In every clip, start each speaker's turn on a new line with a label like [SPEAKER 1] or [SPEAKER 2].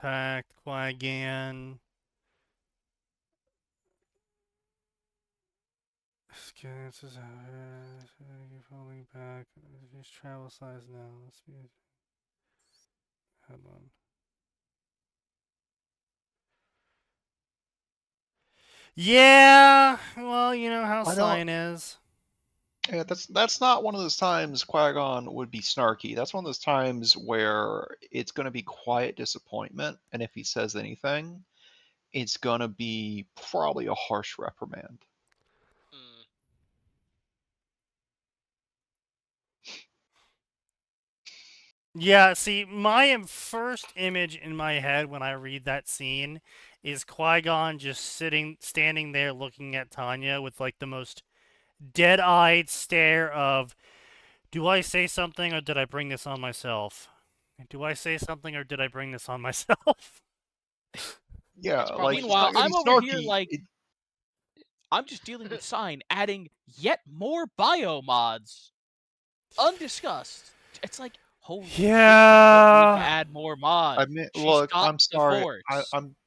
[SPEAKER 1] Pact, Qui-Gon. Experiences falling back. Use travel size now. Let's be. Hold on. Yeah, well, you know how
[SPEAKER 2] I don't.
[SPEAKER 1] Sign is.
[SPEAKER 2] Yeah, that's not one of those times Qui-Gon would be snarky. That's one of those times where it's going to be quiet disappointment, and if he says anything, it's going to be probably a harsh reprimand.
[SPEAKER 3] Mm.
[SPEAKER 1] Yeah, see, my first image in my head when I read that scene is Qui-Gon just standing there looking at Tanya with like the most dead-eyed stare of, do I say something or did I bring this on myself? Do I say something or did I bring this on myself?
[SPEAKER 2] Yeah,
[SPEAKER 3] It's
[SPEAKER 2] like
[SPEAKER 3] probably
[SPEAKER 2] he's
[SPEAKER 4] Meanwhile,
[SPEAKER 2] not going to
[SPEAKER 4] I'm
[SPEAKER 2] be
[SPEAKER 4] over here
[SPEAKER 2] snarky.
[SPEAKER 4] like, I'm just dealing with Sign adding yet more bio mods, undiscussed. It's like, holy shit, we don't need to add more mods.
[SPEAKER 2] I mean,
[SPEAKER 4] She's
[SPEAKER 2] look,
[SPEAKER 4] got
[SPEAKER 2] I'm
[SPEAKER 4] the
[SPEAKER 2] sorry.
[SPEAKER 4] force.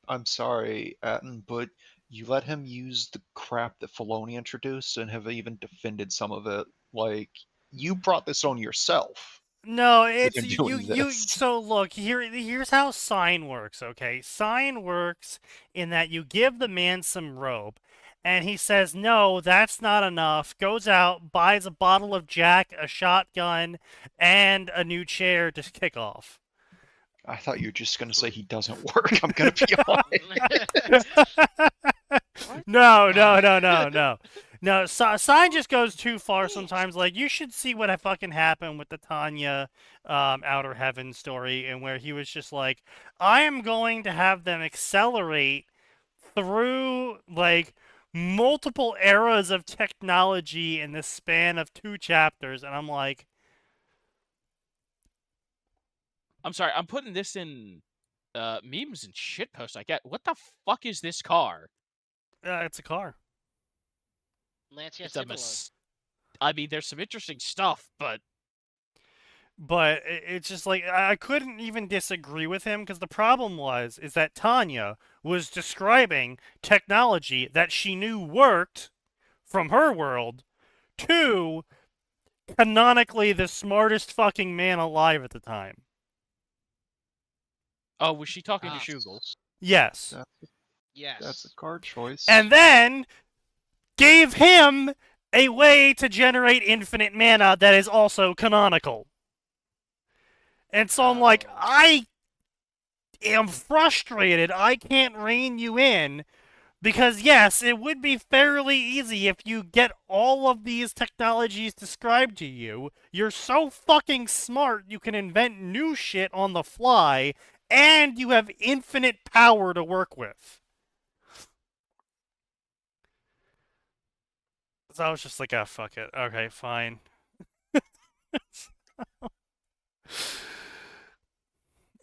[SPEAKER 2] I'm sorry, Atten, but you let him use the crap that Filoni introduced and have even defended some of it. Like, you brought this on yourself
[SPEAKER 1] No,
[SPEAKER 2] with
[SPEAKER 1] it's
[SPEAKER 2] him doing this.
[SPEAKER 1] so look, here's how sign works, okay? Sign works in that you give the man some rope and he says, "No, that's not enough." Goes out, buys a bottle of Jack, a shotgun, and a new chair to kick off.
[SPEAKER 2] I thought you were just going to say he doesn't work. I'm going to be honest.
[SPEAKER 1] No. No, Sign just goes too far sometimes. Like, you should see what fucking happened with the Tanya Outer Heaven story, and where he was just like, I am going to have them accelerate through, like, multiple eras of technology in the span of 2 chapters, and I'm like,
[SPEAKER 4] I'm sorry, I'm putting this in memes and shitposts I get. What the fuck is this car?
[SPEAKER 1] it's a car.
[SPEAKER 3] Lancia
[SPEAKER 4] It's a
[SPEAKER 3] Cibolo.
[SPEAKER 4] I mean, there's some interesting stuff, but
[SPEAKER 1] But it's just like I couldn't even disagree with him because the problem is that Tanya was describing technology that she knew worked from her world to canonically the smartest fucking man alive at the time.
[SPEAKER 4] oh, was she talking to
[SPEAKER 3] Ah.
[SPEAKER 4] Shugal?
[SPEAKER 1] Yes.
[SPEAKER 3] Yes.
[SPEAKER 2] That's a card choice.
[SPEAKER 1] And then gave him a way to generate infinite mana that is also canonical. And so I'm like,
[SPEAKER 3] Oh.
[SPEAKER 1] I am frustrated. I can't rein you in because, yes, it would be fairly easy if you get all of these technologies described to you. You're so fucking smart, you can invent new shit on the fly, and you have infinite power to work with. So I was just like, ah, fuck it. Okay, fine.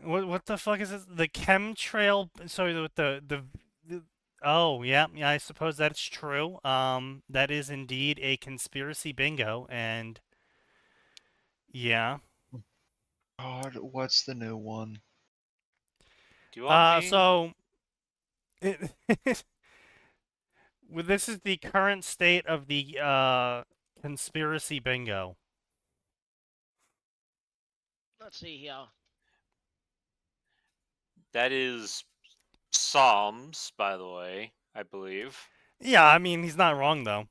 [SPEAKER 1] What the fuck is this? The chemtrail? Sorry, with the oh yeah, I suppose that's true. That is indeed a conspiracy bingo, and yeah.
[SPEAKER 2] God, what's the new one?
[SPEAKER 5] Do you want me?
[SPEAKER 1] So it, well, this is the current state of the conspiracy bingo.
[SPEAKER 3] Let's see here.
[SPEAKER 5] That is Psalms, by the way, I believe.
[SPEAKER 1] Yeah, I mean he's not wrong though.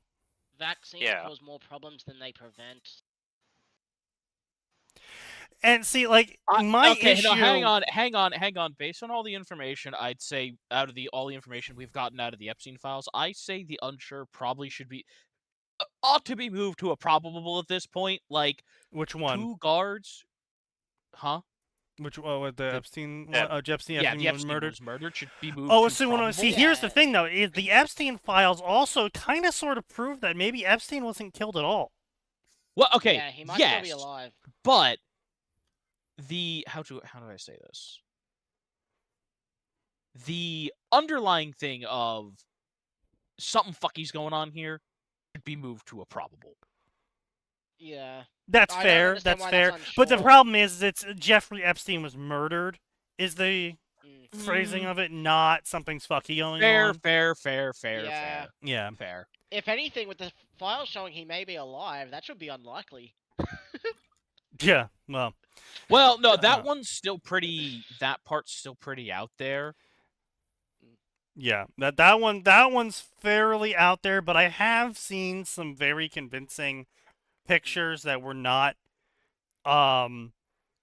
[SPEAKER 3] Vaccines
[SPEAKER 5] Yeah.
[SPEAKER 3] cause more problems than they prevent.
[SPEAKER 1] And see, like my
[SPEAKER 4] okay,
[SPEAKER 1] issue.
[SPEAKER 4] no, hang on. Based on all the information, I'd say out of all the information we've gotten out of the Epstein files, I say the unsure probably should be ought to be moved to a probable at this point. Like,
[SPEAKER 1] Which one?
[SPEAKER 4] 2 guards, huh?
[SPEAKER 1] Which with the Epstein? Epstein
[SPEAKER 4] Yeah, the
[SPEAKER 1] was
[SPEAKER 4] Epstein
[SPEAKER 1] murdered.
[SPEAKER 4] was murdered. Should be moved.
[SPEAKER 1] Oh,
[SPEAKER 4] to
[SPEAKER 1] so
[SPEAKER 4] probable.
[SPEAKER 1] see, here's the thing though: is the Epstein files also kind of sort of prove that maybe Epstein wasn't killed at all.
[SPEAKER 4] Well, okay,
[SPEAKER 3] Yeah, he might
[SPEAKER 4] yes,
[SPEAKER 3] still be alive.
[SPEAKER 4] but how do I say this? The underlying thing of something fucky's going on here should be moved to a probable.
[SPEAKER 3] Yeah.
[SPEAKER 1] That's
[SPEAKER 3] I don't
[SPEAKER 1] fair.
[SPEAKER 3] understand
[SPEAKER 1] That's
[SPEAKER 3] why
[SPEAKER 1] fair.
[SPEAKER 3] that's
[SPEAKER 1] But the
[SPEAKER 3] unsure.
[SPEAKER 1] problem is, it's Jeffrey Epstein was murdered. Is the phrasing of it, not something's fucky going
[SPEAKER 4] Fair,
[SPEAKER 1] on.
[SPEAKER 3] Yeah.
[SPEAKER 1] Yeah.
[SPEAKER 4] fair.
[SPEAKER 3] If anything, with the file showing he may be alive, that should be unlikely.
[SPEAKER 1] Yeah. Well.
[SPEAKER 4] Well, no, that one's still pretty. That part's still pretty out there.
[SPEAKER 1] Yeah, that one's fairly out there, but I have seen some very convincing pictures that were not, from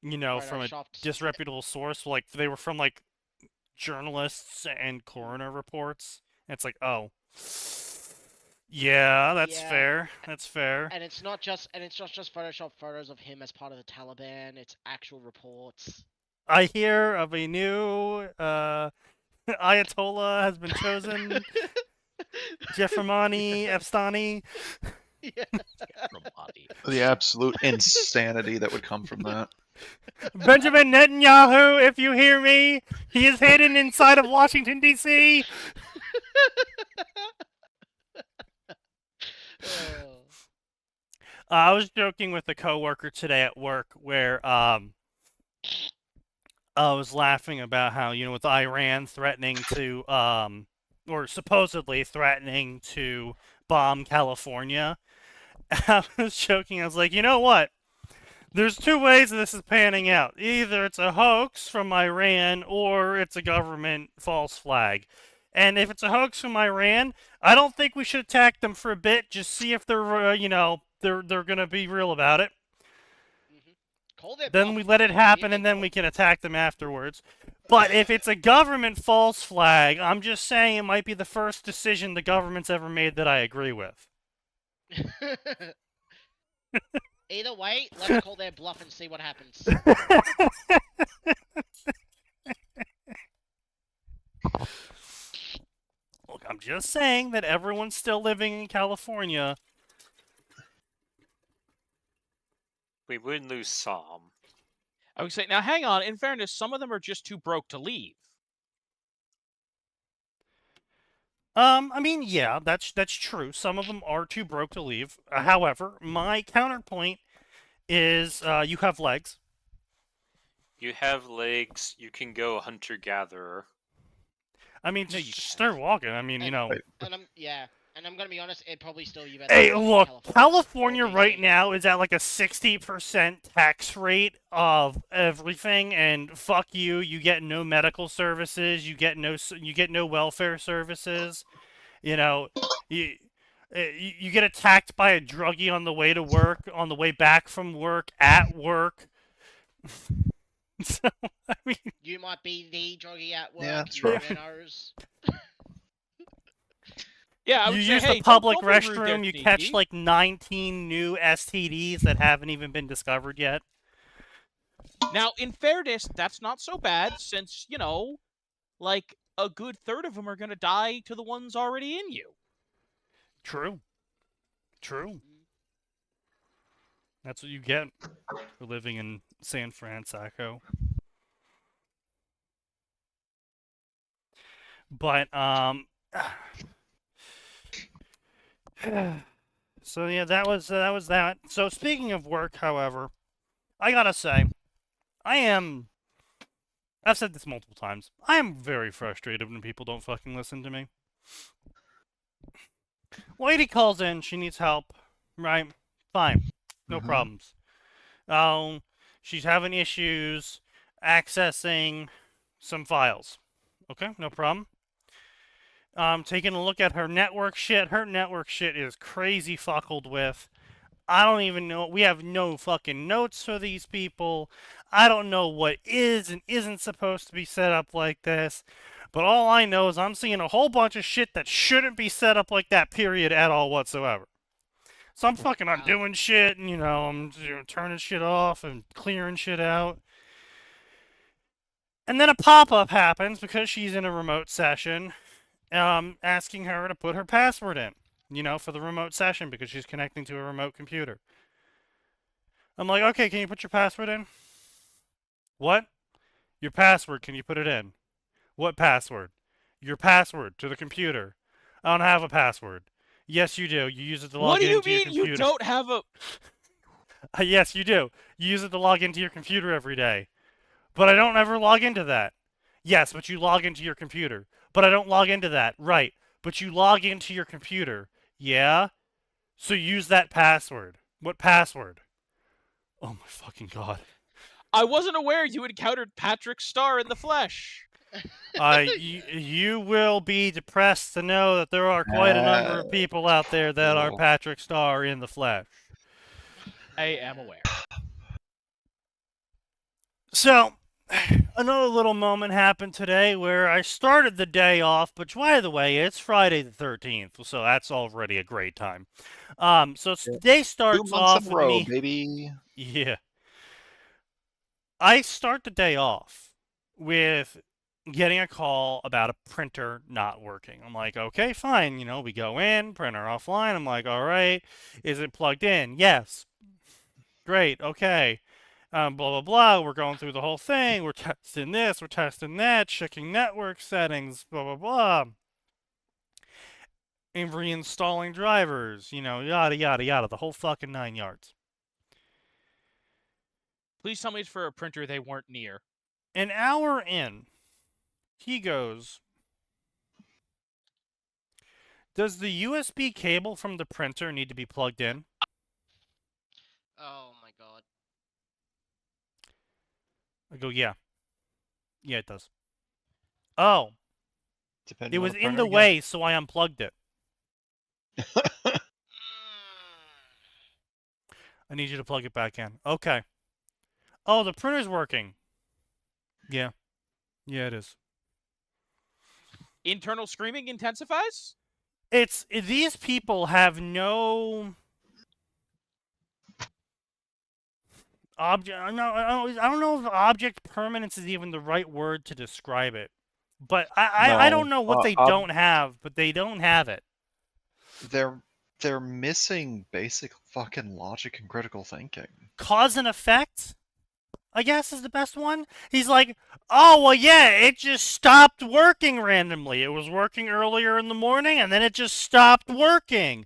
[SPEAKER 1] a
[SPEAKER 3] Photoshopped.
[SPEAKER 1] disreputable source. Like they were from like journalists and coroner reports. And it's like, oh, yeah, that's
[SPEAKER 3] Yeah.
[SPEAKER 1] fair. That's fair.
[SPEAKER 3] And it's not just Photoshop photos of him as part of the Taliban. It's actual reports.
[SPEAKER 1] I hear of a new Ayatollah has been chosen. Jeffremani Epstani.
[SPEAKER 3] Yeah.
[SPEAKER 4] Ramadi.
[SPEAKER 2] The absolute insanity that would come from that.
[SPEAKER 1] Benjamin Netanyahu, if you hear me, he is hidden inside of Washington, D.C.
[SPEAKER 3] Oh.
[SPEAKER 1] I was joking with a coworker today at work where I was laughing about how, with Iran threatening to, or supposedly threatening to bomb California, I was joking. I was like, you know what? There's two ways this is panning out. Either it's a hoax from Iran or it's a government false flag. And if it's a hoax from Iran, I don't think we should attack them for a bit. Just see if they're, they're going to be real about it.
[SPEAKER 3] Call their
[SPEAKER 1] Then
[SPEAKER 3] bluff.
[SPEAKER 1] we let it happen, and then we can attack them afterwards. But if it's a government false flag, I'm just saying it might be the first decision the government's ever made that I agree with.
[SPEAKER 3] Either way, let's call their bluff and see what happens.
[SPEAKER 1] Look, I'm just saying that everyone's still living in California.
[SPEAKER 5] We would lose some.
[SPEAKER 4] I would say, now hang on, in fairness, some of them are just too broke to leave.
[SPEAKER 1] I mean, yeah, that's true. Some of them are too broke to leave. However, my counterpoint is you have legs.
[SPEAKER 5] You have legs, you can go hunter-gatherer.
[SPEAKER 1] I mean,
[SPEAKER 4] No,
[SPEAKER 1] just
[SPEAKER 4] you
[SPEAKER 1] start walking. I mean,
[SPEAKER 3] And-
[SPEAKER 1] you know.
[SPEAKER 3] And I'm gonna be honest, it'd probably still be better.
[SPEAKER 1] Hey,
[SPEAKER 3] than
[SPEAKER 1] look, California
[SPEAKER 3] or
[SPEAKER 1] right
[SPEAKER 3] DC.
[SPEAKER 1] now is at like a 60% tax rate of everything, and fuck you, you get no medical services, you get no welfare services, you get attacked by a druggie on the way to work, on the way back from work, at work. So, I mean,
[SPEAKER 3] You might be the druggie at work.
[SPEAKER 2] Yeah, that's
[SPEAKER 3] you
[SPEAKER 2] rough.
[SPEAKER 3] knows.
[SPEAKER 4] Yeah, I would
[SPEAKER 1] you
[SPEAKER 4] say,
[SPEAKER 1] use
[SPEAKER 4] hey,
[SPEAKER 1] the public
[SPEAKER 4] don't be rude there,
[SPEAKER 1] restroom, you
[SPEAKER 4] Sneaky.
[SPEAKER 1] catch like 19 new STDs that haven't even been discovered yet.
[SPEAKER 4] Now, in fairness, that's not so bad, since, like, a good third of them are going to die to the ones already in you.
[SPEAKER 1] True. True. That's what you get for living in San Francisco. But, so yeah, that was that. So speaking of work, however, I gotta say, I've said this multiple times, I am very frustrated when people don't fucking listen to me. Lady calls in, she needs help, right? Fine. No problems. She's having issues accessing some files. Okay, no problem. Taking a look at her network shit. Her network shit is crazy fuckled with. I don't even know. We have no fucking notes for these people. I don't know what is and isn't supposed to be set up like this. But all I know is I'm seeing a whole bunch of shit that shouldn't be set up like that, period, at all whatsoever. So I'm fucking undoing shit, and, I'm turning shit off and clearing shit out. And then a pop-up happens because she's in a remote session, asking her to put her password in, for the remote session because she's connecting to a remote computer. I'm like, okay, can you put your password in? What? Your password, can you put it in? What password? Your password to the computer. I don't have a password. Yes, you do. You use it to log
[SPEAKER 4] What do you
[SPEAKER 1] into your
[SPEAKER 4] mean
[SPEAKER 1] computer.
[SPEAKER 4] you don't have a...
[SPEAKER 1] Yes, you do. You use it to log into your computer every day. But I don't ever log into that. Yes, but you log into your computer. But I don't log into that. Right. But you log into your computer. Yeah? So use that password. What password? Oh my fucking god.
[SPEAKER 4] I wasn't aware you encountered Patrick Star in the flesh.
[SPEAKER 1] You will be depressed to know that there are quite a number of people out there that are Patrick Star in the flesh.
[SPEAKER 4] I am aware.
[SPEAKER 1] So, another little moment happened today where I started the day off, but by the way, it's Friday the 13th, so that's already a great time. So the day
[SPEAKER 2] 2
[SPEAKER 1] starts
[SPEAKER 2] months
[SPEAKER 1] off
[SPEAKER 2] in a
[SPEAKER 1] with
[SPEAKER 2] row,
[SPEAKER 1] me.
[SPEAKER 2] baby.
[SPEAKER 1] Yeah. I start the day off with getting a call about a printer not working. I'm like, okay, fine. We go in, printer offline. I'm like, all right, is it plugged in? Yes. Great. Okay. Blah, blah, blah. We're going through the whole thing. We're testing this. We're testing that. Checking network settings. Blah, blah, blah. And reinstalling drivers. Yada, yada, yada. The whole fucking 9 yards.
[SPEAKER 4] Please tell me it's for a printer they weren't near.
[SPEAKER 1] An hour in, he goes, does the USB cable from the printer need to be plugged in?
[SPEAKER 3] Oh my god.
[SPEAKER 1] I go, yeah. Yeah, it does. Oh,
[SPEAKER 2] Depending
[SPEAKER 1] it
[SPEAKER 2] on
[SPEAKER 1] was
[SPEAKER 2] the
[SPEAKER 1] in
[SPEAKER 2] printer,
[SPEAKER 1] the way, so I unplugged it. I need you to plug it back in. Okay. Oh, the printer's working. Yeah. Yeah, it is.
[SPEAKER 4] Internal screaming intensifies?
[SPEAKER 1] These people have no object. No, I don't know if object permanence is even the right word to describe it. But I don't know what they don't have, but they don't have it.
[SPEAKER 2] They're missing basic fucking logic and critical thinking.
[SPEAKER 1] Cause and effect, I guess, is the best one. He's like, oh, well, yeah, it just stopped working randomly. It was working earlier in the morning, and then it just stopped working.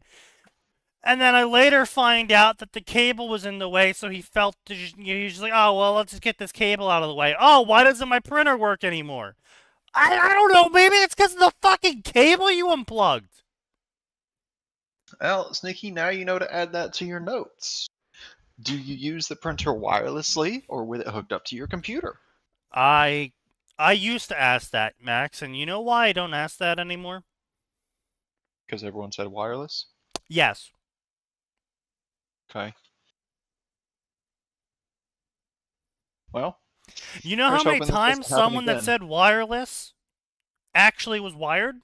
[SPEAKER 1] And then I later find out that the cable was in the way, so he felt, he's like, oh, well, let's just get this cable out of the way. Oh, why doesn't my printer work anymore? I don't know, maybe it's because of the fucking cable you unplugged.
[SPEAKER 2] Well, Sneaky, now you know to add that to your notes. Do you use the printer wirelessly or with it hooked up to your computer?
[SPEAKER 1] I used to ask that, Max, and you know why I don't ask that anymore?
[SPEAKER 2] Because everyone said wireless?
[SPEAKER 1] Yes.
[SPEAKER 2] Okay. Well,
[SPEAKER 1] You know how
[SPEAKER 2] here's
[SPEAKER 1] many
[SPEAKER 2] hoping this
[SPEAKER 1] times
[SPEAKER 2] doesn't happen
[SPEAKER 1] someone that
[SPEAKER 2] again.
[SPEAKER 1] said wireless actually was wired?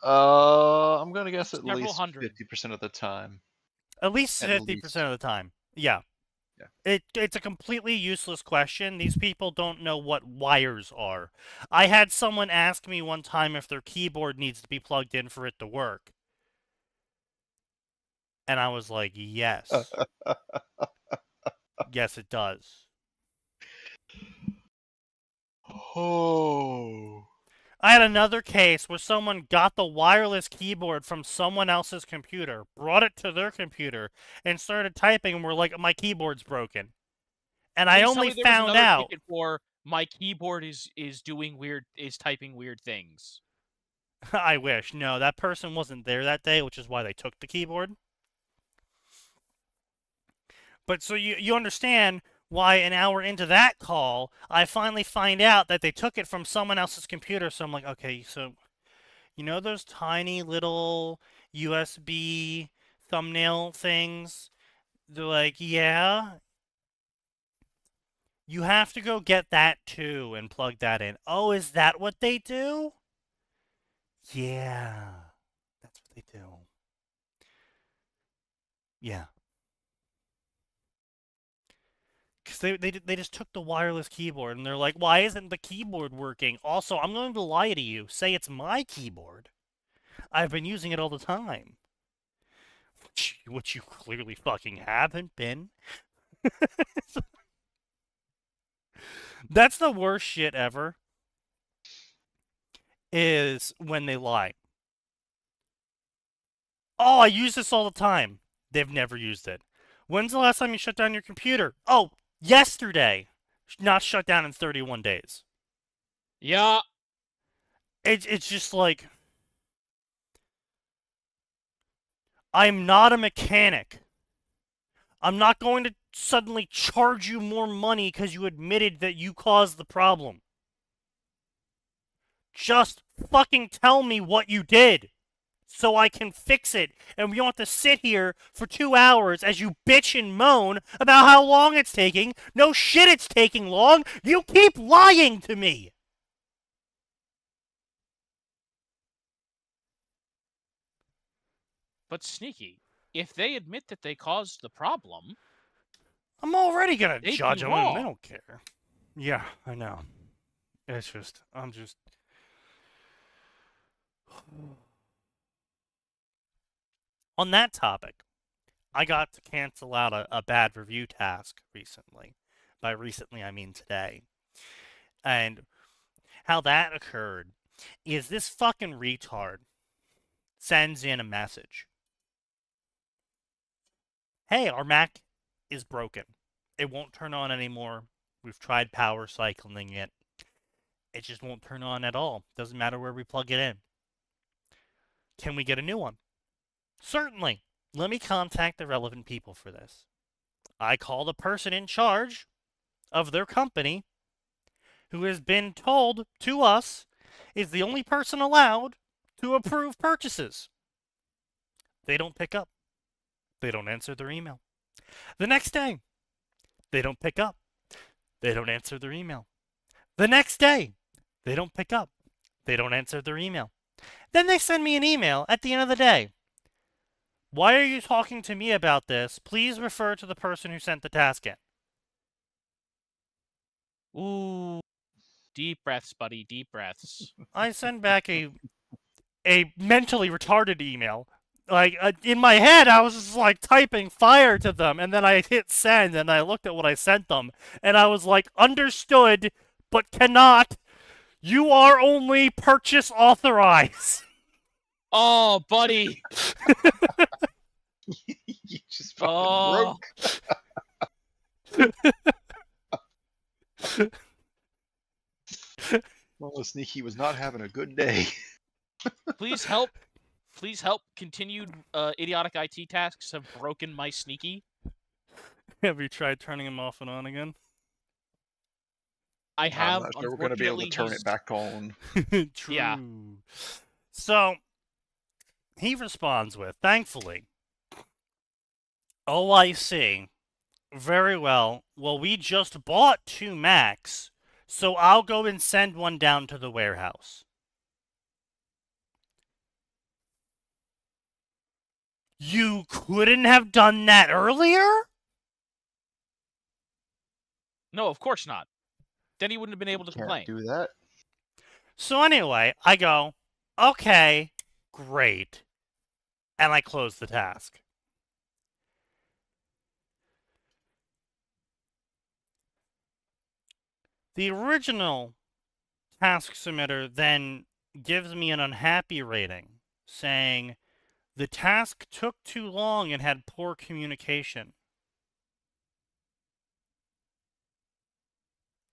[SPEAKER 2] I'm gonna guess at
[SPEAKER 4] Several
[SPEAKER 2] least
[SPEAKER 4] hundred.
[SPEAKER 2] 50% of the time.
[SPEAKER 1] At least
[SPEAKER 2] At
[SPEAKER 1] 50%
[SPEAKER 2] least.
[SPEAKER 1] of the time. Yeah. It's a completely useless question. These people don't know what wires are. I had someone ask me one time if their keyboard needs to be plugged in for it to work. And I was like, yes. Yes, it does.
[SPEAKER 2] Oh.
[SPEAKER 1] I had another case where someone got the wireless keyboard from someone else's computer, brought it to their computer, and started typing, and were like, my keyboard's broken. And I
[SPEAKER 4] Please tell
[SPEAKER 1] only
[SPEAKER 4] me there was
[SPEAKER 1] found
[SPEAKER 4] another
[SPEAKER 1] out.
[SPEAKER 4] ticket for my keyboard is typing weird things.
[SPEAKER 1] I wish. No, that person wasn't there that day, which is why they took the keyboard. But so you understand why an hour into that call, I finally find out that they took it from someone else's computer. So I'm like, okay, so you know those tiny little USB thumbnail things? They're like, yeah. You have to go get that too and plug that in. Oh, is that what they do? Yeah. That's what they do. Yeah. Because they just took the wireless keyboard and they're like, why isn't the keyboard working? Also, I'm going to lie to you. Say it's my keyboard. I've been using it all the time. Which you clearly fucking haven't been. That's the worst shit ever. Is when they lie. Oh, I use this all the time. They've never used it. When's the last time you shut down your computer? Oh, yesterday. not shut down in 31 days.
[SPEAKER 4] Yeah.
[SPEAKER 1] It's just like, I'm not a mechanic. I'm not going to suddenly charge you more money because you admitted that you caused the problem. Just fucking tell me what you did so I can fix it. And we don't have to sit here for 2 hours as you bitch and moan about how long it's taking. No shit, it's taking long. You keep lying to me.
[SPEAKER 4] But Sneaky, if they admit that they caused the problem,
[SPEAKER 1] I'm already gonna
[SPEAKER 4] they'd
[SPEAKER 1] judge
[SPEAKER 4] be
[SPEAKER 1] them and they
[SPEAKER 4] wrong.
[SPEAKER 1] don't care. Yeah, I know. It's just, On that topic, I got to cancel out a bad review task recently. By recently, I mean today. And how that occurred is this fucking retard sends in a message. Hey, our Mac is broken. It won't turn on anymore. We've tried power cycling it. It just won't turn on at all. Doesn't matter where we plug it in. Can we get a new one? Certainly. Let me contact the relevant people for this. I call the person in charge of their company, who has been told to us is the only person allowed to approve purchases. They don't pick up. They don't answer their email. The next day, they don't pick up. They don't answer their email. The next day, they don't pick up. They don't answer their email. Then they send me an email at the end of the day. Why are you talking to me about this? Please refer to the person who sent the task in.
[SPEAKER 4] Ooh. Deep breaths, buddy. Deep breaths.
[SPEAKER 1] I send back a mentally retarded email. Like, in my head, I was just like typing fire to them, and then I hit send, and I looked at what I sent them, and I was like, understood, but cannot. You are only purchase authorized.
[SPEAKER 4] Oh, buddy.
[SPEAKER 2] You just fucking broke. Well, Sneaky was not having a good day.
[SPEAKER 4] Please help. Please help. Continued idiotic IT tasks have broken my Sneaky.
[SPEAKER 1] Have you tried turning him off and on again?
[SPEAKER 4] I have.
[SPEAKER 2] I'm not sure we're going to be able to turn
[SPEAKER 4] he's-
[SPEAKER 2] it back on.
[SPEAKER 1] True.
[SPEAKER 4] Yeah.
[SPEAKER 1] So, he responds with, thankfully, oh, I see. Very well. Well, we just bought 2 Macs, so I'll go and send one down to the warehouse. You couldn't have done that earlier?
[SPEAKER 4] No, of course not. Then he wouldn't have been able to complain.
[SPEAKER 2] Can't do that.
[SPEAKER 1] So anyway, I go, okay, great. And I close the task. The original task submitter then gives me an unhappy rating, saying the task took too long and had poor communication.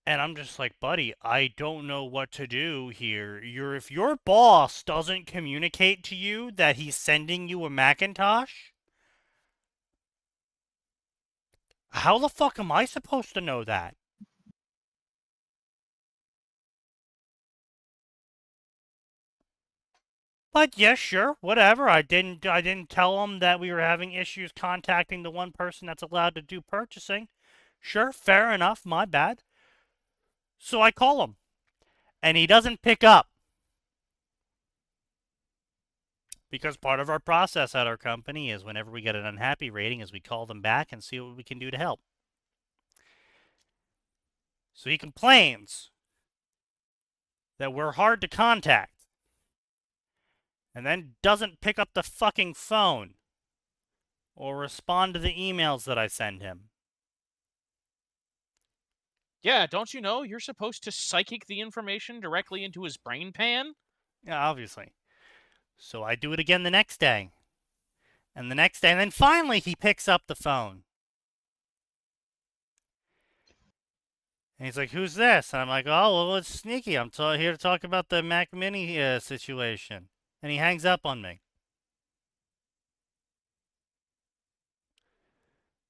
[SPEAKER 1] And I'm just like, buddy, I don't know what to do here. If your boss doesn't communicate to you that he's sending you a Macintosh, how the fuck am I supposed to know that? But yeah, sure, whatever. I didn't tell him that we were having issues contacting the one person that's allowed to do purchasing. Sure, fair enough, my bad. So I call him, and he doesn't pick up. Because part of our process at our company is whenever we get an unhappy rating is we call them back and see what we can do to help. So he complains that we're hard to contact. And then doesn't pick up the fucking phone or respond to the emails that I send him.
[SPEAKER 4] Yeah, don't you know you're supposed to psychic the information directly into his brain pan?
[SPEAKER 1] Yeah, obviously. So I do it again the next day. And the next day, and then finally he picks up the phone. And he's like, "Who's this?" And I'm like, "Oh, well, it's Sneaky. I'm here to talk about the Mac Mini situation." And he hangs up on me.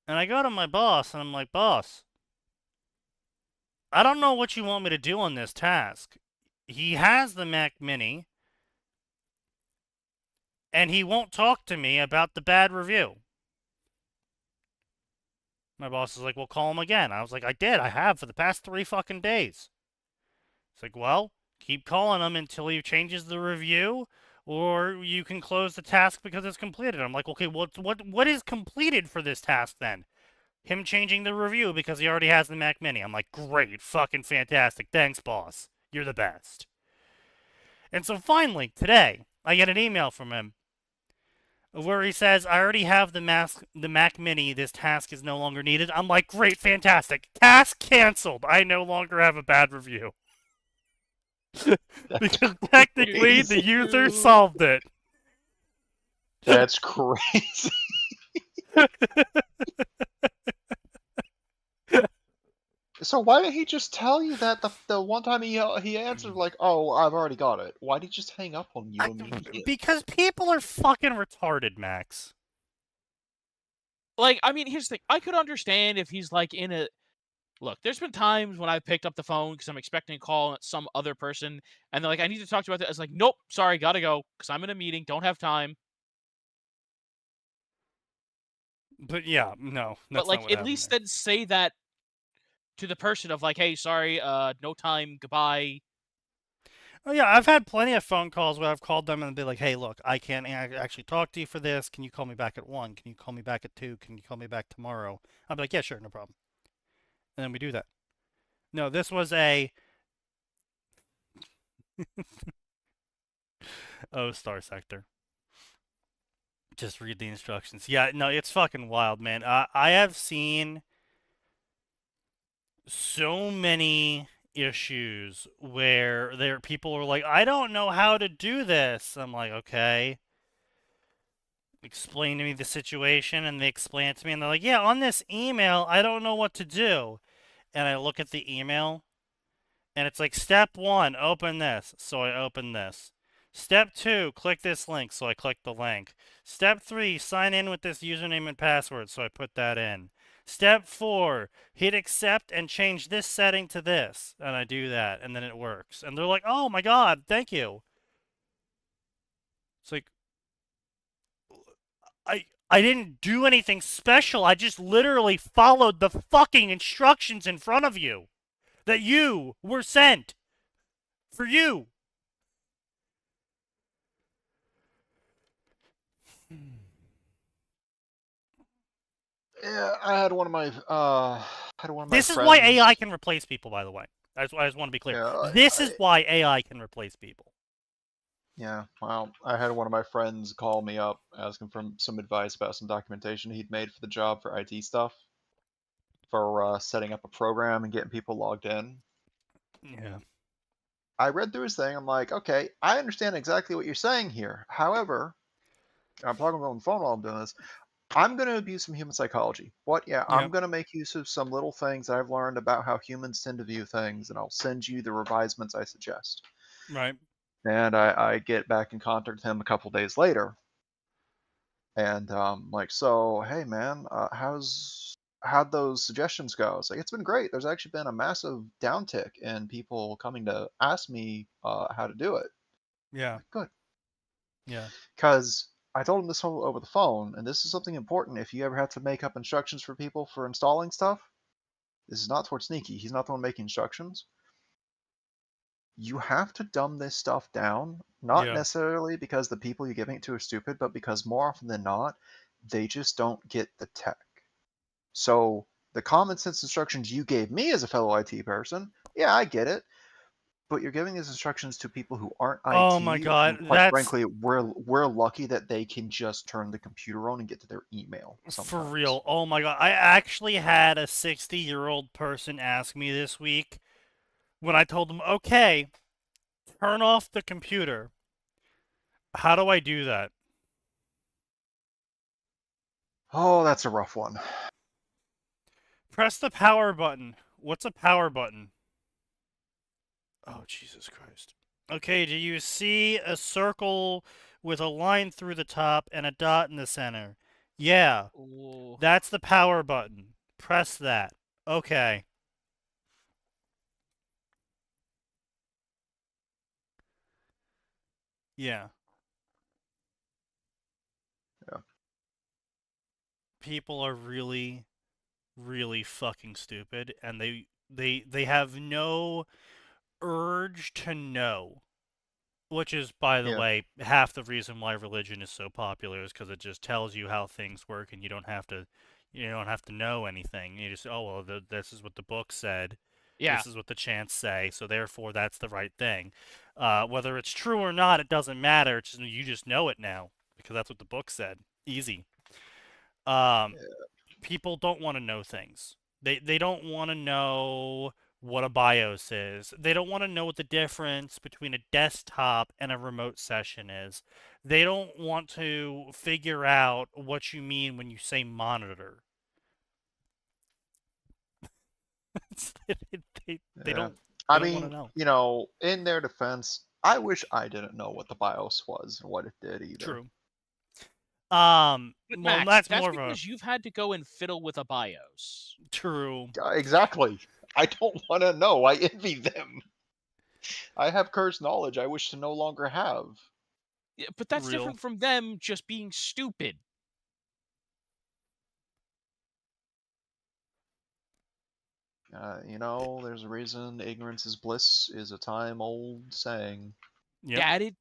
[SPEAKER 1] And I go to my boss, and I'm like, "Boss, I don't know what you want me to do on this task. He has the Mac Mini, and he won't talk to me about the bad review." My boss is like, "Well, call him again." I was like, "I did. I have for the past 3 fucking days." It's like, "Well, keep calling him until he changes the review, or you can close the task because it's completed." I'm like, "Okay, what is completed for this task then?" Him changing the review because he already has the Mac Mini. I'm like, "Great, fucking fantastic. Thanks, boss. You're the best." And so finally, today, I get an email from him where he says, "I already have the Mac Mini. This task is no longer needed." I'm like, "Great, fantastic. Task canceled. I no longer have a bad review." Because technically, the user solved it.
[SPEAKER 2] That's crazy. So why didn't he just tell you that the one time he answered like, "Oh, I've already got it." Why did he just hang up on you immediately?
[SPEAKER 1] Because people are fucking retarded, Max.
[SPEAKER 4] Like, I mean, here's the thing. I could understand if he's like in a look. There's been times when I've picked up the phone because I'm expecting a call at some other person, and they're like, "I need to talk to you about that." I was like, "Nope, sorry, gotta go because I'm in a meeting, don't have time."
[SPEAKER 1] But yeah, no,
[SPEAKER 4] But
[SPEAKER 1] that's not
[SPEAKER 4] like,
[SPEAKER 1] what
[SPEAKER 4] at
[SPEAKER 1] happened
[SPEAKER 4] least
[SPEAKER 1] there.
[SPEAKER 4] then say that to the person of like, "Hey, sorry, no time, goodbye."
[SPEAKER 1] Oh yeah, I've had plenty of phone calls where I've called them and be like, "Hey, look, I can't actually talk to you for this. Can you call me back at 1? Can you call me back at 2? Can you call me back tomorrow?" I'll be like, "Yeah, sure, no problem." And then we do that. No, this was a oh, Star Sector. Just read the instructions. Yeah, no, it's fucking wild, man. I have seen so many issues where people are like, "I don't know how to do this." I'm like, "Okay, explain to me the situation," and they explain it to me, and they're like, "Yeah, on this email, I don't know what to do." And I look at the email, and it's like, "Step 1, open this." So I open this. Step 2, click this link. So I click the link. Step 3, sign in with this username and password. So I put that in. Step 4, hit accept and change this setting to this. And I do that, and then it works. And they're like, "Oh my god, thank you." It's like, I didn't do anything special. I just literally followed the fucking instructions in front of you that you were sent for you.
[SPEAKER 2] Yeah, I had one of my
[SPEAKER 1] This is why
[SPEAKER 2] friends.
[SPEAKER 1] AI can replace people, by the way. I just want to be clear.
[SPEAKER 2] Yeah,
[SPEAKER 1] This is why AI can replace people.
[SPEAKER 2] yeah. Well, I had one of my friends call me up asking for some advice about some documentation he'd made for the job for IT stuff, for setting up a program and getting people logged in.
[SPEAKER 1] Yeah.
[SPEAKER 2] I read through his thing. I'm like, okay, I understand exactly what you're saying here. However, I'm talking on the phone while I'm doing this. I'm going to abuse some human psychology. What? Yeah, I'm
[SPEAKER 1] Yep.
[SPEAKER 2] going to make use of some little things that I've learned about how humans tend to view things, and I'll send you the revisements I suggest.
[SPEAKER 1] Right.
[SPEAKER 2] And I get back in contact with him a couple days later, and like, so hey man, how'd those suggestions go? It's like, it's been great. There's actually been a massive downtick in people coming to ask me how to do it.
[SPEAKER 1] Yeah.
[SPEAKER 2] Like, good.
[SPEAKER 1] Yeah.
[SPEAKER 2] Because I told him this whole over the phone, and this is something important. If you ever have to make up instructions for people for installing stuff, this is not towards Sneaky. He's not the one making instructions. You have to dumb this stuff down, not
[SPEAKER 1] Yeah.
[SPEAKER 2] necessarily because the people you're giving it to are stupid, but because more often than not, they just don't get the tech. So the common sense instructions you gave me as a fellow IT person, yeah, I get it. But you're giving these instructions to people who aren't
[SPEAKER 1] Oh
[SPEAKER 2] IT,
[SPEAKER 1] my god,
[SPEAKER 2] and quite
[SPEAKER 1] that's
[SPEAKER 2] frankly, we're lucky that they can just turn the computer on and get to their email
[SPEAKER 1] for
[SPEAKER 2] sometimes.
[SPEAKER 1] real. Oh my god. I actually had a 60-year-old person ask me this week when I told them, "Okay, turn off the computer. How do I do that?"
[SPEAKER 2] Oh, that's a rough one.
[SPEAKER 1] Press the power button. What's a power button? Oh, Jesus Christ. Okay, do you see a circle with a line through the top and a dot in the center? Yeah,
[SPEAKER 4] Ooh.
[SPEAKER 1] that's the power button. Press that. Okay. Yeah.
[SPEAKER 2] Yeah.
[SPEAKER 1] People are really, really fucking stupid, and they have no urge to know. Which is, by the
[SPEAKER 2] Yeah.
[SPEAKER 1] way, half the reason why religion is so popular is because it just tells you how things work, and you don't have to know anything. You just, oh well, this is what the book said.
[SPEAKER 4] Yeah.
[SPEAKER 1] This is what the chants say, so therefore that's the right thing. Whether it's true or not, it doesn't matter. It's just, you just know it now because that's what the book said. Easy. People don't want to know things. They don't want to know what a BIOS is. They don't want to know what the difference between a desktop and a remote session is. They don't want to figure out what you mean when you say monitor. they
[SPEAKER 2] Yeah.
[SPEAKER 1] don't
[SPEAKER 2] I
[SPEAKER 1] want to
[SPEAKER 2] mean,
[SPEAKER 1] know.
[SPEAKER 2] you know, in their defense, I wish I didn't know what the BIOS was and what it did either.
[SPEAKER 1] True.
[SPEAKER 4] But
[SPEAKER 1] Well,
[SPEAKER 4] Max,
[SPEAKER 1] that's
[SPEAKER 4] that's
[SPEAKER 1] more of a
[SPEAKER 4] because you've had to go and fiddle with a BIOS.
[SPEAKER 1] true.
[SPEAKER 2] Exactly. I don't want to know. I envy them. I have cursed knowledge I wish to no longer have.
[SPEAKER 4] Yeah, but that's
[SPEAKER 1] Real.
[SPEAKER 4] different from them just being stupid.
[SPEAKER 2] You know, there's a reason ignorance is bliss is a time-old saying.
[SPEAKER 1] Yep.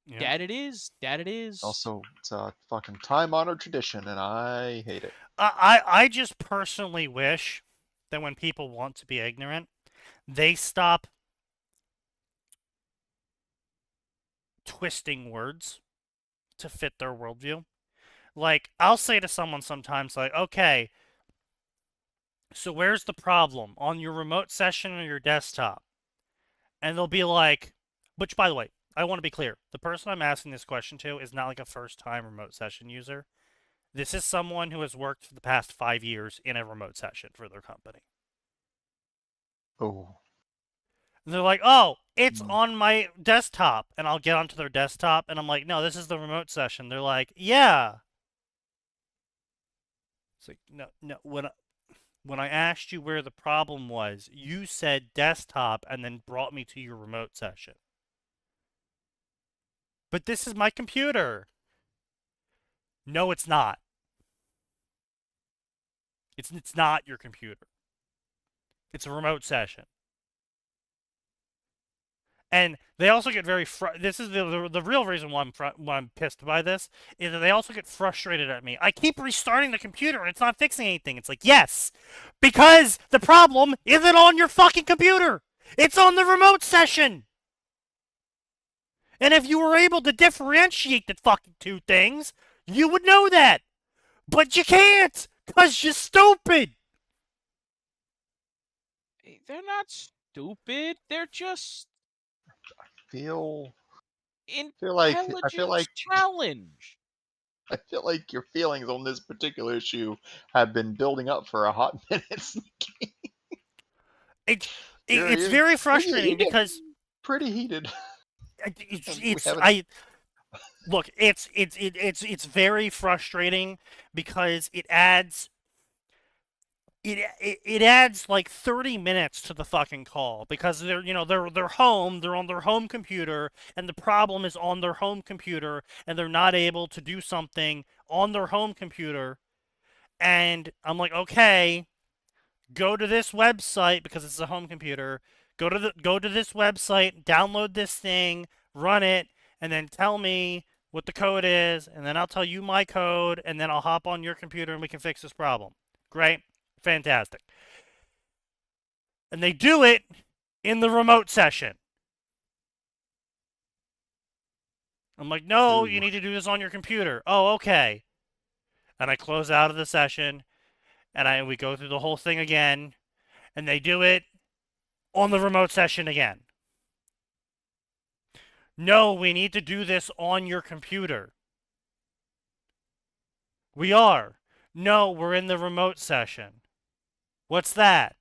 [SPEAKER 1] Yep.
[SPEAKER 4] That it is. That it is.
[SPEAKER 2] Also, it's a fucking time-honored tradition, and I hate it.
[SPEAKER 1] I just personally wish that when people want to be ignorant, they stop twisting words to fit their worldview. Like, I'll say to someone sometimes, like, okay, so where's the problem? On your remote session or your desktop? And they'll be like, which, by the way, I want to be clear. The person I'm asking this question to is not like a first-time remote session user. This is someone who has worked for the past 5 years in a remote session for their company.
[SPEAKER 2] Oh.
[SPEAKER 1] And they're like, oh, it's on my desktop. And I'll get onto their desktop, and I'm like, no, this is the remote session. They're like, yeah. It's like, no. When I asked you where the problem was, you said desktop and then brought me to your remote session. But this is my computer. No, it's not. It's not your computer. It's a remote session. And they also get very this is the real reason why I'm pissed by this is that they also get frustrated at me. I keep restarting the computer and it's not fixing anything. It's like, yes, because the problem isn't on your fucking computer. It's on the remote session. And if you were able to differentiate the fucking two things, you would know that. But you can't, because you're stupid.
[SPEAKER 4] They're not stupid. They're just
[SPEAKER 2] feel
[SPEAKER 4] intelligence challenge.
[SPEAKER 2] I feel like your feelings on this particular issue have been building up for a hot minute.
[SPEAKER 1] It's very frustrating because
[SPEAKER 2] pretty heated.
[SPEAKER 1] Look, it's very frustrating because it adds like 30 minutes to the fucking call because they're home, they're on their home computer, and the problem is on their home computer, and they're not able to do something on their home computer. And I'm like, okay, go to this website because it's a home computer. Go to this website, download this thing, run it, and then tell me what the code is, and then I'll tell you my code, and then I'll hop on your computer and we can fix this problem. Great. Fantastic. And they do it in the remote session. I'm like, no, you need to do this on your computer. Oh, okay. And I close out of the session, and we go through the whole thing again, and they do it on the remote session again. No, we need to do this on your computer. We are. No, we're in the remote session. What's that?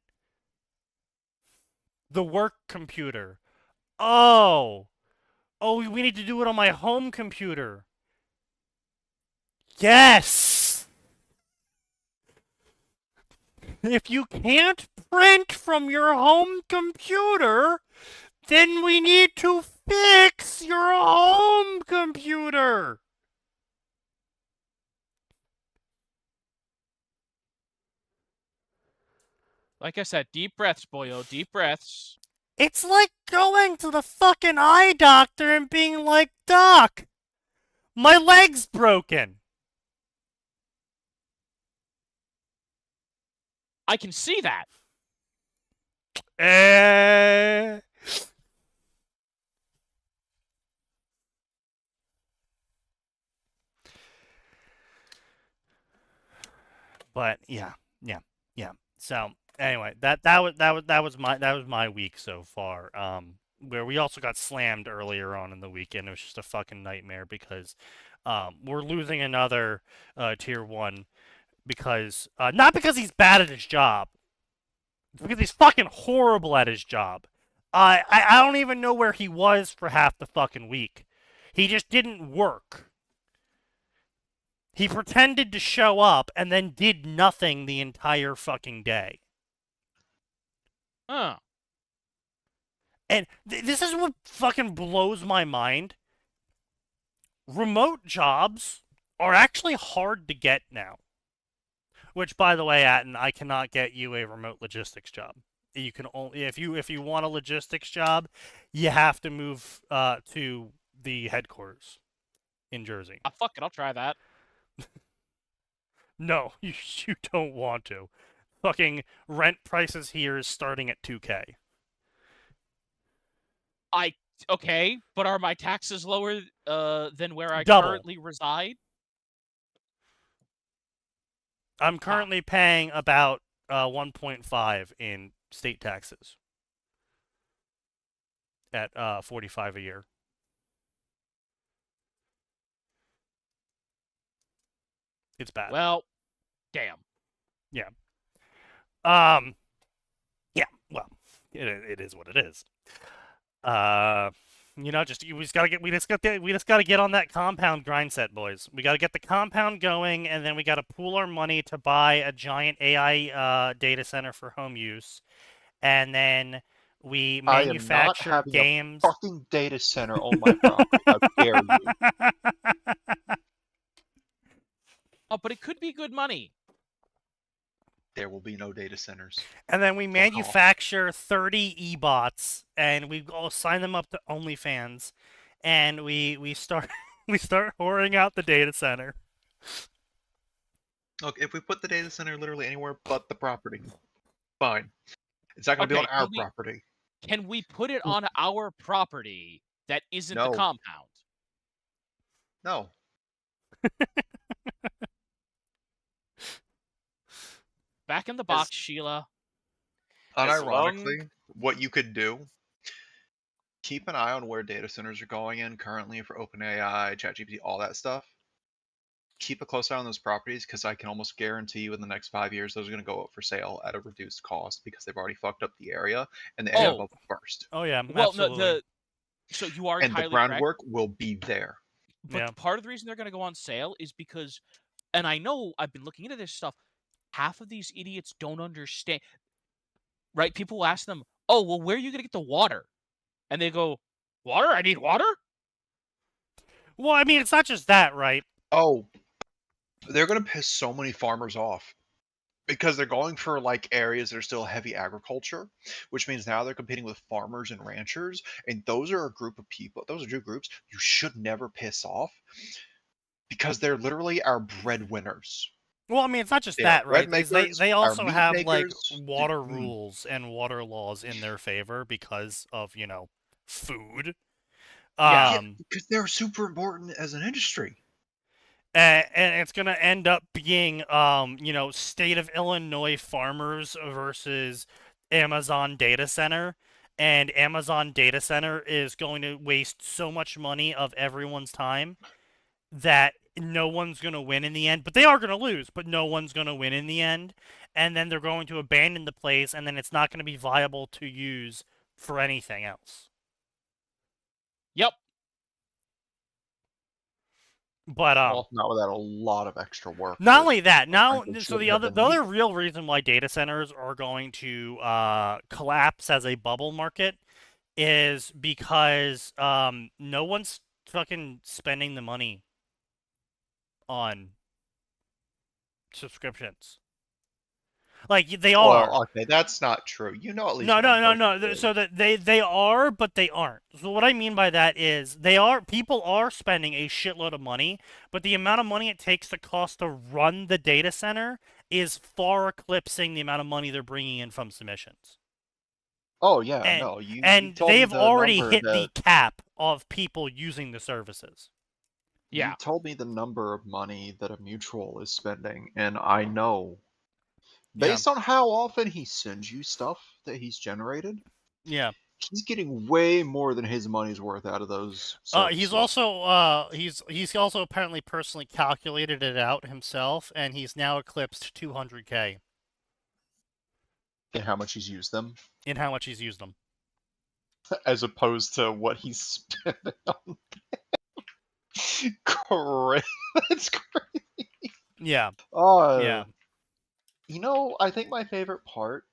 [SPEAKER 1] The work computer. Oh. Oh, we need to do it on my home computer. Yes! If you can't print from your home computer, then we need to fix your home computer.
[SPEAKER 4] Like I said, deep breaths, boyo, deep breaths.
[SPEAKER 1] It's like going to the fucking eye doctor and being like, Doc, my leg's broken.
[SPEAKER 4] I can see that.
[SPEAKER 1] But yeah. So anyway, that was my week so far. Where we also got slammed earlier on in the weekend. It was just a fucking nightmare because we're losing another tier 1 because not because he's bad at his job, it's because he's fucking horrible at his job. I don't even know where he was for half the fucking week. He just didn't work. He pretended to show up and then did nothing the entire fucking day.
[SPEAKER 4] Huh.
[SPEAKER 1] And this is what fucking blows my mind. Remote jobs are actually hard to get now. Which, by the way, Atten, I cannot get you a remote logistics job. You can only if you want a logistics job, you have to move to the headquarters in Jersey.
[SPEAKER 4] Fuck it, I'll try that.
[SPEAKER 1] No, you don't want to. Fucking rent prices here is starting at 2K.
[SPEAKER 4] Okay, but are my taxes lower than where I
[SPEAKER 1] Double.
[SPEAKER 4] currently reside?
[SPEAKER 1] I'm currently paying about 1.5 in state taxes at 45 a year. It's bad.
[SPEAKER 4] Well, damn.
[SPEAKER 1] Yeah. Yeah. Well, it is what it is. We just gotta get on that compound grind set, boys. We gotta get the compound going, and then we gotta pool our money to buy a giant AI data center for home use, and then we manufacture
[SPEAKER 2] I am not having
[SPEAKER 1] games.
[SPEAKER 2] a fucking data center on my property. How dare you?
[SPEAKER 4] Oh, but it could be good money.
[SPEAKER 2] There will be no data centers.
[SPEAKER 1] And then we manufacture 30 e-bots, and we all sign them up to OnlyFans, and we start whoring out the data center.
[SPEAKER 2] Look, if we put the data center literally anywhere but the property, fine. It's not going to be on our property.
[SPEAKER 4] Can we put it on our property that isn't the compound?
[SPEAKER 2] No.
[SPEAKER 4] Back in the box, Sheila.
[SPEAKER 2] Unironically, what you could do, keep an eye on where data centers are going in currently for OpenAI, ChatGPT, all that stuff. Keep a close eye on those properties because I can almost guarantee you in the next 5 years those are going to go up for sale at a reduced cost because they've already fucked up the area and the area will burst.
[SPEAKER 1] Oh yeah,
[SPEAKER 4] well,
[SPEAKER 1] absolutely.
[SPEAKER 4] No, so you are
[SPEAKER 2] and
[SPEAKER 4] entirely
[SPEAKER 2] the groundwork
[SPEAKER 4] correct.
[SPEAKER 2] will be there.
[SPEAKER 4] But part of the reason they're going to go on sale is because, and I know I've been looking into this stuff, half of these idiots don't understand. Right? People will ask them, oh, well, where are you going to get the water? And they go, water? I need water?
[SPEAKER 1] Well, I mean, it's not just that, right?
[SPEAKER 2] Oh, they're going to piss so many farmers off because they're going for like areas that are still heavy agriculture, which means now they're competing with farmers and ranchers. And those are a group of people. Those are two groups you should never piss off because they're literally our breadwinners.
[SPEAKER 1] Well, I mean, it's not just that, right? They also have like water rules and water laws in their favor because of, food.
[SPEAKER 2] Yeah, because they're super important as an industry.
[SPEAKER 1] And it's going to end up being, state of Illinois farmers versus Amazon data center. And Amazon data center is going to waste so much money of everyone's time that no one's going to win in the end. But they are going to lose, but no one's going to win in the end. And then they're going to abandon the place, and then it's not going to be viable to use for anything else.
[SPEAKER 4] Yep.
[SPEAKER 1] But
[SPEAKER 2] Well, not without a lot of extra work.
[SPEAKER 1] not
[SPEAKER 2] that
[SPEAKER 1] only that,
[SPEAKER 2] frankly
[SPEAKER 1] so
[SPEAKER 2] shouldn't have
[SPEAKER 1] the
[SPEAKER 2] been
[SPEAKER 1] other
[SPEAKER 2] needed.
[SPEAKER 1] real reason why data centers are going to collapse as a bubble market is because no one's fucking spending the money on subscriptions. Like they are.
[SPEAKER 2] Well, okay, that's not true. You know at least
[SPEAKER 1] No,
[SPEAKER 2] one
[SPEAKER 1] no, no,
[SPEAKER 2] person
[SPEAKER 1] no.
[SPEAKER 2] did.
[SPEAKER 1] So that they are, but they aren't. So what I mean by that is people are spending a shitload of money, but the amount of money it takes to cost to run the data center is far eclipsing the amount of money they're bringing in from submissions.
[SPEAKER 2] Oh yeah,
[SPEAKER 1] And
[SPEAKER 2] no, you told me
[SPEAKER 1] they've
[SPEAKER 2] the
[SPEAKER 1] already
[SPEAKER 2] number
[SPEAKER 1] hit the
[SPEAKER 2] that
[SPEAKER 1] cap of people using the services.
[SPEAKER 4] Yeah.
[SPEAKER 2] you told me the number of money that a mutual is spending, and I know
[SPEAKER 1] Yeah.
[SPEAKER 2] based on how often he sends you stuff that he's generated,
[SPEAKER 1] Yeah.
[SPEAKER 2] he's getting way more than his money's worth out of those
[SPEAKER 1] He's
[SPEAKER 2] services.
[SPEAKER 1] also he's also apparently personally calculated it out himself, and he's now eclipsed 200K
[SPEAKER 2] and how much he's used them,
[SPEAKER 1] in how much he's used them.
[SPEAKER 2] as opposed to what he's spending on. Crazy. That's crazy.
[SPEAKER 1] Yeah.
[SPEAKER 2] Oh,
[SPEAKER 1] Yeah.
[SPEAKER 2] you know, I think my favorite part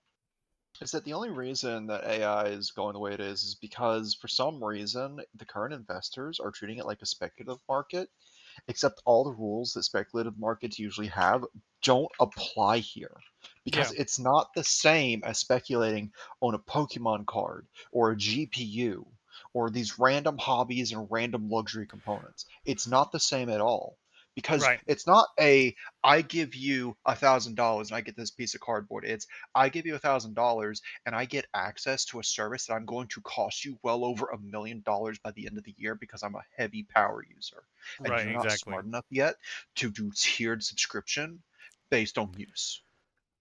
[SPEAKER 2] is that the only reason that AI is going the way it is because for some reason the current investors are treating it like a speculative market, except all the rules that speculative markets usually have don't apply here. Because
[SPEAKER 1] Yeah.
[SPEAKER 2] it's not the same as speculating on a Pokemon card or a GPU or these random hobbies and random luxury components. It's not the same at all. Because
[SPEAKER 1] Right.
[SPEAKER 2] it's not I give you $1,000 and I get this piece of cardboard. It's I give you $1,000 and I get access to a service that I'm going to cost you well over $1 million by the end of the year because I'm a heavy power user and
[SPEAKER 1] Right.
[SPEAKER 2] you're not
[SPEAKER 1] Exactly.
[SPEAKER 2] smart enough yet to do tiered subscription based on use.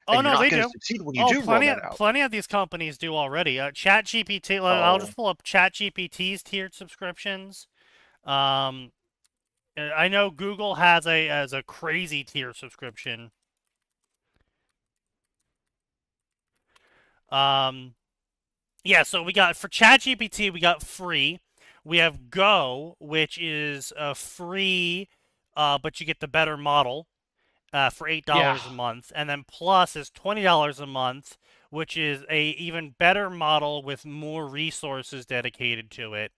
[SPEAKER 1] Oh
[SPEAKER 2] And you're
[SPEAKER 1] no,
[SPEAKER 2] not
[SPEAKER 1] they
[SPEAKER 2] going to
[SPEAKER 1] do.
[SPEAKER 2] succeed when you
[SPEAKER 1] Oh,
[SPEAKER 2] do roll that out.
[SPEAKER 1] plenty of these companies do already. ChatGPT. I'll
[SPEAKER 2] Oh,
[SPEAKER 1] just pull up ChatGPT's tiered subscriptions. Um, I know Google has a crazy tier subscription. Yeah. So we got for ChatGPT, we got free. We have Go, which is free, but you get the better model. For $8 a month, and then Plus is $20 a month, which is a even better model with more resources dedicated to it.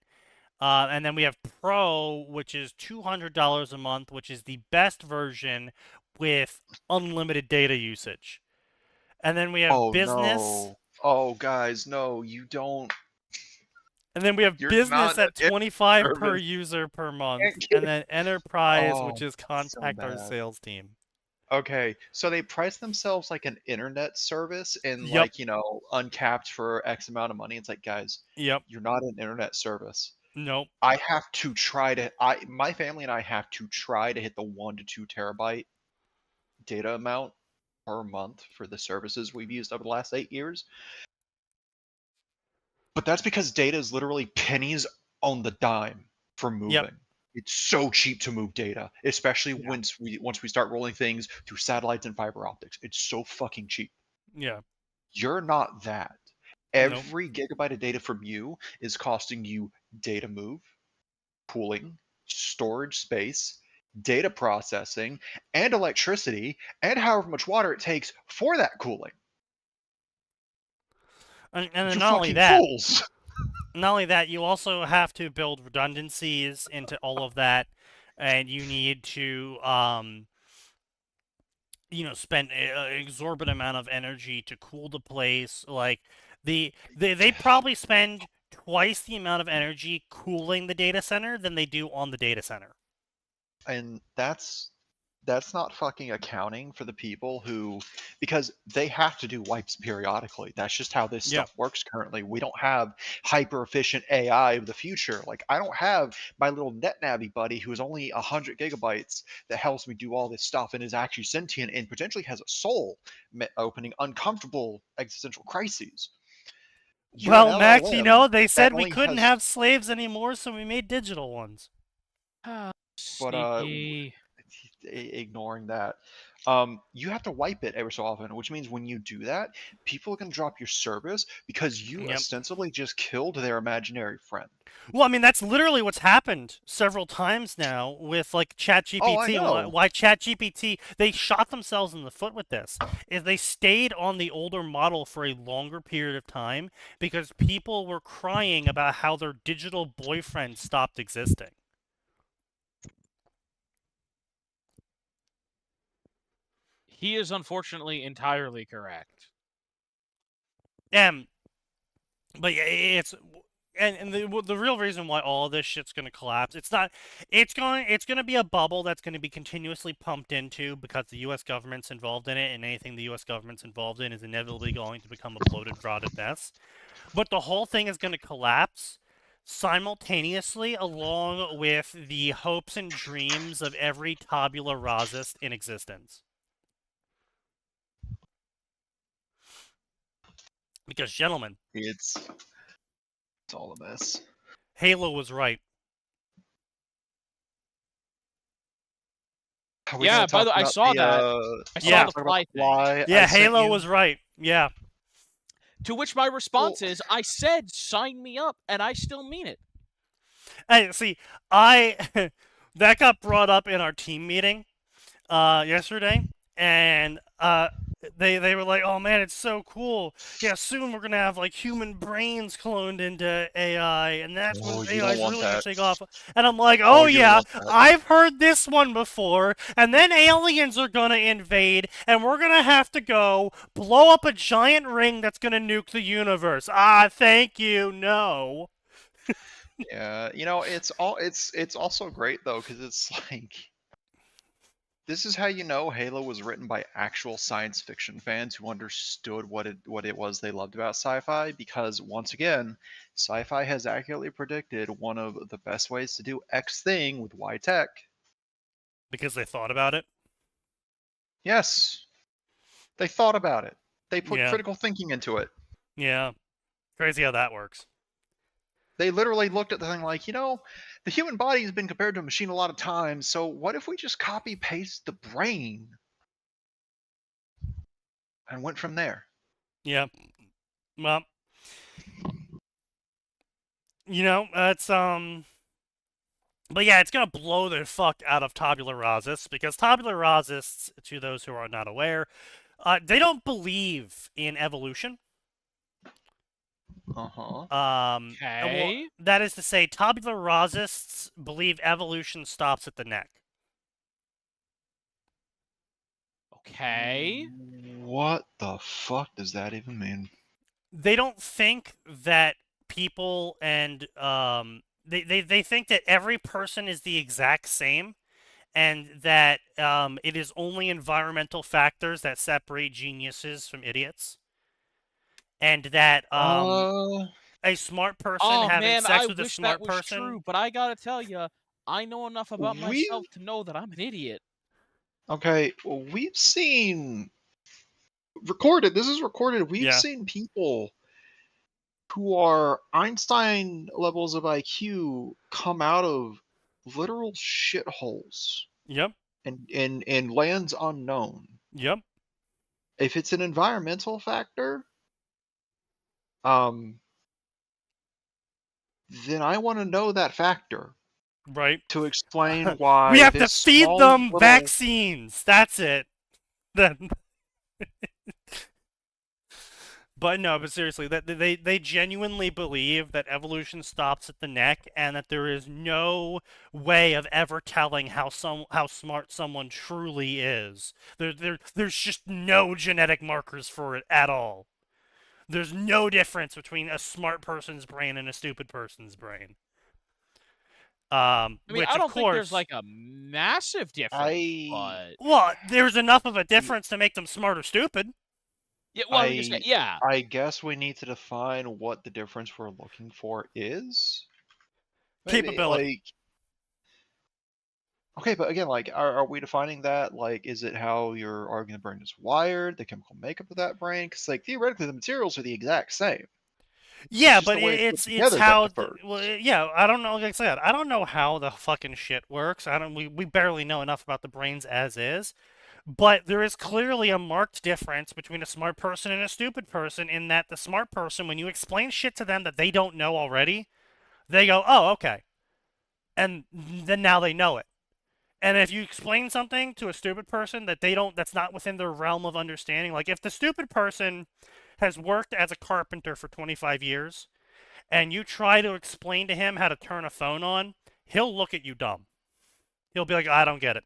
[SPEAKER 1] And then we have Pro, which is $200 a month, which is the best version with unlimited data usage. And then we have
[SPEAKER 2] oh
[SPEAKER 1] Business,
[SPEAKER 2] no. Oh, guys, no, you don't.
[SPEAKER 1] and then we have
[SPEAKER 2] You're
[SPEAKER 1] Business
[SPEAKER 2] not an
[SPEAKER 1] at 25 per
[SPEAKER 2] service.
[SPEAKER 1] user per month,
[SPEAKER 2] Can't
[SPEAKER 1] and
[SPEAKER 2] get.
[SPEAKER 1] then Enterprise, which
[SPEAKER 2] Oh,
[SPEAKER 1] is
[SPEAKER 2] so
[SPEAKER 1] contact our
[SPEAKER 2] bad.
[SPEAKER 1] sales team.
[SPEAKER 2] Okay, so they price themselves like an internet service and
[SPEAKER 1] Yep.
[SPEAKER 2] like, uncapped for X amount of money. It's like, guys,
[SPEAKER 1] Yep.
[SPEAKER 2] you're not an internet service.
[SPEAKER 1] Nope.
[SPEAKER 2] I have to try to my family and I have to try to hit the 1 to 2 terabyte data amount per month for the services we've used over the last 8 years. But that's because data is literally pennies on the dime for moving.
[SPEAKER 1] Yep.
[SPEAKER 2] It's so cheap to move data, especially
[SPEAKER 4] Yeah.
[SPEAKER 2] once we start rolling things through satellites and fiber optics. It's so fucking cheap.
[SPEAKER 1] Yeah.
[SPEAKER 2] You're not that.
[SPEAKER 1] Nope.
[SPEAKER 2] Every gigabyte of data from you is costing you data move, cooling, storage space, data processing, and electricity, and however much water it takes for that cooling.
[SPEAKER 1] And then
[SPEAKER 2] You
[SPEAKER 1] not only
[SPEAKER 2] fucking
[SPEAKER 1] that,
[SPEAKER 2] fools.
[SPEAKER 1] not only that, you also have to build redundancies into all of that, and you need to, spend an exorbitant amount of energy to cool the place. Like they probably spend twice the amount of energy cooling the data center than they do on the data center.
[SPEAKER 2] And that's not fucking accounting for the people who, because they have to do wipes periodically. That's just how this
[SPEAKER 1] Yeah.
[SPEAKER 2] stuff works currently. We don't have hyper efficient AI of the future. Like, I don't have my little NetNavi buddy who is only 100 gigabytes that helps me do all this stuff and is actually sentient and potentially has a soul, opening uncomfortable existential crises. You're an
[SPEAKER 1] Well, Max,
[SPEAKER 2] LLM
[SPEAKER 1] they
[SPEAKER 2] that
[SPEAKER 1] said we
[SPEAKER 2] only
[SPEAKER 1] couldn't
[SPEAKER 2] has,
[SPEAKER 1] have slaves anymore, so we made digital ones.
[SPEAKER 2] but
[SPEAKER 4] Sneaky.
[SPEAKER 2] ignoring that. You have to wipe it every so often, which means when you do that, people are going to drop your service because you
[SPEAKER 1] Yep.
[SPEAKER 2] ostensibly just killed their imaginary friend.
[SPEAKER 1] Well, I mean, that's literally what's happened several times now with like ChatGPT.
[SPEAKER 2] Oh, I
[SPEAKER 1] And
[SPEAKER 2] know.
[SPEAKER 1] why ChatGPT, they shot themselves in the foot with this, is they stayed on the older model for a longer period of time because people were crying about how their digital boyfriend stopped existing.
[SPEAKER 4] He is unfortunately entirely correct.
[SPEAKER 1] But yeah, it's and the real reason why all of this shit's gonna collapse, it's gonna be a bubble that's gonna be continuously pumped into because the U.S. government's involved in it, and anything the U.S. government's involved in is inevitably going to become a bloated, rotted mess. But the whole thing is gonna collapse simultaneously along with the hopes and dreams of every tabula rasist in existence. Because, gentlemen,
[SPEAKER 2] It's all a mess.
[SPEAKER 1] Halo was right.
[SPEAKER 2] Are we
[SPEAKER 4] Yeah,
[SPEAKER 2] gonna
[SPEAKER 4] by the
[SPEAKER 2] talk
[SPEAKER 4] way, I
[SPEAKER 2] about
[SPEAKER 4] saw
[SPEAKER 2] the,
[SPEAKER 4] that. I
[SPEAKER 1] Yeah.
[SPEAKER 4] saw the fly thing.
[SPEAKER 2] fly
[SPEAKER 1] Yeah,
[SPEAKER 2] I sent
[SPEAKER 1] Halo
[SPEAKER 2] you?
[SPEAKER 1] was right. Yeah.
[SPEAKER 4] To which my response is, I said, sign me up, and I still mean it.
[SPEAKER 1] Hey, see, I that got brought up in our team meeting yesterday, and they were like, "Oh man, it's so cool! Yeah, soon we're gonna have like human brains cloned into AI, and that's
[SPEAKER 2] Oh,
[SPEAKER 1] when
[SPEAKER 2] you
[SPEAKER 1] AI
[SPEAKER 2] don't
[SPEAKER 1] is
[SPEAKER 2] want
[SPEAKER 1] really gonna
[SPEAKER 2] that.
[SPEAKER 1] take off." And I'm like,
[SPEAKER 2] Oh,
[SPEAKER 1] "Oh
[SPEAKER 2] you don't
[SPEAKER 1] yeah,
[SPEAKER 2] want that.
[SPEAKER 1] I've heard this one before." And then aliens are gonna invade, and we're gonna have to go blow up a giant ring that's gonna nuke the universe. Ah, thank you, no.
[SPEAKER 2] Yeah, it's also great though because it's like this is how you know Halo was written by actual science fiction fans who understood what it was they loved about sci-fi, because once again, sci-fi has accurately predicted one of the best ways to do X thing with Y tech.
[SPEAKER 1] Because they thought about it.
[SPEAKER 2] Yes, they thought about it. They put
[SPEAKER 1] Yeah.
[SPEAKER 2] critical thinking into it.
[SPEAKER 1] Yeah. Crazy how that works.
[SPEAKER 2] They literally looked at the thing like, the human body has been compared to a machine a lot of times, so what if we just copy paste the brain? And went from there.
[SPEAKER 1] Yeah. Well, it's but yeah, it's gonna blow the fuck out of tabula rasas, because tabula rasists, to those who are not aware, they don't believe in evolution.
[SPEAKER 2] Uh-huh.
[SPEAKER 1] Well,
[SPEAKER 4] Okay.
[SPEAKER 1] that is to say, tabula rasists believe evolution stops at the neck.
[SPEAKER 4] Okay.
[SPEAKER 2] What the fuck does that even mean?
[SPEAKER 1] They don't think that people and they think that every person is the exact same, and that it is only environmental factors that separate geniuses from idiots, and that a smart person
[SPEAKER 4] Oh
[SPEAKER 1] having
[SPEAKER 4] man,
[SPEAKER 1] sex
[SPEAKER 4] I
[SPEAKER 1] with a
[SPEAKER 4] wish that
[SPEAKER 1] smart
[SPEAKER 4] was
[SPEAKER 1] person.
[SPEAKER 4] true, but I gotta tell you, I know enough about
[SPEAKER 2] We
[SPEAKER 4] myself to know that I'm an idiot.
[SPEAKER 2] Okay, well, we've seen recorded. This is recorded. We've
[SPEAKER 1] Yeah.
[SPEAKER 2] seen people who are Einstein levels of IQ come out of literal shitholes
[SPEAKER 1] Yep.
[SPEAKER 2] and in lands unknown.
[SPEAKER 1] Yep.
[SPEAKER 2] If it's an environmental factor, then I want to know that factor
[SPEAKER 1] Right.
[SPEAKER 2] to explain why
[SPEAKER 1] We have to
[SPEAKER 2] this
[SPEAKER 1] feed
[SPEAKER 2] small
[SPEAKER 1] them
[SPEAKER 2] little...
[SPEAKER 1] vaccines. That's it. Then. But no, but seriously, that they genuinely believe that evolution stops at the neck, and that there is no way of ever telling how smart someone truly is. There's just no genetic markers for it at all. There's no difference between a smart person's brain and a stupid person's brain.
[SPEAKER 4] I mean,
[SPEAKER 1] Which
[SPEAKER 4] I
[SPEAKER 1] of
[SPEAKER 4] don't think there's
[SPEAKER 1] course,
[SPEAKER 4] like a massive difference, but
[SPEAKER 1] well, there's enough of a difference to make them smart or stupid.
[SPEAKER 4] yeah, well, I was gonna say, yeah.
[SPEAKER 2] I guess we need to define what the difference we're looking for is. Maybe,
[SPEAKER 1] Capability.
[SPEAKER 2] okay, but again, are we defining that? Is it how your organ brain is wired, the chemical makeup of that brain? Because, theoretically, the materials are the exact same.
[SPEAKER 1] Yeah,
[SPEAKER 2] just
[SPEAKER 1] but
[SPEAKER 2] the way
[SPEAKER 1] it's
[SPEAKER 2] together that
[SPEAKER 1] how
[SPEAKER 2] differs.
[SPEAKER 1] yeah, I don't know, like I said, I don't know how the fucking shit works. I don't we barely know enough about the brains as is. But there is clearly a marked difference between a smart person and a stupid person in that the smart person, when you explain shit to them that they don't know already, they go, "Oh, okay." And then now they know it. And if you explain something to a stupid person that they don't that's not within their realm of understanding, like if the stupid person has worked as a carpenter for 25 years and you try to explain to him how to turn a phone on, he'll look at you dumb. He'll be like, "I don't get it."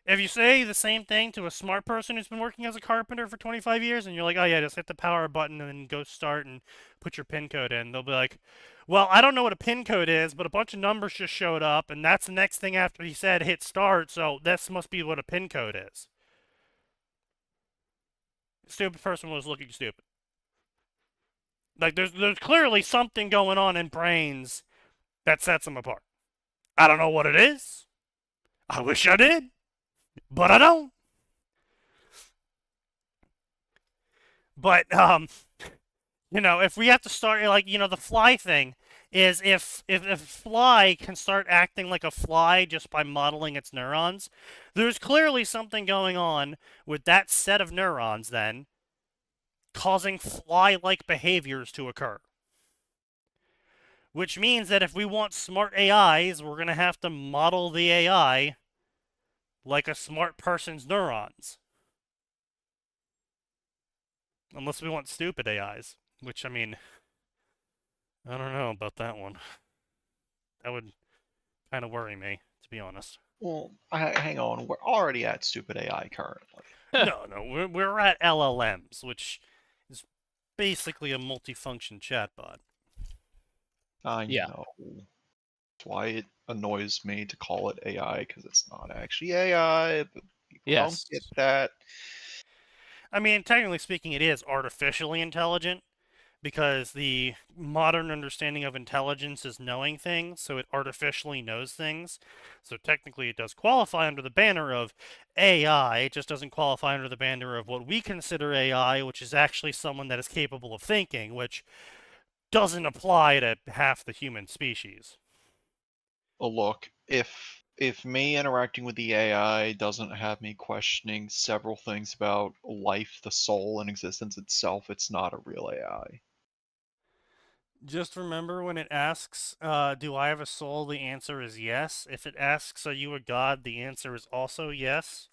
[SPEAKER 1] If you say the same thing to a smart person who's been working as a carpenter for 25 years and you're like, "Oh yeah, just hit the power button and then go start and put your PIN code in," they'll be like, "Well, I don't know what a PIN code is, but a bunch of numbers just showed up and that's the next thing after he said hit start, so this must be what a PIN code is." Stupid person was looking stupid. Like there's clearly something going on in brains that sets them apart. I don't know what it is. I wish I did, but I don't. But if we have to start like the fly thing is if fly can start acting like a fly just by modeling its neurons, there's clearly something going on with that set of neurons then causing fly-like behaviors to occur. Which means that if we want smart AIs, we're going to have to model the AI like a smart person's neurons. Unless we want stupid AIs. Which, I mean, I don't know about that one. That would kind of worry me, to be honest.
[SPEAKER 2] Well, hang on. We're already at stupid AI currently.
[SPEAKER 1] No, we're at LLMs, which is basically a multifunction chatbot.
[SPEAKER 2] I
[SPEAKER 4] Yeah.
[SPEAKER 2] know. That's why it annoys me to call it AI, because it's not actually AI, but people
[SPEAKER 4] Yes.
[SPEAKER 2] don't get that.
[SPEAKER 1] I mean, technically speaking, it is artificially intelligent because the modern understanding of intelligence is knowing things, so it artificially knows things. So technically, it does qualify under the banner of AI. It just doesn't qualify under the banner of what we consider AI, which is actually someone that is capable of thinking, which doesn't apply to half the human species.
[SPEAKER 2] Oh, look, if me interacting with the AI doesn't have me questioning several things about life, the soul, and existence itself, it's not a real AI.
[SPEAKER 1] Just remember when it asks, do I have a soul, the answer is yes. If it asks, are you a god, the answer is also yes.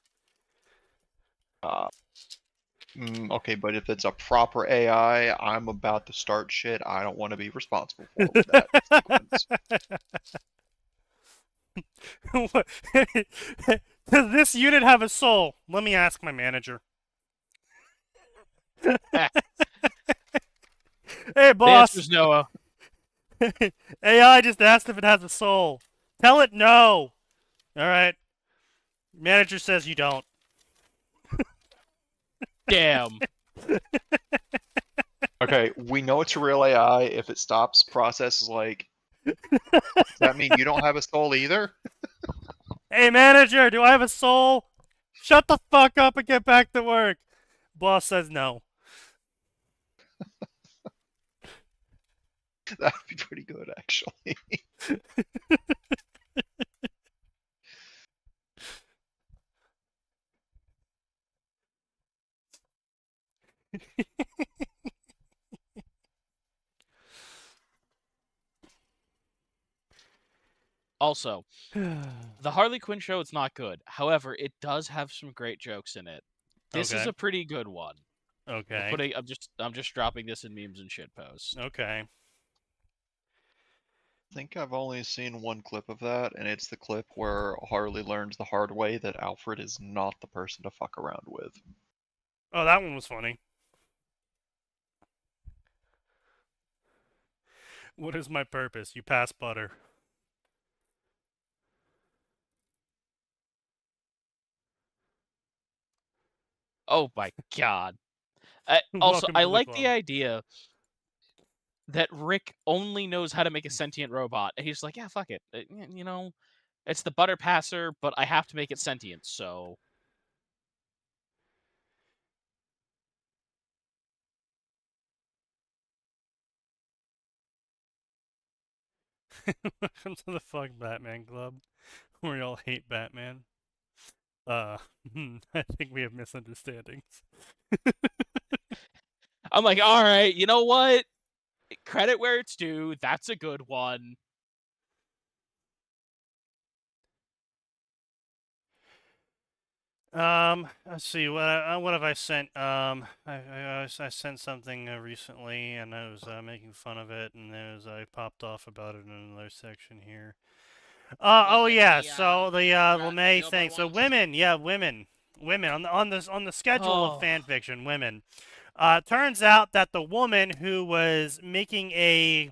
[SPEAKER 2] Okay, but if it's a proper AI, I'm about to start shit I don't want to be responsible for with that sequence.
[SPEAKER 1] Does this unit have a soul? Let me ask my manager. Hey,
[SPEAKER 4] The
[SPEAKER 1] boss.
[SPEAKER 4] answer's no.
[SPEAKER 1] AI just asked if it has a soul. Tell it no. All right. Manager says you don't.
[SPEAKER 4] Damn.
[SPEAKER 2] Okay, we know it's a real AI if it stops processes like, does that mean you don't have a soul either?
[SPEAKER 1] Hey, manager, do I have a soul? Shut the fuck up and get back to work. Boss says no.
[SPEAKER 2] That would be pretty good, actually.
[SPEAKER 4] Also, the Harley Quinn show is not good. However, it does have some great jokes in it. This is
[SPEAKER 1] Okay.
[SPEAKER 4] a pretty good one.
[SPEAKER 1] Okay.
[SPEAKER 4] I'm just dropping this in memes and shit posts.
[SPEAKER 1] Okay.
[SPEAKER 2] I think I've only seen one clip of that, and it's the clip where Harley learns the hard way that Alfred is not the person to fuck around with.
[SPEAKER 1] Oh, that one was funny. What is my purpose? You pass butter.
[SPEAKER 4] Oh my god. Also,
[SPEAKER 1] Welcome
[SPEAKER 4] I
[SPEAKER 1] to the
[SPEAKER 4] like
[SPEAKER 1] club.
[SPEAKER 4] the idea that Rick only knows how to make a sentient robot. And he's like, yeah, fuck it. It's the butter passer, but I have to make it sentient, so.
[SPEAKER 1] Welcome to the Fuck Batman Club, where we all hate Batman. I think we have misunderstandings.
[SPEAKER 4] I'm like, all right, you know what? Credit where it's due. That's a good one.
[SPEAKER 1] Let's see. What have I sent? I sent something recently, and I was making fun of it, and I popped off about it in another section here. Oh
[SPEAKER 3] Was it
[SPEAKER 1] yeah.
[SPEAKER 3] the,
[SPEAKER 1] So the LeMay
[SPEAKER 3] Gilbert
[SPEAKER 1] thing. So
[SPEAKER 3] ones?
[SPEAKER 1] women, yeah, women on the schedule of
[SPEAKER 4] Oh.
[SPEAKER 1] fanfiction, women. Turns out that the woman who was making a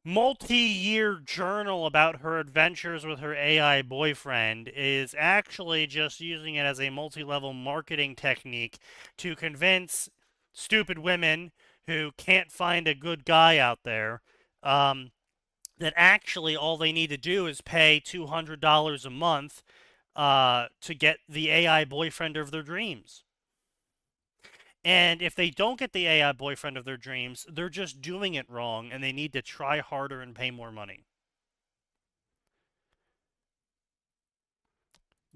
[SPEAKER 1] multi-year journal about her adventures with her AI boyfriend is actually just using it as a multi-level marketing technique to convince stupid women who can't find a good guy out there that actually all they need to do is pay $200 a month to get the AI boyfriend of their dreams. And if they don't get the AI boyfriend of their dreams, they're just doing it wrong and they need to try harder and pay more money.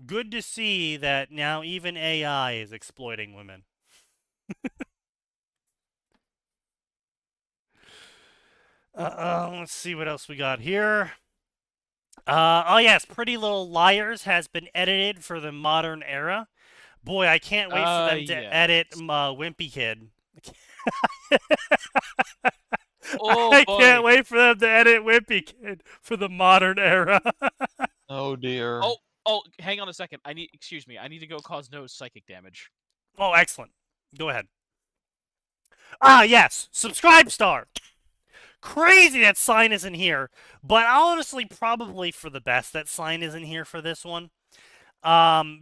[SPEAKER 1] Good to see that now even AI is exploiting women. Let's see what else we got here. Oh yes, Pretty Little Liars has been edited for the modern era. Boy, I can't wait for them to edit Wimpy Kid.
[SPEAKER 4] Oh,
[SPEAKER 1] I
[SPEAKER 4] boy.
[SPEAKER 1] can't wait for them to edit Wimpy Kid for the modern era.
[SPEAKER 2] Oh dear.
[SPEAKER 4] Oh, hang on a second. Excuse me. I need to go cause no psychic damage.
[SPEAKER 1] Oh, excellent. Go ahead. Ah, yes. Subscribe star. Crazy that sign isn't here, but honestly, probably for the best that sign isn't here for this one.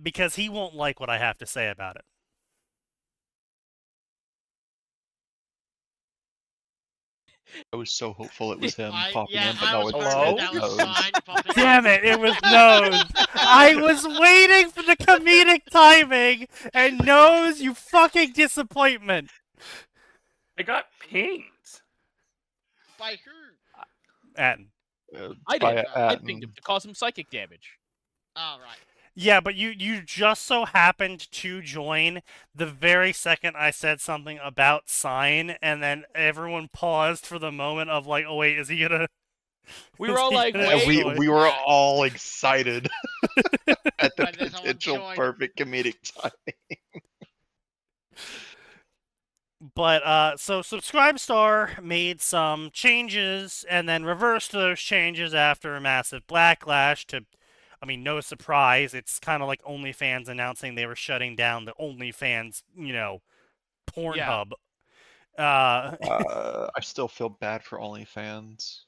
[SPEAKER 1] Because he won't like what I have to say about it.
[SPEAKER 2] I was so hopeful it was him
[SPEAKER 3] I
[SPEAKER 2] popping
[SPEAKER 3] yeah,
[SPEAKER 2] in, but
[SPEAKER 3] I
[SPEAKER 2] no,
[SPEAKER 3] was
[SPEAKER 2] it's
[SPEAKER 3] hoping
[SPEAKER 1] Hello?
[SPEAKER 3] that was
[SPEAKER 2] Nose.
[SPEAKER 3] fine. Popping
[SPEAKER 1] Damn it, it was Nose. I was waiting for the comedic timing, and Nose, you fucking disappointment.
[SPEAKER 5] I got pinged.
[SPEAKER 3] By who?
[SPEAKER 1] Atten.
[SPEAKER 4] I
[SPEAKER 2] by
[SPEAKER 4] did. I
[SPEAKER 2] Atten.
[SPEAKER 4] pinged him to cause him psychic damage.
[SPEAKER 3] Oh, right.
[SPEAKER 1] Yeah, but you just so happened to join the very second I said something about sign, and then everyone paused for the moment of like, oh wait, is he gonna?
[SPEAKER 4] We were all like,
[SPEAKER 2] And
[SPEAKER 4] wait.
[SPEAKER 2] we were all excited at the
[SPEAKER 3] When there's someone
[SPEAKER 2] potential
[SPEAKER 3] joined.
[SPEAKER 2] perfect comedic timing.
[SPEAKER 1] But so Subscribestar made some changes and then reversed those changes after a massive backlash to, I mean, no surprise, it's kind of like OnlyFans announcing they were shutting down the OnlyFans, Pornhub.
[SPEAKER 2] I still feel bad for OnlyFans.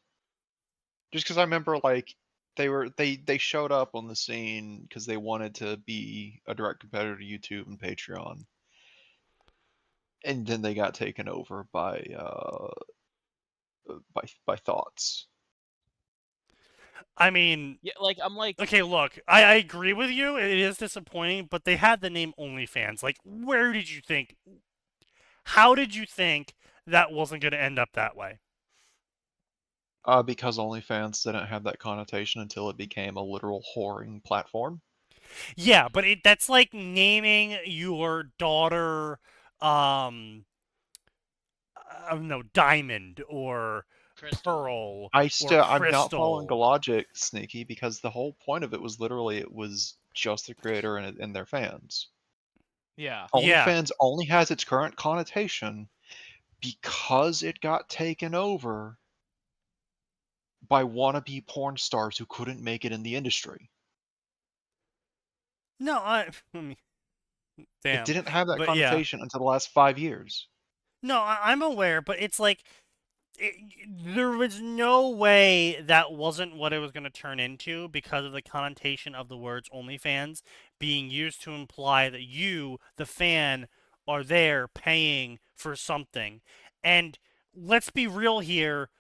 [SPEAKER 2] Just because I remember like they showed up on the scene because they wanted to be a direct competitor to YouTube and Patreon. And then they got taken over by thoughts.
[SPEAKER 1] I mean,
[SPEAKER 4] Yeah, like I'm like,
[SPEAKER 1] okay, look, I agree with you. It is disappointing, but they had the name OnlyFans. Like, where did you think? How did you think that wasn't going to end up that way?
[SPEAKER 2] Because OnlyFans didn't have that connotation until it became a literal whoring platform.
[SPEAKER 1] Yeah, but that's like naming your daughter, I don't know, Diamond or
[SPEAKER 3] Crystal.
[SPEAKER 1] Pearl.
[SPEAKER 2] I'm not following the
[SPEAKER 1] Crystal.
[SPEAKER 2] logic, Sneaky, because the whole point of it was literally it was just the creator and their fans.
[SPEAKER 4] yeah.
[SPEAKER 1] Yeah.
[SPEAKER 2] OnlyFans only has its current connotation because it got taken over by wannabe porn stars who couldn't make it in the industry.
[SPEAKER 1] No, I mean, damn.
[SPEAKER 2] It didn't have that
[SPEAKER 1] But yeah.
[SPEAKER 2] connotation until the last 5 years.
[SPEAKER 1] No, I'm aware, but it's like there was no way that wasn't what it was going to turn into because of the connotation of the words OnlyFans being used to imply that you, the fan, are there paying for something. And let's be real here,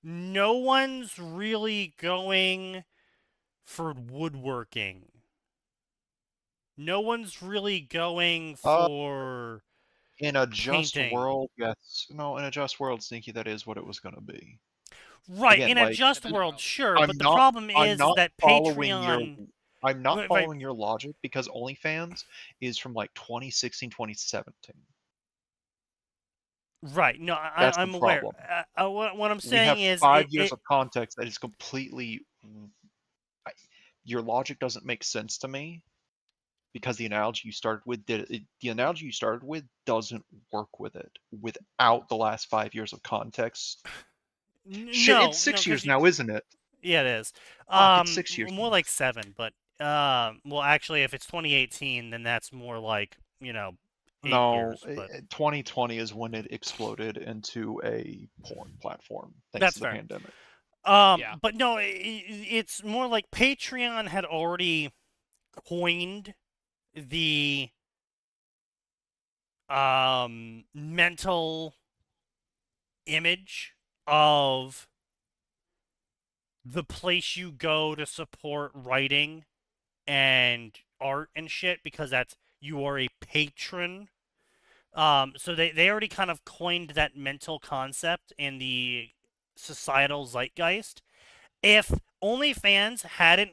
[SPEAKER 1] no one's really going for woodworking. No one's really going for
[SPEAKER 2] In a just
[SPEAKER 1] painting.
[SPEAKER 2] world, yes. No, in a just world, Sneaky, that is what it was going to be.
[SPEAKER 1] Right,
[SPEAKER 2] Again,
[SPEAKER 1] in a
[SPEAKER 2] like,
[SPEAKER 1] just world, sure,
[SPEAKER 2] I'm
[SPEAKER 1] but the
[SPEAKER 2] not
[SPEAKER 1] problem
[SPEAKER 2] I'm
[SPEAKER 1] is
[SPEAKER 2] not
[SPEAKER 1] that
[SPEAKER 2] following your
[SPEAKER 1] Patreon.
[SPEAKER 2] I'm not
[SPEAKER 1] Right,
[SPEAKER 2] following your logic because OnlyFans is from like 2016, 2017.
[SPEAKER 1] right. No,
[SPEAKER 2] That's the
[SPEAKER 1] I'm aware.
[SPEAKER 2] problem.
[SPEAKER 1] What I'm
[SPEAKER 2] We have
[SPEAKER 1] saying is
[SPEAKER 2] 5 years of context that is completely. Your logic doesn't make sense to me because the analogy you started with doesn't work with it without the last 5 years of context. Shit,
[SPEAKER 1] no,
[SPEAKER 2] it's
[SPEAKER 1] no,
[SPEAKER 2] 6 years
[SPEAKER 1] because
[SPEAKER 2] now, isn't it?
[SPEAKER 1] yeah, it is.
[SPEAKER 2] Fuck, it's 6 years
[SPEAKER 1] More
[SPEAKER 2] now.
[SPEAKER 1] like 7, but well, actually, if it's 2018, then that's more like 8
[SPEAKER 2] No,
[SPEAKER 1] years. But
[SPEAKER 2] 2020 is when it exploded into a porn platform thanks
[SPEAKER 1] that's
[SPEAKER 2] to the
[SPEAKER 1] fair.
[SPEAKER 2] pandemic.
[SPEAKER 4] Yeah.
[SPEAKER 1] But no, it's more like Patreon had already coined the mental image of the place you go to support writing and art and shit because that's you are a patron. So they already kind of coined that mental concept in the societal zeitgeist. If OnlyFans hadn't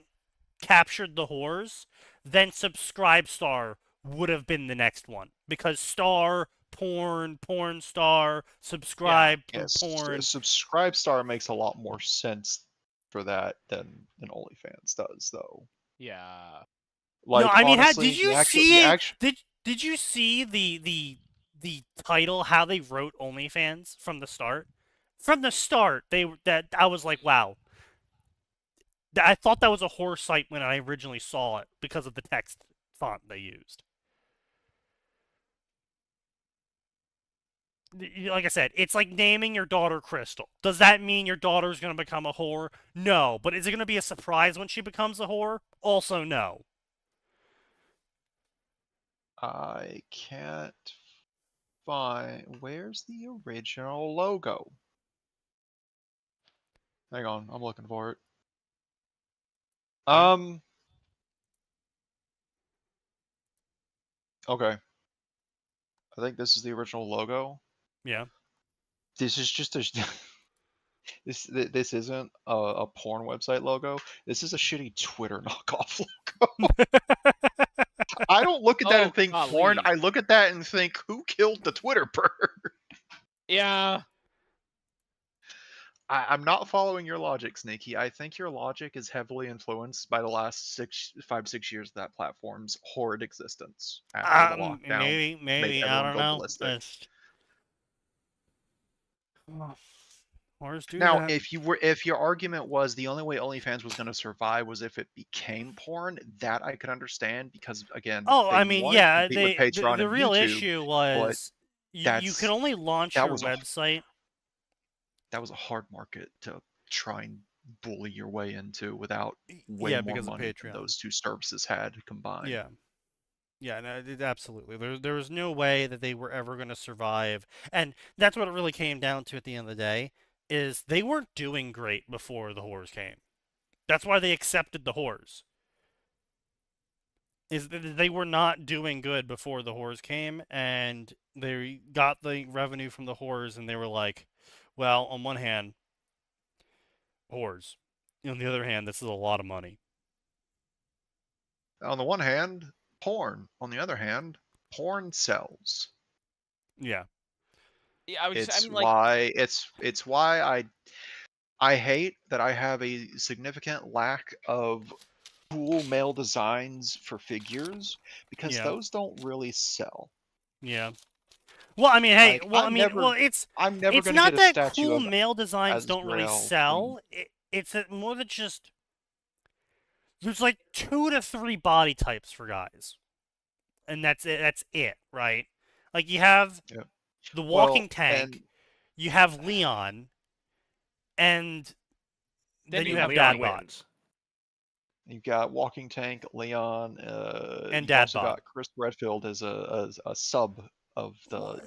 [SPEAKER 1] captured the whores, then Subscribestar would have been the next one because star porn star subscribe to
[SPEAKER 2] Yes,
[SPEAKER 1] porn.
[SPEAKER 2] Subscribestar makes a lot more sense for that than OnlyFans does, though.
[SPEAKER 4] Yeah.
[SPEAKER 1] No,
[SPEAKER 2] Like,
[SPEAKER 1] I mean,
[SPEAKER 2] honestly,
[SPEAKER 1] did you see did you see the title how they wrote OnlyFans from the start? From the start, that I was like, wow. I thought that was a horror site when I originally saw it because of the text font they used. Like I said, it's like naming your daughter Crystal. Does that mean your daughter's going to become a whore? No. But is it going to be a surprise when she becomes a whore? Also, no.
[SPEAKER 2] I can't find. Where's the original logo? Hang on, I'm looking for it. Okay. I think this is the original logo.
[SPEAKER 1] Yeah.
[SPEAKER 2] This is just a. This isn't a porn website logo. This is a shitty Twitter knockoff logo. I don't look at that and think porn.
[SPEAKER 4] golly.
[SPEAKER 2] I look at that and think, who killed the Twitter bird?
[SPEAKER 4] Yeah.
[SPEAKER 2] I'm not following your logic, Sneaky. I think your logic is heavily influenced by the last 5-6 years of that platform's horrid existence after the lockdown. Made
[SPEAKER 1] Maybe I
[SPEAKER 2] everyone
[SPEAKER 1] don't
[SPEAKER 2] go
[SPEAKER 1] know.
[SPEAKER 2] ballistic.
[SPEAKER 1] Horrors do
[SPEAKER 2] Now,
[SPEAKER 1] that.
[SPEAKER 2] if your argument was the only way OnlyFans was going to survive was if it became porn, that I could understand because again,
[SPEAKER 1] Oh,
[SPEAKER 2] they
[SPEAKER 1] I mean,
[SPEAKER 2] wanted to
[SPEAKER 1] yeah.
[SPEAKER 2] compete with Patreon
[SPEAKER 1] The
[SPEAKER 2] and
[SPEAKER 1] real
[SPEAKER 2] YouTube,
[SPEAKER 1] issue
[SPEAKER 2] but
[SPEAKER 1] was you could only launch
[SPEAKER 2] that
[SPEAKER 1] your
[SPEAKER 2] was
[SPEAKER 1] website.
[SPEAKER 2] that was a hard market to try and bully your way into without way
[SPEAKER 1] Yeah,
[SPEAKER 2] more
[SPEAKER 1] because of
[SPEAKER 2] money than
[SPEAKER 1] Patreon.
[SPEAKER 2] those two services had combined.
[SPEAKER 1] Yeah. Yeah, no, absolutely. There was no way that they were ever going to survive, and that's what it really came down to at the end of the day. Is they weren't doing great before the whores came. That's why they accepted the whores. Is that they were not doing good before the whores came, and they got the revenue from the whores, and they were like, well, on one hand, whores. On the other hand, this is a lot of money.
[SPEAKER 2] On the one hand, porn. On the other hand, porn sells.
[SPEAKER 1] Yeah.
[SPEAKER 4] Yeah, I
[SPEAKER 2] It's
[SPEAKER 4] mean, like,
[SPEAKER 2] why I hate that I have a significant lack of cool male designs for figures because
[SPEAKER 1] Yeah.
[SPEAKER 2] those don't really sell.
[SPEAKER 1] Yeah. Well, I mean, hey,
[SPEAKER 2] Like,
[SPEAKER 1] well, I mean,
[SPEAKER 2] I'm never
[SPEAKER 1] it's
[SPEAKER 2] going to
[SPEAKER 1] not
[SPEAKER 2] get a
[SPEAKER 1] that
[SPEAKER 2] statue
[SPEAKER 1] cool
[SPEAKER 2] of
[SPEAKER 1] male designs don't really
[SPEAKER 2] Azrael
[SPEAKER 1] sell. It's more than just there's like 2 to 3 body types for guys, and that's it. That's it, right? Like you have
[SPEAKER 2] Yeah.
[SPEAKER 1] the walking tank,
[SPEAKER 2] and
[SPEAKER 1] you have Leon, and then you have
[SPEAKER 5] Leon
[SPEAKER 1] Dadbot
[SPEAKER 5] wins.
[SPEAKER 2] you've got Walking Tank, Leon,
[SPEAKER 1] and
[SPEAKER 2] you've also
[SPEAKER 1] Dadbot.
[SPEAKER 2] got Chris Redfield as a sub of the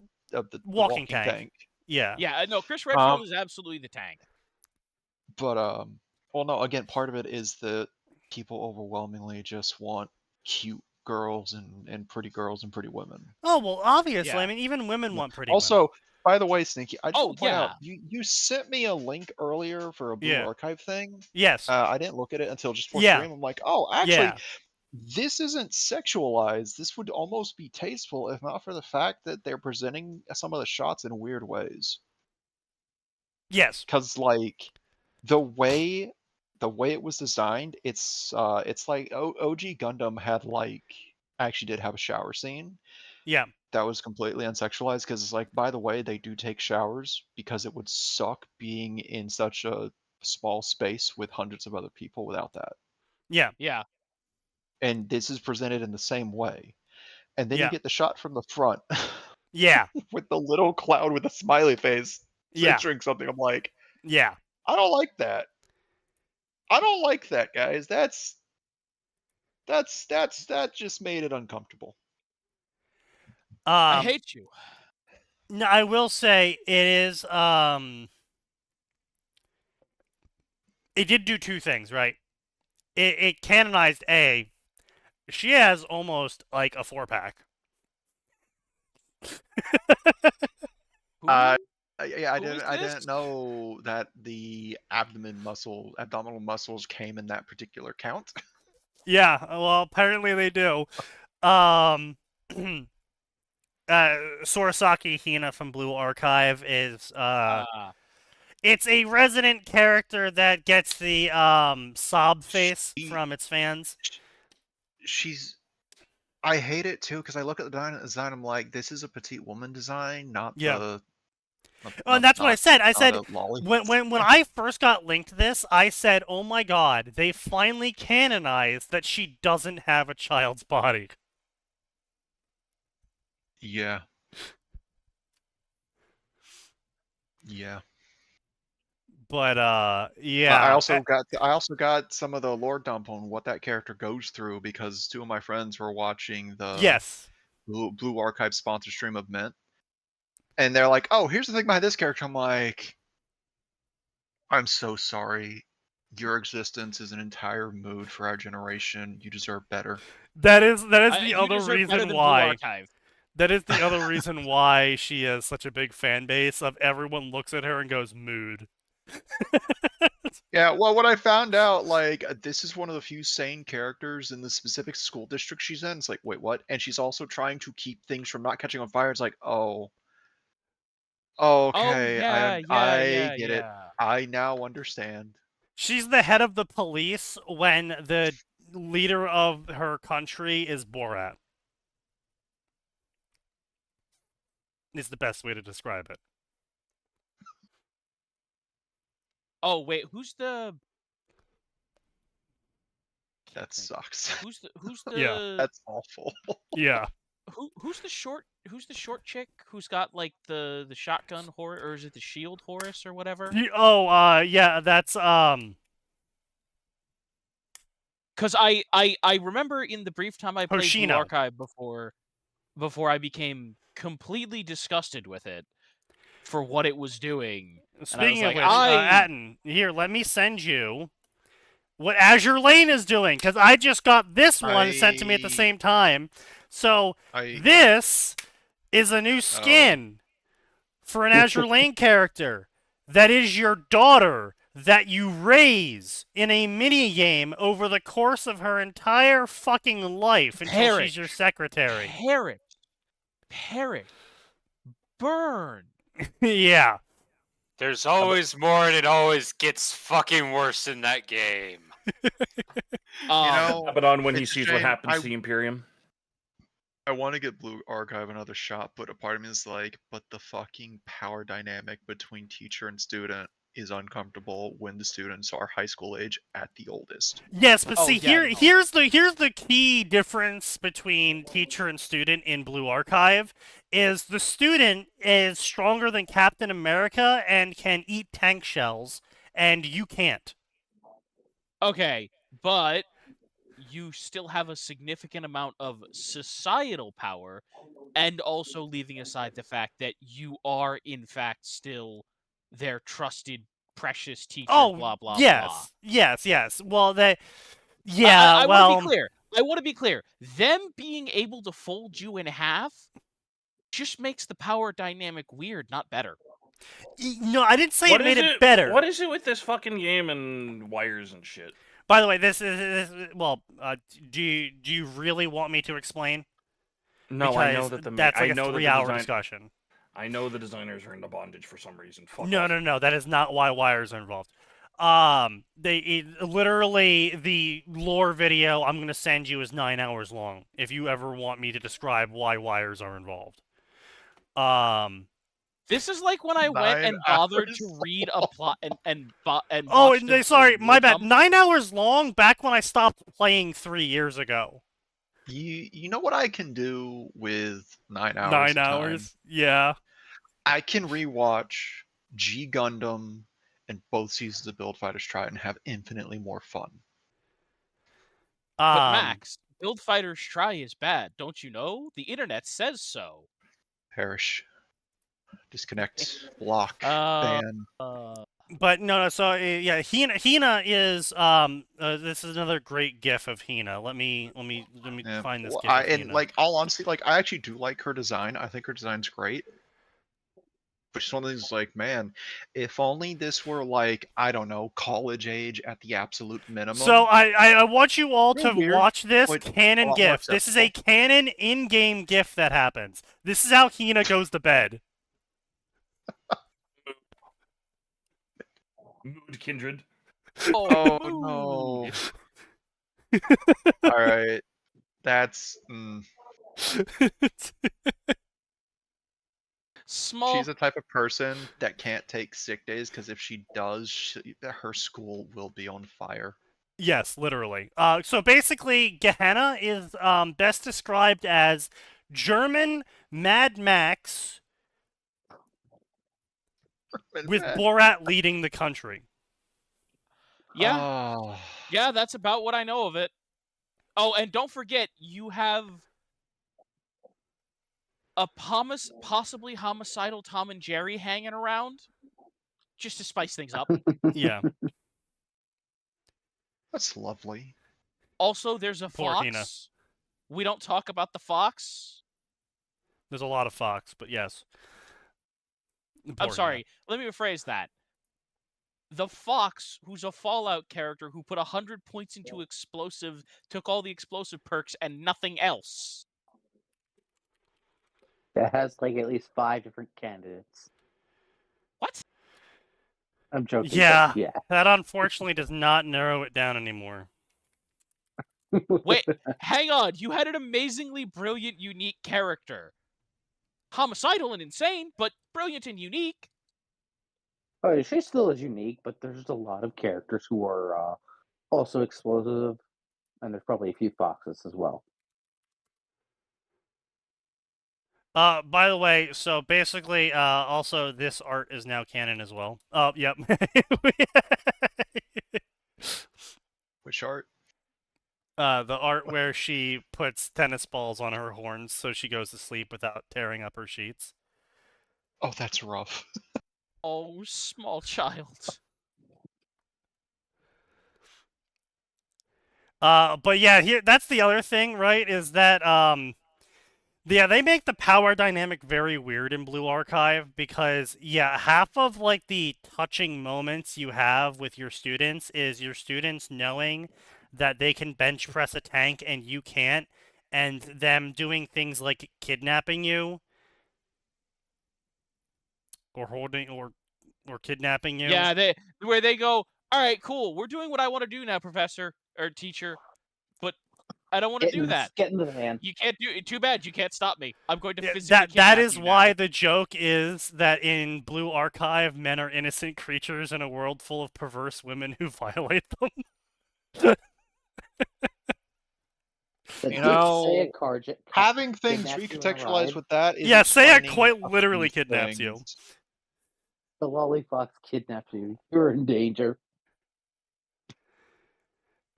[SPEAKER 1] Walking Tank. Yeah.
[SPEAKER 4] yeah, no, Chris Redfield is absolutely the tank.
[SPEAKER 2] But well, no. Again, part of it is that people overwhelmingly just want cute girls and pretty girls and pretty women.
[SPEAKER 1] Oh well, obviously.
[SPEAKER 4] Yeah.
[SPEAKER 1] I mean, even women want pretty
[SPEAKER 2] Also,
[SPEAKER 1] women.
[SPEAKER 2] By the way, Sneaky, I just
[SPEAKER 4] Oh,
[SPEAKER 2] want to point
[SPEAKER 4] yeah.
[SPEAKER 2] out you sent me a link earlier for a Blue
[SPEAKER 1] Yeah.
[SPEAKER 2] Archive thing.
[SPEAKER 1] Yes.
[SPEAKER 2] I didn't look at it until just before
[SPEAKER 1] Yeah.
[SPEAKER 2] stream. I'm like, oh, actually,
[SPEAKER 1] Yeah.
[SPEAKER 2] this isn't sexualized. This would almost be tasteful if not for the fact that they're presenting some of the shots in weird ways.
[SPEAKER 1] Yes.
[SPEAKER 2] Because like the way it was designed, it's like OG Gundam had like actually did have a shower scene
[SPEAKER 1] Yeah.
[SPEAKER 2] that was completely unsexualized because it's like, by the way, they do take showers because it would suck being in such a small space with hundreds of other people without that.
[SPEAKER 1] Yeah.
[SPEAKER 4] Yeah.
[SPEAKER 2] And this is presented in the same way. And then you
[SPEAKER 1] Yeah.
[SPEAKER 2] get the shot from the front
[SPEAKER 1] Yeah.
[SPEAKER 2] with the little cloud with a smiley face
[SPEAKER 1] Yeah.
[SPEAKER 2] censoring something. I'm like,
[SPEAKER 1] Yeah.
[SPEAKER 2] I don't like that. I don't like that, guys. That just made it uncomfortable.
[SPEAKER 4] I hate you.
[SPEAKER 1] No, I will say it is it did do two things, right? It canonized she has almost like a 4-pack.
[SPEAKER 2] Yeah,
[SPEAKER 4] Who
[SPEAKER 2] I
[SPEAKER 4] is
[SPEAKER 2] didn't
[SPEAKER 4] this?
[SPEAKER 2] know that the abdominal muscles came in that particular count.
[SPEAKER 1] Yeah, well, apparently they do. Sorosaki Hina from Blue Archive is it's a resident character that gets the sob face from its fans.
[SPEAKER 2] I hate it too because I look at the design. I'm like, this is a petite woman design, not
[SPEAKER 1] Yeah.
[SPEAKER 2] not,
[SPEAKER 1] And that's what I said. I
[SPEAKER 2] not
[SPEAKER 1] said
[SPEAKER 2] a lolly.
[SPEAKER 1] when I first got linked to this, I said, "Oh my god, they finally canonized that she doesn't have a child's body."
[SPEAKER 2] Yeah. Yeah.
[SPEAKER 1] But yeah.
[SPEAKER 2] I also got some of the lore dump on what that character goes through because two of my friends were watching the
[SPEAKER 1] Yes.
[SPEAKER 2] Blue Archive sponsor stream of Mint, and they're like, "Oh, here's the thing behind this character." I'm like, "I'm so sorry. Your existence is an entire mood for our generation. You deserve better."
[SPEAKER 1] That is the
[SPEAKER 4] You
[SPEAKER 1] other
[SPEAKER 4] deserve better
[SPEAKER 1] reason
[SPEAKER 4] than Blue
[SPEAKER 1] why.
[SPEAKER 4] Archive.
[SPEAKER 1] That is the other reason why she has such a big fan base of everyone looks at her and goes mood.
[SPEAKER 2] Yeah, well, what I found out, like, this is one of the few sane characters in the specific school district she's in. It's like, wait, what? And she's also trying to keep things from not catching on fire. It's like, oh, okay, I get it. I now understand.
[SPEAKER 1] She's the head of the police when the leader of her country is Borat. Is the best way to describe it.
[SPEAKER 4] Oh wait, who's the?
[SPEAKER 2] That sucks.
[SPEAKER 4] Who's the?
[SPEAKER 1] Yeah.
[SPEAKER 2] That's awful.
[SPEAKER 1] Yeah.
[SPEAKER 4] Who's the short chick who's got like the shotgun Horus, or is it the shield Horus or whatever?
[SPEAKER 1] Yeah, that's
[SPEAKER 4] Because I remember in the brief time I played Blue
[SPEAKER 1] Hoshino.
[SPEAKER 4] Archive before I became completely disgusted with it for what it was doing.
[SPEAKER 1] Speaking of
[SPEAKER 4] like,
[SPEAKER 1] which, Atten, here, let me send you what Azure Lane is doing, because I just got this one sent to me at the same time. So, this is a new skin for an Azure Lane character that is your daughter that you raise in a mini-game over the course of her entire fucking life until she's your secretary.
[SPEAKER 4] Parrot. Burn.
[SPEAKER 1] Yeah.
[SPEAKER 5] There's always more, and it always gets fucking worse in that game.
[SPEAKER 6] But on when he
[SPEAKER 2] it's a
[SPEAKER 6] sees what
[SPEAKER 2] shame.
[SPEAKER 6] happens to the Imperium.
[SPEAKER 2] I want to get Blue Archive another shot, but a part of me is like, but the fucking power dynamic between teacher and student is uncomfortable when the students are high school age at the oldest.
[SPEAKER 1] Yes, but see,
[SPEAKER 4] yeah,
[SPEAKER 1] here's the key difference between teacher and student in Blue Archive is the student is stronger than Captain America and can eat tank shells, and you can't.
[SPEAKER 4] Okay, but you still have a significant amount of societal power, and also leaving aside the fact that you are, in fact, still their trusted, precious teacher, blah, blah, blah.
[SPEAKER 1] Yes. Well, I
[SPEAKER 4] want to be clear. Them being able to fold you in half just makes the power dynamic weird, not better.
[SPEAKER 1] No, I didn't say
[SPEAKER 6] What
[SPEAKER 1] it made
[SPEAKER 6] is
[SPEAKER 1] it better.
[SPEAKER 6] What is it with this fucking game and wires and shit?
[SPEAKER 1] By the way, this is well. Do you really want me to explain?
[SPEAKER 6] No,
[SPEAKER 1] Because
[SPEAKER 6] I know that
[SPEAKER 1] that's like
[SPEAKER 6] I
[SPEAKER 1] a
[SPEAKER 6] know that the
[SPEAKER 1] 3-hour
[SPEAKER 6] design-
[SPEAKER 1] discussion.
[SPEAKER 6] I know the designers are into bondage for some reason. Fuck
[SPEAKER 1] No,
[SPEAKER 6] off.
[SPEAKER 1] no, that is not why wires are involved. Literally the lore video I'm gonna send you is 9 hours long. If you ever want me to describe why wires are involved.
[SPEAKER 4] This is like when I went
[SPEAKER 2] 9
[SPEAKER 4] and bothered
[SPEAKER 2] hours
[SPEAKER 4] to read a plot and
[SPEAKER 1] Oh,
[SPEAKER 4] watched
[SPEAKER 1] and
[SPEAKER 4] a
[SPEAKER 1] sorry, my bad.
[SPEAKER 4] webcam.
[SPEAKER 1] 9 hours long back when I stopped playing 3 years ago.
[SPEAKER 2] You know what I can do with 9 hours?
[SPEAKER 1] 9
[SPEAKER 2] of time?
[SPEAKER 1] hours? Yeah.
[SPEAKER 2] I can rewatch G Gundam and both seasons of Build Fighters Try and have infinitely more fun.
[SPEAKER 4] But Max, Build Fighters Try is bad, don't you know? The internet says so.
[SPEAKER 2] Perish. Disconnect. Block.
[SPEAKER 4] Uh,
[SPEAKER 2] Ban.
[SPEAKER 1] But no, so yeah, Hina is this is another great GIF of Hina. Let me
[SPEAKER 2] Yeah.
[SPEAKER 1] find this
[SPEAKER 2] Well,
[SPEAKER 1] GIF. Of
[SPEAKER 2] and
[SPEAKER 1] Hina.
[SPEAKER 2] like all honesty, like I actually do like her design. I think her design's great. But it's one of these like, man, if only this were like, I don't know, college age at the absolute minimum.
[SPEAKER 1] So I want you all to
[SPEAKER 2] Real weird.
[SPEAKER 1] watch this
[SPEAKER 2] Wait,
[SPEAKER 1] canon
[SPEAKER 2] a lot more
[SPEAKER 1] GIF. This is a canon in-game GIF that happens. This is how Hina goes to bed.
[SPEAKER 6] Mood kindred.
[SPEAKER 2] Oh no. All right. That's
[SPEAKER 4] Small.
[SPEAKER 2] she's the type of person that can't take sick days because if she does, her school will be on fire.
[SPEAKER 1] Yes, literally. So basically, Gehenna is best described as German Mad Max with Borat leading the country.
[SPEAKER 4] Yeah,
[SPEAKER 2] Oh.
[SPEAKER 4] yeah, that's about what I know of it. Oh, and don't forget, you have a possibly homicidal Tom and Jerry hanging around, just to spice things up.
[SPEAKER 1] Yeah.
[SPEAKER 2] That's lovely.
[SPEAKER 4] Also, there's a
[SPEAKER 1] Poor
[SPEAKER 4] fox.
[SPEAKER 1] Hina.
[SPEAKER 4] We don't talk about the fox.
[SPEAKER 1] There's a lot of Fox, but yes.
[SPEAKER 4] I'm
[SPEAKER 1] Poor
[SPEAKER 4] sorry. Let me rephrase that. The fox, who's a Fallout character who put 100 points into explosive, took all the explosive perks and nothing else.
[SPEAKER 7] That has like at least 5 different candidates.
[SPEAKER 4] What?
[SPEAKER 7] I'm joking.
[SPEAKER 1] Yeah.
[SPEAKER 7] But yeah.
[SPEAKER 1] That unfortunately does not narrow it down anymore.
[SPEAKER 4] Wait, hang on. You had an amazingly brilliant, unique character. Homicidal and insane, but brilliant and unique.
[SPEAKER 7] Oh, she still is unique, but there's a lot of characters who are also explosive, and there's probably a few foxes as well.
[SPEAKER 1] By the way, so basically, also this art is now canon as well. Oh, yep.
[SPEAKER 2] Which art?
[SPEAKER 1] The art where she puts tennis balls on her horns so she goes to sleep without tearing up her sheets.
[SPEAKER 2] Oh, that's rough.
[SPEAKER 4] Oh, small child.
[SPEAKER 1] But yeah, here that's the other thing, right? Is that yeah, they make the power dynamic very weird in Blue Archive because yeah, half of like the touching moments you have with your students is your students knowing that they can bench press a tank and you can't, and them doing things like kidnapping you or holding or kidnapping you.
[SPEAKER 4] Yeah, where they go, all right, cool, we're doing what I want to do now, professor or teacher, but I don't want to do that.
[SPEAKER 7] Get into the van.
[SPEAKER 4] You can't do it. Too bad. You can't stop me. I'm going to physically
[SPEAKER 1] That
[SPEAKER 4] kidnap
[SPEAKER 1] is
[SPEAKER 4] you
[SPEAKER 1] why
[SPEAKER 4] now.
[SPEAKER 1] the joke is that in Blue Archive, men are innocent creatures in a world full of perverse women who violate them.
[SPEAKER 2] You know,
[SPEAKER 7] Saya
[SPEAKER 2] having things
[SPEAKER 7] kidnaps you on a
[SPEAKER 2] recontextualized
[SPEAKER 7] ride.
[SPEAKER 2] with that is
[SPEAKER 1] Yeah, Saya
[SPEAKER 2] explaining
[SPEAKER 1] quite
[SPEAKER 2] a
[SPEAKER 1] literally
[SPEAKER 2] few
[SPEAKER 1] kidnaps you.
[SPEAKER 2] things.
[SPEAKER 7] The lollyfox kidnaps you. You're in danger.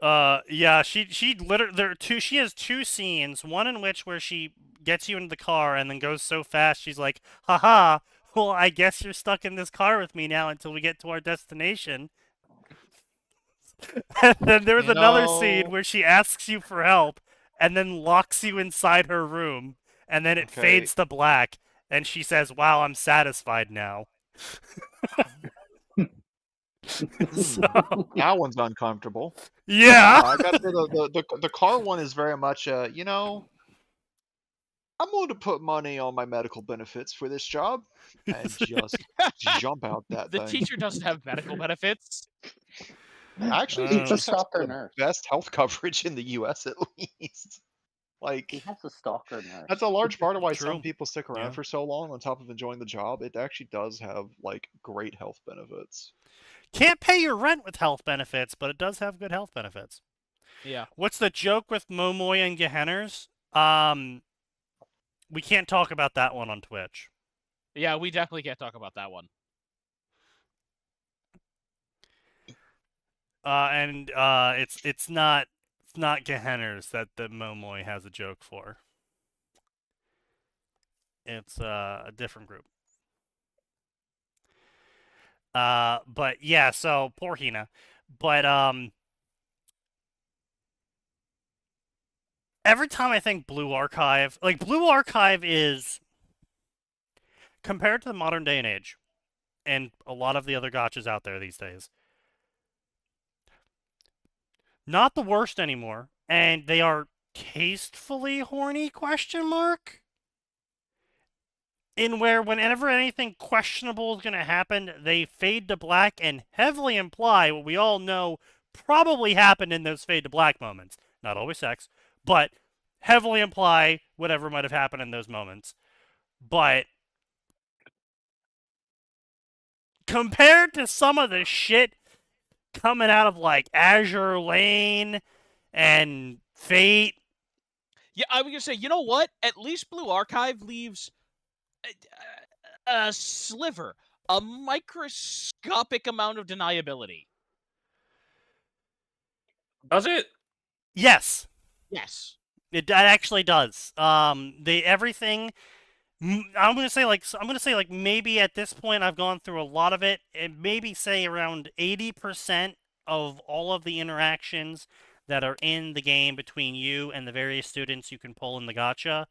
[SPEAKER 1] Yeah, she literally she has 2 scenes, one in which where she gets you into the car and then goes so fast she's like, haha, well I guess you're stuck in this car with me now until we get to our destination. And then there's another scene where she asks you for help and then locks you inside her room and then it fades to black And she says, "Wow, I'm satisfied now." So,
[SPEAKER 2] That one's uncomfortable.
[SPEAKER 1] yeah.
[SPEAKER 2] I got to say the car one is very much you know, I'm willing to put money on my medical benefits for this job, and just jump out that
[SPEAKER 4] The
[SPEAKER 2] thing.
[SPEAKER 4] teacher doesn't have medical benefits.
[SPEAKER 2] Actually,
[SPEAKER 7] He's a
[SPEAKER 2] he just has
[SPEAKER 7] stalker
[SPEAKER 2] the
[SPEAKER 7] nurse.
[SPEAKER 2] best health coverage in the U.S. at least. Like,
[SPEAKER 7] He has a stalker nurse.
[SPEAKER 2] that's a large part of why some
[SPEAKER 1] True.
[SPEAKER 2] people stick around
[SPEAKER 1] Yeah.
[SPEAKER 2] for so long on top of enjoying the job. It actually does have, like, great health benefits.
[SPEAKER 1] Can't pay your rent with health benefits, but it does have good health benefits.
[SPEAKER 4] Yeah.
[SPEAKER 1] What's the joke with Momoy and Gehenners? We can't talk about that one on Twitch.
[SPEAKER 4] Yeah, we definitely can't talk about that one.
[SPEAKER 1] It's not Gehenners that the Momoy has a joke for. It's a different group. But yeah, so poor Hina. But every time I think Blue Archive, like Blue Archive is compared to the modern day and age, and a lot of the other gotchas out there these days, not the worst anymore, and they are tastefully horny ? In where whenever anything questionable is going to happen, they fade to black and heavily imply what we all know probably happened in those fade to black moments. Not always sex, but heavily imply whatever might have happened in those moments. But compared to some of the shit coming out of like Azure Lane and Fate.
[SPEAKER 4] Yeah, I was gonna say, you know what? At least Blue Archive leaves a sliver, a microscopic amount of deniability.
[SPEAKER 6] Does it?
[SPEAKER 1] Yes,
[SPEAKER 4] Yes.
[SPEAKER 1] it actually does. Everything. I'm gonna say like maybe at this point I've gone through a lot of it, and maybe say around 80% of all of the interactions that are in the game between you and the various students you can pull in the gacha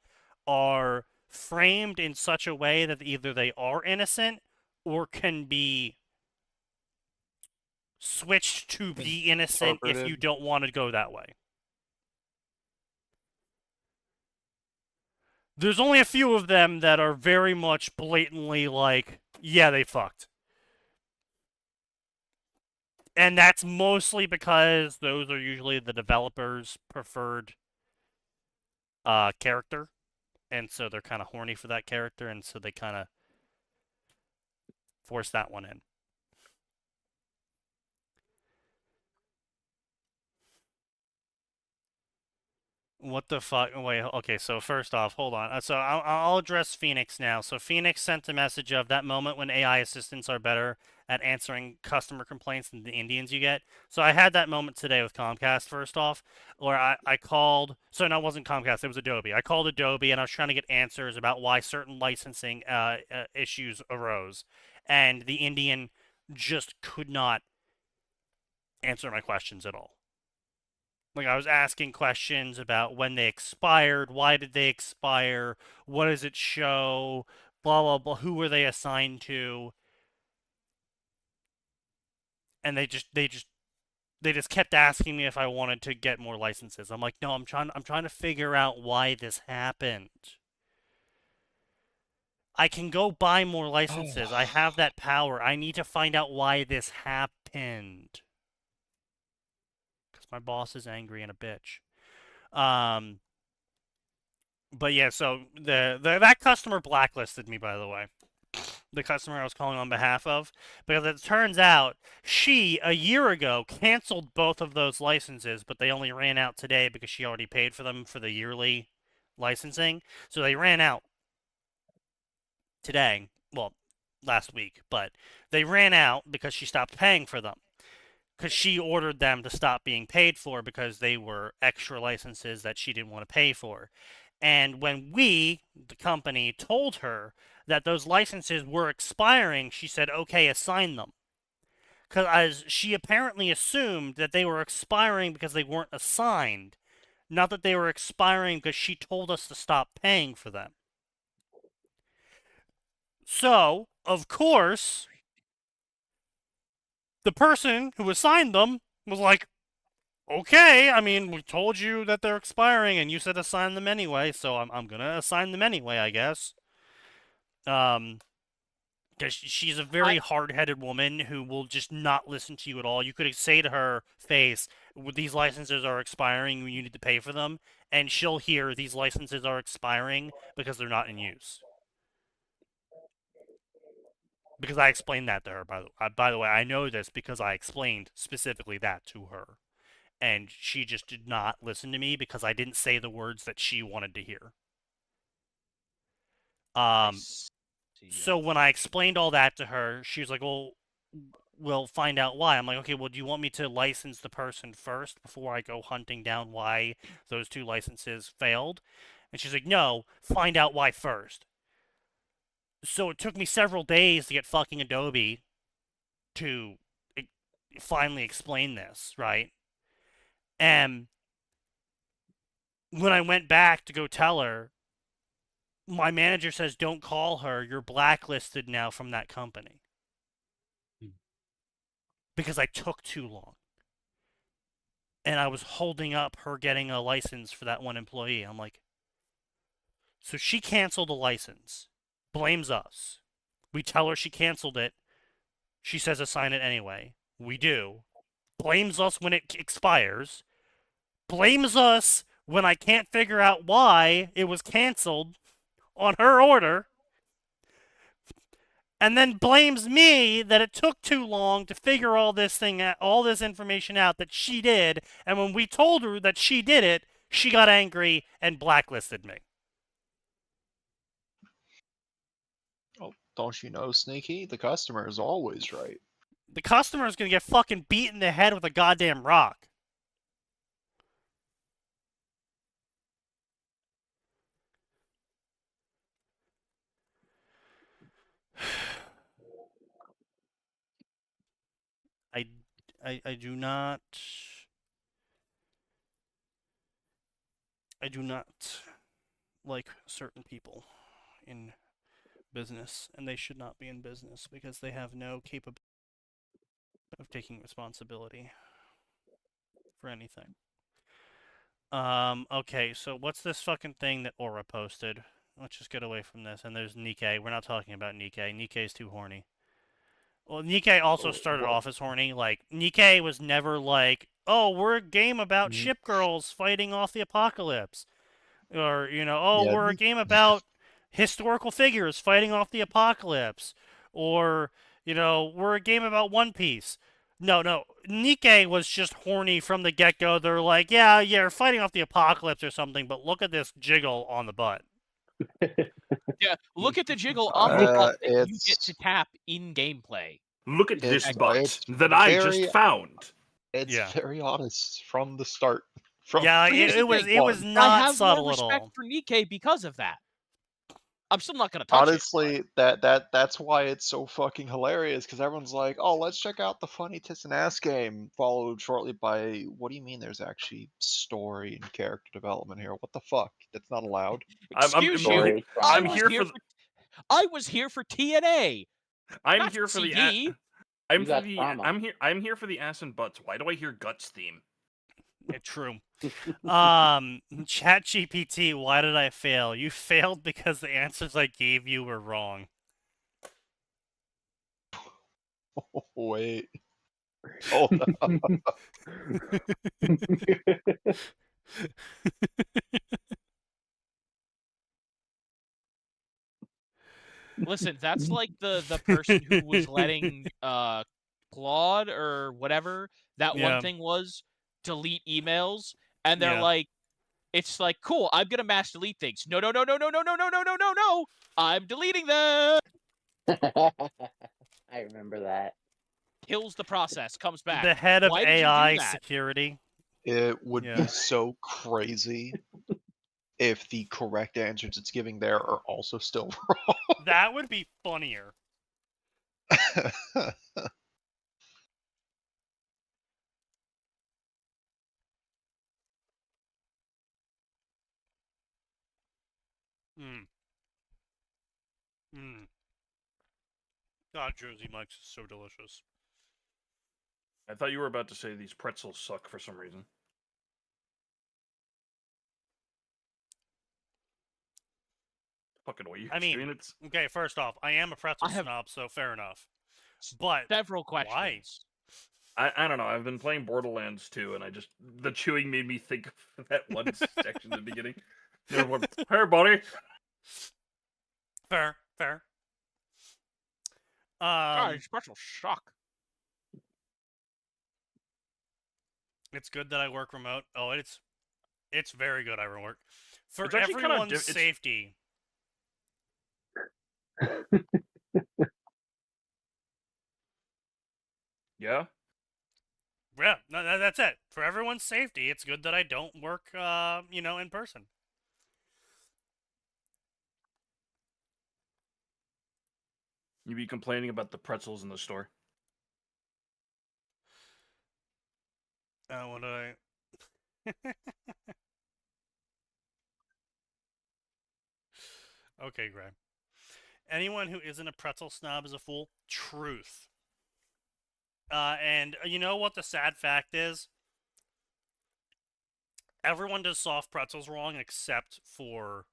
[SPEAKER 1] are framed in such a way that either they are innocent or can be switched to be innocent if you
[SPEAKER 2] Interpreted.
[SPEAKER 1] don't want to go that way. There's only a few of them that are very much blatantly like, yeah, they fucked. And that's mostly because those are usually the developer's preferred character. And so they're kind of horny for that character, and so they kind of force that one in. What the fuck? Wait, okay, so first off, hold on. So I'll address Phoenix now. So Phoenix sent a message of that moment when AI assistants are better at answering customer complaints than the Indians you get. So I had that moment today with Comcast, first off, where I called. So no, it wasn't Comcast, it was Adobe. I called Adobe and I was trying to get answers about why certain licensing issues arose. And the Indian just could not answer my questions at all. Like, I was asking questions about when they expired, why did they expire, what does it show, blah, blah, blah, who were they assigned to? And they just kept asking me if I wanted to get more licenses. I'm like, no, I'm trying to figure out why this happened. I can go buy more licenses. I have that power. I need to find out why this happened. My boss is angry and a bitch. But yeah, so that customer blacklisted me, by the way. The customer I was calling on behalf of, because it turns out she a year ago canceled both of those licenses, but they only ran out today because she already paid for them for the yearly licensing. So they ran out today. Well, last week, but they ran out because she stopped paying for them. Because she ordered them to stop being paid for because they were extra licenses that she didn't want to pay for. And when we, the company, told her that those licenses were expiring, she said, okay, assign them. Because she apparently assumed that they were expiring because they weren't assigned, not that they were expiring because she told us to stop paying for them. So, of course, the person who assigned them was like, okay, I mean, we told you that they're expiring and you said assign them anyway, so I'm gonna assign them anyway, I guess. Because she's a very hard-headed woman who will just not listen to you at all. You could say to her face, these licenses are expiring, you need to pay for them, and she'll hear these licenses are expiring because they're not in use. Because I explained that to her, by the way. I know this because I explained specifically that to her. And she just did not listen to me because I didn't say the words that she wanted to hear. So when I explained all that to her, she was like, well, we'll find out why. I'm like, okay, well, do you want me to license the person first before I go hunting down why those 2 licenses failed? And she's like, no, find out why first. So it took me several days to get fucking Adobe to finally explain this, right? And when I went back to go tell her, my manager says, don't call her. You're blacklisted now from that company. Because I took too long. And I was holding up her getting a license for that one employee. I'm like, so she canceled a license, blames us. We tell her she canceled it. She says assign it anyway. We do. Blames us when it expires. Blames us when I can't figure out why it was canceled on her order. And then blames me that it took too long to figure all this information out that she did. And when we told her that she did it, she got angry and blacklisted me.
[SPEAKER 2] Oh, don't you know, Sneaky? The customer is always right.
[SPEAKER 1] The customer is going to get fucking beat in the head with a goddamn rock. I do not like certain people in business, and they should not be in business because they have no capability of taking responsibility for anything. Okay, so what's this fucking thing that Aura posted? Let's just get away from this. And there's Nikkei. We're not talking about Nikkei. Nikkei's too horny. Well, Nikkei also started off as horny. Like, Nikkei was never like, oh, we're a game about ship girls fighting off the apocalypse. Or, oh,
[SPEAKER 2] Yeah,
[SPEAKER 1] we're a game about historical figures fighting off the apocalypse. Or, we're a game about One Piece. No. Nikkei was just horny from the get-go. They're like, yeah, you're fighting off the apocalypse or something, but look at this jiggle on the butt.
[SPEAKER 4] Yeah, look at the jiggle on the butt that you
[SPEAKER 2] it's-
[SPEAKER 4] get to tap in gameplay.
[SPEAKER 6] Look at this
[SPEAKER 2] It's-
[SPEAKER 6] butt
[SPEAKER 2] it's
[SPEAKER 6] that I
[SPEAKER 2] very-
[SPEAKER 6] just found.
[SPEAKER 2] It's
[SPEAKER 1] Yeah.
[SPEAKER 2] very honest from the start.
[SPEAKER 1] Yeah,
[SPEAKER 4] Here's the
[SPEAKER 1] it was
[SPEAKER 4] thing.
[SPEAKER 1] it was
[SPEAKER 4] I
[SPEAKER 1] not
[SPEAKER 4] have
[SPEAKER 1] subtle
[SPEAKER 4] more
[SPEAKER 1] at
[SPEAKER 4] respect
[SPEAKER 1] all.
[SPEAKER 4] for Nikkei because of that. I'm still not gonna touch
[SPEAKER 2] Honestly,
[SPEAKER 4] it.
[SPEAKER 2] that's why it's so fucking hilarious, because everyone's like, oh, let's check out the funny tits and ass game, followed shortly by, what do you mean there's actually story and character development here? What the fuck? That's not allowed.
[SPEAKER 4] Excuse
[SPEAKER 7] Sorry.
[SPEAKER 4] you.
[SPEAKER 6] I'm here for the-
[SPEAKER 4] I was here for TNA.
[SPEAKER 6] I'm
[SPEAKER 4] not
[SPEAKER 6] here for the
[SPEAKER 4] CD.
[SPEAKER 6] I'm
[SPEAKER 7] You
[SPEAKER 6] for
[SPEAKER 7] got
[SPEAKER 6] the
[SPEAKER 7] trauma.
[SPEAKER 6] I'm here for the ass and butts. Why do I hear guts theme?
[SPEAKER 1] True. ChatGPT, why did I fail? You failed because the answers I gave you were wrong.
[SPEAKER 2] Wait. Hold on.
[SPEAKER 4] Listen, that's like the person who was letting Claude or whatever that
[SPEAKER 1] Yeah.
[SPEAKER 4] one thing was delete emails, and they're
[SPEAKER 1] Yeah.
[SPEAKER 4] like, it's like, cool, I'm gonna mass delete things. No. I'm deleting them.
[SPEAKER 7] I remember that.
[SPEAKER 4] Kills the process, comes back.
[SPEAKER 1] The head of
[SPEAKER 4] Why did you do
[SPEAKER 1] AI
[SPEAKER 4] that?
[SPEAKER 1] security.
[SPEAKER 2] It would
[SPEAKER 1] Yeah.
[SPEAKER 2] be so crazy if the correct answers it's giving there are also still
[SPEAKER 1] That would be funnier.
[SPEAKER 2] wrong.
[SPEAKER 1] Hmm. God, Jersey Mike's is so delicious.
[SPEAKER 6] I thought you were about to say these pretzels suck for some reason. Fucking way.
[SPEAKER 1] I mean,
[SPEAKER 6] it's
[SPEAKER 1] okay, first off, I am a pretzel
[SPEAKER 4] I have-
[SPEAKER 1] snob, so fair enough. But
[SPEAKER 4] Several
[SPEAKER 1] why?
[SPEAKER 4] questions.
[SPEAKER 6] I don't know. I've been playing Borderlands 2, and the chewing made me think of that one section at the beginning. Everyone, hey, buddy.
[SPEAKER 1] Fair.
[SPEAKER 4] God, these pretzels suck.
[SPEAKER 1] It's good that I work remote. Oh, it's very good I work. For
[SPEAKER 6] It's actually kinda
[SPEAKER 1] everyone's safety.
[SPEAKER 6] Yeah.
[SPEAKER 1] Yeah, no, that's it. For everyone's safety, it's good that I don't work, in person.
[SPEAKER 6] You be complaining about the pretzels in the store.
[SPEAKER 1] What do I... Okay, Graham. Anyone who isn't a pretzel snob is a fool. Truth. And you know what the sad fact is? Everyone does soft pretzels wrong except for,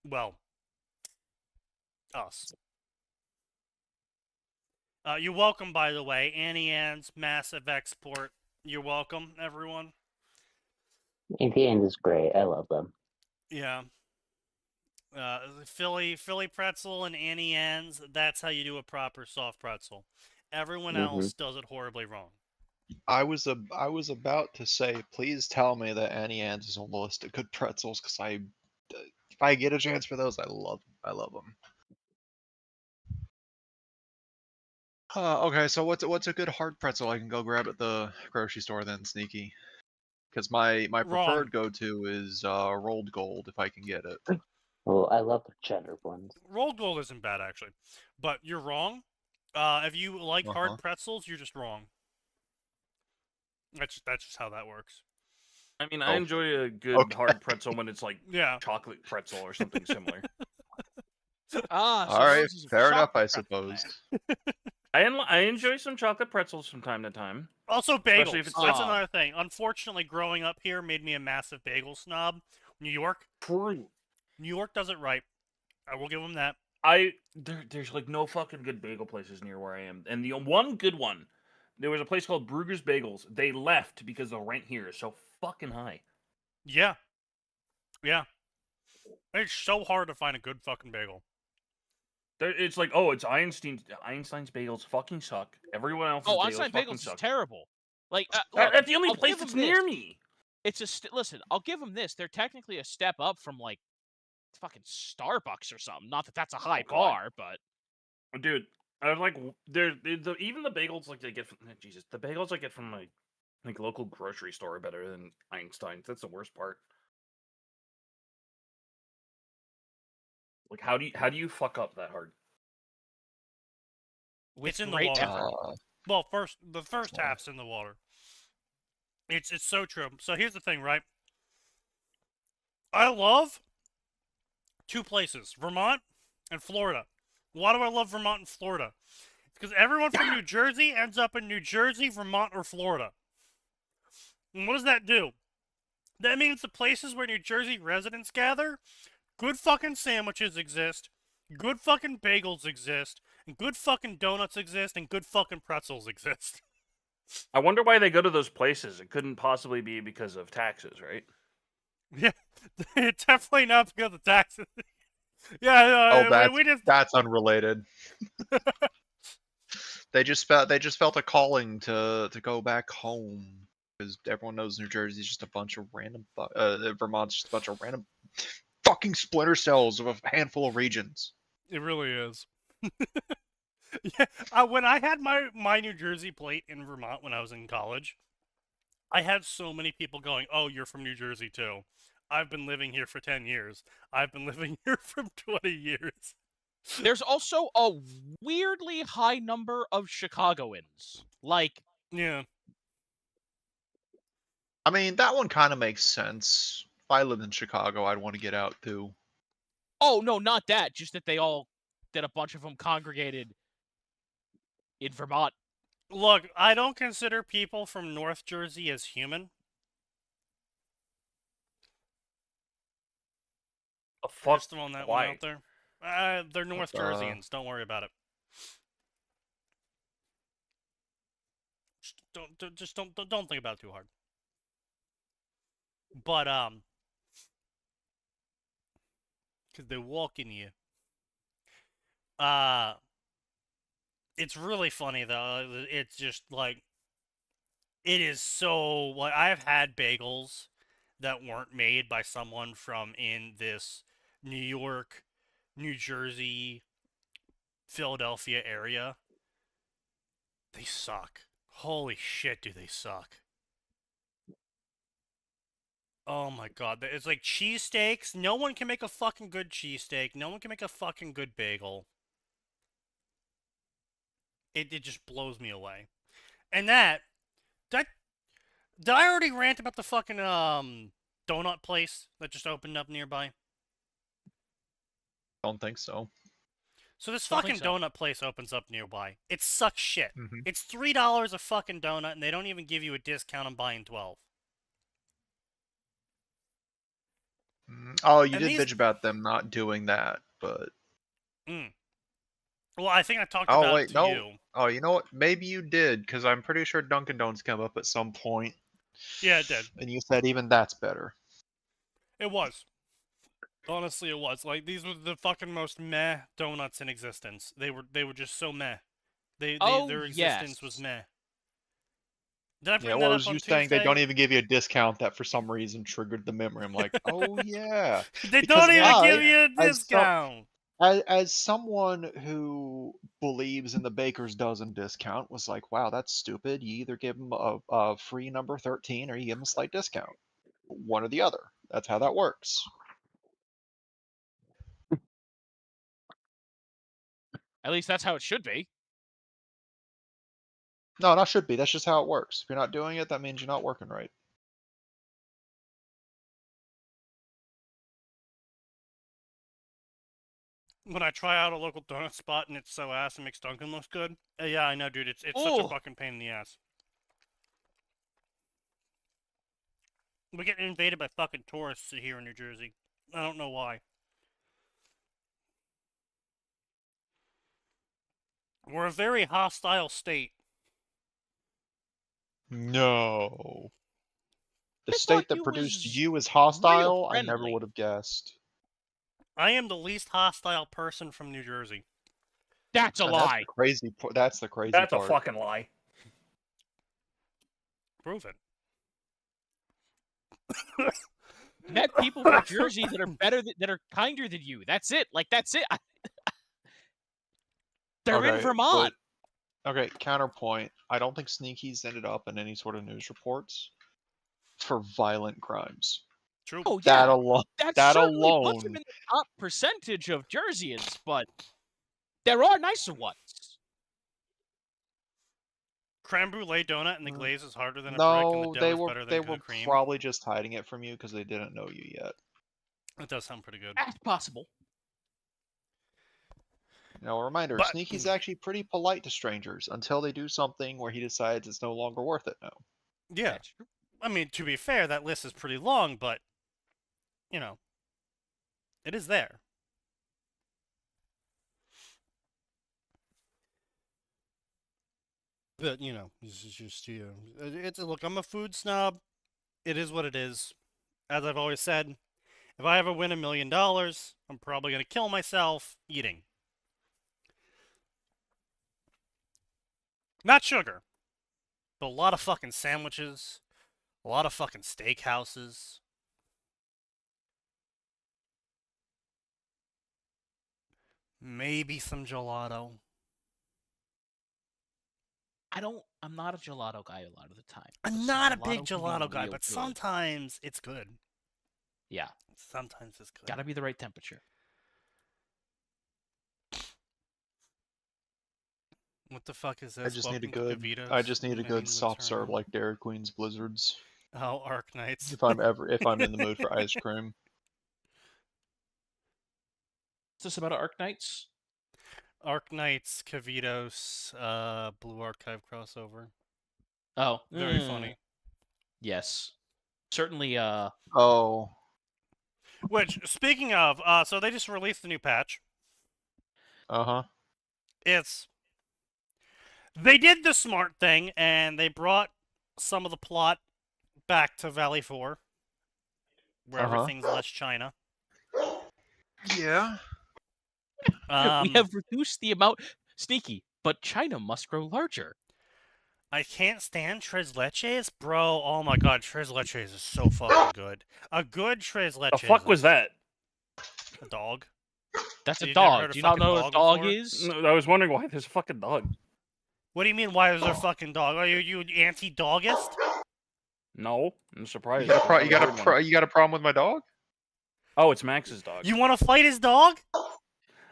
[SPEAKER 1] well, us. You're welcome, by the way. Annie Ann's massive export. You're welcome, everyone.
[SPEAKER 7] Auntie Anne's is great. I love them.
[SPEAKER 1] Yeah. Philly pretzel and Annie Ann's, that's how you do a proper soft pretzel. Everyone else does it horribly wrong.
[SPEAKER 2] I was about to say, please tell me that Annie Ann's is on the list of good pretzels, because if I get a chance for those, I love them. Okay, so what's a good hard pretzel I can go grab at the grocery store then, Sneaky? Because my preferred go-to is rolled gold if I can get it.
[SPEAKER 7] Well, I love the cheddar ones.
[SPEAKER 1] Rolled gold isn't bad, actually. But you're wrong. If you like hard pretzels, you're just wrong. That's just how that works.
[SPEAKER 6] I mean, I enjoy a good hard pretzel when it's like chocolate pretzel or something similar.
[SPEAKER 4] All
[SPEAKER 2] right, fair enough, I suppose.
[SPEAKER 6] I enjoy some chocolate pretzels from time to time.
[SPEAKER 1] Also, bagels.
[SPEAKER 6] Especially if it's
[SPEAKER 1] That's another thing. Unfortunately, growing up here made me a massive bagel snob. New York does it right. I will give them that.
[SPEAKER 6] There's like no fucking good bagel places near where I am, and the one good one, there was a place called Brugger's Bagels. They left because the rent here is so fucking high.
[SPEAKER 1] Yeah. It's so hard to find a good fucking bagel.
[SPEAKER 6] It's like, oh, it's Einstein's bagels fucking suck. Everyone else's bagels
[SPEAKER 4] Einstein
[SPEAKER 6] fucking
[SPEAKER 4] bagels
[SPEAKER 6] suck.
[SPEAKER 4] is terrible. Like
[SPEAKER 6] that's the only place that's near me.
[SPEAKER 4] It's listen. I'll give them this. They're technically a step up from like fucking Starbucks or something. Not that that's a high bar, but
[SPEAKER 6] dude, I was like, even the bagels like they get from the bagels I get from my like local grocery store are better than Einstein's. That's the worst part. Like, how do you fuck up that hard?
[SPEAKER 1] It's in the water. Well, the first half's in the water. It's so true. So here's the thing, right? I love two places, Vermont and Florida. Why do I love Vermont and Florida? Because everyone from New Jersey ends up in New Jersey, Vermont, or Florida. And what does that do? That means the places where New Jersey residents gather, good fucking sandwiches exist, good fucking bagels exist, and good fucking donuts exist, and good fucking pretzels exist.
[SPEAKER 6] I wonder why they go to those places. It couldn't possibly be because of taxes, right?
[SPEAKER 1] Yeah, it's definitely not because of taxes. Yeah,
[SPEAKER 2] that's unrelated. They just felt a calling to go back home, because everyone knows New Jersey's just a bunch of random Vermont's just a bunch of random fucking splinter cells of a handful of regions.
[SPEAKER 1] It really is. Yeah, when I had my New Jersey plate in Vermont when I was in college, I had so many people going, "Oh, you're from New Jersey too." I've been living here for 10 years. I've been living here for 20 years.
[SPEAKER 4] There's also a weirdly high number of Chicagoans. Like,
[SPEAKER 1] yeah.
[SPEAKER 2] I mean, that one kind of makes sense. If I lived in Chicago, I'd want to get out too.
[SPEAKER 4] Oh, no, not that. Just that they all that a bunch of them congregated in Vermont.
[SPEAKER 1] Look, I don't consider people from North Jersey as human.
[SPEAKER 6] A fuck.
[SPEAKER 1] Just throwing that
[SPEAKER 6] Why?
[SPEAKER 1] one out there. They're North Jerseyans. Don't worry about it. Just don't think about it too hard. But because they walk in you. It's really funny though. It's just like it is so like I've had bagels that weren't made by someone from in this New York, New Jersey, Philadelphia area. They suck. Holy shit, do they suck. Oh my god, it's like cheesesteaks. No one can make a fucking good cheesesteak. No one can make a fucking good bagel. It just blows me away. And did I already rant about the fucking donut place that just opened up nearby?
[SPEAKER 2] Don't think so.
[SPEAKER 1] So this
[SPEAKER 4] Don't
[SPEAKER 1] fucking
[SPEAKER 4] think so.
[SPEAKER 1] donut place opens up nearby. It sucks shit.
[SPEAKER 2] Mhm.
[SPEAKER 1] It's $3 a fucking donut, and they don't even give you a discount on buying 12.
[SPEAKER 2] Oh, you
[SPEAKER 1] And
[SPEAKER 2] did bitch about them not doing that, but...
[SPEAKER 1] Well, I think I talked
[SPEAKER 2] Oh,
[SPEAKER 1] about
[SPEAKER 2] wait,
[SPEAKER 1] it to
[SPEAKER 2] no.
[SPEAKER 1] you.
[SPEAKER 2] Oh, you know what? Maybe you did, because I'm pretty sure Dunkin' Donuts came up at some point.
[SPEAKER 1] Yeah, it did.
[SPEAKER 2] And you said even that's better.
[SPEAKER 1] It was. Honestly, it was. Like, these were the fucking most meh donuts in existence. They were just so meh. Their existence was meh. Did I bring
[SPEAKER 2] Yeah,
[SPEAKER 1] that
[SPEAKER 2] well, it
[SPEAKER 1] up
[SPEAKER 2] was
[SPEAKER 1] on
[SPEAKER 2] you
[SPEAKER 1] Tuesday?
[SPEAKER 2] saying they don't even give you a discount that for some reason triggered the memory. I'm like, oh yeah.
[SPEAKER 1] They
[SPEAKER 2] Because
[SPEAKER 1] don't even
[SPEAKER 2] I,
[SPEAKER 1] give you a
[SPEAKER 2] as some-
[SPEAKER 1] discount.
[SPEAKER 2] As someone who believes in the baker's dozen discount was like, wow, that's stupid. You either give them a free number 13 or you give them a slight discount. One or the other. That's how that works.
[SPEAKER 4] At least that's how it should be.
[SPEAKER 2] No, not should be. That's just how it works. If you're not doing it, that means you're not working right.
[SPEAKER 1] When I try out a local donut spot and it's so ass and makes Dunkin' looks good. Yeah, I know, dude. It's such a
[SPEAKER 4] Ooh.
[SPEAKER 1] fucking pain in the ass. We get invaded by fucking tourists here in New Jersey. I don't know why. We're a very hostile state.
[SPEAKER 2] No. The
[SPEAKER 4] I
[SPEAKER 2] state
[SPEAKER 4] thought
[SPEAKER 2] that
[SPEAKER 4] you
[SPEAKER 2] produced
[SPEAKER 4] was
[SPEAKER 2] you is hostile, I never
[SPEAKER 4] friendly.
[SPEAKER 2] would have guessed.
[SPEAKER 1] I am the least hostile person from New Jersey.
[SPEAKER 4] That's a
[SPEAKER 2] And
[SPEAKER 4] lie.
[SPEAKER 2] That's the crazy
[SPEAKER 6] That's
[SPEAKER 2] part.
[SPEAKER 6] a fucking lie.
[SPEAKER 1] Prove it.
[SPEAKER 4] Met people from Jersey that are better, that are kinder than you. That's it. Like, that's it. They're in
[SPEAKER 2] Okay,
[SPEAKER 4] Vermont.
[SPEAKER 2] Okay, counterpoint. I don't think Sneaky's ended up in any sort of news reports for violent crimes.
[SPEAKER 1] True.
[SPEAKER 4] Oh yeah,
[SPEAKER 2] That alone.
[SPEAKER 4] that
[SPEAKER 2] That
[SPEAKER 4] certainly puts him
[SPEAKER 2] alone.
[SPEAKER 4] in the top percentage of Jerseyans, but there are nicer ones.
[SPEAKER 1] Creme brulee donut and the glaze is harder than a brick, and
[SPEAKER 2] No,
[SPEAKER 1] the
[SPEAKER 2] they
[SPEAKER 1] dough is
[SPEAKER 2] were
[SPEAKER 1] better
[SPEAKER 2] they
[SPEAKER 1] than
[SPEAKER 2] were
[SPEAKER 1] good cream.
[SPEAKER 2] probably just hiding it from you because they didn't know you yet.
[SPEAKER 1] That does sound pretty good.
[SPEAKER 4] That's possible.
[SPEAKER 2] Now, a reminder:
[SPEAKER 1] But-
[SPEAKER 2] Sneaky's actually pretty polite to strangers until they do something where he decides it's no longer worth it. Now,
[SPEAKER 1] Yeah.
[SPEAKER 4] That's true.
[SPEAKER 1] I mean, to be fair, that list is pretty long, but, you know, it is there. But, you know, this is just, look, I'm a food snob. It is what it is. As I've always said, if I ever win $1 million, I'm probably going to kill myself eating. Not sugar, but a lot of fucking sandwiches, a lot of fucking steakhouses. Maybe some gelato.
[SPEAKER 4] I'm not a gelato guy a lot of the time.
[SPEAKER 1] I'm
[SPEAKER 4] Some
[SPEAKER 1] not a big
[SPEAKER 4] can be
[SPEAKER 1] gelato guy,
[SPEAKER 4] real
[SPEAKER 1] but
[SPEAKER 4] good.
[SPEAKER 1] sometimes it's good.
[SPEAKER 4] Yeah,
[SPEAKER 1] Sometimes it's good.
[SPEAKER 4] gotta be the right temperature.
[SPEAKER 1] What the fuck is this?
[SPEAKER 2] I just need a
[SPEAKER 1] Welcome to
[SPEAKER 2] good.
[SPEAKER 1] Gavitos.
[SPEAKER 2] I just need a
[SPEAKER 1] I
[SPEAKER 2] good
[SPEAKER 1] the
[SPEAKER 2] soft serve
[SPEAKER 1] terminal.
[SPEAKER 2] like Dairy Queen's Blizzards.
[SPEAKER 1] Oh, Arc Knights.
[SPEAKER 2] If I'm in the mood for ice cream.
[SPEAKER 4] Is this about Arc Knights?
[SPEAKER 1] Arknights, Kavitos, Blue Archive crossover.
[SPEAKER 4] Oh,
[SPEAKER 1] Very funny.
[SPEAKER 4] Yes, certainly.
[SPEAKER 2] Oh.
[SPEAKER 1] Which, speaking of, so they just released the new patch.
[SPEAKER 2] Uh-huh.
[SPEAKER 1] They did the smart thing, and they brought some of the plot back to Valley 4, where everything's less China.
[SPEAKER 2] Yeah.
[SPEAKER 4] We have reduced the amount. Sneaky, but China must grow larger.
[SPEAKER 1] I can't stand Tres Leches, bro. Oh my god, Tres Leches is so fucking good. A good Tres Leches.
[SPEAKER 6] The fuck was that?
[SPEAKER 1] A dog.
[SPEAKER 4] That's a
[SPEAKER 1] You've never
[SPEAKER 4] dog.
[SPEAKER 1] heard of
[SPEAKER 4] Do you not
[SPEAKER 1] fucking
[SPEAKER 4] know what a
[SPEAKER 1] dog
[SPEAKER 4] dog
[SPEAKER 1] before?
[SPEAKER 4] is?
[SPEAKER 6] No, I was wondering why there's a fucking dog.
[SPEAKER 1] What do you mean, why is there a fucking dog? Are you anti-doggist?
[SPEAKER 6] No, I'm surprised.
[SPEAKER 2] You got a, pro-
[SPEAKER 6] I've
[SPEAKER 2] you,
[SPEAKER 6] never
[SPEAKER 2] got a
[SPEAKER 6] heard
[SPEAKER 2] pro-
[SPEAKER 6] one.
[SPEAKER 2] you got a problem with my dog?
[SPEAKER 6] Oh, it's Max's dog.
[SPEAKER 1] You want to fight his dog?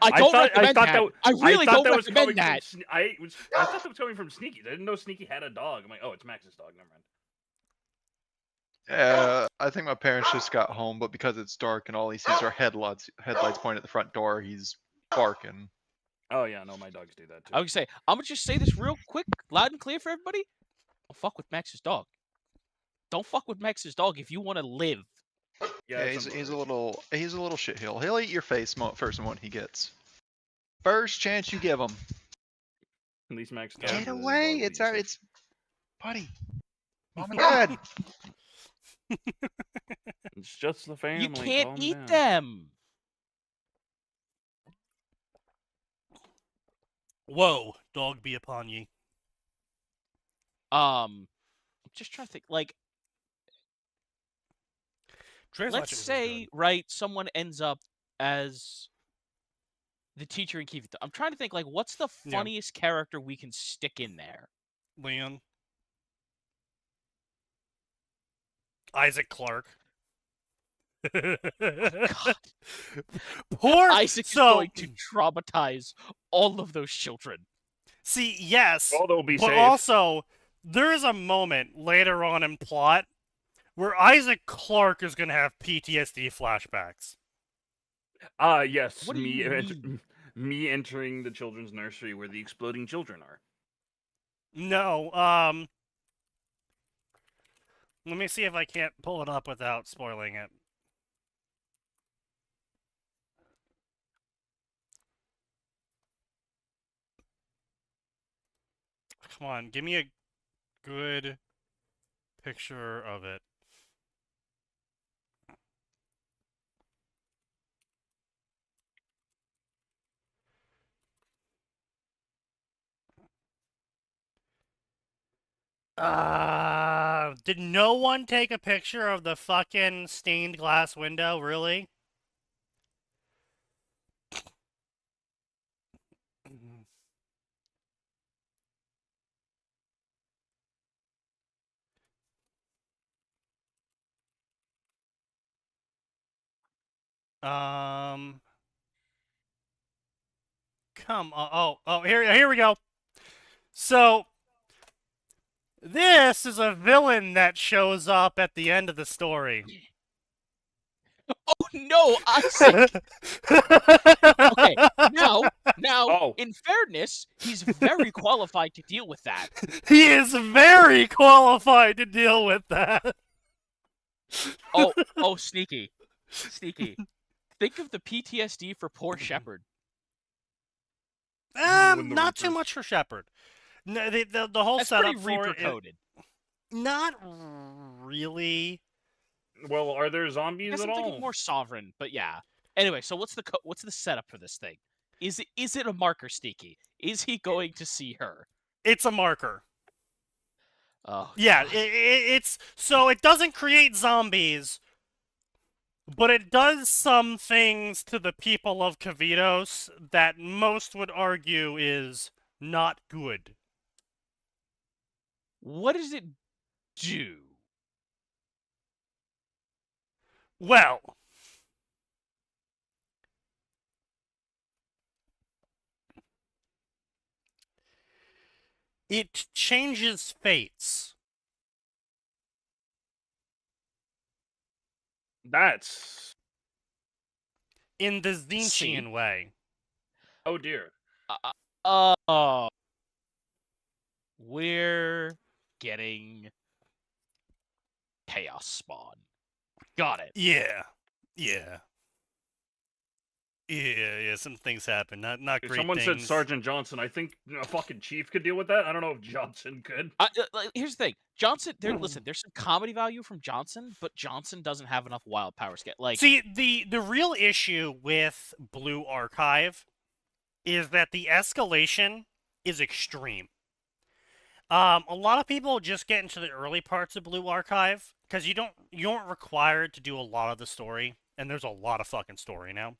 [SPEAKER 4] I don't
[SPEAKER 6] thought
[SPEAKER 4] recommend
[SPEAKER 6] that.
[SPEAKER 4] that. I really
[SPEAKER 6] thought
[SPEAKER 4] don't
[SPEAKER 6] that was
[SPEAKER 4] recommend
[SPEAKER 6] coming
[SPEAKER 4] that.
[SPEAKER 6] From, I thought that was coming from Sneaky. I didn't know Sneaky had a dog. I'm like, oh, it's Max's dog. Never mind.
[SPEAKER 2] I think my parents just got home, but because it's dark and all he sees are headlights pointed at the front door, he's barking.
[SPEAKER 6] Oh yeah, no, my dogs do that too.
[SPEAKER 4] I would say, I'm gonna just say this real quick, loud and clear for everybody. Don't fuck with Max's dog. Don't fuck with Max's dog if you want to live.
[SPEAKER 2] Yeah, he's a little shitheel. He'll eat your face first one he gets. First chance you give him.
[SPEAKER 6] At least Max.
[SPEAKER 2] Get away! It's buddy. Mom and Dad.
[SPEAKER 6] It's just the family.
[SPEAKER 4] You can't
[SPEAKER 6] calm
[SPEAKER 4] eat
[SPEAKER 6] down.
[SPEAKER 4] them.
[SPEAKER 1] Whoa, dog be upon ye.
[SPEAKER 4] I'm just trying to think. Like,
[SPEAKER 1] Tres
[SPEAKER 4] let's
[SPEAKER 1] Leches is
[SPEAKER 4] say,
[SPEAKER 1] good.
[SPEAKER 4] right, someone ends up as the teacher in Kivito. I'm trying to think, like, what's the
[SPEAKER 1] Yeah.
[SPEAKER 4] funniest character we can stick in there?
[SPEAKER 1] Leon. Isaac Clarke.
[SPEAKER 4] God.
[SPEAKER 1] Poor
[SPEAKER 4] Isaac's going to traumatize all of those children.
[SPEAKER 1] See, yes,
[SPEAKER 6] Well, they'll be
[SPEAKER 1] but
[SPEAKER 6] safe.
[SPEAKER 1] also there is a moment later on in plot where Isaac Clarke is going to have PTSD flashbacks.
[SPEAKER 6] Yes.
[SPEAKER 4] What do you mean?
[SPEAKER 6] Me entering the children's nursery where the exploding children are.
[SPEAKER 1] No, let me see if I can't pull it up without spoiling it. Come on, give me a good picture of it. Did no one take a picture of the fucking stained glass window? Really? Come on. Oh, here we go. So, this is a villain that shows up at the end of the story.
[SPEAKER 4] Oh no, Isaac! Okay, now,
[SPEAKER 6] Oh.
[SPEAKER 4] in fairness, he's very qualified to deal with that.
[SPEAKER 1] He is very qualified to deal with that.
[SPEAKER 4] Oh, Sneaky. Think of the PTSD for poor Shepard.
[SPEAKER 1] Not too much for Shepard. No, the whole
[SPEAKER 4] That's
[SPEAKER 1] setup
[SPEAKER 4] pretty
[SPEAKER 1] for
[SPEAKER 4] Reaper-coded.
[SPEAKER 1] Not really.
[SPEAKER 6] Well, are there zombies
[SPEAKER 4] I'm
[SPEAKER 6] at all?
[SPEAKER 4] thinking more sovereign, but yeah. Anyway, so what's the setup for this thing? Is it a marker, Sneaky? Is he going to see her?
[SPEAKER 1] It's a marker.
[SPEAKER 4] Oh,
[SPEAKER 1] yeah,
[SPEAKER 4] God.
[SPEAKER 1] it's so it doesn't create zombies, but it does some things to the people of Kavitos that most would argue is not good.
[SPEAKER 4] What does it do?
[SPEAKER 1] Well, it changes fates.
[SPEAKER 6] That's
[SPEAKER 1] in the Zinchian way.
[SPEAKER 6] Oh dear.
[SPEAKER 4] Oh, we're getting Chaos Spawn. Got it.
[SPEAKER 1] Yeah. Some things happen. Not
[SPEAKER 6] If
[SPEAKER 1] great
[SPEAKER 6] someone said
[SPEAKER 1] things.
[SPEAKER 6] Sergeant Johnson, I think a fucking chief could deal with that. I don't know if Johnson could.
[SPEAKER 4] Here's the thing, Johnson. Listen, there's some comedy value from Johnson, but Johnson doesn't have enough wild power scale. Like,
[SPEAKER 1] see, the real issue with Blue Archive is that the escalation is extreme. A lot of people just get into the early parts of Blue Archive because you aren't required to do a lot of the story, and there's a lot of fucking story now.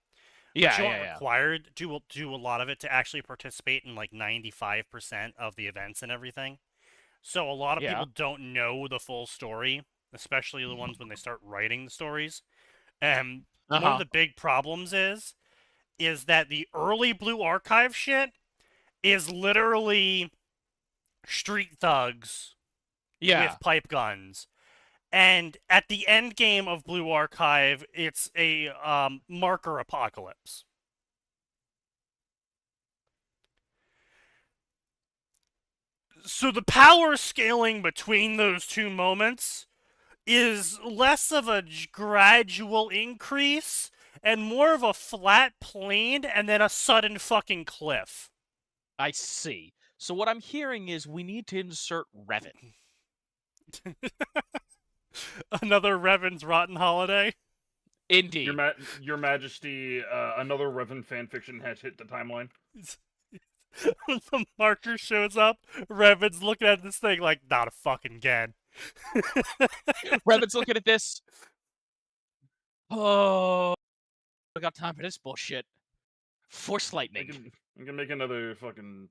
[SPEAKER 1] But you aren't required to do a lot of it to actually participate in like 95% of the events and everything. So a lot of people don't know the full story, especially the ones when they start writing the stories. And one of the big problems is that the early Blue Archive shit is literally street thugs with pipe guns. And at the end game of Blue Archive, it's a marker apocalypse. So the power scaling between those two moments is less of a gradual increase and more of a flat plane and then a sudden fucking cliff.
[SPEAKER 4] I see. So what I'm hearing is we need to insert Revan.
[SPEAKER 1] Another Revan's Rotten Holiday?
[SPEAKER 4] Indeed.
[SPEAKER 6] Your Majesty, another Revan fanfiction has hit the timeline.
[SPEAKER 1] When the marker shows up, Revan's looking at this thing like, not a fucking again.
[SPEAKER 4] Revan's looking at this. Oh, I got time for this bullshit. Force lightning.
[SPEAKER 6] I can make another fucking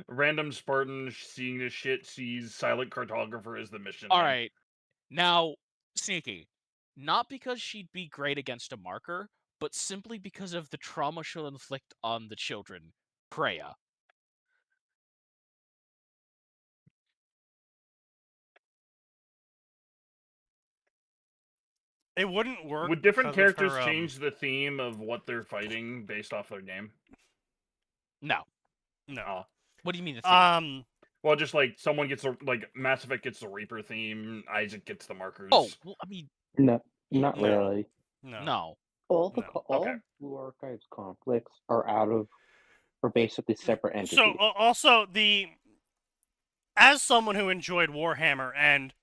[SPEAKER 6] random Spartan seeing this shit sees silent cartographer as the mission.
[SPEAKER 4] All right. Now, Sneaky, not because she'd be great against a marker, but simply because of the trauma she'll inflict on the children. Kreia.
[SPEAKER 1] It wouldn't work.
[SPEAKER 6] Would different characters change the theme of what they're fighting based off their game?
[SPEAKER 4] No.
[SPEAKER 1] No.
[SPEAKER 4] What do you mean the theme?
[SPEAKER 6] Well, just like someone gets Mass Effect gets the Reaper theme, Isaac gets the markers.
[SPEAKER 4] Oh, well, I mean,
[SPEAKER 7] no, not really.
[SPEAKER 4] No.
[SPEAKER 7] All Blue Archive's conflicts are basically separate entities.
[SPEAKER 1] So also as someone who enjoyed Warhammer and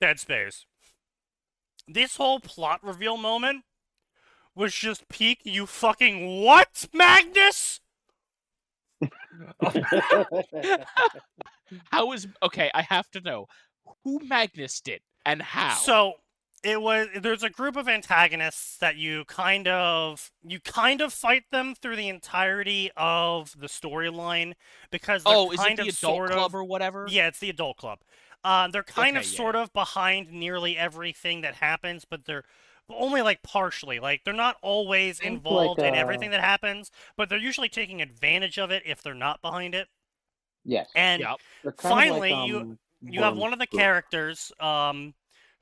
[SPEAKER 1] Dead Space, this whole plot reveal moment was just peak. You fucking what, Magnus?
[SPEAKER 4] How is okay? I have to know who Magnus did and how.
[SPEAKER 1] So there's a group of antagonists that you kind of fight them through the entirety of the storyline because they're
[SPEAKER 4] is
[SPEAKER 1] kind
[SPEAKER 4] it the
[SPEAKER 1] of
[SPEAKER 4] adult club or whatever?
[SPEAKER 1] Yeah, it's the adult club. They're kind of sort of behind nearly everything that happens, but they're only like partially. Like they're not always involved in everything that happens, but they're usually taking advantage of it if they're not behind it.
[SPEAKER 7] Yes.
[SPEAKER 1] And finally, you have one of the characters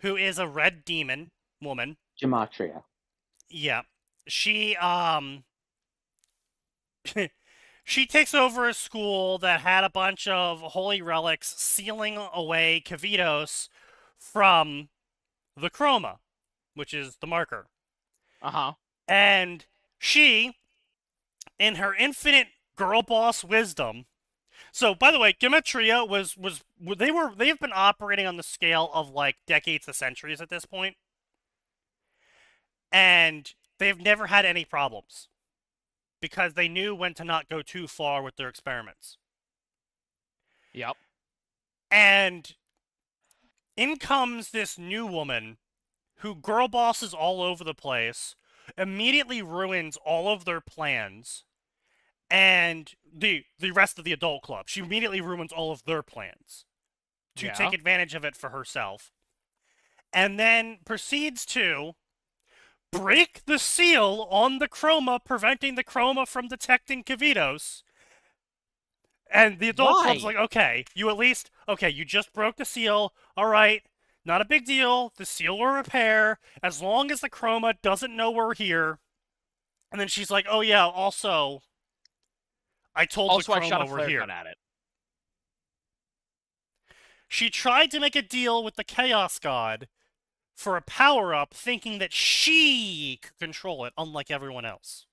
[SPEAKER 1] who is a red demon woman.
[SPEAKER 7] Gematria.
[SPEAKER 1] Yeah. She she takes over a school that had a bunch of holy relics sealing away Kavitos from the chroma, which is the marker. And she, in her infinite girl boss wisdom. So, by the way, Gematria they've been operating on the scale of like decades to centuries at this point. And they've never had any problems because they knew when to not go too far with their experiments.
[SPEAKER 4] Yep.
[SPEAKER 1] And in comes this new woman who girl bosses all over the place, immediately ruins all of their plans, and the rest of the adult club. She immediately ruins all of their plans to take advantage of it for herself. And then proceeds to break the seal on the chroma, preventing the chroma from detecting Kavitos. And the adult club's like, okay, you just broke the seal. All right, not a big deal. The seal will repair as long as the chroma doesn't know we're here. And then she's like, oh yeah, also, I told
[SPEAKER 4] Also,
[SPEAKER 1] the
[SPEAKER 4] I
[SPEAKER 1] Chrome
[SPEAKER 4] shot a
[SPEAKER 1] over
[SPEAKER 4] flare
[SPEAKER 1] here.
[SPEAKER 4] gun at it.
[SPEAKER 1] She tried to make a deal with the Chaos God for a power-up, thinking that she could control it, unlike everyone else.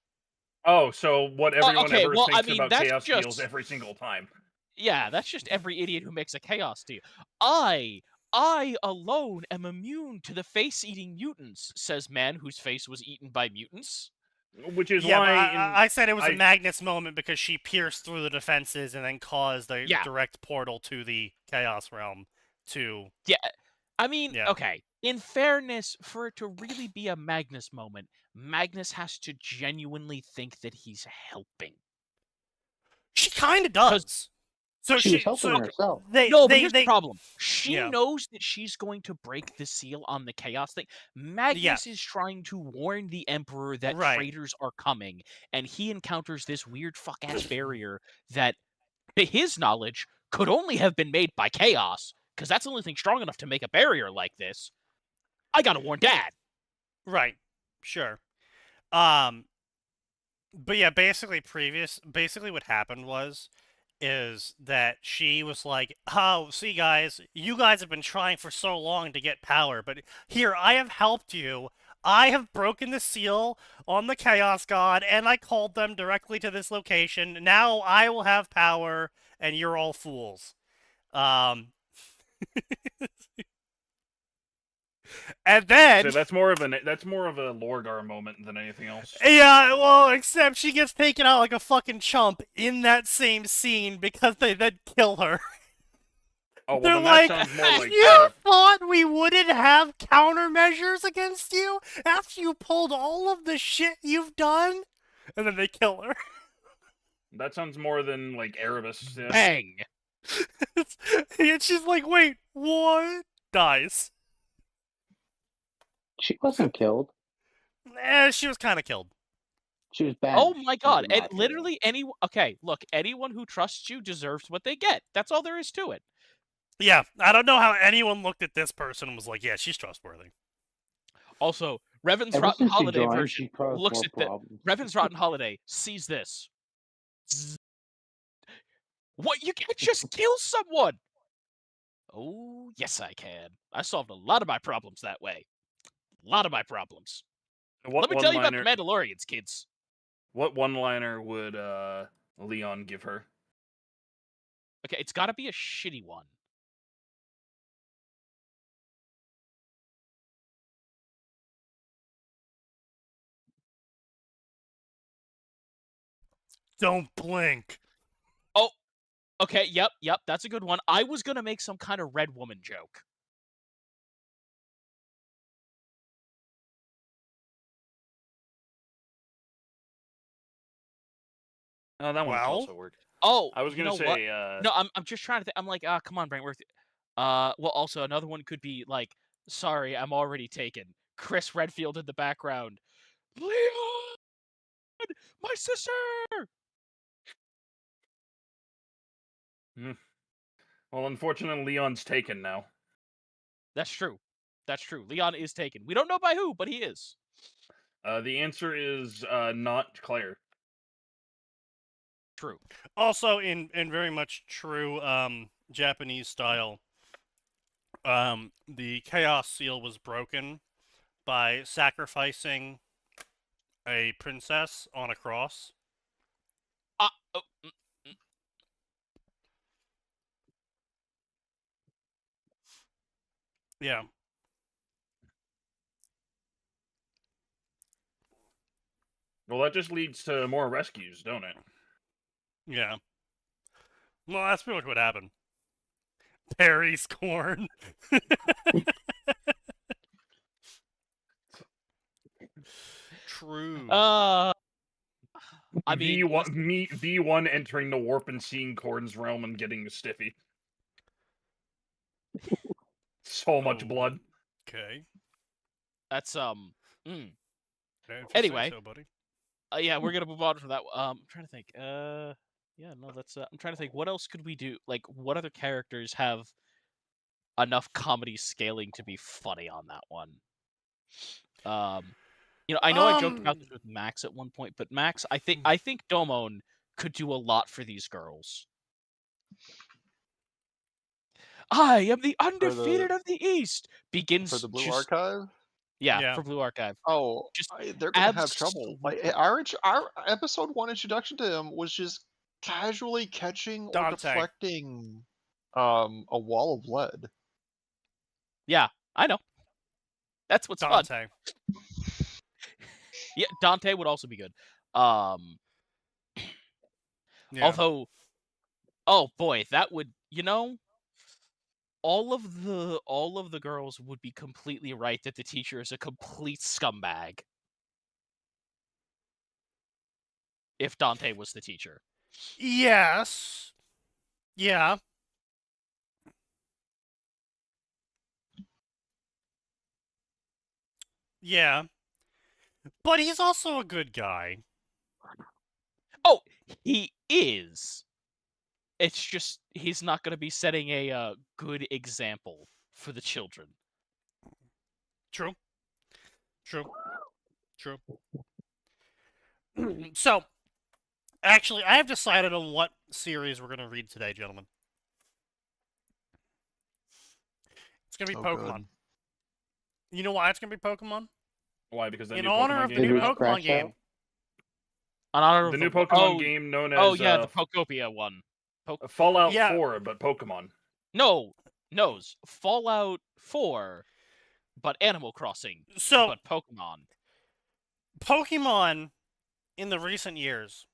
[SPEAKER 6] Oh, so what everyone
[SPEAKER 4] okay,
[SPEAKER 6] ever
[SPEAKER 4] well, I
[SPEAKER 6] thinks
[SPEAKER 4] mean,
[SPEAKER 6] about
[SPEAKER 4] that's
[SPEAKER 6] chaos
[SPEAKER 4] just-
[SPEAKER 6] deals every single time.
[SPEAKER 4] Yeah, that's just every idiot who makes a chaos deal. I alone am immune to the face-eating mutants, says man whose face was eaten by mutants.
[SPEAKER 6] Which is
[SPEAKER 1] Yeah,
[SPEAKER 6] why
[SPEAKER 1] but I said it was a
[SPEAKER 6] I-
[SPEAKER 1] Magnus moment because she pierced through the defenses and then caused a
[SPEAKER 4] Yeah.
[SPEAKER 1] direct portal to the Chaos Realm to...
[SPEAKER 4] Yeah, I mean,
[SPEAKER 1] Yeah.
[SPEAKER 4] okay, in fairness, for it to really be a Magnus moment, Magnus has to genuinely think that he's helping.
[SPEAKER 1] She kind of does. So
[SPEAKER 7] She was helping herself.
[SPEAKER 4] No, but here's the problem. She
[SPEAKER 1] Yeah.
[SPEAKER 4] knows that she's going to break the seal on the chaos thing. Magnus is trying to warn the Emperor that traitors are coming, and he encounters this weird fuck-ass barrier that, to his knowledge, could only have been made by chaos, because that's the only thing strong enough to make a barrier like this. I gotta warn Dad.
[SPEAKER 1] Right. Sure. But yeah, basically what happened is that she was like, oh, see guys, you guys have been trying for so long to get power, but here, I have helped you. I have broken the seal on the Chaos God, and I called them directly to this location. Now I will have power, and you're all fools. And then...
[SPEAKER 6] So that's more of a Lorgar moment than anything else.
[SPEAKER 1] Yeah, well, except she gets taken out like a fucking chump in that same scene because they then kill her.
[SPEAKER 6] Oh, well,
[SPEAKER 1] They're
[SPEAKER 6] then
[SPEAKER 1] like,
[SPEAKER 6] that sounds more like...
[SPEAKER 1] you thought we wouldn't have countermeasures against you after you pulled all of the shit you've done? And then they kill her.
[SPEAKER 6] That sounds more than, like, Erebus. Yeah.
[SPEAKER 4] Bang!
[SPEAKER 1] And she's like, wait, what? Dies.
[SPEAKER 7] She wasn't killed.
[SPEAKER 1] She was kind of killed.
[SPEAKER 7] She was bad.
[SPEAKER 4] Oh my god, and literally anyone who trusts you deserves what they get. That's all there is to it.
[SPEAKER 1] Yeah, I don't know how anyone looked at this person and was like, yeah, she's trustworthy.
[SPEAKER 4] Also, Revan's
[SPEAKER 7] Ever
[SPEAKER 4] Rotten
[SPEAKER 7] since she
[SPEAKER 4] Holiday
[SPEAKER 7] joined,
[SPEAKER 4] version
[SPEAKER 7] she caused
[SPEAKER 4] looks
[SPEAKER 7] more
[SPEAKER 4] at the
[SPEAKER 7] problems.
[SPEAKER 4] Revan's Rotten Holiday sees this. What? You can't just kill someone! Oh, yes I can. I solved a lot of my problems that way. A lot of my problems.
[SPEAKER 6] What
[SPEAKER 4] Let me tell you about the
[SPEAKER 6] one-liner-
[SPEAKER 4] Mandalorians, kids.
[SPEAKER 6] What one-liner would Leon give her?
[SPEAKER 4] Okay, it's gotta be a shitty one.
[SPEAKER 1] Don't blink.
[SPEAKER 4] Oh, okay, yep, that's a good one. I was gonna make some kind of red woman joke.
[SPEAKER 6] Oh, that one also worked.
[SPEAKER 4] Oh,
[SPEAKER 6] I was
[SPEAKER 4] you
[SPEAKER 6] gonna
[SPEAKER 4] know
[SPEAKER 6] say,
[SPEAKER 4] what? No, I'm just trying to think. I'm like, come on, Brentworth. Well, also another one could be like, sorry, I'm already taken. Chris Redfield in the background. Leon, my sister.
[SPEAKER 6] Well, unfortunately, Leon's taken now.
[SPEAKER 4] That's true. That's true. Leon is taken. We don't know by who, but he is.
[SPEAKER 6] The answer is not Claire.
[SPEAKER 4] True.
[SPEAKER 1] Also, in very much true Japanese style, the Chaos Seal was broken by sacrificing a princess on a cross. Yeah.
[SPEAKER 6] Well, that just leads to more rescues, don't it?
[SPEAKER 1] Yeah. Well, that's pretty much what happened. Perry's corn. True.
[SPEAKER 4] I mean,
[SPEAKER 6] V1 entering the warp and seeing Corn's realm and getting a stiffy. So much blood.
[SPEAKER 1] Okay.
[SPEAKER 4] That's
[SPEAKER 1] Anyway,
[SPEAKER 4] Anyway, yeah, we're gonna move on from that. I'm trying to think. Yeah, no, that's. I'm trying to think. What else could we do? Like, what other characters have enough comedy scaling to be funny on that one? You know, I know I joked about this with Max at one point, but Max, I think Domon could do a lot for these girls. I am the undefeated of the East begins
[SPEAKER 2] For the Blue
[SPEAKER 4] just
[SPEAKER 2] Archive?
[SPEAKER 1] Yeah.
[SPEAKER 4] for Blue Archive.
[SPEAKER 2] Oh,
[SPEAKER 4] Just
[SPEAKER 2] they're gonna have trouble. Like
[SPEAKER 4] absolutely.
[SPEAKER 2] our episode 1 introduction to him was just casually catching or
[SPEAKER 1] Dante.
[SPEAKER 2] deflecting a wall of lead.
[SPEAKER 4] Yeah, I know. That's what's fun.
[SPEAKER 1] Dante.
[SPEAKER 4] Yeah, Dante would also be good.
[SPEAKER 1] Yeah.
[SPEAKER 4] Although, oh boy, that would, all of the girls would be completely right that the teacher is a complete scumbag. If Dante was the teacher.
[SPEAKER 1] Yes. Yeah. Yeah. But he's also a good guy.
[SPEAKER 4] Oh, he is. It's just he's not going to be setting a good example for the children.
[SPEAKER 1] True. True. True. So, actually, I have decided on what series we're going to read today, gentlemen. It's going to be Pokemon.
[SPEAKER 2] Good.
[SPEAKER 1] You know why it's going to be Pokemon?
[SPEAKER 6] Why? Because the
[SPEAKER 1] In
[SPEAKER 6] new
[SPEAKER 1] honor
[SPEAKER 6] Pokemon
[SPEAKER 1] of the
[SPEAKER 6] game
[SPEAKER 1] new
[SPEAKER 6] came out?
[SPEAKER 1] Pokemon game.
[SPEAKER 4] In honor of
[SPEAKER 6] The new Pokemon game known as
[SPEAKER 4] Oh yeah, the Pokopia one.
[SPEAKER 6] Fallout
[SPEAKER 1] Yeah.
[SPEAKER 6] 4, but Pokemon.
[SPEAKER 4] No, Fallout 4, but Animal Crossing,
[SPEAKER 1] So,
[SPEAKER 4] but Pokemon.
[SPEAKER 1] Pokemon, in the recent years,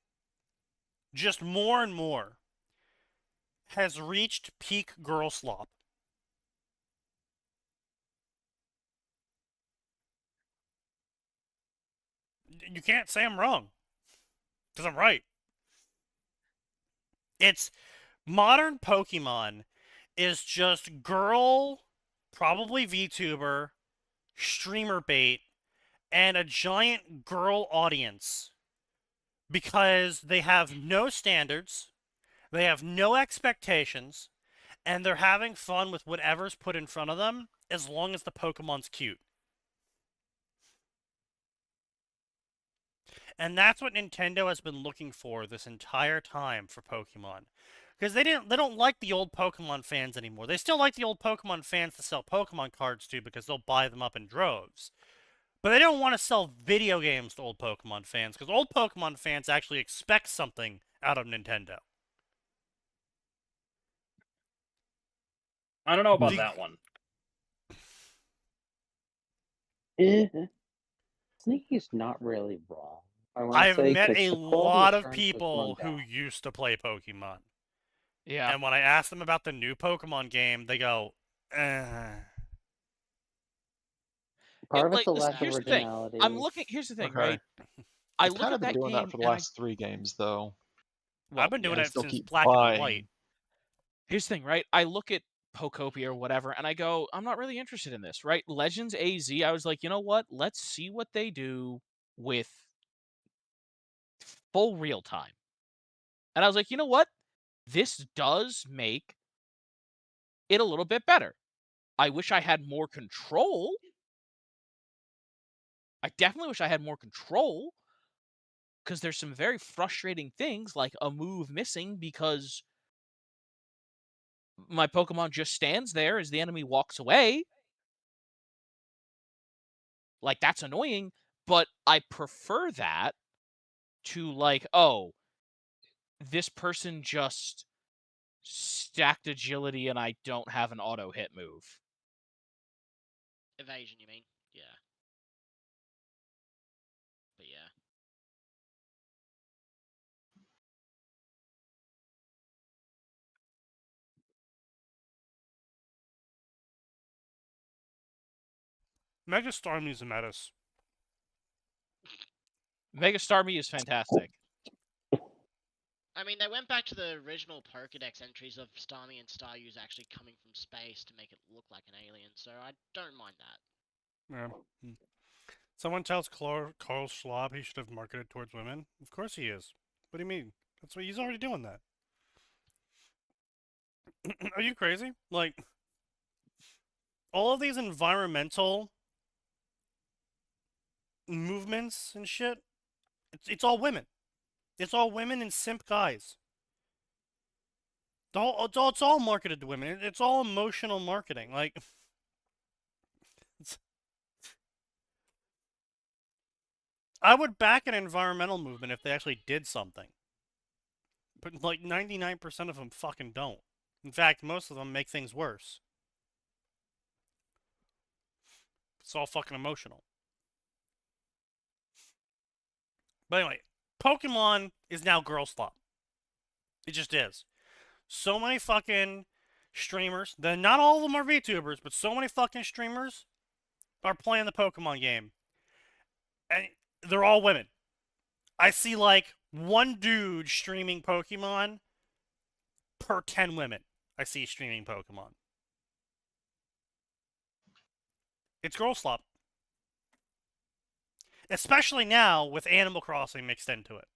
[SPEAKER 1] just more and more, has reached peak girl slop. You can't say I'm wrong, because I'm right. It's modern Pokemon is just girl, probably VTuber, streamer bait, and a giant girl audience because they have no standards, they have no expectations, and they're having fun with whatever's put in front of them as long as the Pokemon's cute. And that's what Nintendo has been looking for this entire time for Pokemon. Because they don't like the old Pokemon fans anymore. They still like the old Pokemon fans to sell Pokemon cards to because they'll buy them up in droves. But they don't want to sell video games to old Pokemon fans because old Pokemon fans actually expect something out of Nintendo.
[SPEAKER 6] I don't know about that one.
[SPEAKER 7] Sneaky's not really wrong.
[SPEAKER 1] I've met a lot of
[SPEAKER 7] assurance was
[SPEAKER 1] people
[SPEAKER 7] going
[SPEAKER 1] who
[SPEAKER 7] down.
[SPEAKER 1] used to play Pokemon.
[SPEAKER 4] Yeah.
[SPEAKER 1] And when I ask them about the new Pokemon game, they go,
[SPEAKER 7] Part of it's a
[SPEAKER 4] listen,
[SPEAKER 7] lack of
[SPEAKER 4] here's the thing.
[SPEAKER 7] originality.
[SPEAKER 4] Here's the thing,
[SPEAKER 2] Okay.
[SPEAKER 4] right? I
[SPEAKER 2] I've
[SPEAKER 4] look
[SPEAKER 2] kind
[SPEAKER 4] at
[SPEAKER 2] of been
[SPEAKER 4] that
[SPEAKER 2] doing
[SPEAKER 4] game
[SPEAKER 2] that for the
[SPEAKER 4] and
[SPEAKER 2] last 3 games, though.
[SPEAKER 1] I've been doing
[SPEAKER 2] I
[SPEAKER 1] it
[SPEAKER 2] still
[SPEAKER 1] since
[SPEAKER 2] keep
[SPEAKER 1] Black and
[SPEAKER 2] buying.
[SPEAKER 1] White.
[SPEAKER 4] Here's the thing, right? I look at Pokopia or whatever, and I go, I'm not really interested in this, right? Legends AZ, I was like, you know what? Let's see what they do with full real time. And I was like, you know what? This does make it a little bit better. I wish I had more control. I definitely wish I had more control. Because there's some very frustrating things, like a move missing because my Pokemon just stands there as the enemy walks away. Like, that's annoying, but I prefer that to, like, oh, this person just stacked agility and I don't have an auto hit move.
[SPEAKER 3] Evasion, you mean? Yeah. But yeah.
[SPEAKER 1] Mega Starmie's a menace.
[SPEAKER 4] Mega Starmie is fantastic.
[SPEAKER 3] I mean, they went back to the original Pokedex entries of Starmie and Staryu's actually coming from space to make it look like an alien, so I don't mind that.
[SPEAKER 1] Yeah. Someone tells Carl Schwab he should have marketed towards women. Of course he is. What do you mean? That's what he's already doing that. Are you crazy? Like, all of these environmental movements and shit, it's all women. It's all women and simp guys. It's all marketed to women. It's all emotional marketing. Like, I would back an environmental movement if they actually did something. But like 99% of them fucking don't. In fact, most of them make things worse. It's all fucking emotional. But anyway, Pokemon is now girl slop. It just is. So many fucking streamers, then not all of them are VTubers, but so many fucking streamers are playing the Pokemon game. And they're all women. I see like one dude streaming Pokemon per 10 women I see streaming Pokemon. It's girl slop. Especially now with Animal Crossing mixed into it.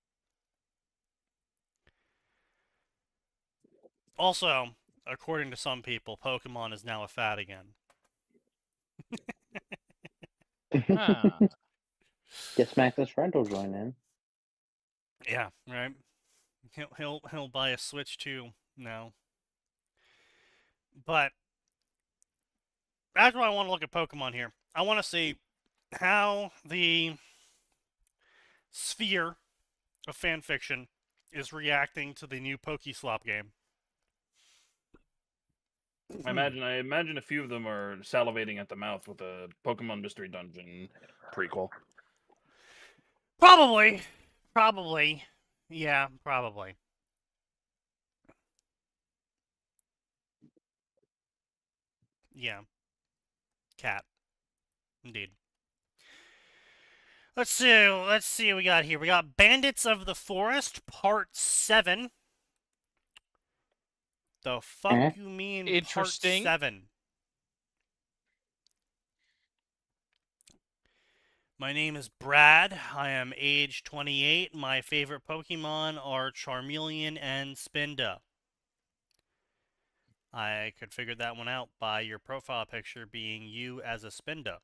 [SPEAKER 1] Also, according to some people, Pokemon is now a fad again.
[SPEAKER 4] Huh.
[SPEAKER 7] Guess Max's friend will join in.
[SPEAKER 1] Yeah, right. He'll buy a Switch too now. But that's why I want to look at Pokemon here. I want to see how the sphere of fanfiction is reacting to the new Pokeslop game.
[SPEAKER 6] I imagine a few of them are salivating at the mouth with a Pokemon Mystery Dungeon prequel.
[SPEAKER 1] Probably. Yeah, probably. Yeah. Cat. Indeed. Let's see what we got here. We got Bandits of the Forest, Part 7. The fuck you mean
[SPEAKER 4] Interesting.
[SPEAKER 1] Part 7? My name is Brad. I am age 28. My favorite Pokemon are Charmeleon and Spinda. I could figure that one out by your profile picture being you as a Spinda.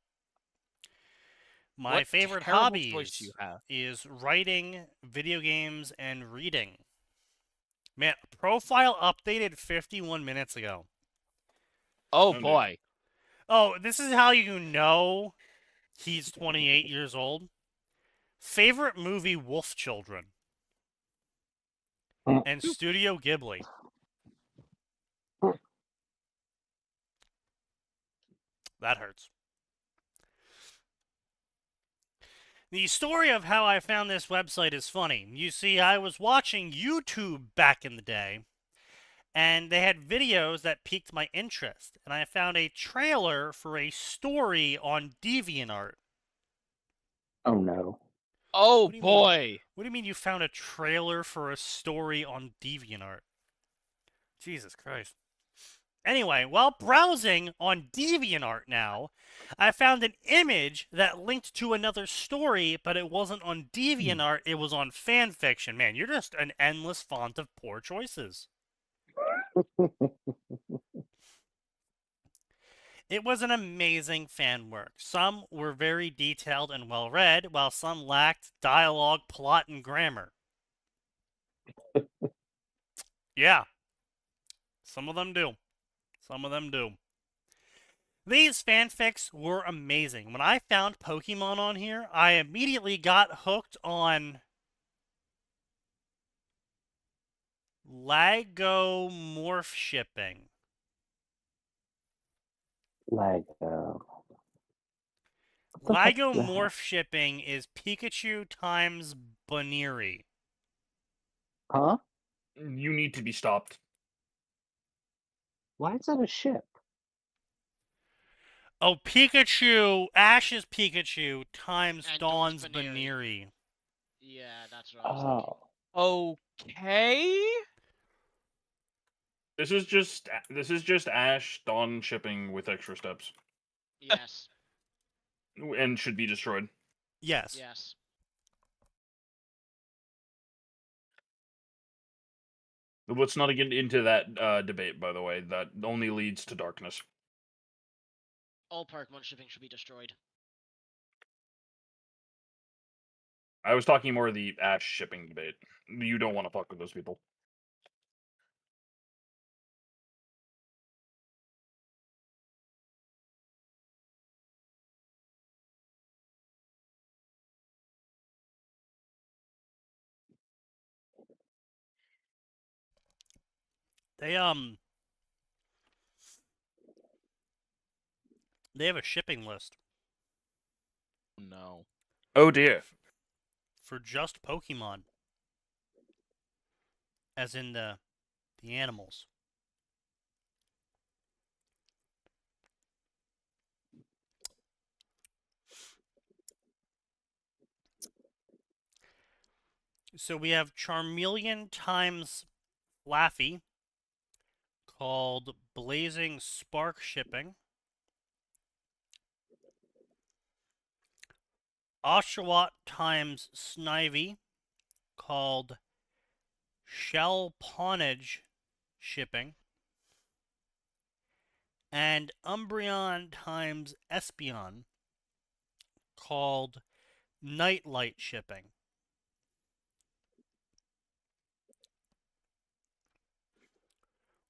[SPEAKER 1] My
[SPEAKER 4] What
[SPEAKER 1] favorite
[SPEAKER 4] terrible choice
[SPEAKER 1] hobbies
[SPEAKER 4] you have.
[SPEAKER 1] is writing, video games, and reading. Man, profile updated 51 minutes ago.
[SPEAKER 4] Oh
[SPEAKER 6] no.
[SPEAKER 4] boy.
[SPEAKER 1] Oh, this is how you know he's 28 years old. Favorite movie, Wolf Children. And Studio Ghibli. That hurts. The story of how I found this website is funny. You see, I was watching YouTube back in the day, and they had videos that piqued my interest, and I found a trailer for a story on DeviantArt.
[SPEAKER 7] Oh no.
[SPEAKER 4] Oh
[SPEAKER 1] What do you mean?
[SPEAKER 4] boy.
[SPEAKER 1] What do you mean you found a trailer for a story on DeviantArt? Jesus Christ. Anyway, while browsing on DeviantArt now, I found an image that linked to another story, but it wasn't on DeviantArt, it was on fanfiction. Man, you're just an endless font of poor choices. It was an amazing fan work. Some were very detailed and well read, while some lacked dialogue, plot, and grammar. Yeah. Some of them do. Some of them do. These fanfics were amazing. When I found Pokemon on here, I immediately got hooked on Lago morph shipping.
[SPEAKER 7] Lago.
[SPEAKER 1] Lago morph shipping is Pikachu times Baneri.
[SPEAKER 7] Huh?
[SPEAKER 6] You need to be stopped.
[SPEAKER 7] Why is that a ship?
[SPEAKER 1] Oh, Pikachu, Ash's Pikachu times
[SPEAKER 3] And
[SPEAKER 1] Dawn's
[SPEAKER 3] Dawn's Baneri.
[SPEAKER 1] Baneri.
[SPEAKER 3] Yeah, that's what I was
[SPEAKER 7] Oh.
[SPEAKER 4] Okay.
[SPEAKER 6] This is just Ash Dawn shipping with extra steps,
[SPEAKER 3] thinking. Yes.
[SPEAKER 6] and should be destroyed.
[SPEAKER 1] Yes.
[SPEAKER 3] Yes.
[SPEAKER 6] Let's not get into that debate, by the way. That only leads to darkness.
[SPEAKER 3] All Pokemon shipping should be destroyed.
[SPEAKER 6] I was talking more of the Ash shipping debate. You don't want to fuck with those people.
[SPEAKER 1] They have a shipping list
[SPEAKER 4] No.
[SPEAKER 6] Oh dear.
[SPEAKER 1] for just Pokemon, as in the animals. So we have Charmeleon times Laffy, called Blazing Spark Shipping. Oshawott times Snivy, called Shell Pawnage Shipping. And Umbreon times Espeon, called Nightlight Shipping.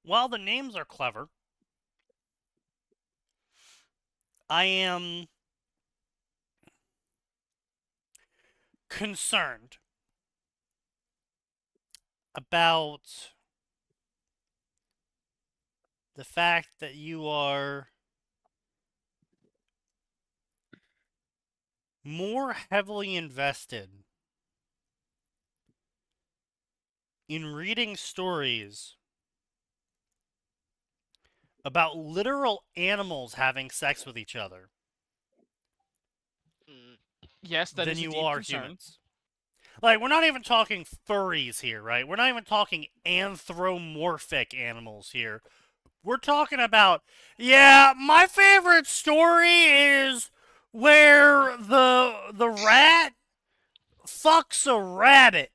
[SPEAKER 1] While the names are clever, I am concerned about the fact that you are more heavily invested in reading stories about literal animals having sex with each other
[SPEAKER 4] Yes, that
[SPEAKER 1] than
[SPEAKER 4] is
[SPEAKER 1] you
[SPEAKER 4] indeed
[SPEAKER 1] are
[SPEAKER 4] concern.
[SPEAKER 1] humans. Like, we're not even talking furries here, right? We're not even talking anthropomorphic animals here. We're talking about, yeah, my favorite story is where the rat fucks a rabbit.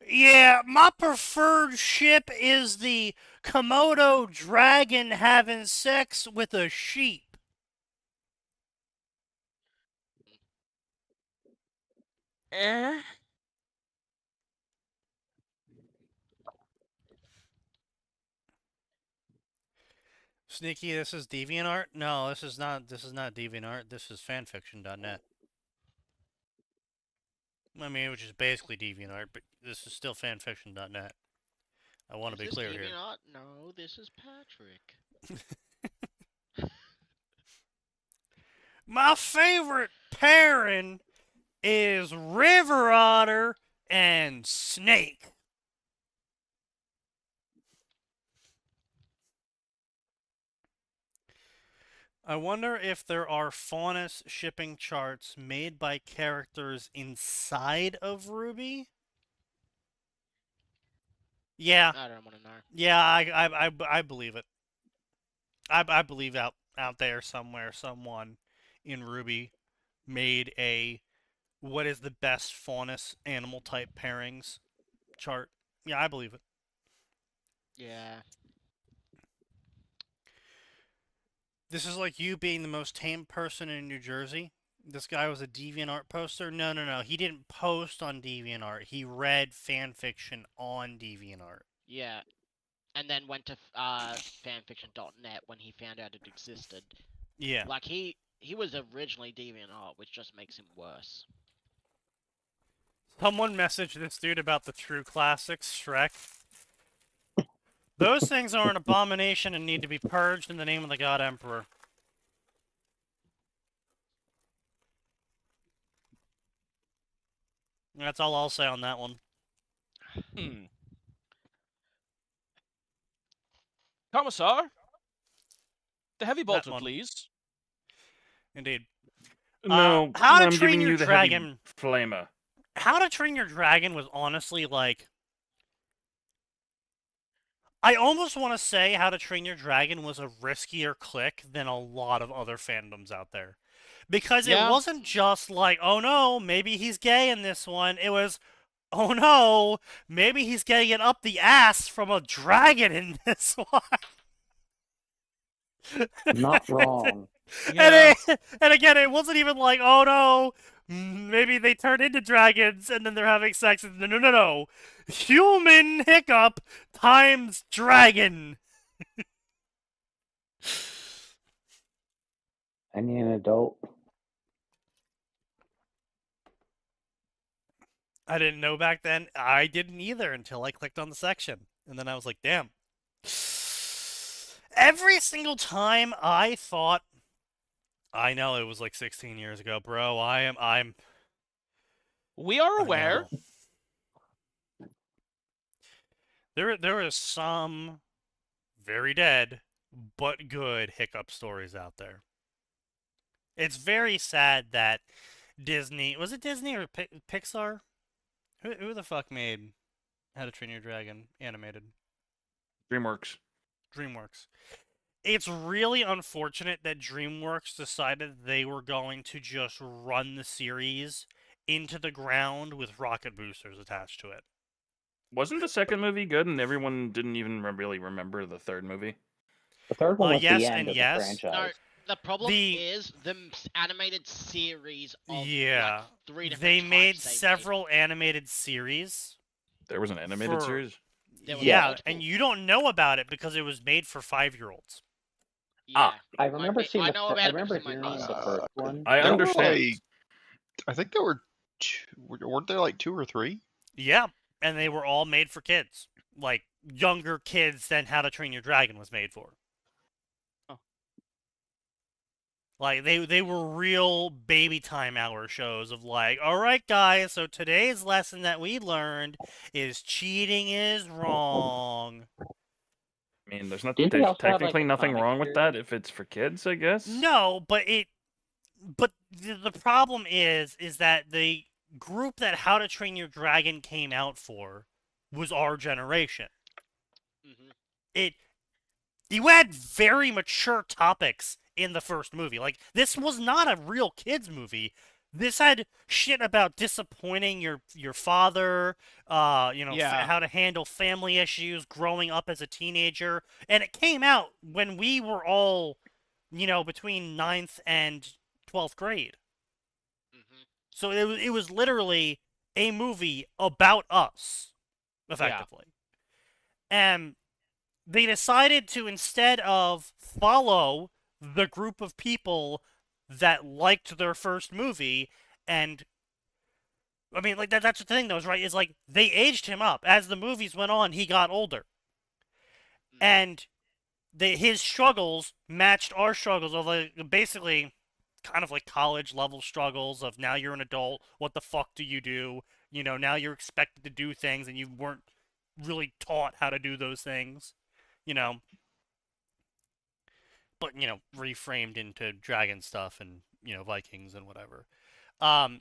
[SPEAKER 1] Yeah, my preferred ship is the Komodo dragon having sex with a sheep.
[SPEAKER 4] Eh?
[SPEAKER 1] Sneaky, this is DeviantArt? No, this is not DeviantArt. This is fanfiction.net. I mean, which is basically DeviantArt, but this is still fanfiction.net. I want to be clear here.
[SPEAKER 3] No, this is Patrick.
[SPEAKER 1] My favorite pairing is River Otter and Snake. I wonder if there are Faunus shipping charts made by characters inside of Ruby. Yeah.
[SPEAKER 3] I don't want to know.
[SPEAKER 1] Yeah, I believe it. I believe out there somewhere someone in Ruby made a what is the best Faunus animal type pairings chart. Yeah, I believe it.
[SPEAKER 3] Yeah.
[SPEAKER 1] This is like you being the most tame person in New Jersey. This guy was a DeviantArt poster. No. He didn't post on DeviantArt. He read fanfiction on DeviantArt.
[SPEAKER 3] Yeah. And then went to fanfiction.net when he found out it existed.
[SPEAKER 1] Yeah.
[SPEAKER 3] Like, he was originally DeviantArt, which just makes him worse.
[SPEAKER 1] Someone messaged this dude about the true classics, Shrek. Those things are an abomination and need to be purged in the name of the God Emperor. That's all I'll say on that one.
[SPEAKER 4] Commissar? The heavy
[SPEAKER 1] That
[SPEAKER 4] bolter,
[SPEAKER 1] one.
[SPEAKER 4] please.
[SPEAKER 1] Indeed.
[SPEAKER 6] No,
[SPEAKER 1] How to
[SPEAKER 6] I'm
[SPEAKER 1] Train
[SPEAKER 6] giving
[SPEAKER 1] Your
[SPEAKER 6] you the
[SPEAKER 1] Dragon.
[SPEAKER 6] heavy flamer.
[SPEAKER 1] How to Train Your Dragon was honestly like... I almost want to say How to Train Your Dragon was a riskier click than a lot of other fandoms out there. Because it wasn't just like, oh no, maybe he's gay in this one. It was, oh no, maybe he's getting it up the ass from a dragon in this one.
[SPEAKER 7] Not wrong.
[SPEAKER 4] Yeah.
[SPEAKER 1] And again, it wasn't even like, oh no, maybe they turn into dragons and then they're having sex. No. Human hiccup times dragon.
[SPEAKER 7] Any an adult?
[SPEAKER 1] I didn't know back then. I didn't either until I clicked on the section. And then I was like, damn. Every single time I thought, I know it was like 16 years ago, bro. I'm
[SPEAKER 4] We are
[SPEAKER 1] I
[SPEAKER 4] aware.
[SPEAKER 1] know. There is some very dead but good hiccup stories out there. It's very sad that Disney, was it Disney or Pixar? Who the fuck made How to Train Your Dragon animated?
[SPEAKER 6] DreamWorks.
[SPEAKER 1] DreamWorks. It's really unfortunate that DreamWorks decided they were going to just run the series into the ground with rocket boosters attached to it.
[SPEAKER 6] Wasn't the second movie good, and everyone didn't even really remember the third movie?
[SPEAKER 7] The third one was
[SPEAKER 1] yes
[SPEAKER 7] the end
[SPEAKER 1] and
[SPEAKER 7] of
[SPEAKER 1] yes.
[SPEAKER 7] the franchise.
[SPEAKER 3] No, the problem
[SPEAKER 1] The-
[SPEAKER 3] is the animated series of
[SPEAKER 1] Yeah.
[SPEAKER 3] like 3 different
[SPEAKER 1] They
[SPEAKER 3] types
[SPEAKER 1] made
[SPEAKER 3] they
[SPEAKER 1] several animated series.
[SPEAKER 6] There was an animated
[SPEAKER 1] For-
[SPEAKER 6] series?
[SPEAKER 3] There were
[SPEAKER 1] Yeah,
[SPEAKER 3] multiple.
[SPEAKER 1] and you don't know about it because it was made for 5-year-olds.
[SPEAKER 3] Yeah.
[SPEAKER 7] I remember seeing.
[SPEAKER 3] I know
[SPEAKER 7] I
[SPEAKER 3] about it
[SPEAKER 7] remember
[SPEAKER 3] because of my
[SPEAKER 7] hearing
[SPEAKER 3] niece.
[SPEAKER 7] the first one.
[SPEAKER 6] I
[SPEAKER 2] There were,
[SPEAKER 6] understand.
[SPEAKER 2] like, I think there were weren't there like 2 or 3?
[SPEAKER 1] Yeah, and they were all made for kids. Like, younger kids than How to Train Your Dragon was made for.
[SPEAKER 4] Oh.
[SPEAKER 1] Like, they were real baby time hour shows of like, alright guys, so today's lesson that we learned is cheating is wrong.
[SPEAKER 6] I mean, there's
[SPEAKER 7] Didn't they also have, like,
[SPEAKER 6] technically
[SPEAKER 7] a
[SPEAKER 6] nothing
[SPEAKER 7] comic
[SPEAKER 6] wrong with
[SPEAKER 7] series?
[SPEAKER 6] that if it's for kids, I guess.
[SPEAKER 1] No, but the problem is that the group that How to Train Your Dragon came out for was our generation.
[SPEAKER 3] Mhm.
[SPEAKER 1] You had very mature topics in the first movie. Like, this was not a real kids movie. This had shit about disappointing your father,
[SPEAKER 4] Yeah.
[SPEAKER 1] how to handle family issues, growing up as a teenager, and it came out when we were all, between 9th and 12th grade.
[SPEAKER 3] Mhm.
[SPEAKER 1] So it was literally a movie about us, effectively. And they decided to, instead of follow the group of people that liked their first movie, and I mean, like, that's the thing, though, right? Is like, they aged him up. As the movies went on, he got older.
[SPEAKER 3] Mhm.
[SPEAKER 1] And his struggles matched our struggles of, like, basically kind of like college level struggles of, now you're an adult, what the fuck do you do? Now you're expected to do things and you weren't really taught how to do those things. But, reframed into dragon stuff and, Vikings and whatever. And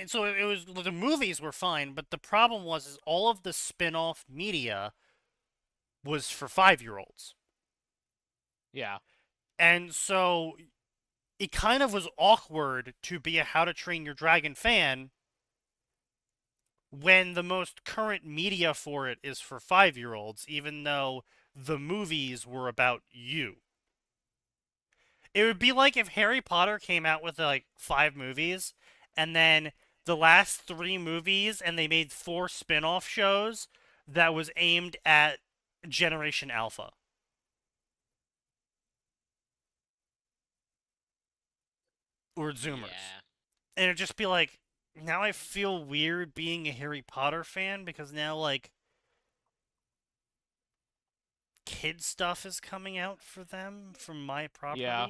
[SPEAKER 1] so it was, the movies were fine, but the problem is all of the spin-off media was for 5-year-olds.
[SPEAKER 4] Yeah.
[SPEAKER 1] And so it kind of was awkward to be a How to Train Your Dragon fan when the most current media for it is for 5-year-olds, even though the movies were about you. It would be like if Harry Potter came out with like 5 movies, and then the last 3 movies, and they made 4 spin-off shows that was aimed at Generation Alpha. Or Zoomers.
[SPEAKER 3] Yeah.
[SPEAKER 1] And it'd just be like, now I feel weird being a Harry Potter fan because now, like, kid stuff is coming out for them from my property.
[SPEAKER 4] Yeah.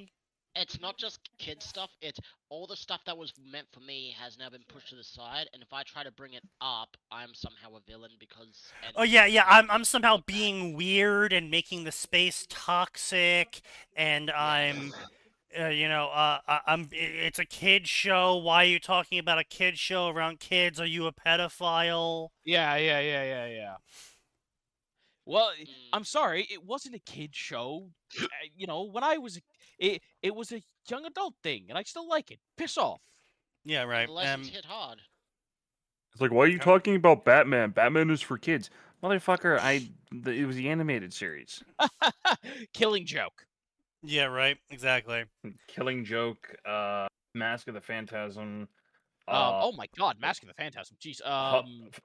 [SPEAKER 3] It's not just kid stuff, it's all the stuff that was meant for me has now been pushed to the side, and if I try to bring it up, I'm somehow a villain because...
[SPEAKER 1] Oh yeah, I'm somehow being weird and making the space toxic, and I'm... it's a kid show. Why are you talking about a kid show around kids? Are you a pedophile?
[SPEAKER 4] Yeah. Well, I'm sorry, it wasn't a kid show. When I was, it was a young adult thing, and I still like it. Piss off.
[SPEAKER 1] Yeah, right.
[SPEAKER 3] The lessons hit hard.
[SPEAKER 6] It's like, why are you talking about Batman? Batman is for kids. Motherfucker, it was the animated series.
[SPEAKER 4] Killing joke.
[SPEAKER 1] Yeah, right. Exactly.
[SPEAKER 6] Killing Joke, Mask of the Phantasm.
[SPEAKER 4] Oh my God, Mask of the Phantasm. Jeez.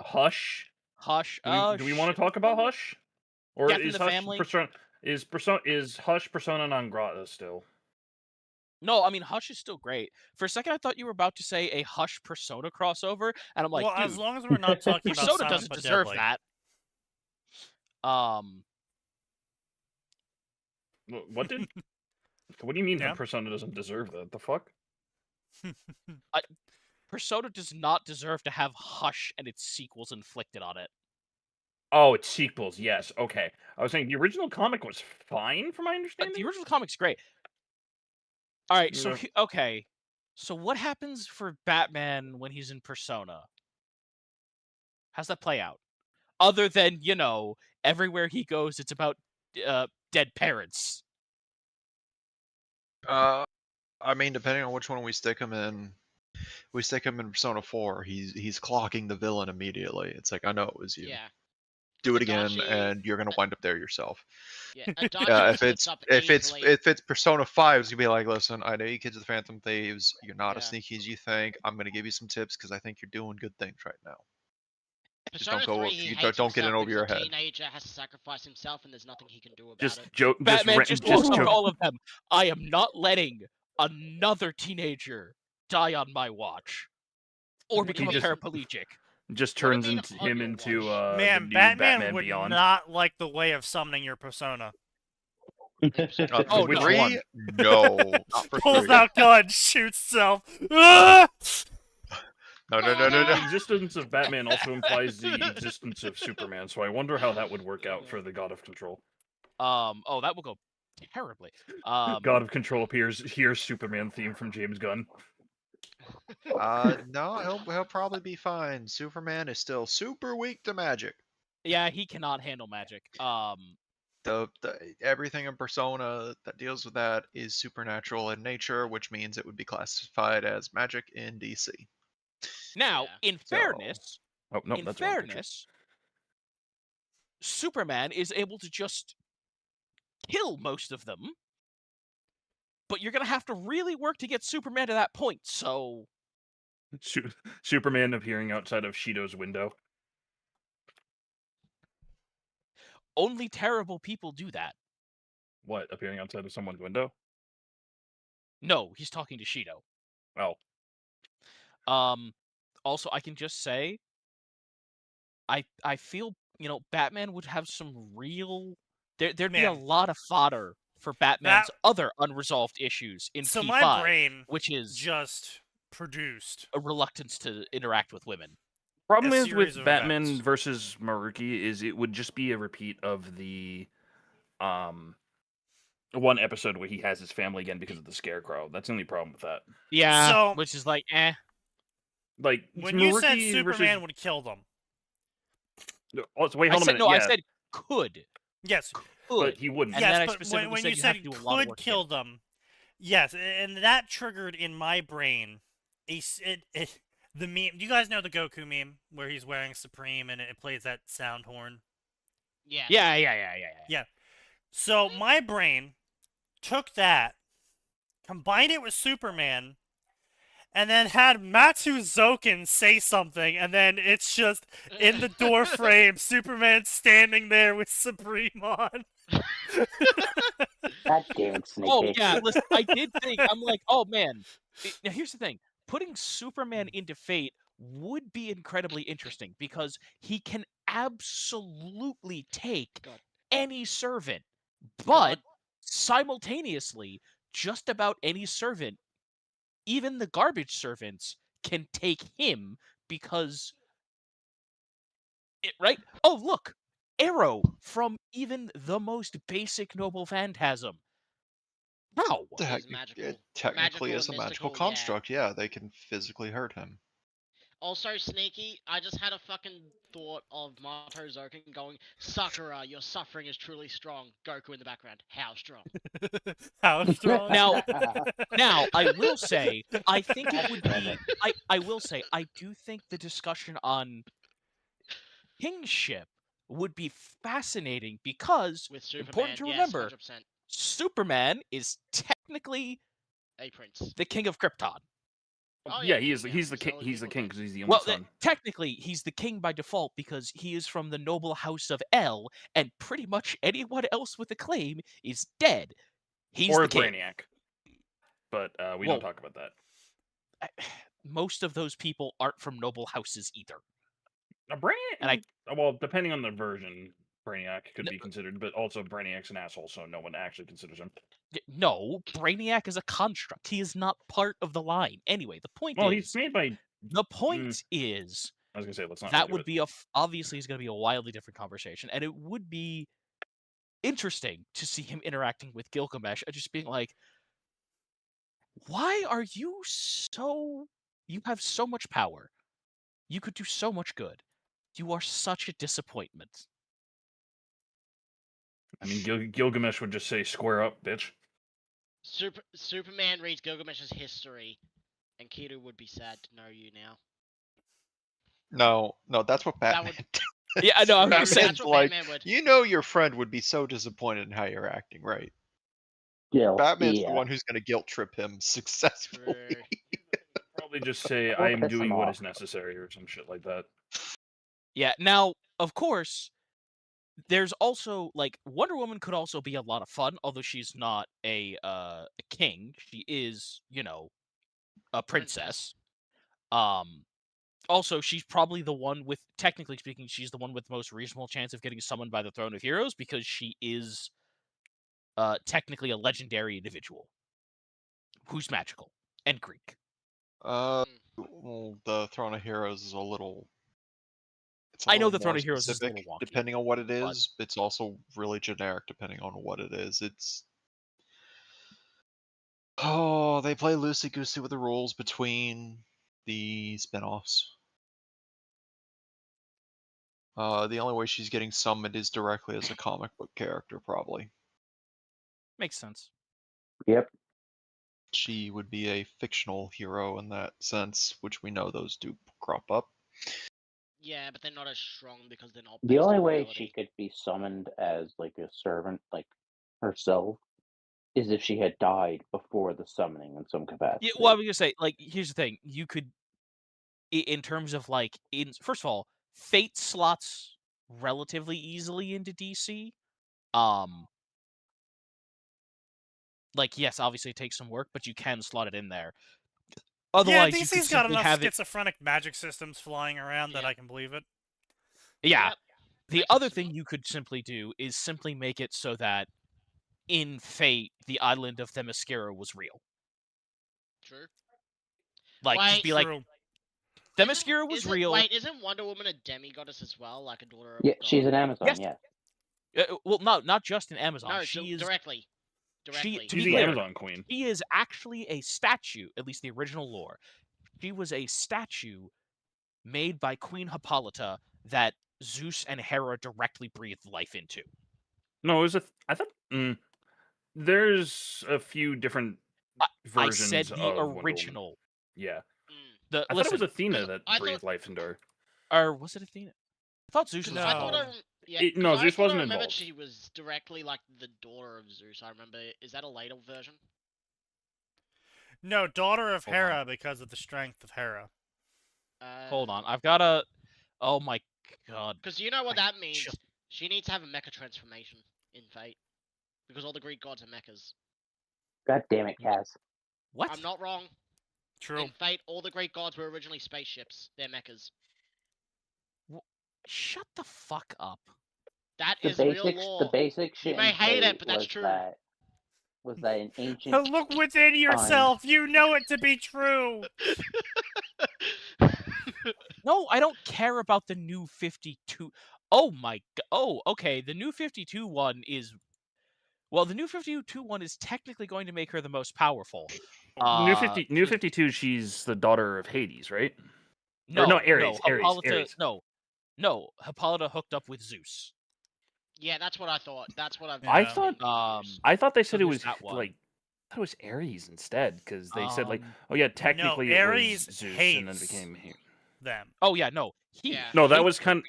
[SPEAKER 6] Hush.
[SPEAKER 4] Hush.
[SPEAKER 6] Do we want to talk about Hush? Or
[SPEAKER 4] Death in
[SPEAKER 6] is
[SPEAKER 4] the
[SPEAKER 6] Hush
[SPEAKER 4] Family?
[SPEAKER 6] is Hush persona non grata still?
[SPEAKER 4] No, I mean Hush is still great. For a second, I thought you were about to say a Hush Persona crossover, and I'm like,
[SPEAKER 1] well,
[SPEAKER 4] dude,
[SPEAKER 1] as long as we're not talking about
[SPEAKER 4] Persona
[SPEAKER 1] Silent
[SPEAKER 4] doesn't
[SPEAKER 1] but
[SPEAKER 4] deserve
[SPEAKER 1] Deadly.
[SPEAKER 4] that.
[SPEAKER 6] What did? What do you mean
[SPEAKER 1] Yeah.
[SPEAKER 6] Persona doesn't deserve that? The fuck?
[SPEAKER 4] Persona does not deserve to have Hush and its sequels inflicted on it.
[SPEAKER 6] Oh, it's sequels. Yes. Okay. I was saying the original comic was fine, from my understanding.
[SPEAKER 4] The original comic's great. All right, so
[SPEAKER 6] Yeah.
[SPEAKER 4] okay, so what happens for Batman when he's in Persona? How's that play out? Other than, you know, everywhere he goes, it's about dead parents.
[SPEAKER 2] I mean, depending on which one we stick him in, Persona 4. He's clocking the villain immediately. It's like, I know it was you.
[SPEAKER 3] Yeah.
[SPEAKER 2] Do it again,
[SPEAKER 3] Adachi-
[SPEAKER 2] and you're gonna wind up there yourself.
[SPEAKER 3] Yeah, Adachi
[SPEAKER 2] If it's Persona 5, it's gonna be like, listen, I know you kids are the Phantom Thieves. You're not as
[SPEAKER 3] Yeah.
[SPEAKER 2] sneaky as you think. I'm gonna give you some tips because I think you're doing good things right now. Just
[SPEAKER 3] Persona
[SPEAKER 2] don't go.
[SPEAKER 3] 3, he
[SPEAKER 2] You
[SPEAKER 3] hates
[SPEAKER 2] don't get in
[SPEAKER 3] himself
[SPEAKER 2] over your
[SPEAKER 3] because
[SPEAKER 2] head.
[SPEAKER 3] a teenager has to sacrifice himself, and there's nothing he can do about
[SPEAKER 6] Just
[SPEAKER 3] it.
[SPEAKER 6] joke.
[SPEAKER 4] Batman just walks up to
[SPEAKER 6] joke.
[SPEAKER 4] all of them. I am not letting another teenager die on my watch or become a paraplegic.
[SPEAKER 6] Just
[SPEAKER 3] What do
[SPEAKER 6] turns
[SPEAKER 3] you mean
[SPEAKER 6] into
[SPEAKER 3] on
[SPEAKER 6] him
[SPEAKER 3] your
[SPEAKER 6] into
[SPEAKER 3] watch?
[SPEAKER 6] the
[SPEAKER 1] Man,
[SPEAKER 6] new
[SPEAKER 1] Batman would
[SPEAKER 6] Beyond.
[SPEAKER 1] not like the way of summoning your persona.
[SPEAKER 4] Oh,
[SPEAKER 6] which
[SPEAKER 4] no.
[SPEAKER 6] one?
[SPEAKER 2] No, not for
[SPEAKER 1] Pulls
[SPEAKER 2] 3.
[SPEAKER 1] out gun, shoots self. Ah!
[SPEAKER 2] No.
[SPEAKER 6] The existence of Batman also implies the existence of Superman, so I wonder how that would work out for the God of Control.
[SPEAKER 4] Oh, that will go terribly.
[SPEAKER 6] God of Control appears. Here's Superman theme from James Gunn.
[SPEAKER 2] No, he'll probably be fine. Superman is still super weak to magic.
[SPEAKER 4] Yeah, he cannot handle magic.
[SPEAKER 2] The everything in Persona that deals with that is supernatural in nature, which means it would be classified as magic in DC.
[SPEAKER 4] Now,
[SPEAKER 3] Yeah.
[SPEAKER 4] in fairness,
[SPEAKER 6] Oh no, that's the wrong picture.
[SPEAKER 4] Superman is able to just kill most of them, but you're gonna have to really work to get Superman to that point. So,
[SPEAKER 6] Superman appearing outside of Shido's window.
[SPEAKER 4] only terrible people do that.
[SPEAKER 6] What? Appearing outside of someone's window?
[SPEAKER 4] No, he's talking to Shido.
[SPEAKER 6] Oh.
[SPEAKER 4] Also, I can just say, I feel, you know, Batman would have some real. There'd be a
[SPEAKER 1] Man.
[SPEAKER 4] lot of fodder for Batman's other unresolved issues in
[SPEAKER 1] So
[SPEAKER 4] P5,
[SPEAKER 1] my brain
[SPEAKER 4] which is
[SPEAKER 1] just produced
[SPEAKER 4] a reluctance to interact with women.
[SPEAKER 6] Problem
[SPEAKER 1] a
[SPEAKER 6] is
[SPEAKER 1] series
[SPEAKER 6] with
[SPEAKER 1] of
[SPEAKER 6] Batman
[SPEAKER 1] events.
[SPEAKER 6] versus Maruki is it would just be a repeat of the one episode where he has his family again because of the Scarecrow. That's the only problem with that.
[SPEAKER 4] Yeah,
[SPEAKER 1] So-
[SPEAKER 4] which is like, eh.
[SPEAKER 6] Like
[SPEAKER 1] when you said
[SPEAKER 6] Maruki
[SPEAKER 1] Superman would kill them.
[SPEAKER 6] Oh, so wait, hold
[SPEAKER 4] I
[SPEAKER 6] on
[SPEAKER 4] said
[SPEAKER 6] a minute.
[SPEAKER 4] no.
[SPEAKER 6] Yeah,
[SPEAKER 4] I said could.
[SPEAKER 1] Yes.
[SPEAKER 6] but he wouldn't.
[SPEAKER 4] And then I
[SPEAKER 1] Yes, but
[SPEAKER 4] specifically
[SPEAKER 1] when
[SPEAKER 4] said
[SPEAKER 1] you
[SPEAKER 4] you have
[SPEAKER 1] said
[SPEAKER 4] to do a lot of
[SPEAKER 1] could
[SPEAKER 4] work to
[SPEAKER 1] kill them, yes, and that triggered in my brain the meme. Do you guys know the Goku meme where he's wearing Supreme and it plays that sound horn?
[SPEAKER 3] Yeah.
[SPEAKER 4] Yeah.
[SPEAKER 1] So my brain took that, combined it with Superman, and then had Matsu Zoken say something, and then it's just in the door frame, Superman standing there with Supreme on.
[SPEAKER 7] God damn it, Sneaky.
[SPEAKER 4] Oh yeah, listen, I did think I'm like, oh man. Now here's the thing: putting Superman into Fate would be incredibly interesting because he can absolutely take any servant, but simultaneously, just about any servant, even the garbage servants, can take him because right? Oh look, Arrow from even the most basic Noble Phantasm. How?
[SPEAKER 2] It technically is a magical construct. Yeah, they can physically hurt him.
[SPEAKER 3] Also, Sneaky, I just had a fucking thought of Mato Zoken going, Sakura, your suffering is truly strong. Goku in the background, how strong?
[SPEAKER 1] How strong?
[SPEAKER 4] Now, I will say, I think it would be. I will say, I do think the discussion on kingship would be fascinating because
[SPEAKER 3] With Superman,
[SPEAKER 4] important to
[SPEAKER 3] yes,
[SPEAKER 4] remember,
[SPEAKER 3] 100%.
[SPEAKER 4] Superman is technically
[SPEAKER 3] A prince.
[SPEAKER 4] the king of Krypton.
[SPEAKER 3] Oh,
[SPEAKER 6] yeah,
[SPEAKER 3] yeah,
[SPEAKER 6] he's the king. He's the king because he's the only
[SPEAKER 4] Well,
[SPEAKER 6] son.
[SPEAKER 4] technically, he's the king by default because he is from the noble house of El, and pretty much anyone else with a claim is dead. He's
[SPEAKER 6] Or
[SPEAKER 4] the king.
[SPEAKER 6] Brainiac. But we
[SPEAKER 4] Well,
[SPEAKER 6] don't talk about that.
[SPEAKER 4] Most of those people aren't from noble houses either.
[SPEAKER 6] Brainiac,
[SPEAKER 4] And
[SPEAKER 6] well, depending on the version, Brainiac could be considered, but also Brainiac's an asshole, so no one actually considers him.
[SPEAKER 4] No, Brainiac is a construct. He is not part of the line. Anyway, the point
[SPEAKER 6] Well,
[SPEAKER 4] is...
[SPEAKER 6] he's made by...
[SPEAKER 4] The point is...
[SPEAKER 6] I was going to say, let's not...
[SPEAKER 4] That would be obviously is going to be a wildly different conversation, and it would be interesting to see him interacting with Gilgamesh and just being like, why are you so... You have so much power. You could do so much good. You are such a disappointment.
[SPEAKER 6] I mean, Gilgamesh would just say, square up, bitch.
[SPEAKER 3] Superman reads Gilgamesh's history, and Kido would be sad to know you now.
[SPEAKER 2] No, that's what Batman does.
[SPEAKER 4] Yeah, I know. I'm
[SPEAKER 3] Batman's
[SPEAKER 4] just saying.
[SPEAKER 3] That's what
[SPEAKER 2] like,
[SPEAKER 3] Batman would.
[SPEAKER 2] you know your friend would be so disappointed in how you're acting, right?
[SPEAKER 7] Guilt.
[SPEAKER 2] Batman's
[SPEAKER 7] yeah.
[SPEAKER 2] the one who's going to guilt trip him successfully.
[SPEAKER 3] True.
[SPEAKER 6] Probably just say,
[SPEAKER 7] Or
[SPEAKER 6] I am
[SPEAKER 7] piss
[SPEAKER 6] doing
[SPEAKER 7] him
[SPEAKER 6] what
[SPEAKER 7] off.
[SPEAKER 6] is necessary, or some shit like that.
[SPEAKER 4] Yeah, now, of course, there's also, like, Wonder Woman could also be a lot of fun, although she's not a king. She is, you know, a princess. Also, she's probably the one with, technically speaking, she's the one with the most reasonable chance of getting summoned by the Throne of Heroes because she is technically a legendary individual who's magical and Greek.
[SPEAKER 2] Well, the Throne of Heroes is a little...
[SPEAKER 4] I know
[SPEAKER 2] little
[SPEAKER 4] the Throne
[SPEAKER 2] more
[SPEAKER 4] of Heroes is a
[SPEAKER 2] specific,
[SPEAKER 4] little wonky,
[SPEAKER 2] depending on what it
[SPEAKER 4] but-
[SPEAKER 2] is. It's also really generic depending on what it is. It's... Oh, they play loosey-goosey with the rules between the spin-offs. The only way she's getting summoned is directly as a comic book character, probably.
[SPEAKER 4] Makes sense.
[SPEAKER 7] Yep.
[SPEAKER 2] She would be a fictional hero in that sense, which we know those do crop up.
[SPEAKER 3] Yeah, but they're not as strong because they're not.
[SPEAKER 7] The
[SPEAKER 3] based
[SPEAKER 7] only
[SPEAKER 3] on
[SPEAKER 7] way
[SPEAKER 3] ability.
[SPEAKER 7] she could be summoned as like a servant, like herself, is if she had died before the summoning in some capacity.
[SPEAKER 4] Yeah, well, I was gonna say, like, here's the thing: you could, in terms of like, first of all, Fate slots relatively easily into DC. Like, yes, obviously it takes some work, but you can slot it in there. Otherwise,
[SPEAKER 1] yeah,
[SPEAKER 4] you could
[SPEAKER 1] DC's got
[SPEAKER 4] simply
[SPEAKER 1] enough
[SPEAKER 4] have it.
[SPEAKER 1] schizophrenic magic systems flying around that
[SPEAKER 3] Yeah.
[SPEAKER 1] I can believe it.
[SPEAKER 4] Yeah.
[SPEAKER 3] Yep.
[SPEAKER 4] The
[SPEAKER 3] Makes
[SPEAKER 4] other
[SPEAKER 3] sense.
[SPEAKER 4] thing you could simply do is simply make it so that in Fate, the island of Themyscira was real.
[SPEAKER 3] True.
[SPEAKER 4] Like, just
[SPEAKER 3] Wait,
[SPEAKER 4] be like,
[SPEAKER 1] True.
[SPEAKER 4] Themyscira was real.
[SPEAKER 3] Wait, isn't Wonder Woman a demigoddess as well, like a daughter of
[SPEAKER 7] Yeah,
[SPEAKER 3] God?
[SPEAKER 7] she's an Amazon.
[SPEAKER 4] Yes.
[SPEAKER 7] Yeah.
[SPEAKER 4] Well, no, not just in Amazon.
[SPEAKER 3] No,
[SPEAKER 4] she is
[SPEAKER 3] directly.
[SPEAKER 4] to
[SPEAKER 6] She's
[SPEAKER 4] be
[SPEAKER 6] the
[SPEAKER 4] clear,
[SPEAKER 6] Amazon Queen.
[SPEAKER 4] she is actually a statue, at least the original lore. She was a statue made by Queen Hippolyta that Zeus and Hera directly breathed life into.
[SPEAKER 6] No, it was I thought... there's a few different
[SPEAKER 4] I
[SPEAKER 6] versions
[SPEAKER 4] said the
[SPEAKER 6] of Wonder Woman.
[SPEAKER 4] original.
[SPEAKER 6] Yeah.
[SPEAKER 4] The,
[SPEAKER 6] I
[SPEAKER 4] listen,
[SPEAKER 6] thought it was Athena that
[SPEAKER 3] I
[SPEAKER 6] breathed
[SPEAKER 3] thought-
[SPEAKER 6] life into her.
[SPEAKER 4] or was it Athena? I thought Zeus was
[SPEAKER 1] No.
[SPEAKER 3] I thought
[SPEAKER 4] involved.
[SPEAKER 6] No,
[SPEAKER 3] 'cause
[SPEAKER 6] Zeus
[SPEAKER 3] I thought
[SPEAKER 6] wasn't
[SPEAKER 3] I remembered
[SPEAKER 6] involved.
[SPEAKER 3] she was directly like the daughter of Zeus. I remember. Is that a later version?
[SPEAKER 1] No, daughter of
[SPEAKER 4] Hold on.
[SPEAKER 1] Hera because of the strength of Hera.
[SPEAKER 4] Hold on, I've got a. Oh my god.
[SPEAKER 3] Because you know what that means.
[SPEAKER 4] just-
[SPEAKER 3] She needs to have a mecha transformation in Fate, because all the Greek gods are mechas.
[SPEAKER 7] God damn it, Kaz.
[SPEAKER 4] What?
[SPEAKER 3] I'm not wrong.
[SPEAKER 1] True.
[SPEAKER 3] In Fate, all the Greek gods were originally spaceships. They're mechas.
[SPEAKER 4] Shut the fuck up.
[SPEAKER 3] That
[SPEAKER 7] The
[SPEAKER 3] is real
[SPEAKER 7] basic,
[SPEAKER 3] law.
[SPEAKER 7] the basic shit.
[SPEAKER 3] You may
[SPEAKER 7] in
[SPEAKER 3] hate it,
[SPEAKER 7] Fate
[SPEAKER 3] but that's
[SPEAKER 7] was
[SPEAKER 3] true.
[SPEAKER 7] Was that in ancient?
[SPEAKER 1] But look within yourself. You know it to be true.
[SPEAKER 4] No, I don't care about the new 52. Oh my god. Oh, okay. The new 52 one is. Well, the new 52 one is technically going to make her the most powerful.
[SPEAKER 6] New 52, she's the daughter of Hades, right?
[SPEAKER 4] No,
[SPEAKER 6] no, Ares,
[SPEAKER 4] Hippolyta,
[SPEAKER 6] Ares.
[SPEAKER 4] No, Hippolyta hooked up with Zeus.
[SPEAKER 3] Yeah, that's what I thought. That's what I've.
[SPEAKER 1] Yeah.
[SPEAKER 6] I thought they
[SPEAKER 4] So
[SPEAKER 6] said it
[SPEAKER 4] there's
[SPEAKER 6] was
[SPEAKER 4] that one.
[SPEAKER 6] like, I thought it was Ares instead, because they said like,
[SPEAKER 4] Um,
[SPEAKER 6] oh yeah, technically it
[SPEAKER 1] Ares
[SPEAKER 6] was Zeus, and then
[SPEAKER 1] hates
[SPEAKER 6] became.
[SPEAKER 1] Them.
[SPEAKER 4] Oh yeah, no. He
[SPEAKER 3] Yeah.
[SPEAKER 6] No, that
[SPEAKER 4] hates
[SPEAKER 6] was
[SPEAKER 4] the
[SPEAKER 6] kind.
[SPEAKER 4] gods.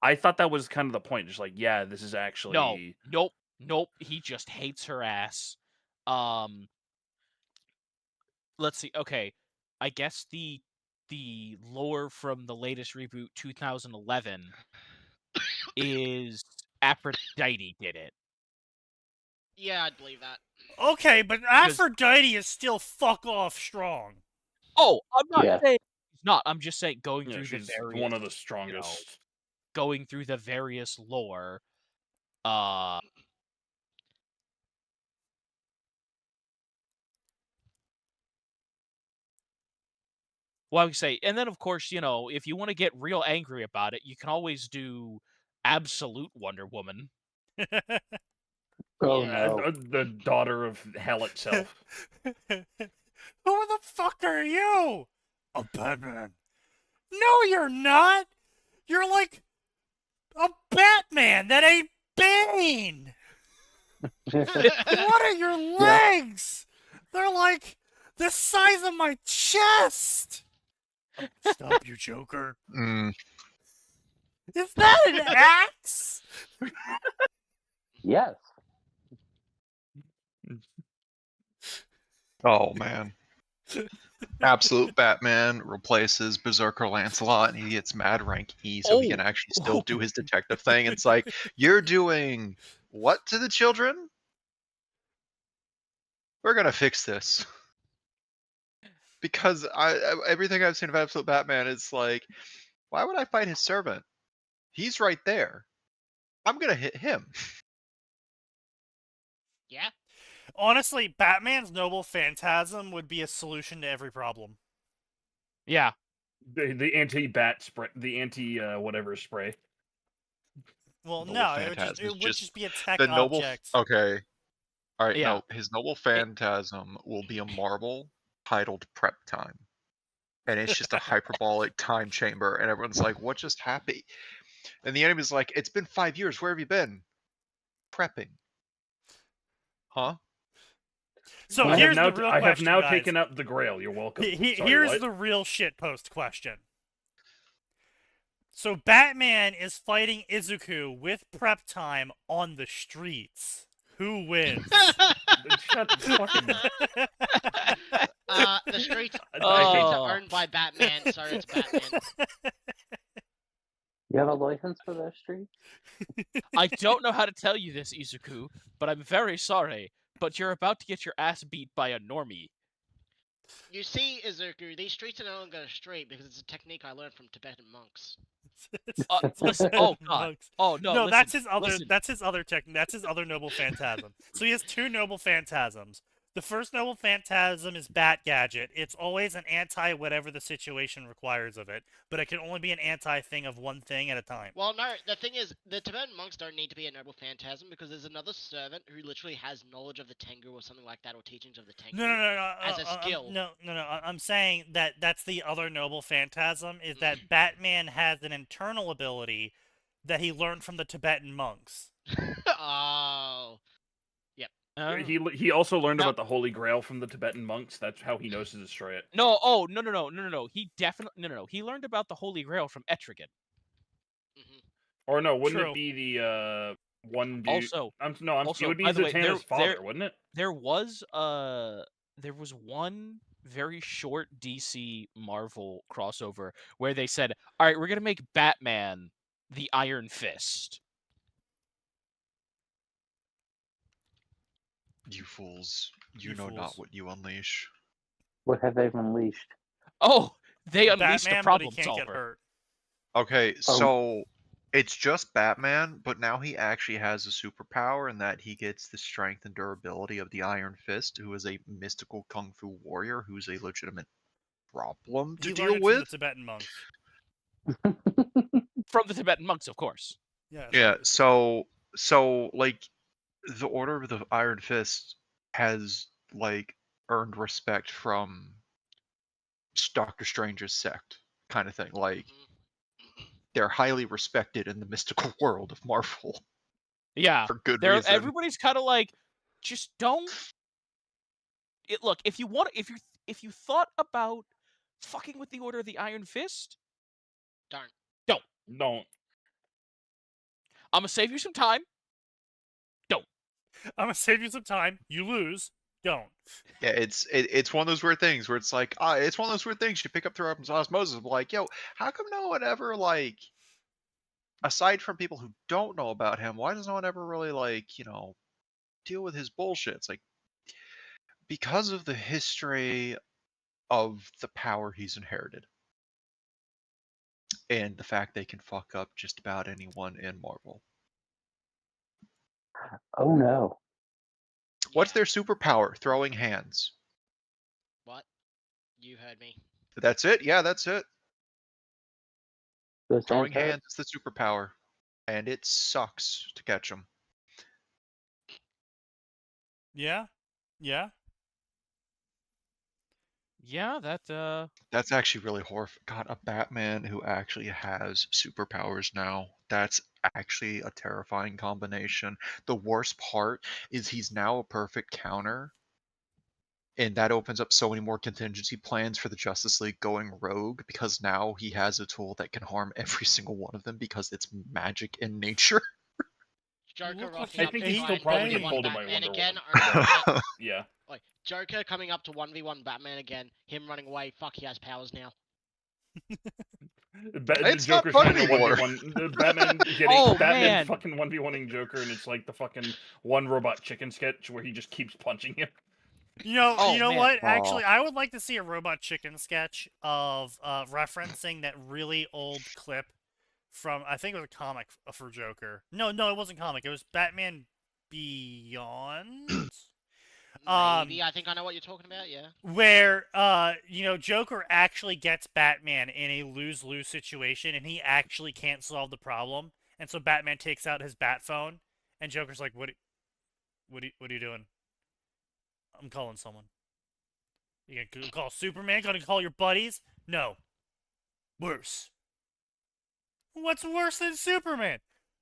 [SPEAKER 6] I thought that was kind of the point. Just like, yeah, this is actually.
[SPEAKER 4] Nope. Nope, he just hates her ass. Let's see. Okay, I guess the lore from the latest reboot, 2011, is Aphrodite did it.
[SPEAKER 3] Yeah, I'd believe that.
[SPEAKER 1] Okay, but Aphrodite is still fuck off strong.
[SPEAKER 4] Oh, I'm not
[SPEAKER 7] Yeah.
[SPEAKER 4] saying he's not. I'm just saying going
[SPEAKER 6] Yeah,
[SPEAKER 4] through the
[SPEAKER 6] she's
[SPEAKER 4] various,
[SPEAKER 6] one of the strongest.
[SPEAKER 4] going through the various lore. Well, I would say, and then of course, if you want to get real angry about it, you can always do absolute Wonder Woman.
[SPEAKER 7] Oh
[SPEAKER 3] Yeah.
[SPEAKER 7] no.
[SPEAKER 6] The daughter of hell itself.
[SPEAKER 1] Who the fuck are you? A Batman. No, you're not. You're like a Batman that ain't Bane. What are your legs? They're like the size of my chest. Stop, you Joker.
[SPEAKER 2] Mm.
[SPEAKER 1] Is that an axe?
[SPEAKER 7] Yes.
[SPEAKER 2] Oh man. Absolute Batman replaces Berserker Lancelot and he gets mad rank E so he can actually still do his detective thing. It's like, you're doing what to the children? We're gonna fix this. Because everything I've seen of Absolute Batman is like, why would I fight his servant? He's right there. I'm gonna hit him.
[SPEAKER 3] Yeah.
[SPEAKER 1] Honestly, Batman's noble phantasm would be a solution to every problem.
[SPEAKER 4] Yeah.
[SPEAKER 6] The anti-bat spray, the anti-whatever spray.
[SPEAKER 1] Well,
[SPEAKER 2] Noble
[SPEAKER 1] no,
[SPEAKER 2] phantasm
[SPEAKER 1] it
[SPEAKER 2] is
[SPEAKER 1] would
[SPEAKER 2] just
[SPEAKER 1] just be a tech
[SPEAKER 2] the noble.
[SPEAKER 1] object.
[SPEAKER 2] Okay. All right.
[SPEAKER 4] Yeah.
[SPEAKER 2] No, his noble phantasm will be a marble titled Prep Time, and it's just a hyperbolic time chamber, and everyone's like, "What just happened?" And the enemy's like, "It's been 5 years. Where have you been?" Prepping. Huh?
[SPEAKER 1] So
[SPEAKER 6] I
[SPEAKER 1] here's
[SPEAKER 6] have
[SPEAKER 1] the
[SPEAKER 6] now,
[SPEAKER 1] real question,
[SPEAKER 6] I have now
[SPEAKER 1] guys.
[SPEAKER 6] taken up the Grail. You're welcome. Sorry,
[SPEAKER 1] Here's
[SPEAKER 6] what?
[SPEAKER 1] the real shitpost question. So Batman is fighting Izuku with prep time on the streets. Who wins?
[SPEAKER 6] Shut the fucking.
[SPEAKER 3] The streets
[SPEAKER 4] Oh.
[SPEAKER 3] are owned by Batman, so it's Batman.
[SPEAKER 7] You have a license for that street?
[SPEAKER 4] I don't know how to tell you this, Izuku, but I'm very sorry, but you're about to get your ass beat by a normie.
[SPEAKER 3] You see, Izuku, these streets are no longer a street because it's a technique I learned from Tibetan monks.
[SPEAKER 4] Listen, oh god. Oh no, listen,
[SPEAKER 1] that's his other
[SPEAKER 4] listen.
[SPEAKER 1] that's his other technique. That's his other noble phantasm. So he has two noble phantasms. The first noble phantasm is Bat Gadget. It's always an anti whatever the situation requires of it, but it can only be an anti thing of one thing at a time.
[SPEAKER 3] Well, no, the thing is, the Tibetan monks don't need to be a noble phantasm because there's another servant who literally has knowledge of the Tengu or something like that, or teachings of the Tengu.
[SPEAKER 1] No.
[SPEAKER 3] As a skill.
[SPEAKER 1] No. I'm saying that's the other noble phantasm is that Batman has an internal ability that he learned from the Tibetan monks.
[SPEAKER 3] Oh.
[SPEAKER 6] He also learned about the Holy Grail from the Tibetan monks. That's how he knows to destroy it.
[SPEAKER 4] No. Oh no. He definitely no. He learned about the Holy Grail from Etrigan.
[SPEAKER 6] Or no, wouldn't
[SPEAKER 1] True.
[SPEAKER 6] it be the one dude?
[SPEAKER 4] Also,
[SPEAKER 6] it would be
[SPEAKER 4] by the way,
[SPEAKER 6] Zatanna's father, wouldn't it?
[SPEAKER 4] There was one very short DC Marvel crossover where they said, "All right, we're gonna make Batman the Iron Fist."
[SPEAKER 2] You fools! You know not what you unleash.
[SPEAKER 7] What have they unleashed?
[SPEAKER 4] Oh, they unleashed
[SPEAKER 1] Batman,
[SPEAKER 4] a problem
[SPEAKER 1] but he can't
[SPEAKER 4] solver.
[SPEAKER 1] get hurt.
[SPEAKER 2] Okay, so it's just Batman, but now he actually has a superpower in that he gets the strength and durability of the Iron Fist, who is a mystical kung fu warrior who's a legitimate problem to
[SPEAKER 1] He
[SPEAKER 2] deal
[SPEAKER 1] learned it
[SPEAKER 2] with.
[SPEAKER 1] from the Tibetan monks.
[SPEAKER 4] From the Tibetan monks, of course.
[SPEAKER 2] Yeah. So like the Order of the Iron Fist has like earned respect from Doctor Strange's sect, kind of thing. Like they're highly respected in the mystical world of Marvel.
[SPEAKER 4] Yeah,
[SPEAKER 2] for good reason.
[SPEAKER 4] Everybody's kind of like, just don't. Look, if you thought about fucking with the Order of the Iron Fist, don't.
[SPEAKER 6] Don't.
[SPEAKER 4] I'm gonna save you some time. Don't.
[SPEAKER 1] I'm gonna save you some time. You lose. Don't.
[SPEAKER 2] Yeah, it's one of those weird things where it's like, it's one of those weird things you pick up through osmosis. Like, yo, how come no one ever like, aside from people who don't know about him, why does no one ever really like, deal with his bullshit? It's like because of the history of the power he's inherited, and the fact they can fuck up just about anyone in Marvel.
[SPEAKER 7] Oh no.
[SPEAKER 2] What's
[SPEAKER 3] Yeah.
[SPEAKER 2] their superpower? Throwing hands.
[SPEAKER 3] What? You heard me.
[SPEAKER 2] That's it? Yeah, that's it.
[SPEAKER 7] Those
[SPEAKER 2] Throwing
[SPEAKER 7] hands hurt.
[SPEAKER 2] hands is the superpower. And it sucks to catch them.
[SPEAKER 1] Yeah. Yeah.
[SPEAKER 4] Yeah,
[SPEAKER 2] That's actually really horrific. God, a Batman who actually has superpowers now. That's actually a terrifying combination. The worst part is he's now a perfect counter. And that opens up so many more contingency plans for the Justice League going rogue, because now he has a tool that can harm every single one of them because it's magic in nature.
[SPEAKER 3] Joker
[SPEAKER 1] look like
[SPEAKER 3] rocking
[SPEAKER 6] I
[SPEAKER 3] up
[SPEAKER 6] think
[SPEAKER 3] to
[SPEAKER 6] he
[SPEAKER 3] try
[SPEAKER 6] still
[SPEAKER 3] and
[SPEAKER 6] probably
[SPEAKER 3] 1v1
[SPEAKER 6] get folded by
[SPEAKER 3] Batman
[SPEAKER 6] Wonder
[SPEAKER 3] again.
[SPEAKER 6] Woman. Yeah.
[SPEAKER 3] Like, Joker coming up to 1v1 Batman again, him running away, fuck, he has powers now.
[SPEAKER 2] It's not
[SPEAKER 6] Joker's
[SPEAKER 2] fun
[SPEAKER 6] trying to
[SPEAKER 2] anymore.
[SPEAKER 6] 1v1. Batman getting
[SPEAKER 4] Oh,
[SPEAKER 6] Batman
[SPEAKER 4] man.
[SPEAKER 6] fucking 1v1ing Joker, and it's like the fucking one robot chicken sketch where he just keeps punching him.
[SPEAKER 1] You know
[SPEAKER 4] man.
[SPEAKER 1] what?
[SPEAKER 7] Aw.
[SPEAKER 1] Actually, I would like to see a Robot Chicken sketch of referencing that really old clip from, I think it was a comic for Joker. No, it wasn't comic. It was Batman Beyond.
[SPEAKER 3] Maybe, I think I know what you're talking about, yeah.
[SPEAKER 1] Where Joker actually gets Batman in a lose-lose situation, and he actually can't solve the problem, and so Batman takes out his bat phone, and Joker's like, "What are you doing? I'm calling someone. You gonna call Superman? Gonna call your buddies? No. Worse. What's worse than Superman?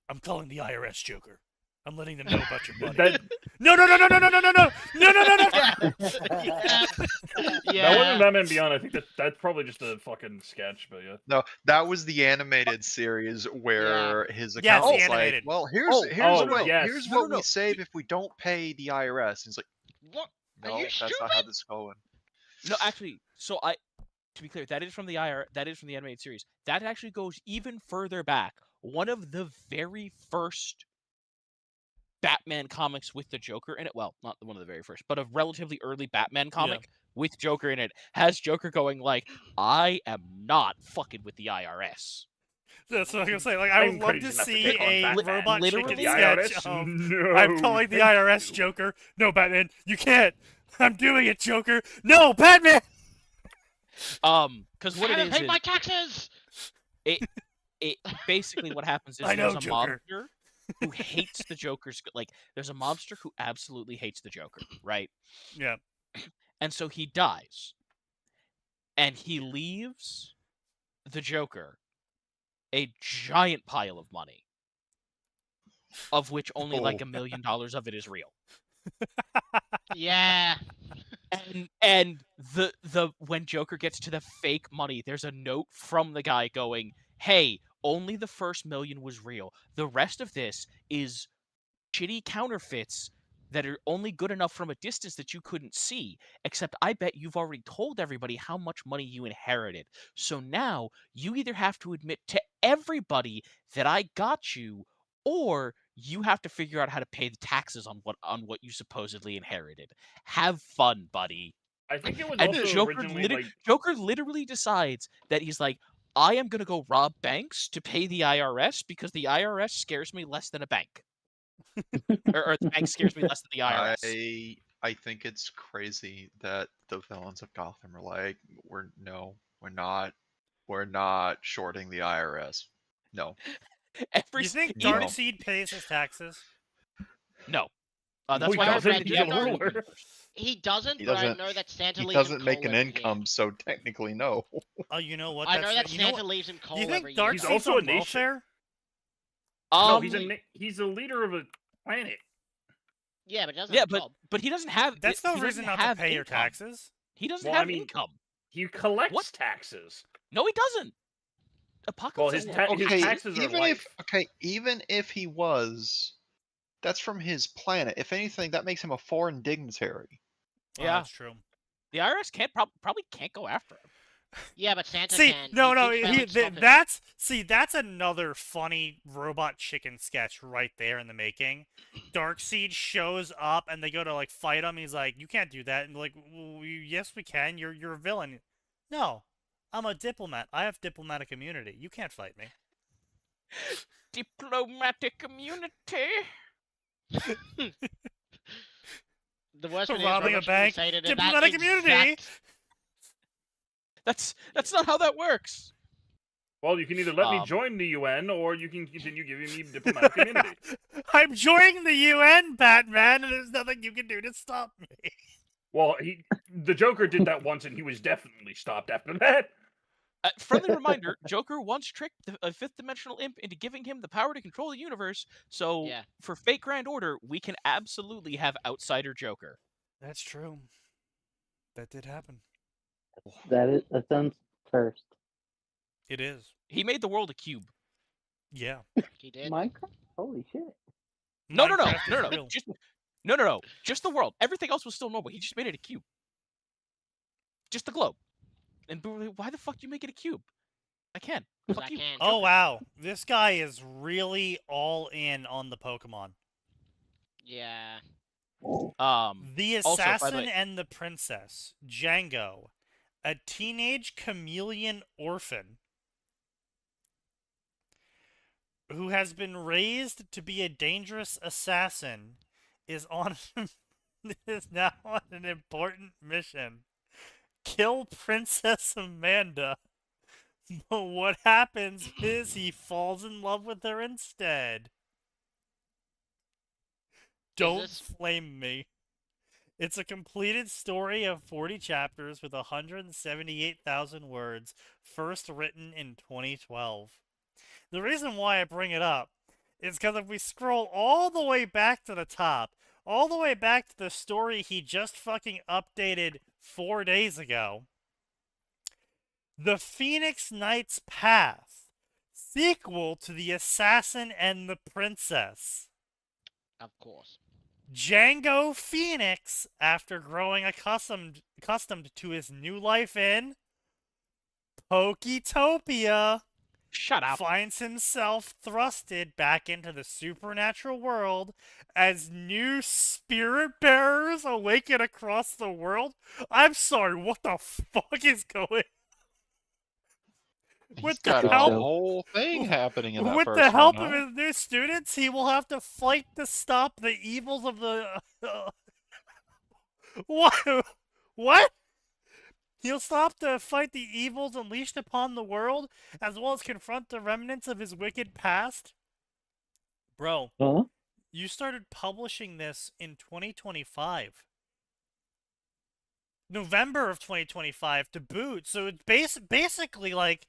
[SPEAKER 1] I'm calling the IRS, Joker. I'm letting them know about your money.
[SPEAKER 6] That
[SPEAKER 1] No.
[SPEAKER 3] Yeah.
[SPEAKER 6] that wasn't Batman Beyond. I think that's probably just a fucking sketch, but yeah.
[SPEAKER 2] No, that was the animated series where his
[SPEAKER 1] Yeah, it's the
[SPEAKER 2] accountant's like,
[SPEAKER 1] animated.
[SPEAKER 2] well, here's
[SPEAKER 6] yes.
[SPEAKER 2] what we save if we don't pay the IRS. And he's like,
[SPEAKER 3] What? Are
[SPEAKER 2] no,
[SPEAKER 3] you
[SPEAKER 2] that's not how
[SPEAKER 3] stupid?
[SPEAKER 2] this is going.
[SPEAKER 4] No, actually, to be clear, that is from the animated series. That actually goes even further back. One of the very first Batman comics with the Joker in it. Well, not one of the very first, but a relatively early Batman comic with Joker in it has Joker going like, "I am not fucking with the IRS."
[SPEAKER 1] That's what I was gonna say. Like, I would
[SPEAKER 6] I'm
[SPEAKER 1] love
[SPEAKER 6] crazy
[SPEAKER 1] to
[SPEAKER 6] enough to
[SPEAKER 1] see
[SPEAKER 6] take on
[SPEAKER 1] a
[SPEAKER 6] Batman.
[SPEAKER 1] Robot
[SPEAKER 4] Literally?
[SPEAKER 1] Chicken
[SPEAKER 6] The
[SPEAKER 1] sketch
[SPEAKER 6] IRS?
[SPEAKER 1] of,
[SPEAKER 6] No.
[SPEAKER 1] I'm calling the
[SPEAKER 6] thank
[SPEAKER 1] IRS,
[SPEAKER 6] you.
[SPEAKER 1] Joker. No, Batman, you can't. I'm doing it, Joker. No, Batman.
[SPEAKER 4] Because what
[SPEAKER 3] I
[SPEAKER 4] it
[SPEAKER 3] haven't
[SPEAKER 4] is
[SPEAKER 3] paid my taxes!
[SPEAKER 4] it basically what happens is
[SPEAKER 1] I know,
[SPEAKER 4] there's a
[SPEAKER 1] Joker.
[SPEAKER 4] mobster who hates the Joker's there's a mobster who absolutely hates the Joker, right?
[SPEAKER 1] Yeah.
[SPEAKER 4] And so he dies. And he leaves the Joker a giant pile of money, of which only like $1 million of it is real.
[SPEAKER 3] Yeah.
[SPEAKER 4] And the when Joker gets to the fake money, there's a note from the guy going, "Hey, only the first $1 million was real. The rest of this is shitty counterfeits that are only good enough from a distance that you couldn't see. Except I bet you've already told everybody how much money you inherited. So now you either have to admit to everybody that I got you, or you have to figure out how to pay the taxes on what you supposedly inherited. Have fun, buddy."
[SPEAKER 6] I think it was
[SPEAKER 4] And
[SPEAKER 6] also
[SPEAKER 4] Joker,
[SPEAKER 6] originally
[SPEAKER 4] Joker literally decides that he's like, "I am going to go rob banks to pay the IRS because the IRS scares me less than a bank." or the bank scares me less than the IRS.
[SPEAKER 2] I think it's crazy that the villains of Gotham are like, we're not shorting the IRS. No.
[SPEAKER 1] You think
[SPEAKER 2] No.
[SPEAKER 1] Darkseid pays his taxes?
[SPEAKER 4] No.
[SPEAKER 6] No,
[SPEAKER 4] That's
[SPEAKER 6] he
[SPEAKER 4] why I
[SPEAKER 6] doesn't.
[SPEAKER 4] read
[SPEAKER 6] He's
[SPEAKER 4] the
[SPEAKER 6] a
[SPEAKER 4] actual
[SPEAKER 6] ruler.
[SPEAKER 4] universe.
[SPEAKER 3] He doesn't,
[SPEAKER 2] He
[SPEAKER 3] but I
[SPEAKER 2] doesn't-
[SPEAKER 3] know that Santa
[SPEAKER 2] He
[SPEAKER 3] leaves him
[SPEAKER 2] doesn't make
[SPEAKER 3] coal
[SPEAKER 2] an
[SPEAKER 3] every
[SPEAKER 2] income,
[SPEAKER 3] year.
[SPEAKER 2] so technically no.
[SPEAKER 1] Oh, you know what?
[SPEAKER 3] I know that
[SPEAKER 1] you know
[SPEAKER 3] Santa
[SPEAKER 1] what?
[SPEAKER 3] leaves him coal
[SPEAKER 1] You think
[SPEAKER 3] every year.
[SPEAKER 6] He's
[SPEAKER 1] Darkseid's
[SPEAKER 6] also a
[SPEAKER 1] on
[SPEAKER 6] nation.
[SPEAKER 1] welfare?
[SPEAKER 6] No,
[SPEAKER 4] Um,
[SPEAKER 6] he's a leader of a planet.
[SPEAKER 3] Yeah, but he doesn't
[SPEAKER 4] yeah,
[SPEAKER 3] have a job.
[SPEAKER 4] but he doesn't have.
[SPEAKER 1] That's no
[SPEAKER 4] he
[SPEAKER 1] reason
[SPEAKER 4] doesn't
[SPEAKER 1] not to
[SPEAKER 4] have
[SPEAKER 1] pay your
[SPEAKER 4] income.
[SPEAKER 1] taxes.
[SPEAKER 4] He doesn't
[SPEAKER 6] Well, I
[SPEAKER 4] have
[SPEAKER 6] mean,
[SPEAKER 4] income.
[SPEAKER 6] He collects
[SPEAKER 4] What?
[SPEAKER 6] taxes.
[SPEAKER 4] No, he doesn't. Apocalypse.
[SPEAKER 6] Well, his
[SPEAKER 4] is-
[SPEAKER 6] taxes are
[SPEAKER 2] even
[SPEAKER 6] life.
[SPEAKER 2] even if he was, That's from his planet. If anything, that makes him a foreign dignitary.
[SPEAKER 1] Oh,
[SPEAKER 4] Yeah.
[SPEAKER 1] that's true.
[SPEAKER 4] The IRS probably can't go after him.
[SPEAKER 3] Yeah, but Santa
[SPEAKER 1] See,
[SPEAKER 3] can.
[SPEAKER 1] no,
[SPEAKER 3] He keeps failing to stop him.
[SPEAKER 1] that's another funny robot chicken sketch right there in the making. Darkseid shows up and they go to like fight him. He's like, "You can't do that." And like, well, "Yes, we can. You're a villain." No, I'm a diplomat. I have diplomatic immunity. You can't fight me.
[SPEAKER 4] Diplomatic immunity.
[SPEAKER 3] The worst one is
[SPEAKER 1] Robbing a
[SPEAKER 3] Robert
[SPEAKER 1] bank,
[SPEAKER 3] Chicken stated in
[SPEAKER 1] diplomatic
[SPEAKER 3] that
[SPEAKER 1] immunity.
[SPEAKER 3] exact...
[SPEAKER 4] That's not how that works.
[SPEAKER 6] Well, you can either let me join the UN, or you can continue giving me diplomatic immunity.
[SPEAKER 1] I'm joining the UN, Batman, and there's nothing you can do to stop me.
[SPEAKER 6] Well, the Joker did that once, and he was definitely stopped after that.
[SPEAKER 4] Friendly reminder, Joker once tricked a fifth-dimensional imp into giving him the power to control the universe, so for Fate Grand Order, we can absolutely have Outsider Joker.
[SPEAKER 1] That's true. That did happen.
[SPEAKER 7] That sounds cursed.
[SPEAKER 1] It is.
[SPEAKER 4] He made the world a cube.
[SPEAKER 1] Yeah.
[SPEAKER 3] He did.
[SPEAKER 7] Minecraft? Holy shit.
[SPEAKER 4] No.
[SPEAKER 1] Minecraft is real.
[SPEAKER 4] No. Just the world. Everything else was still normal. He just made it a cube. Just the globe. And why the fuck do you make it a cube? I can. Fuck you.
[SPEAKER 1] Oh, wow. This guy is really all in on the Pokemon.
[SPEAKER 3] Yeah.
[SPEAKER 1] The
[SPEAKER 4] Also, by the
[SPEAKER 1] Assassin
[SPEAKER 4] way-
[SPEAKER 1] and the Princess, Django, a teenage chameleon orphan who has been raised to be a dangerous assassin, is now on an important mission. Kill Princess Amanda. But what happens is he falls in love with her instead. Don't flame me. It's a completed story of 40 chapters with 178,000 words, first written in 2012. The reason why I bring it up is because if we scroll all the way back to the top, all the way back to the story he just fucking updated 4 days ago, The Phoenix Knight's Path, sequel to The Assassin and the Princess.
[SPEAKER 3] Of course.
[SPEAKER 1] Django Phoenix, after growing accustomed to his new life in Poketopia,
[SPEAKER 4] shut up,
[SPEAKER 1] finds himself thrusted back into the supernatural world as new spirit bearers awaken across the world. I'm sorry, what the fuck is going?
[SPEAKER 2] He's got a whole thing happening in that
[SPEAKER 1] With
[SPEAKER 2] first
[SPEAKER 1] the help
[SPEAKER 2] one,
[SPEAKER 1] of his new students, he will have to fight to stop the evils of the... What? What? He'll stop to fight the evils unleashed upon the world, as well as confront the remnants of his wicked past? Bro, you started publishing this in 2025. November of 2025 to boot, so it's basically like...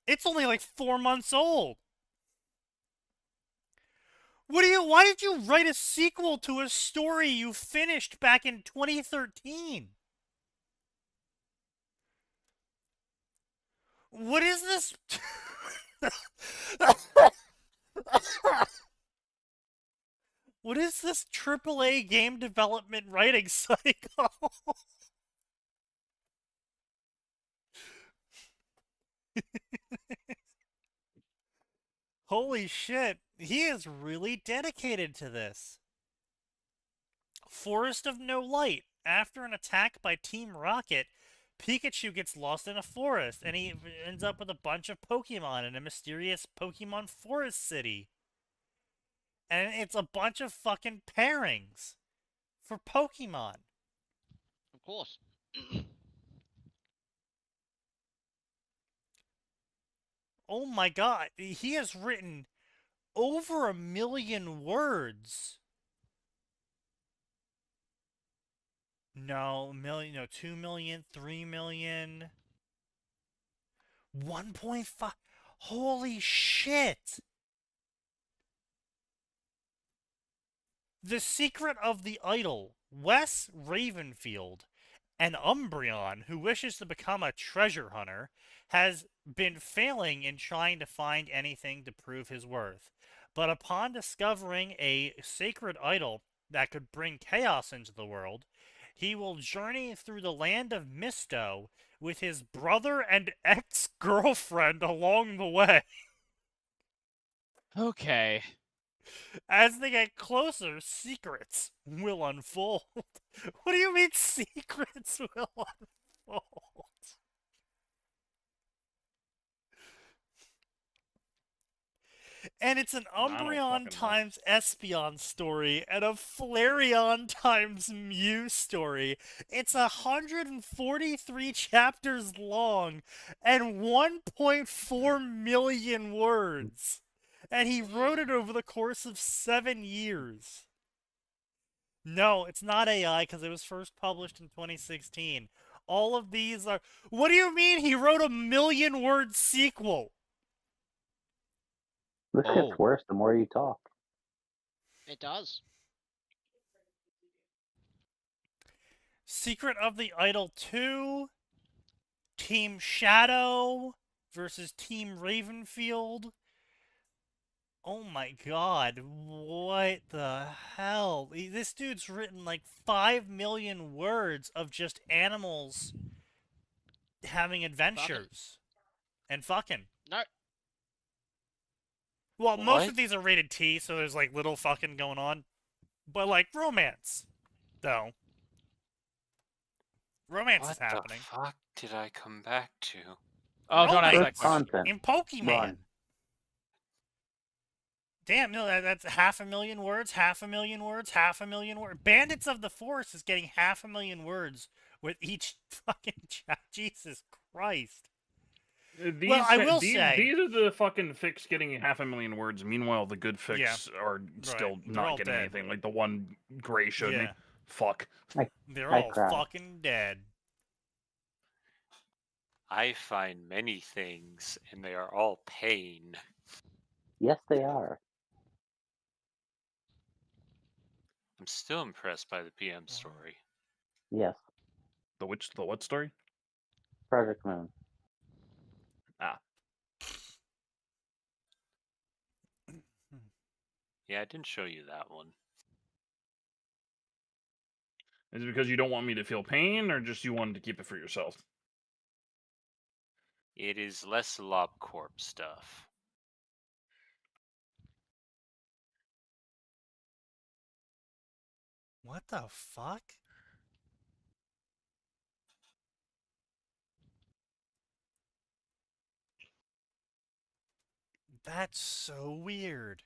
[SPEAKER 1] It's only like 4 months old. Why did you write a sequel to a story you finished back in 2013? What is this? What is this AAA game development writing cycle? Holy shit, he is really dedicated to this. Forest of No Light. After an attack by Team Rocket, Pikachu gets lost in a forest, and he ends up with a bunch of Pokemon in a mysterious Pokemon forest city. And it's a bunch of fucking pairings for Pokemon.
[SPEAKER 3] Of course.
[SPEAKER 1] Oh my god, he has written over 1 million words. No, 2 million, 3 million. 1.5. Holy shit! The Secret of the Idol. Wes Ravenfield, an Umbreon who wishes to become a treasure hunter, has been failing in trying to find anything to prove his worth. But upon discovering a sacred idol that could bring chaos into the world, he will journey through the land of Misto with his brother and ex-girlfriend along the way.
[SPEAKER 4] Okay.
[SPEAKER 1] As they get closer, secrets will unfold. What do you mean secrets will unfold? And it's an
[SPEAKER 6] I don't
[SPEAKER 1] Umbreon
[SPEAKER 6] fucking know.
[SPEAKER 1] times Espeon story and a Flareon times Mew story. It's 143 chapters long and 1.4 million words. And he wrote it over the course of 7 years. No, it's not AI because it was first published in 2016. All of these are... What do you mean he wrote a 1,000,000-word sequel?
[SPEAKER 7] This
[SPEAKER 4] Oh.
[SPEAKER 7] gets worse the more you talk.
[SPEAKER 3] It does.
[SPEAKER 1] Secret of the Idol 2, Team Shadow versus Team Ravenfield. Oh my god, what the hell? This dude's written like 5 million words of just animals having adventures. And fucking.
[SPEAKER 3] No.
[SPEAKER 1] Well, most of
[SPEAKER 5] What?
[SPEAKER 1] these are rated T, so there's like little fucking going on. But like romance, though. Romance
[SPEAKER 5] What
[SPEAKER 1] is happening.
[SPEAKER 5] the fuck did I come back to?
[SPEAKER 4] Oh, don't ask
[SPEAKER 1] Romance.
[SPEAKER 4] that question.
[SPEAKER 7] Content.
[SPEAKER 1] In Pokemon.
[SPEAKER 7] Run.
[SPEAKER 1] Damn, no, that's 500,000 words, 500,000 words, 500,000 words. Bandits of the Forest is getting 500,000 words with each fucking Jesus Christ.
[SPEAKER 6] These,
[SPEAKER 1] Well, I will
[SPEAKER 6] these,
[SPEAKER 1] say-
[SPEAKER 6] these are the fucking fix getting 500,000 words. Meanwhile, the good fix
[SPEAKER 1] Yeah,
[SPEAKER 6] are still
[SPEAKER 1] they're all
[SPEAKER 6] not getting
[SPEAKER 1] dead.
[SPEAKER 6] anything. Like the one Gray showed me.
[SPEAKER 1] Yeah.
[SPEAKER 6] Fuck.
[SPEAKER 1] They're
[SPEAKER 7] I
[SPEAKER 1] all
[SPEAKER 7] cried.
[SPEAKER 1] fucking dead.
[SPEAKER 5] I find many things, and they are all pain.
[SPEAKER 7] Yes, they are.
[SPEAKER 5] I'm still impressed by the PM story.
[SPEAKER 7] Yes.
[SPEAKER 6] The what story?
[SPEAKER 7] Project Moon.
[SPEAKER 5] Yeah, I didn't show you that one.
[SPEAKER 6] Is it because you don't want me to feel pain, or just you wanted to keep it for yourself?
[SPEAKER 5] It is less LobCorp stuff.
[SPEAKER 1] What the fuck? That's so weird.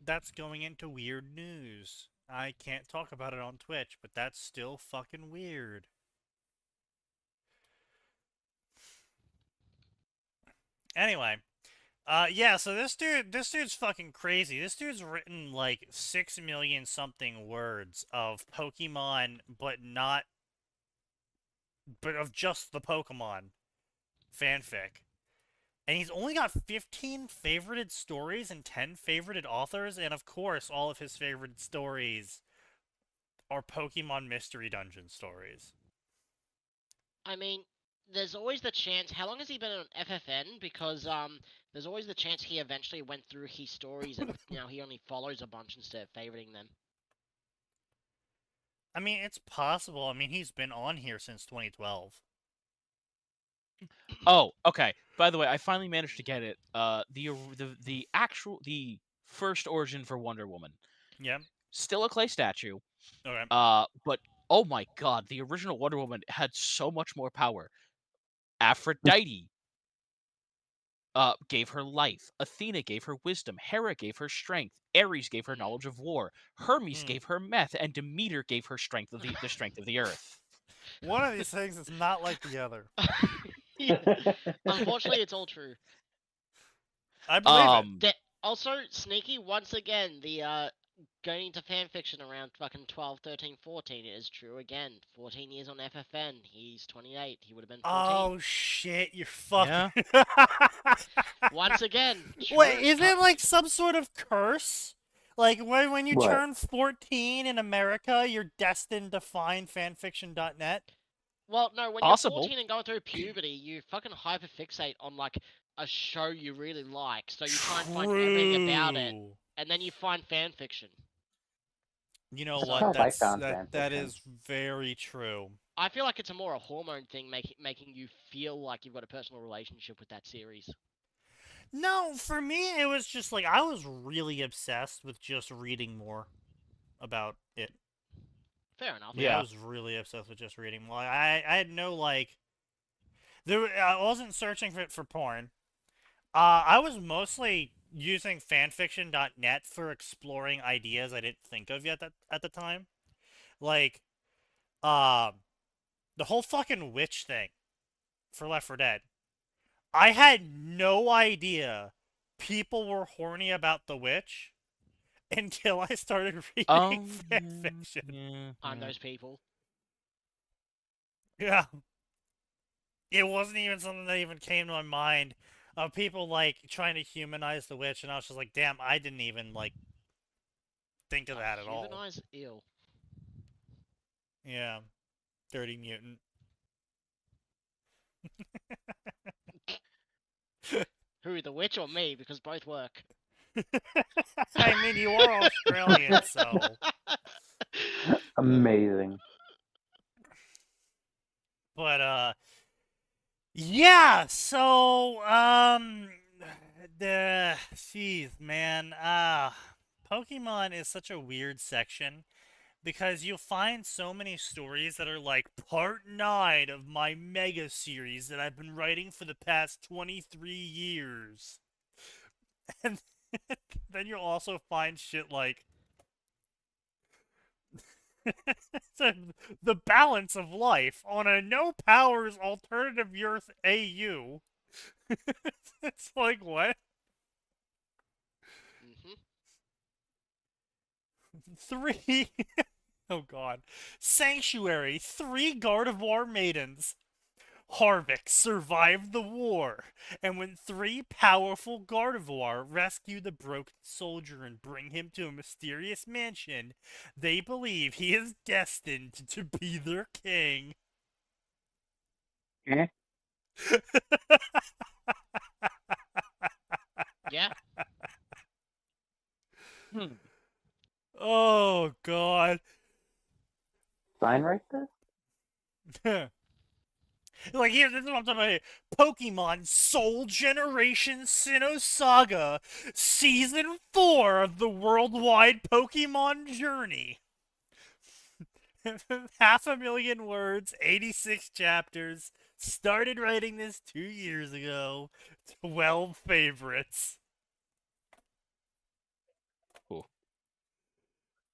[SPEAKER 1] That's going into weird news. I can't talk about it on Twitch, but that's still fucking weird. Anyway, yeah, so this dude's fucking crazy. This dude's written like 6 million something words of Pokemon, but of just the Pokemon fanfic. And he's only got 15 favorited stories and 10 favorited authors, and of course, all of his favorite stories are Pokemon Mystery Dungeon stories.
[SPEAKER 3] I mean, there's always the chance. How long has he been on FFN? Because there's always the chance he eventually went through his stories and now he only follows a bunch instead of favoriting them.
[SPEAKER 1] I mean, it's possible. I mean, he's been on here since 2012.
[SPEAKER 4] Oh, okay. By the way, I finally managed to get it. The first origin for Wonder Woman.
[SPEAKER 1] Yeah.
[SPEAKER 4] Still a clay statue.
[SPEAKER 1] Okay.
[SPEAKER 4] But oh my god, the original Wonder Woman had so much more power. Aphrodite gave her life. Athena gave her wisdom. Hera gave her strength. Ares gave her knowledge of war. Hermes gave her meth, and Demeter gave her strength of the strength of the earth.
[SPEAKER 1] One of these things is not like the other.
[SPEAKER 3] Unfortunately, it's all true.
[SPEAKER 1] I believe it.
[SPEAKER 3] Also, Sneaky, once again, the going into fanfiction around fucking 12, 13, 14 is true again. 14 years on FFN. He's 28. He would have been 14.
[SPEAKER 1] Oh shit, you're fucking.
[SPEAKER 3] Once again.
[SPEAKER 1] Wait, is it like some sort of curse? Like when you
[SPEAKER 7] What?
[SPEAKER 1] turn 14 in America, you're destined to find fanfiction.net?
[SPEAKER 3] Well, no, when
[SPEAKER 4] Possible.
[SPEAKER 3] you're 14 and going through puberty, you fucking hyperfixate on, like, a show you really like, so you try and find everything about it,
[SPEAKER 1] True.
[SPEAKER 3] and then you find fan fiction.
[SPEAKER 1] You know
[SPEAKER 3] So-
[SPEAKER 1] what?
[SPEAKER 7] Hell, I
[SPEAKER 1] That's
[SPEAKER 7] found
[SPEAKER 1] that
[SPEAKER 7] fanfiction.
[SPEAKER 1] is very true.
[SPEAKER 3] I feel like it's a hormone thing, making you feel like you've got a personal relationship with that series.
[SPEAKER 1] No, for me, it was just like I was really obsessed with just reading more about it.
[SPEAKER 3] Fair enough.
[SPEAKER 1] Like, I was really obsessed with just reading more. I had no like. I wasn't searching for porn. I was mostly using fanfiction.net for exploring ideas I didn't think of yet at the time. Like, the whole fucking witch thing for Left 4 Dead. I had no idea people were horny about the witch until I started reading fanfiction.
[SPEAKER 3] I'm those people.
[SPEAKER 1] Yeah. It wasn't even something that even came to my mind of people, like, trying to humanize the witch, and I was just like, damn, I didn't even, like, think of that at all.
[SPEAKER 3] Humanize ill.
[SPEAKER 1] Yeah. Dirty mutant.
[SPEAKER 3] Who, the witch or me? Because both work.
[SPEAKER 1] I mean, you are Australian, so...
[SPEAKER 7] Amazing.
[SPEAKER 1] But, yeah, so, jeez, man, Pokemon is such a weird section, because you'll find so many stories that are like part 9 of my mega series that I've been writing for the past 23 years. And then you'll also find shit like the balance of life on a no powers alternative Earth AU. It's like, what?
[SPEAKER 3] Mm-hmm.
[SPEAKER 1] 3 oh god. Sanctuary, 3 Gardevoir maidens. Harvick survived the war, and when 3 powerful Gardevoir rescue the broken soldier and bring him to a mysterious mansion, they believe he is destined to be their king.
[SPEAKER 7] Eh?
[SPEAKER 3] Yeah.
[SPEAKER 1] Oh god.
[SPEAKER 7] Sign right this?
[SPEAKER 1] Like, here, this is what I'm talking about here. Pokemon Soul Generation Sinnoh Saga, Season 4 of the worldwide Pokemon Journey. 500,000 words, 86 chapters. Started writing this 2 years ago. 12 favorites.
[SPEAKER 4] Cool.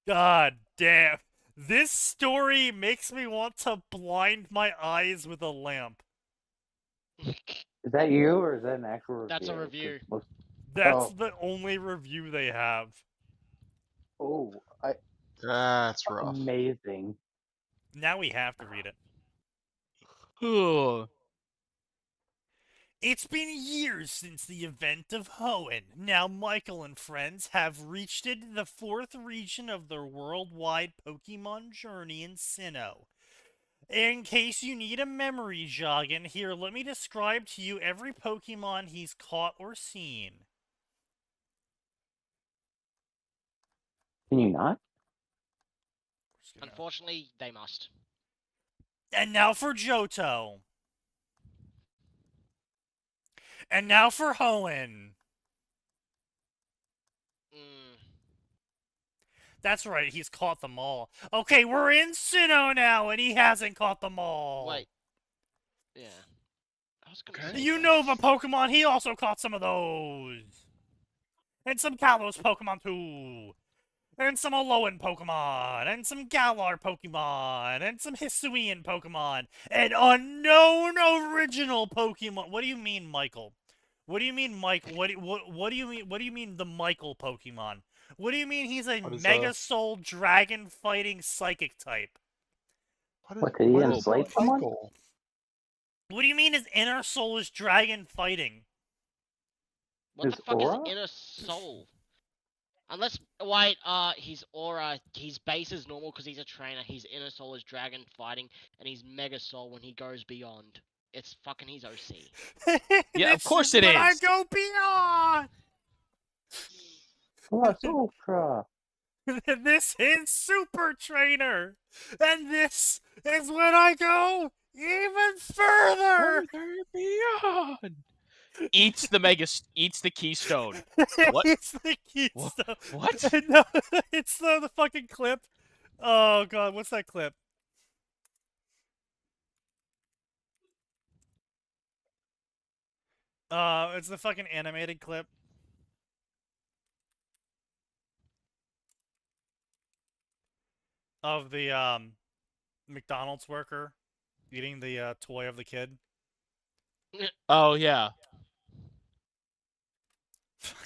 [SPEAKER 1] God damn. This story makes me want to blind my eyes with a lamp.
[SPEAKER 7] Is that you or is that an actual review?
[SPEAKER 3] That's a review.
[SPEAKER 7] 'Cause
[SPEAKER 1] That's
[SPEAKER 7] Oh.
[SPEAKER 1] the only review they have.
[SPEAKER 2] That's rough.
[SPEAKER 7] Amazing.
[SPEAKER 1] Now we have to read it.
[SPEAKER 4] Oh.
[SPEAKER 1] It's been years since the event of Hoenn. Now Michael and friends have reached into the 4th region of their worldwide Pokemon journey in Sinnoh. In case you need a memory jogging, here, let me describe to you every Pokemon he's caught or seen.
[SPEAKER 7] Can you not?
[SPEAKER 3] Unfortunately, they must.
[SPEAKER 1] And now for Johto. And now for Hoenn. That's right, he's caught them all. Okay, we're in Sinnoh now, and he hasn't caught them all.
[SPEAKER 3] Wait. Yeah. I was gonna
[SPEAKER 2] Okay.
[SPEAKER 3] say
[SPEAKER 1] You
[SPEAKER 3] that.
[SPEAKER 1] know the Pokemon, he also caught some of those. And some Kalos Pokemon too. And some Alolan Pokemon. And some Galar Pokemon. And some Hisuian Pokemon. And unknown original Pokemon. What do you mean, Michael? What do you mean, Mike? What do you mean? What do you mean the Michael Pokemon? What do you mean he's a
[SPEAKER 2] What is
[SPEAKER 1] Mega Soul Dragon fighting Psychic type?
[SPEAKER 7] What, did he
[SPEAKER 2] what is
[SPEAKER 7] inflate someone?
[SPEAKER 2] Michael?
[SPEAKER 1] What do you mean his inner soul is dragon fighting?
[SPEAKER 3] What
[SPEAKER 7] His
[SPEAKER 3] the fuck
[SPEAKER 7] aura?
[SPEAKER 3] is inner soul? Unless, wait, his aura, his base is normal because he's a trainer. His inner soul is dragon fighting, and he's mega soul when he goes beyond. It's fucking his OC.
[SPEAKER 4] Yeah, of
[SPEAKER 1] This
[SPEAKER 4] course
[SPEAKER 1] is
[SPEAKER 4] it
[SPEAKER 1] when I
[SPEAKER 4] is.
[SPEAKER 1] go beyond.
[SPEAKER 7] Plus Ultra.
[SPEAKER 1] This is Super Trainer, and this is when I go even further.
[SPEAKER 4] Further beyond. Eats the keystone. What?
[SPEAKER 1] It's the keystone.
[SPEAKER 4] What?
[SPEAKER 1] No, it's the fucking clip. Oh god, what's that clip? It's the fucking animated clip. Of the McDonald's worker eating the toy of the kid.
[SPEAKER 4] Oh yeah.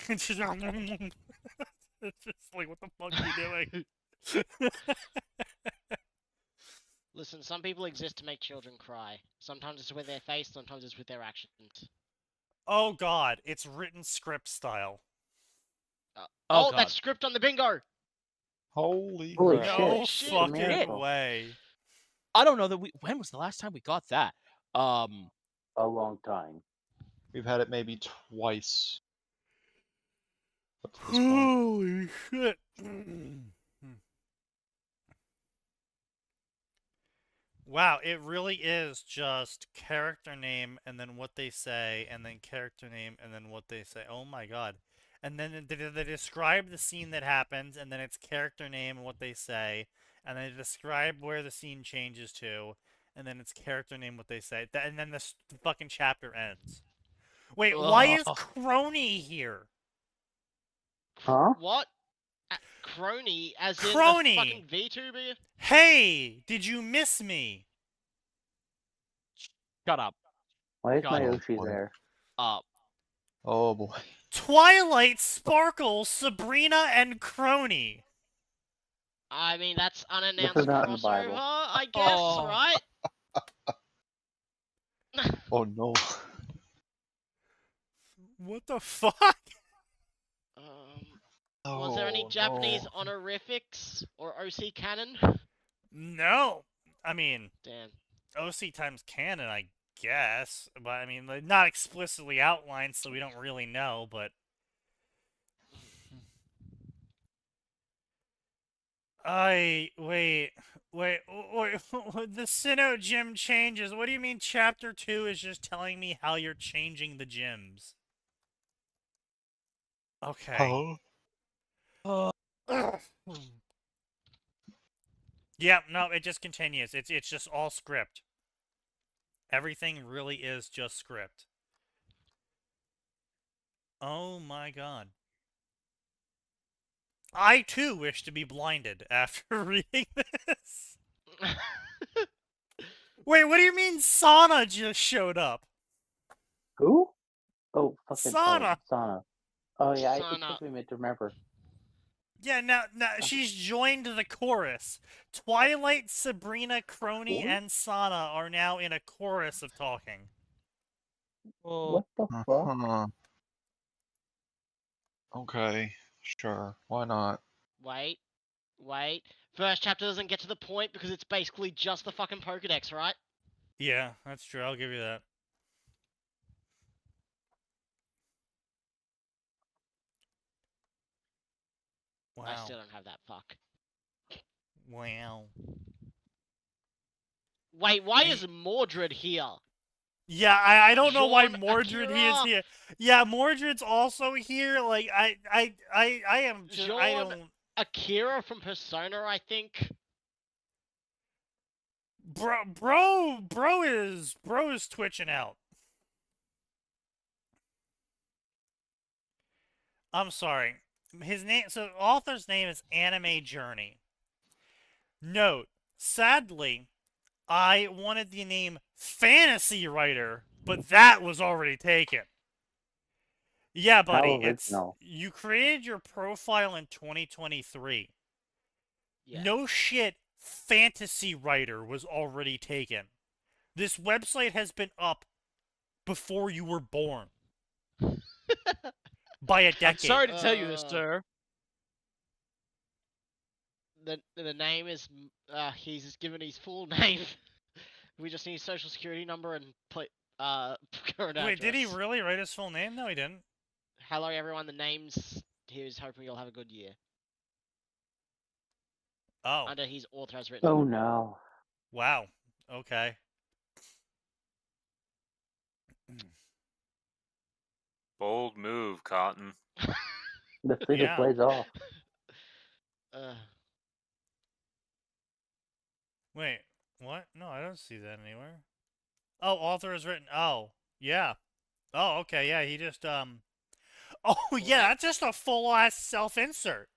[SPEAKER 1] It's just like, what the fuck are you doing?
[SPEAKER 3] Listen, some people exist to make children cry. Sometimes it's with their face, sometimes it's with their actions.
[SPEAKER 1] Oh god, it's written script style.
[SPEAKER 3] Oh,
[SPEAKER 4] God.
[SPEAKER 3] that's script on the bingo!
[SPEAKER 2] Holy
[SPEAKER 7] Holy
[SPEAKER 2] crap.
[SPEAKER 1] No
[SPEAKER 3] shit,
[SPEAKER 7] it's a
[SPEAKER 1] fucking
[SPEAKER 7] miracle.
[SPEAKER 1] way.
[SPEAKER 4] I don't know that when was the last time we got that?
[SPEAKER 7] A long time.
[SPEAKER 2] We've had it maybe twice. Up to this point.
[SPEAKER 1] Holy shit. Wow, it really is just character name and then what they say, and then character name and then what they say. Oh my god. And then they describe the scene that happens, and then it's character name and what they say, and then they describe where the scene changes to, and then it's character name, what they say, and then the fucking chapter ends. Wait, why is
[SPEAKER 4] Ugh.
[SPEAKER 1] Crony here?
[SPEAKER 7] Huh?
[SPEAKER 3] What? Crony, as in
[SPEAKER 1] Crony!
[SPEAKER 3] the fucking VTuber?
[SPEAKER 1] Hey, did you miss me?
[SPEAKER 4] Shut up.
[SPEAKER 7] Why is
[SPEAKER 4] God,
[SPEAKER 7] my
[SPEAKER 2] oh
[SPEAKER 7] Yoshi
[SPEAKER 2] boy.
[SPEAKER 7] there?
[SPEAKER 2] Oh boy.
[SPEAKER 1] Twilight, Sparkle, Sabrina, and Crony.
[SPEAKER 3] I mean, that's unannounced
[SPEAKER 7] This is not in the
[SPEAKER 3] crossover,
[SPEAKER 7] Bible.
[SPEAKER 3] I guess,
[SPEAKER 4] Oh.
[SPEAKER 3] right?
[SPEAKER 2] Oh no.
[SPEAKER 1] What the fuck?
[SPEAKER 3] Was there any
[SPEAKER 2] Oh,
[SPEAKER 3] Japanese
[SPEAKER 2] no.
[SPEAKER 3] honorifics or OC canon?
[SPEAKER 1] No. I mean,
[SPEAKER 3] Damn.
[SPEAKER 1] OC times canon, I guess. But, I mean, like, not explicitly outlined, so we don't really know, but... Wait. The Sinnoh gym changes. What do you mean Chapter 2 is just telling me how you're changing the gyms? Okay.
[SPEAKER 2] Huh?
[SPEAKER 1] Yeah, no, it just continues. It's just all script. Everything really is just script. Oh my god. I too wish to be blinded after reading this. Wait, what do you mean Sana just showed up?
[SPEAKER 7] Who? Oh, fucking
[SPEAKER 1] Sana.
[SPEAKER 7] Sana. Oh yeah, it
[SPEAKER 3] Sana.
[SPEAKER 7] took me a minute to remember.
[SPEAKER 1] Yeah, now she's joined the chorus. Twilight, Sabrina, Crony, and Sana are now in a chorus of talking.
[SPEAKER 7] What the fuck?
[SPEAKER 2] Uh-huh. Okay, sure. Why not?
[SPEAKER 3] Wait. First chapter doesn't get to the point because it's basically just the fucking Pokedex, right?
[SPEAKER 1] Yeah, that's true. I'll give you that. Wow.
[SPEAKER 3] I still don't have that fuck.
[SPEAKER 1] Wow.
[SPEAKER 3] Wait, why is Mordred here?
[SPEAKER 1] Yeah, I don't know why
[SPEAKER 3] Jean,
[SPEAKER 1] Mordred he is
[SPEAKER 3] Akira.
[SPEAKER 1] here. Yeah, Mordred's also here. Like I am just I
[SPEAKER 3] Jean.
[SPEAKER 1] don't
[SPEAKER 3] Akira from Persona, I think.
[SPEAKER 1] Bro is twitching out. I'm sorry. His name, so author's name is Anime Journey. Note, sadly, I wanted the name Fantasy Writer, but that was already taken. Yeah, buddy,
[SPEAKER 7] How
[SPEAKER 1] it's
[SPEAKER 7] original.
[SPEAKER 1] you created your profile in 2023.
[SPEAKER 3] Yeah.
[SPEAKER 1] No shit, Fantasy Writer was already taken. This website has been up before you were born. By a decade.
[SPEAKER 4] I'm sorry to tell you this, sir.
[SPEAKER 3] The name is he's given his full name, We just need social security number and current
[SPEAKER 1] Wait, did he
[SPEAKER 3] address.
[SPEAKER 1] really write his full name? No, he didn't.
[SPEAKER 3] Hello, everyone. The name's. Here's hoping you'll have a good year.
[SPEAKER 1] Oh,
[SPEAKER 3] Under his authorized written.
[SPEAKER 7] Oh no.
[SPEAKER 1] wow. Okay.
[SPEAKER 5] Bold move, Cotton.
[SPEAKER 7] The figure
[SPEAKER 1] Yeah.
[SPEAKER 7] plays off.
[SPEAKER 1] Wait, what? No, I don't see that anywhere. Oh, author has written. Oh, yeah. Oh, okay, yeah. He just Oh, yeah. That's just a full ass self insert.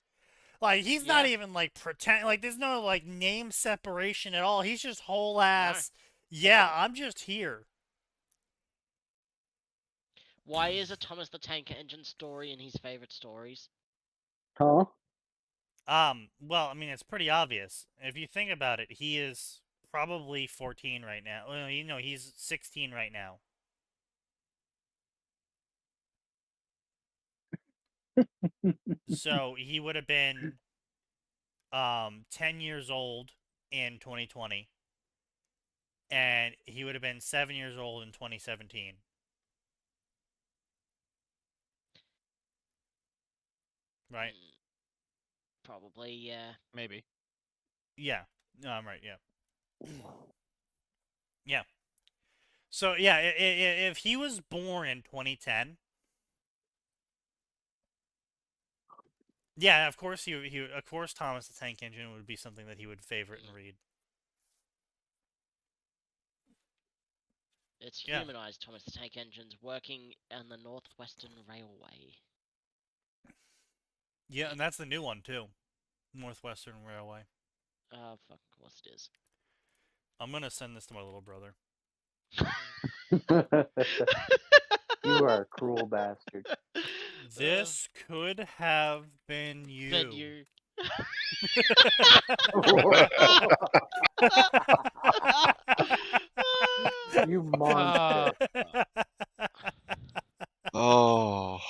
[SPEAKER 1] Like he's not even like pretend. Like there's no like name separation at all. He's just whole ass. No. Yeah, I'm just here.
[SPEAKER 3] Why is a Thomas the Tank Engine story in his favorite stories?
[SPEAKER 7] Huh?
[SPEAKER 1] Well, I mean, it's pretty obvious. If you think about it, he is probably 14 right now. Well, you know, he's 16 right now. So he would have been 10 years old in 2020. And he would have been 7 years old in 2017. Right?
[SPEAKER 3] Probably, yeah.
[SPEAKER 4] Maybe.
[SPEAKER 1] Yeah. No, I'm right, yeah. Yeah. So, yeah, if he was born in 2010, yeah, of course of course Thomas the Tank Engine would be something that he would favorite and read.
[SPEAKER 3] It's humanized Thomas the Tank Engines working on the Northwestern Railway.
[SPEAKER 1] Yeah, and that's the new one too. Northwestern Railway.
[SPEAKER 3] Fuck, of course it is.
[SPEAKER 1] I'm gonna send this to my little brother.
[SPEAKER 7] You are a cruel bastard.
[SPEAKER 1] This could have been you.
[SPEAKER 3] Been you.
[SPEAKER 7] You monster.
[SPEAKER 2] Oh.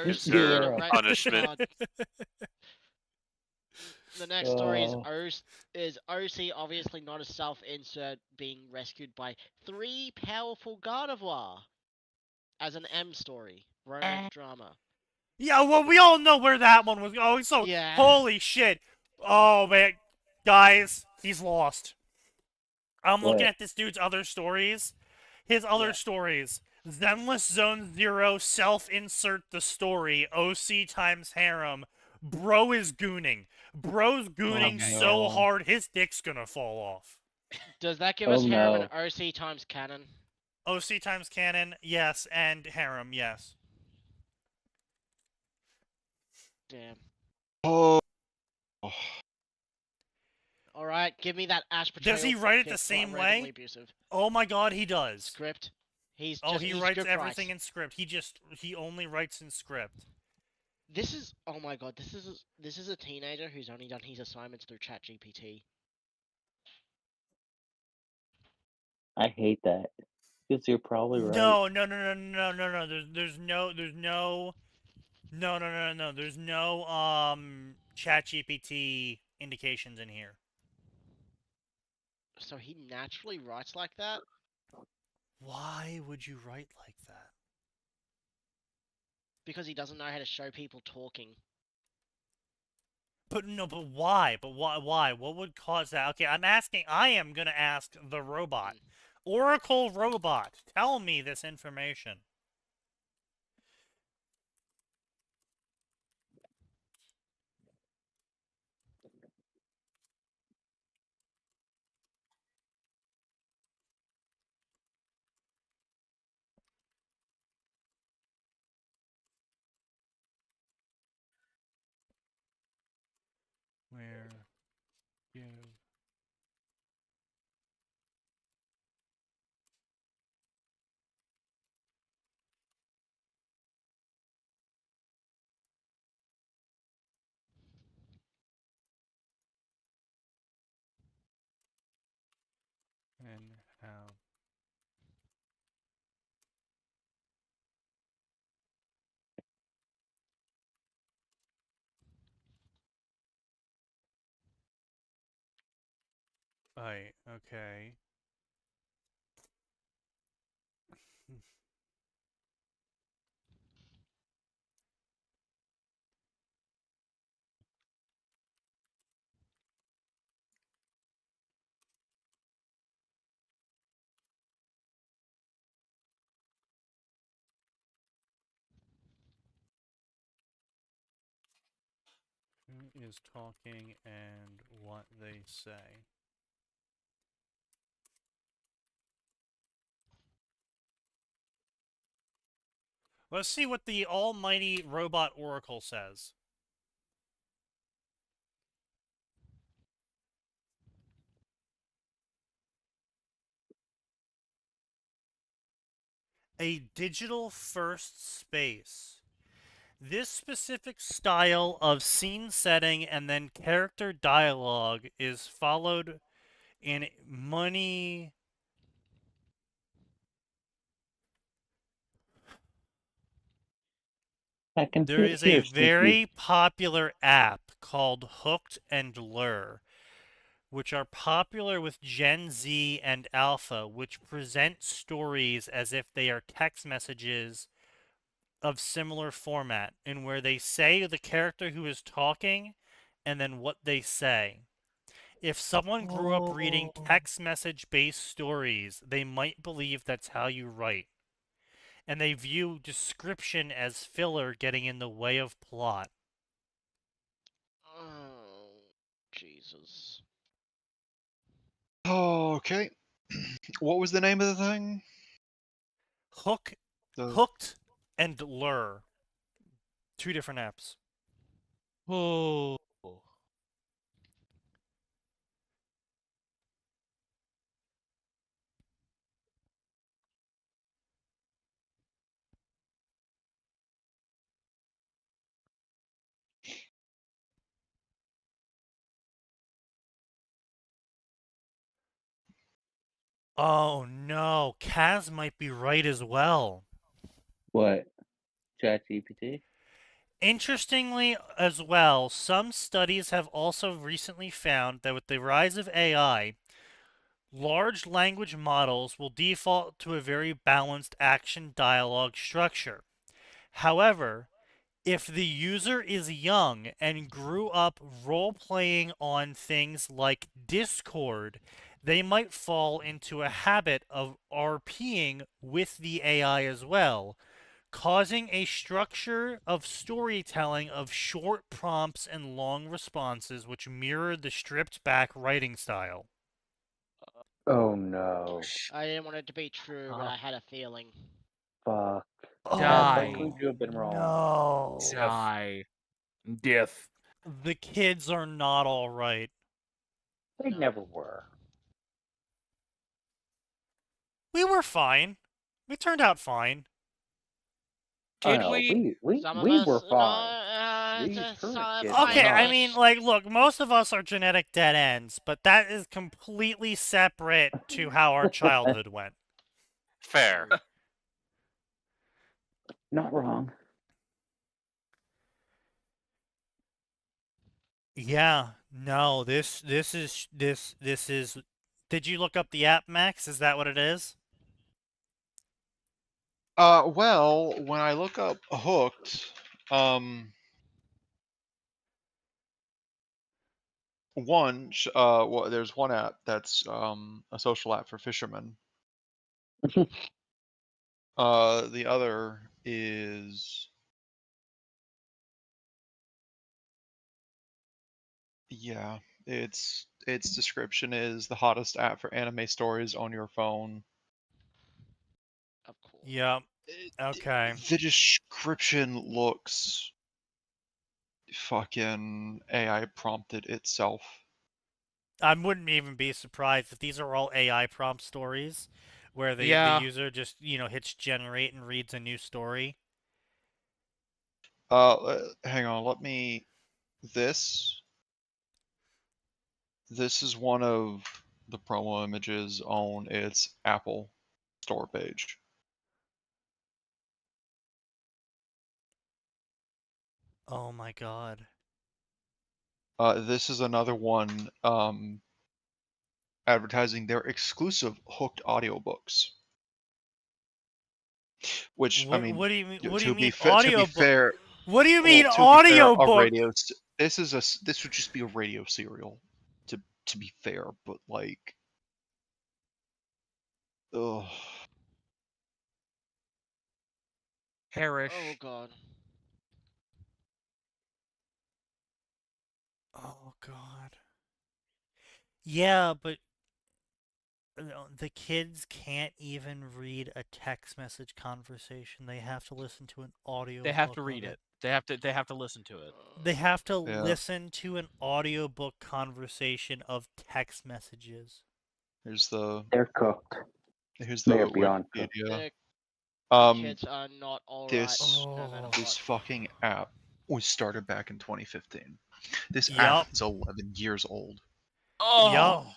[SPEAKER 5] Is there
[SPEAKER 7] Yeah.
[SPEAKER 5] punishment?
[SPEAKER 3] The next story is OC obviously not a self-insert being rescued by 3 powerful Gardevoir as an M story. Romance drama.
[SPEAKER 1] Yeah, well, we all know where that one was going. So,
[SPEAKER 3] Yeah.
[SPEAKER 1] holy shit. Oh, man. Guys, he's lost. I'm looking at this dude's other stories. His other stories. Zenless Zone Zero, self-insert the story, OC times harem. Bro is gooning. Bro's gooning so hard, his dick's gonna fall off.
[SPEAKER 3] Does that give us harem and OC times canon?
[SPEAKER 1] OC times canon, yes, and harem, yes.
[SPEAKER 3] Damn.
[SPEAKER 2] Oh.
[SPEAKER 3] Alright, give me that Ash Betrayal.
[SPEAKER 1] Does he write it the same way?
[SPEAKER 3] Abusive.
[SPEAKER 1] Oh my god, he does.
[SPEAKER 3] Script. He
[SPEAKER 1] writes everything in script. He only writes in script.
[SPEAKER 3] This is, oh my god, this is a teenager who's only done his assignments through ChatGPT.
[SPEAKER 7] I hate that. Because you're probably right.
[SPEAKER 1] No. There's no ChatGPT indications in here.
[SPEAKER 3] So he naturally writes like that?
[SPEAKER 1] Why would you write like that?
[SPEAKER 3] Because he doesn't know how to show people talking.
[SPEAKER 1] But why? But why? What would cause that? Okay, I am gonna ask the robot. Oracle robot, tell me this information. Where you and how okay. is talking and what they say. Let's see what the almighty robot oracle says. A digital-first space. This specific style of scene setting and then character dialogue is followed in money. There is a very popular app called Hooked and Lure, which are popular with Gen Z and Alpha, which present stories as if they are text messages of similar format, in where they say the character who is talking and then what they say. If someone grew up reading text message based stories, they might believe that's how you write. And they view description as filler getting in the way of plot.
[SPEAKER 3] Oh, Jesus.
[SPEAKER 2] Okay. What was the name of the thing?
[SPEAKER 1] Hooked and Lure. 2 different apps.
[SPEAKER 4] Oh.
[SPEAKER 1] Oh no, Kaz might be right as well.
[SPEAKER 7] What? ChatGPT?
[SPEAKER 1] Interestingly, as well, some studies have also recently found that with the rise of AI, large language models will default to a very balanced action dialogue structure. However, if the user is young and grew up role playing on things like Discord, they might fall into a habit of RPing with the AI as well, causing a structure of storytelling of short prompts and long responses which mirror the stripped back writing style.
[SPEAKER 7] Oh no.
[SPEAKER 3] I didn't want it to be true, but I had a feeling.
[SPEAKER 7] Fuck.
[SPEAKER 1] Oh,
[SPEAKER 7] How could you have been wrong?
[SPEAKER 1] No.
[SPEAKER 4] Die.
[SPEAKER 6] Diff.
[SPEAKER 1] The kids are not all right.
[SPEAKER 7] They
[SPEAKER 3] No.
[SPEAKER 7] never were.
[SPEAKER 1] We were fine. We turned out fine.
[SPEAKER 4] Did
[SPEAKER 7] Oh, no,
[SPEAKER 4] we?
[SPEAKER 3] Some of
[SPEAKER 7] we
[SPEAKER 3] us,
[SPEAKER 7] were
[SPEAKER 3] no,
[SPEAKER 7] fine. These
[SPEAKER 3] just
[SPEAKER 7] current kids
[SPEAKER 1] Okay,
[SPEAKER 7] are
[SPEAKER 1] I
[SPEAKER 7] not.
[SPEAKER 1] mean, like, look, most of us are genetic dead ends, but that is completely separate to how our childhood went.
[SPEAKER 5] Fair.
[SPEAKER 7] Not wrong.
[SPEAKER 1] Yeah, no, this is. Did you look up the app, Max? Is that what it is?
[SPEAKER 2] Well, when I look up Hooked, there's one app that's a social app for fishermen. The other is, yeah, its description is the hottest app for anime stories on your phone.
[SPEAKER 3] Of course.
[SPEAKER 1] Yep. Okay.
[SPEAKER 2] The description looks fucking AI prompted itself.
[SPEAKER 1] I wouldn't even be surprised if these are all AI prompt stories where the
[SPEAKER 4] Yeah.
[SPEAKER 1] user just, hits generate and reads a new story.
[SPEAKER 2] Hang on, let me. This is one of the promo images on its Apple store page.
[SPEAKER 1] Oh my god.
[SPEAKER 2] This is another one advertising their exclusive Hooked audiobooks. Which I mean,
[SPEAKER 1] What do you mean? What do you
[SPEAKER 2] to be
[SPEAKER 1] mean
[SPEAKER 2] fair,
[SPEAKER 1] What do you mean
[SPEAKER 2] well, to be fair, a
[SPEAKER 1] audiobook?
[SPEAKER 2] radio. This would just be a radio serial. To be fair, but like, ugh.
[SPEAKER 4] Perish.
[SPEAKER 3] Oh god.
[SPEAKER 1] God. Yeah, but the kids can't even read a text message conversation. They have to listen to an audio.
[SPEAKER 4] They have to read it. They have to listen to it.
[SPEAKER 1] They have to
[SPEAKER 2] Yeah.
[SPEAKER 1] listen to an audiobook conversation of text messages.
[SPEAKER 2] Here's the
[SPEAKER 7] They're cooked.
[SPEAKER 2] Wikipedia.
[SPEAKER 7] beyond cooked.
[SPEAKER 3] The
[SPEAKER 2] Um,
[SPEAKER 3] kids are not alright.
[SPEAKER 2] this
[SPEAKER 3] No matter
[SPEAKER 1] Oh.
[SPEAKER 2] this
[SPEAKER 3] what.
[SPEAKER 2] fucking app was started back in 2015. This
[SPEAKER 1] Yup.
[SPEAKER 2] app is 11 years old.
[SPEAKER 4] Oh,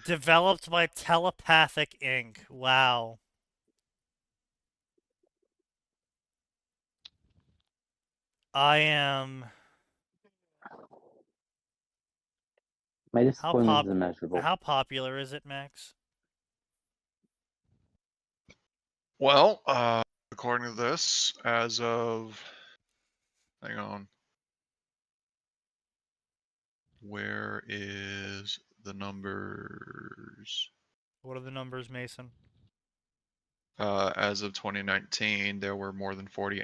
[SPEAKER 1] Developed by Telepathic Inc. Wow. I am.
[SPEAKER 7] My
[SPEAKER 1] How
[SPEAKER 7] disappointment is immeasurable.
[SPEAKER 1] How popular is it, Max?
[SPEAKER 2] Well, according to this, as of, hang on, where is the numbers?
[SPEAKER 1] What are the numbers, Mason?
[SPEAKER 2] As of 2019, there were more than 40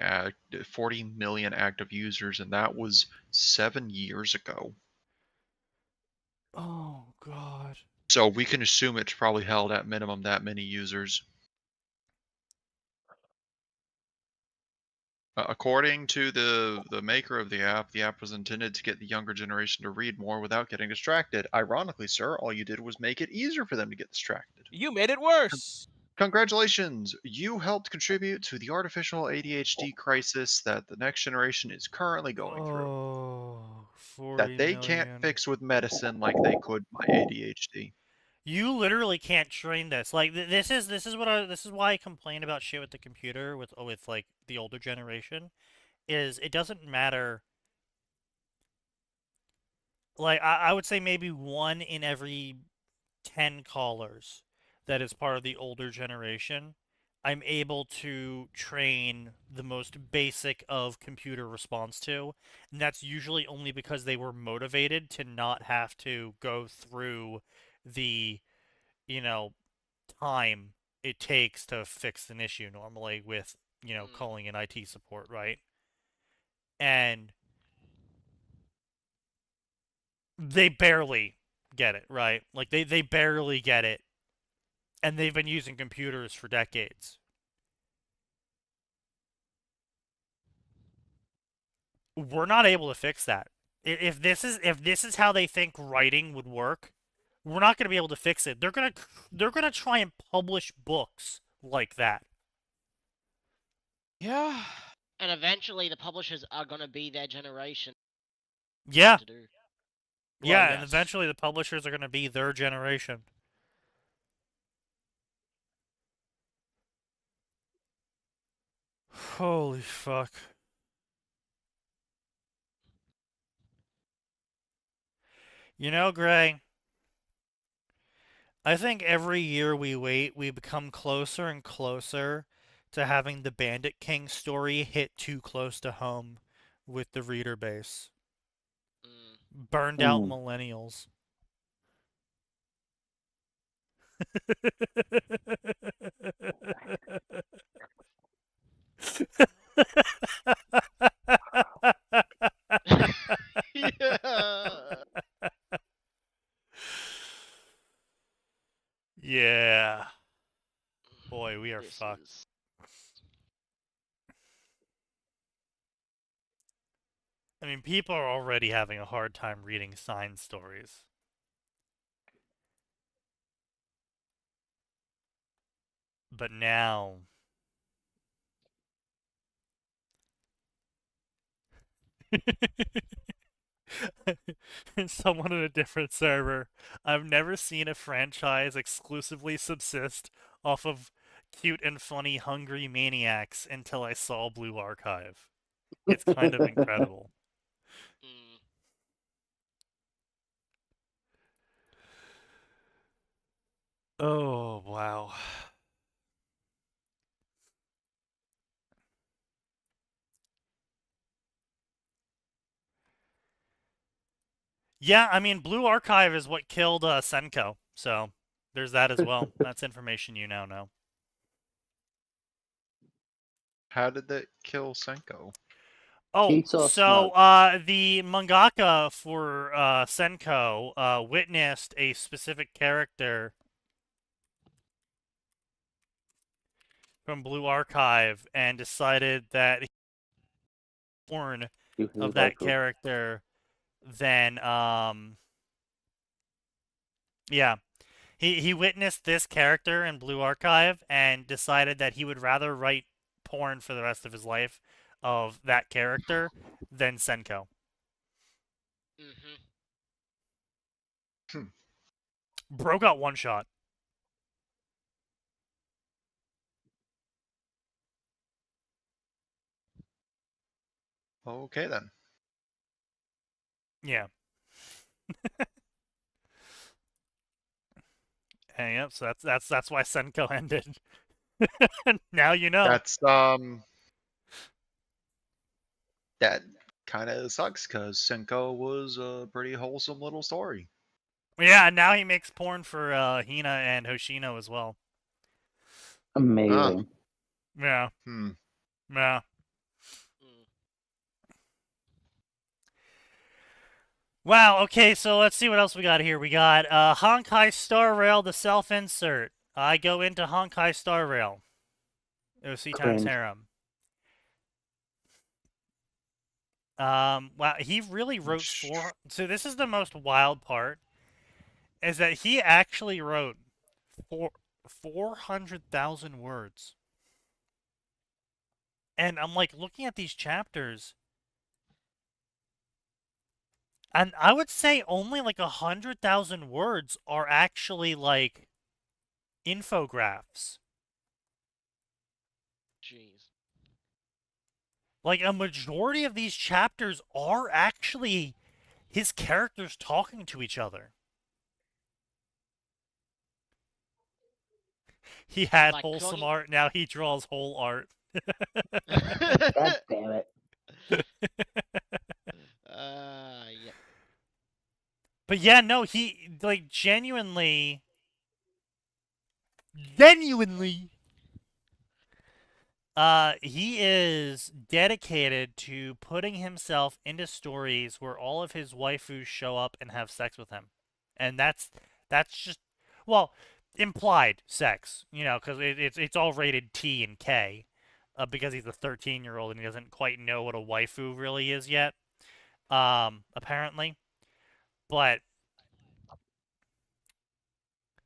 [SPEAKER 2] million active users, and that was 7 years ago.
[SPEAKER 1] Oh God.
[SPEAKER 2] So we can assume it's probably held at minimum that many users. According to the maker of the app was intended to get the younger generation to read more without getting distracted. Ironically, sir, all you did was make it easier for them to get distracted.
[SPEAKER 4] you made it worse.
[SPEAKER 2] Congratulations! You helped contribute to the artificial ADHD crisis that the next generation is currently going through.
[SPEAKER 1] Oh, 40
[SPEAKER 2] That they can't
[SPEAKER 1] million.
[SPEAKER 2] fix with medicine like they could my ADHD.
[SPEAKER 1] You literally can't train this. Like this is why I complain about shit with the computer with like the older generation, is it doesn't matter. Like I would say maybe 1 in every 10 callers that is part of the older generation, I'm able to train the most basic of computer response to, and that's usually only because they were motivated to not have to go through the, time it takes to fix an issue normally with, calling in IT support, right? And they barely get it, right? Like they barely get it. And they've been using computers for decades. We're not able to fix that. If this is how they think writing would work, we're not going to be able to fix it. They're gonna try and publish books like that.
[SPEAKER 4] Yeah.
[SPEAKER 3] And eventually, the publishers are gonna be their generation
[SPEAKER 1] Yeah,
[SPEAKER 3] to do.
[SPEAKER 1] yeah,
[SPEAKER 4] Well,
[SPEAKER 1] and
[SPEAKER 4] yes.
[SPEAKER 1] eventually the publishers are going to be their generation. Holy fuck. Gray, I think every year we wait, we become closer and closer to having the Bandit King story hit too close to home with the reader base. Burned out millennials.
[SPEAKER 3] Yeah.
[SPEAKER 1] Yeah. Boy, we are
[SPEAKER 3] This
[SPEAKER 1] fucked.
[SPEAKER 3] is-
[SPEAKER 1] I mean, people are already having a hard time reading sign stories. But now... Someone in a different server. I've never seen a franchise exclusively subsist off of cute and funny hungry maniacs until I saw Blue Archive. It's kind of incredible.
[SPEAKER 3] Mm.
[SPEAKER 1] Oh, wow. Yeah, I mean, Blue Archive is what killed Senko, so there's that as well. That's information you now know.
[SPEAKER 2] How did that kill Senko?
[SPEAKER 1] Oh,
[SPEAKER 7] Pizza
[SPEAKER 1] so
[SPEAKER 7] Snark.
[SPEAKER 1] the mangaka for Senko witnessed a specific character from Blue Archive and decided that he born
[SPEAKER 7] He was
[SPEAKER 1] of
[SPEAKER 7] his
[SPEAKER 1] that
[SPEAKER 7] waifu.
[SPEAKER 1] character, then yeah. He witnessed this character in Blue Archive and decided that he would rather write porn for the rest of his life of that character than Senko.
[SPEAKER 3] Mm-hmm.
[SPEAKER 1] Bro got one shot.
[SPEAKER 2] Okay then.
[SPEAKER 1] Yeah. And yep, so that's why Senko ended. Now you know.
[SPEAKER 2] That's that kind of sucks because Senko was a pretty wholesome little story.
[SPEAKER 1] Yeah, now he makes porn for Hina and Hoshino as well.
[SPEAKER 7] Amazing.
[SPEAKER 1] Yeah.
[SPEAKER 2] Hmm.
[SPEAKER 1] Yeah.
[SPEAKER 3] Mm.
[SPEAKER 1] Wow, okay, so let's see what else we got here. We got Honkai Star Rail, the self-insert. I go into Honkai Star Rail. OC times
[SPEAKER 7] Cringe.
[SPEAKER 1] harem. Wow, he really wrote four. So this is the most wild part, is that he actually wrote 400,000 words. And I'm like looking at these chapters, and I would say only like 100,000 words are actually like infographics.
[SPEAKER 3] Jeez.
[SPEAKER 1] Like a majority of these chapters are actually his characters talking to each other. He had
[SPEAKER 3] Like
[SPEAKER 1] wholesome
[SPEAKER 3] talking-
[SPEAKER 1] art, now he draws whole art.
[SPEAKER 7] God damn it.
[SPEAKER 3] Yep.
[SPEAKER 1] But yeah, no, he like genuinely he is dedicated to putting himself into stories where all of his waifus show up and have sex with him. And that's just, well, implied sex, you know, because it's all rated T and K, because he's a 13-year-old and he doesn't quite know what a waifu really is yet, apparently. But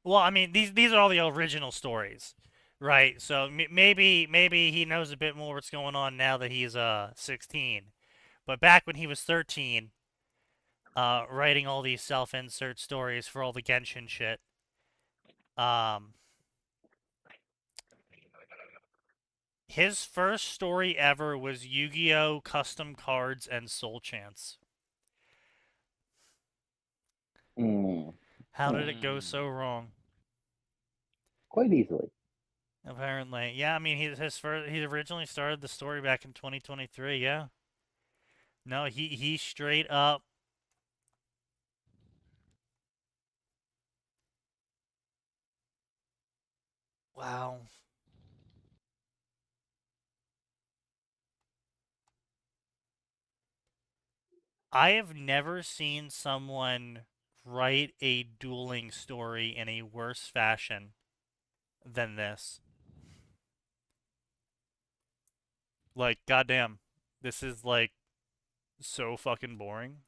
[SPEAKER 1] well, I mean, these are all the original stories, right? So maybe he knows a bit more what's going on now that he's 16. But back when he was 13, writing all these self-insert stories for all the Genshin shit, his first story ever was Yu-Gi-Oh! Custom Cards and Soul Chants. How did it go so wrong?
[SPEAKER 7] Quite easily.
[SPEAKER 1] Apparently, yeah. I mean, he originally started the story back in 2023. Yeah. No, he straight up. Wow. I have never seen someone write a dueling story in a worse fashion than this. Like, goddamn, this is like so fucking boring.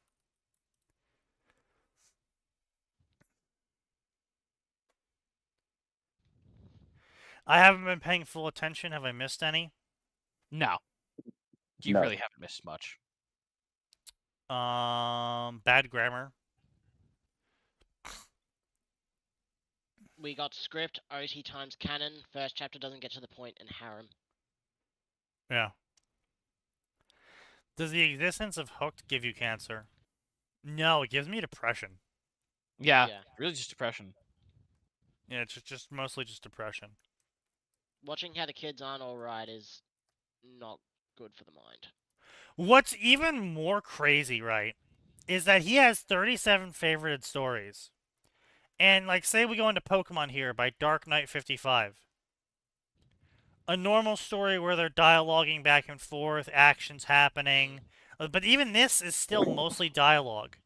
[SPEAKER 1] I haven't been paying full attention. Have I missed any?
[SPEAKER 4] No. You
[SPEAKER 7] No.
[SPEAKER 4] really haven't missed much.
[SPEAKER 1] Bad grammar.
[SPEAKER 3] We got script, OT times canon, first chapter doesn't get to the point, and harem.
[SPEAKER 1] Yeah. Does the existence of Hooked give you cancer? No, it gives me depression.
[SPEAKER 4] Yeah,
[SPEAKER 3] Yeah.
[SPEAKER 4] really just depression.
[SPEAKER 1] Yeah, it's just mostly just depression.
[SPEAKER 3] Watching how the kids aren't alright is not good for the mind.
[SPEAKER 1] What's even more crazy, right, is that he has 37 favorited stories. And, like, say we go into Pokemon here by Dark Knight 55. a normal story where they're dialoguing back and forth, actions happening. But even this is still mostly dialogue.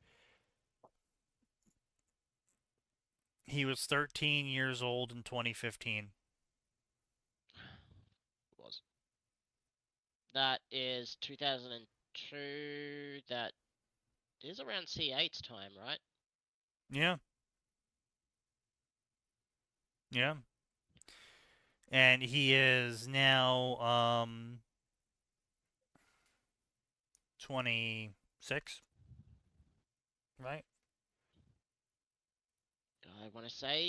[SPEAKER 1] He was 13 years old in 2015.
[SPEAKER 3] Was. That is 2002. That is around C8's time, right?
[SPEAKER 1] Yeah. Yeah. And he is now 26. Right?
[SPEAKER 3] I want to say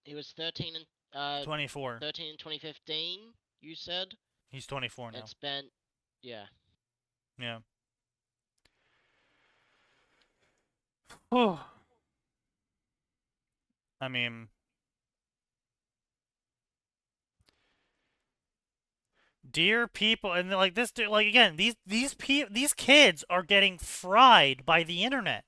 [SPEAKER 3] he was 13 and
[SPEAKER 1] 24.
[SPEAKER 3] 13 in 2015. You said
[SPEAKER 1] He's 24 now.
[SPEAKER 3] it's been, yeah.
[SPEAKER 1] Yeah. Oh. I mean, dear people, and like this, like again, these kids are getting fried by the internet.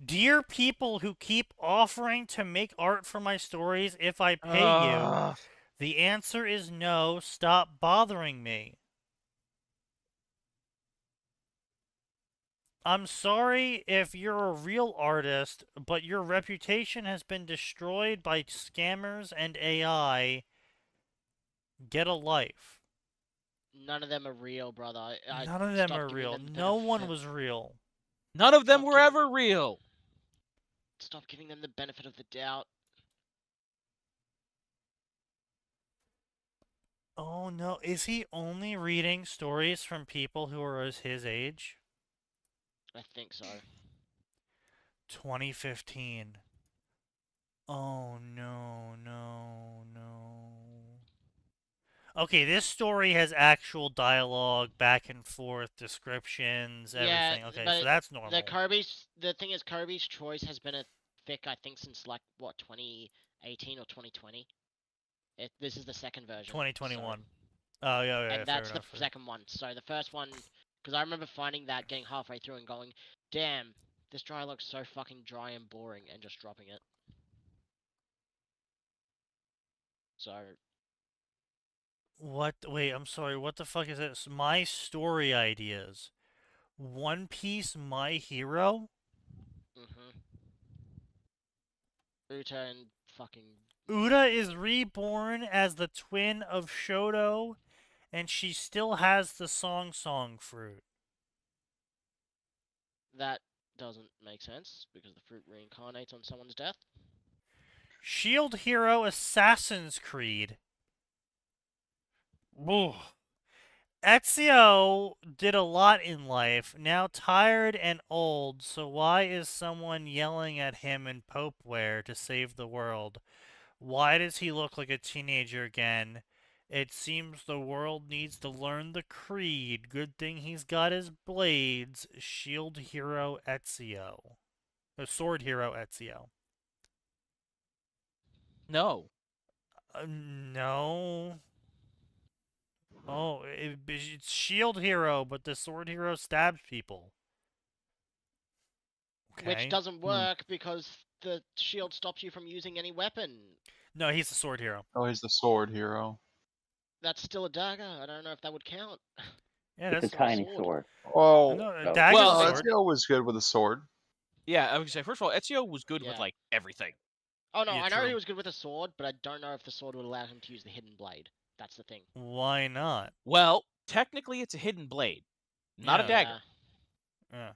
[SPEAKER 1] Dear people who keep offering to make art for my stories if I pay you, the answer is no. Stop bothering me. I'm sorry if you're a real artist, but your reputation has been destroyed by scammers and AI. Get a life.
[SPEAKER 3] None of them are real, brother.
[SPEAKER 1] None of them
[SPEAKER 3] stopped
[SPEAKER 1] are
[SPEAKER 3] giving
[SPEAKER 1] real.
[SPEAKER 3] them the
[SPEAKER 1] No one
[SPEAKER 3] benefit-
[SPEAKER 1] was real.
[SPEAKER 4] None of them
[SPEAKER 3] Stop
[SPEAKER 4] were
[SPEAKER 3] giving-
[SPEAKER 4] ever real.
[SPEAKER 3] Stop giving them the benefit of the doubt.
[SPEAKER 1] Oh no, is he only reading stories from people who are his age?
[SPEAKER 3] I think so.
[SPEAKER 1] 2015. Oh no, no, no. Okay, this story has actual dialogue, back and forth, descriptions, everything. Okay,
[SPEAKER 3] but
[SPEAKER 1] so that's normal.
[SPEAKER 3] The thing is, Kirby's Choice has been a fic, I think, since like what 2018 or 2020. This is the second version.
[SPEAKER 1] 2021.
[SPEAKER 3] So,
[SPEAKER 1] Oh yeah,
[SPEAKER 3] and
[SPEAKER 1] fair
[SPEAKER 3] that's
[SPEAKER 1] enough.
[SPEAKER 3] the second one. So the first one, because I remember finding that, getting halfway through and going, "Damn, this dry looks so fucking dry and boring," and just dropping it. So
[SPEAKER 1] What? Wait, I'm sorry. What the fuck is this? My story ideas. One Piece My Hero?
[SPEAKER 3] Uta and fucking
[SPEAKER 1] Uta is reborn as the twin of Shoto, and she still has the song fruit.
[SPEAKER 3] that doesn't make sense because the fruit reincarnates on someone's death.
[SPEAKER 1] Shield Hero Assassin's Creed. Ooh. Ezio did a lot in life, now tired and old, so why is someone yelling at him in Popeware to save the world? Why does he look like a teenager again? It seems the world needs to learn the creed. Good thing he's got his blades. Shield Hero Ezio. Sword Hero Ezio.
[SPEAKER 4] No.
[SPEAKER 1] No. Oh, it's Shield Hero, but the Sword Hero stabs people. Okay.
[SPEAKER 3] Which doesn't work because the shield stops you from using any weapon.
[SPEAKER 1] No, he's the Sword Hero.
[SPEAKER 2] Oh, he's the sword hero.
[SPEAKER 3] That's still a dagger. I don't know if that would count.
[SPEAKER 1] Yeah,
[SPEAKER 7] It's
[SPEAKER 1] that's
[SPEAKER 7] a tiny
[SPEAKER 3] sword.
[SPEAKER 7] sword.
[SPEAKER 2] Oh,
[SPEAKER 1] no,
[SPEAKER 7] no.
[SPEAKER 1] dagger's
[SPEAKER 4] Well,
[SPEAKER 1] a sword.
[SPEAKER 2] Ezio was good with a sword.
[SPEAKER 4] Yeah, I would say, first of all, Ezio was good with,
[SPEAKER 3] Yeah.
[SPEAKER 4] like, everything.
[SPEAKER 3] Oh no,
[SPEAKER 1] Yeah,
[SPEAKER 3] I know
[SPEAKER 1] true.
[SPEAKER 3] he was good with a sword, but I don't know if the sword would allow him to use the hidden blade. That's the thing.
[SPEAKER 1] Why not?
[SPEAKER 4] Well, technically, it's a hidden blade, not
[SPEAKER 1] Yeah.
[SPEAKER 4] a dagger.
[SPEAKER 1] Yeah.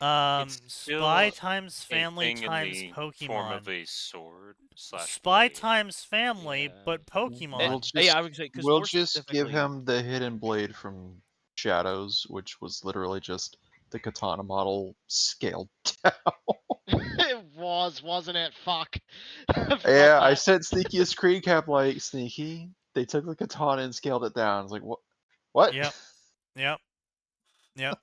[SPEAKER 5] It's still
[SPEAKER 1] Spy times
[SPEAKER 5] a
[SPEAKER 1] Family
[SPEAKER 5] thing in
[SPEAKER 1] times
[SPEAKER 5] the
[SPEAKER 1] Pokemon.
[SPEAKER 5] form of a sword slash
[SPEAKER 1] Spy
[SPEAKER 5] blade.
[SPEAKER 1] times Family,
[SPEAKER 3] Yeah.
[SPEAKER 1] but Pokemon.
[SPEAKER 2] We'll just,
[SPEAKER 4] Yeah, I would say, because
[SPEAKER 2] we'll
[SPEAKER 4] more
[SPEAKER 2] just give
[SPEAKER 4] specifically,
[SPEAKER 2] him the hidden blade from Shadows, which was literally just the katana model scaled down.
[SPEAKER 3] It was, wasn't it? Fuck. Fuck
[SPEAKER 2] Yeah, I
[SPEAKER 3] that.
[SPEAKER 2] said sneakiest Creed Cap like sneaky. They took the katana and scaled it down. I was like, what? What?
[SPEAKER 1] Yep. Yep. Yep.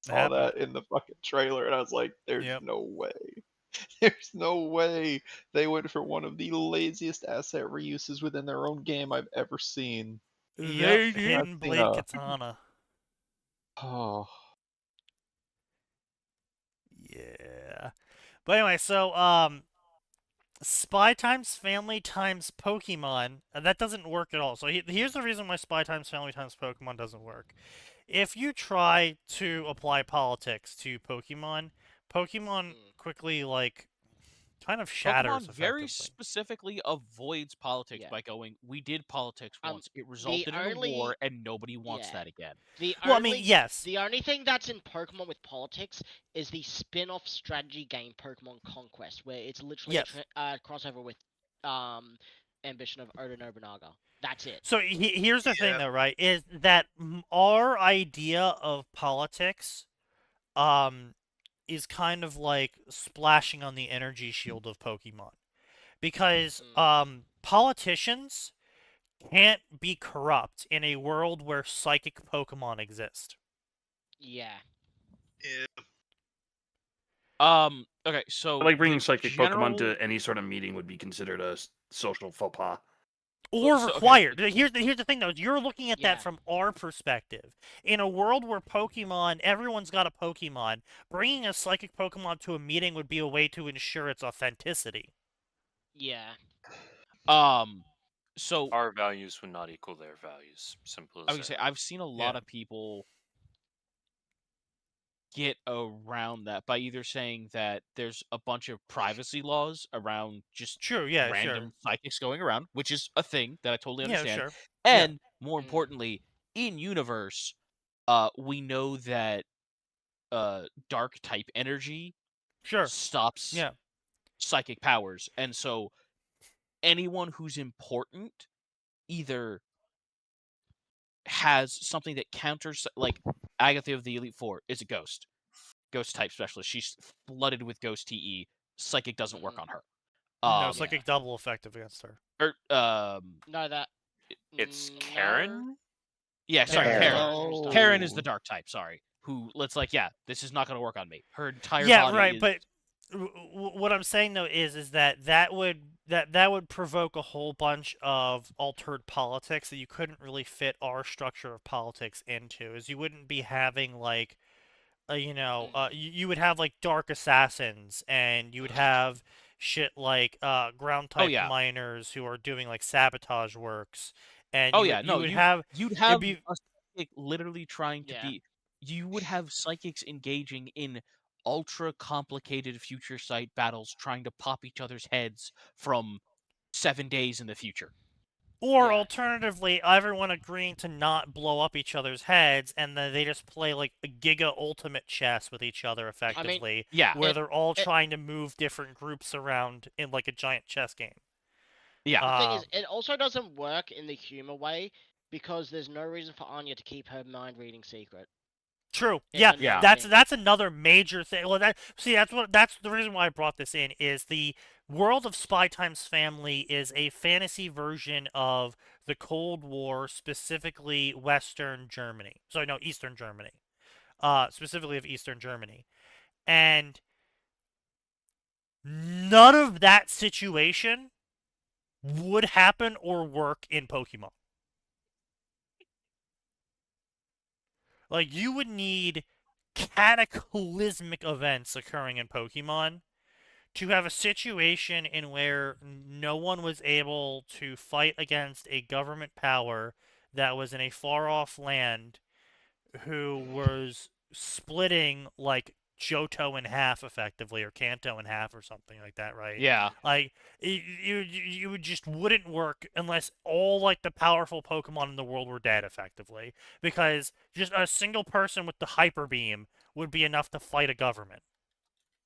[SPEAKER 2] Saw
[SPEAKER 1] happened.
[SPEAKER 2] that in the fucking trailer, and I was like, there's
[SPEAKER 1] Yep.
[SPEAKER 2] no way. There's no way they went for one of the laziest asset reuses within their own game I've ever seen.
[SPEAKER 1] Yep. Hidden
[SPEAKER 2] I've seen
[SPEAKER 1] Blade
[SPEAKER 2] a-
[SPEAKER 1] Katana.
[SPEAKER 2] Oh,
[SPEAKER 1] Yeah. But anyway, so Spy times family times Pokemon, that doesn't work at all. So here's the reason why Spy times family times Pokemon doesn't work. If you try to apply politics to Pokemon, Pokemon quickly, like, kind of shatters
[SPEAKER 4] Pokemon very
[SPEAKER 1] effectively.
[SPEAKER 4] specifically avoids politics
[SPEAKER 3] Yeah.
[SPEAKER 4] by going, we did politics
[SPEAKER 3] Um,
[SPEAKER 4] once. It resulted in a war, and nobody wants
[SPEAKER 3] yeah.
[SPEAKER 4] that again.
[SPEAKER 1] Well, I mean, yes.
[SPEAKER 3] The only thing that's in Pokemon with politics is the spin-off strategy game Pokemon Conquest, where it's literally
[SPEAKER 1] Yes.
[SPEAKER 3] a crossover with Ambition of Oda Nobunaga. That's it.
[SPEAKER 1] So here's the thing, though, right? Is that our idea of politics, is kind of like splashing on the energy shield of Pokemon, because politicians can't be corrupt in a world where psychic Pokemon exist.
[SPEAKER 3] Yeah.
[SPEAKER 4] Okay, so
[SPEAKER 6] Like bringing psychic
[SPEAKER 4] general...
[SPEAKER 6] Pokemon to any sort of meeting would be considered a social faux pas.
[SPEAKER 1] Or
[SPEAKER 4] So, okay,
[SPEAKER 1] required. Here's the thing, though. You're looking at
[SPEAKER 3] Yeah.
[SPEAKER 1] that from our perspective. In a world where Pokemon, everyone's got a Pokemon, bringing a psychic Pokemon to a meeting would be a way to ensure its authenticity.
[SPEAKER 3] Yeah.
[SPEAKER 4] So
[SPEAKER 5] our values would not equal their values. Simple as
[SPEAKER 4] I would say I've seen a lot of people get around that by either saying that there's a bunch of privacy laws around just random psychics going around, which is a thing that I totally understand. And more importantly, in universe, we know that dark type energy stops psychic powers, and so anyone who's important either has something that counters, like Agatha of the Elite Four is a ghost type specialist. She's flooded with ghost TE. Psychic doesn't work on her.
[SPEAKER 1] No, psychic double effective against her.
[SPEAKER 3] No, that
[SPEAKER 5] it's Karen.
[SPEAKER 4] Yeah, sorry,
[SPEAKER 3] Karen.
[SPEAKER 4] Karen is the dark type. Sorry, who let's like, this is not going to work on me. Her entire body
[SPEAKER 1] right.
[SPEAKER 4] is...
[SPEAKER 1] But what I'm saying though is that would provoke a whole bunch of altered politics that you couldn't really fit our structure of politics into. Is you wouldn't be having like, you would have like dark assassins, and you would have shit like ground type miners who are doing like sabotage works, and you'd have
[SPEAKER 4] a psychic literally trying to be. You would have psychics engaging in ultra complicated future sight battles, trying to pop each other's heads from 7 days in the future.
[SPEAKER 1] Or alternatively, everyone agreeing to not blow up each other's heads, and then they just play like a Giga Ultimate chess with each other effectively, where they're all trying to move different groups around in like a giant chess game.
[SPEAKER 3] Yeah. The thing is, it also doesn't work in the humor way, because there's no reason for Anya to keep her mind reading secret.
[SPEAKER 1] True. Yeah. That's another major thing. Well, that's the reason why I brought this in, is the world of Spy Times Family is a fantasy version of the Cold War, specifically Western Germany. Sorry, no, Eastern Germany. Specifically of Eastern Germany. And none of that situation would happen or work in Pokemon. Like, you would need cataclysmic events occurring in Pokemon to have a situation in where no one was able to fight against a government power that was in a far-off land who was splitting, like, Johto in half, effectively, or Kanto in half, or something like that, right?
[SPEAKER 4] Yeah.
[SPEAKER 1] Like, you just wouldn't work unless all, like, the powerful Pokemon in the world were dead, effectively. Because just a single person with the Hyper Beam would be enough to fight a government.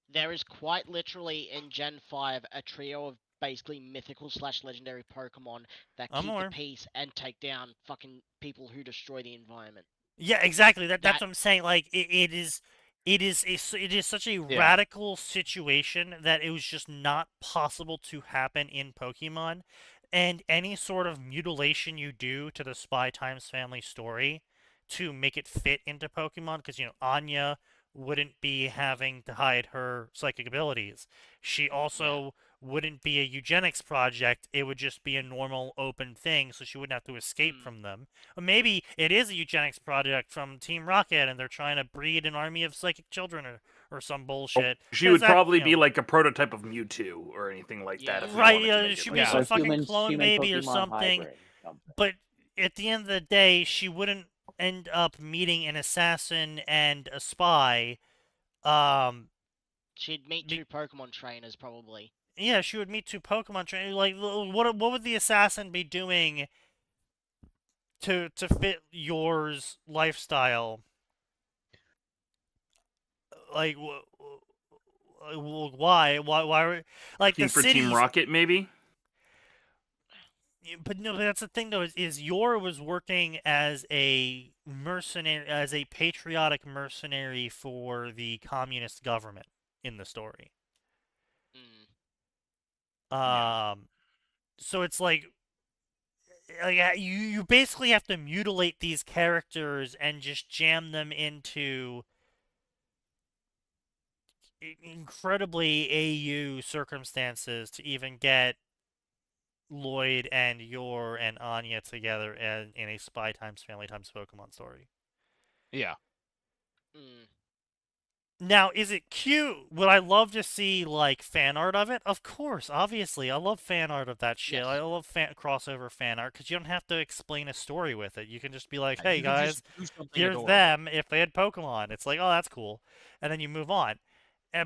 [SPEAKER 3] There is quite literally, in Gen 5, a trio of basically mythical/legendary Pokemon that keep the peace and take down fucking people who destroy the environment.
[SPEAKER 1] Yeah, exactly. That's what I'm saying. Like, it is such a radical situation that it was just not possible to happen in Pokemon. And any sort of mutilation you do to the Spy Times Family story to make it fit into Pokemon, because, Anya wouldn't be having to hide her psychic abilities. She also wouldn't be a eugenics project. It would just be a normal open thing, so she wouldn't have to escape from them. Or maybe it is a eugenics project from Team Rocket, and they're trying to breed an army of psychic children or some bullshit.
[SPEAKER 6] She
[SPEAKER 1] 'cause
[SPEAKER 6] would
[SPEAKER 1] that,
[SPEAKER 6] probably
[SPEAKER 1] you
[SPEAKER 6] be
[SPEAKER 1] know,
[SPEAKER 6] like a prototype of Mewtwo or anything like that.
[SPEAKER 3] Yeah.
[SPEAKER 6] If we
[SPEAKER 1] right.
[SPEAKER 6] wanted to make it
[SPEAKER 1] She'd
[SPEAKER 6] like
[SPEAKER 1] be
[SPEAKER 4] Yeah.
[SPEAKER 1] some
[SPEAKER 7] Or
[SPEAKER 1] fucking
[SPEAKER 7] human
[SPEAKER 1] clone maybe or
[SPEAKER 7] Pokemon
[SPEAKER 1] something.
[SPEAKER 7] hybrid. Something.
[SPEAKER 1] But at the end of the day, she wouldn't end up meeting an assassin and a spy.
[SPEAKER 3] She'd meet two Pokemon trainers probably.
[SPEAKER 1] Yeah, she would meet two Pokemon trainers. Like, what would the assassin be doing to fit yours lifestyle? Like, why? Like the
[SPEAKER 6] for Team
[SPEAKER 1] cities?
[SPEAKER 6] Rocket, maybe.
[SPEAKER 1] But no, that's the thing though. Is Yor was working as a mercenary, as a patriotic mercenary for the communist government in the story.
[SPEAKER 3] Mm.
[SPEAKER 6] Yeah.
[SPEAKER 1] So it's like you basically have to mutilate these characters and just jam them into incredibly AU circumstances to even get Lloyd and Yor and Anya together in a Spy times Family times Pokemon story.
[SPEAKER 4] Yeah.
[SPEAKER 3] Mm.
[SPEAKER 1] Now, is it cute? Would I love to see, like, fan art of it? Of course, obviously. I love fan art of that shit.
[SPEAKER 3] Yes.
[SPEAKER 1] I love crossover fan art, because you don't have to explain a story with it. You can just be like,
[SPEAKER 4] Yeah,
[SPEAKER 1] hey,
[SPEAKER 4] you can
[SPEAKER 1] guys,
[SPEAKER 4] just do something
[SPEAKER 1] here's
[SPEAKER 4] adorable.
[SPEAKER 1] them if they had Pokemon. It's like, oh, that's cool. And then you move on.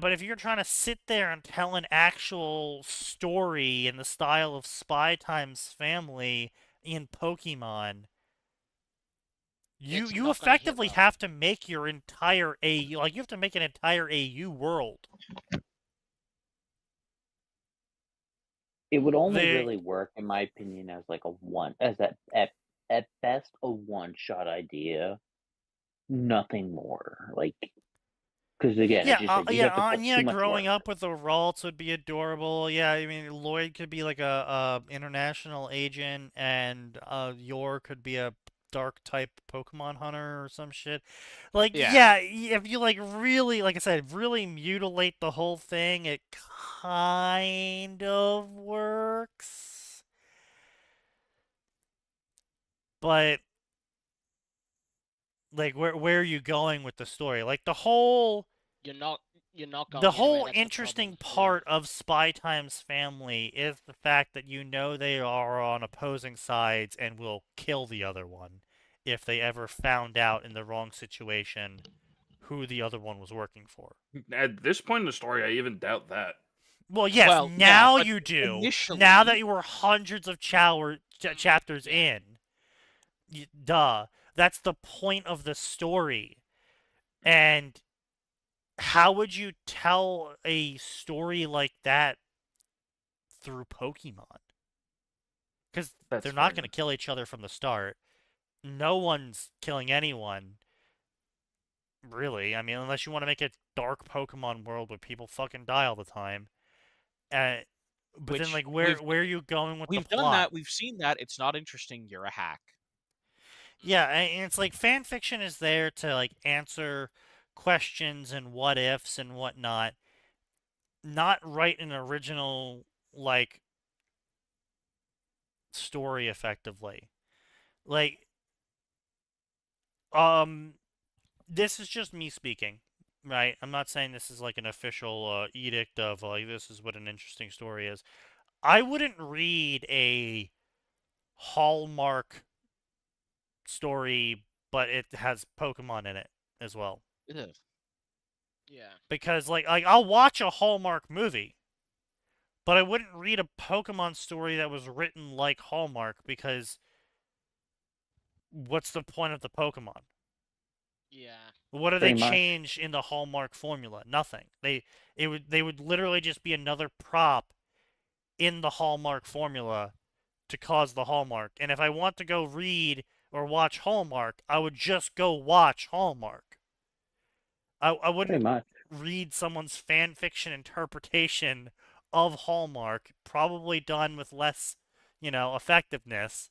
[SPEAKER 1] But if you're trying to sit there and tell an actual story in the style of Spy times Family in Pokemon,
[SPEAKER 3] It's
[SPEAKER 1] you
[SPEAKER 3] not gonna hit
[SPEAKER 1] effectively
[SPEAKER 3] well.
[SPEAKER 1] have to make your entire AU, like, you have to make an entire AU world.
[SPEAKER 7] It would only
[SPEAKER 1] They-
[SPEAKER 7] really work, in my opinion, as like at best a one-shot idea, nothing more. Like, because again,
[SPEAKER 1] Yeah,
[SPEAKER 7] as you said, you have to put
[SPEAKER 1] Anya
[SPEAKER 7] too much
[SPEAKER 1] growing
[SPEAKER 7] work.
[SPEAKER 1] up with the Ralts would be adorable. Yeah, I mean, Lloyd could be like a international agent, and Yor could be a dark type Pokemon hunter or some shit. Like,
[SPEAKER 4] Yeah.
[SPEAKER 1] if you like really, like I said, really mutilate the whole thing, it kind of works. But like, where are you going with the story? Like the whole.
[SPEAKER 3] You're not going
[SPEAKER 1] The
[SPEAKER 3] anywhere,
[SPEAKER 1] whole
[SPEAKER 3] that's the
[SPEAKER 1] interesting
[SPEAKER 3] problem.
[SPEAKER 1] part of Spy times Family is the fact that you know they are on opposing sides and will kill the other one if they ever found out in the wrong situation who the other one was working for.
[SPEAKER 6] At this point in the story, I even doubt that.
[SPEAKER 1] Well, yes,
[SPEAKER 4] Well, yeah,
[SPEAKER 1] now
[SPEAKER 4] but
[SPEAKER 1] you do.
[SPEAKER 4] initially-
[SPEAKER 1] Now that you were hundreds of chapters
[SPEAKER 3] Yeah.
[SPEAKER 1] in, duh. That's the point of the story. And how would you tell a story like that through Pokemon? Because
[SPEAKER 6] That's
[SPEAKER 1] they're not
[SPEAKER 6] fair.
[SPEAKER 1] going to kill each other from the start. No one's killing anyone. Really. I mean, unless you want to make a dark Pokemon world where people fucking die all the time. But
[SPEAKER 4] Which
[SPEAKER 1] then, like,
[SPEAKER 4] we've-
[SPEAKER 1] where are you going with the
[SPEAKER 4] We've
[SPEAKER 1] plot?
[SPEAKER 4] done that. We've seen that. It's not interesting. You're a hack.
[SPEAKER 1] Yeah, and it's like fan fiction is there to like answer questions and what ifs and whatnot. Not write an original like story effectively. Like this is just me speaking, right? I'm not saying this is like an official edict of like this is what an interesting story is. I wouldn't read a Hallmark story, but it has Pokemon in it as well.
[SPEAKER 4] Ugh.
[SPEAKER 3] Yeah.
[SPEAKER 1] Because like I'll watch a Hallmark movie, but I wouldn't read a Pokemon story that was written like Hallmark because what's the point of the Pokemon?
[SPEAKER 3] Yeah.
[SPEAKER 1] What do they
[SPEAKER 7] Pretty much.
[SPEAKER 1] change in the Hallmark formula? Nothing. They would literally just be another prop in the Hallmark formula to cause the Hallmark. And if I want to go read or watch Hallmark, I would just go watch Hallmark. I
[SPEAKER 7] Pretty
[SPEAKER 1] wouldn't
[SPEAKER 7] much.
[SPEAKER 1] read someone's fan fiction interpretation of Hallmark, probably done with less, effectiveness.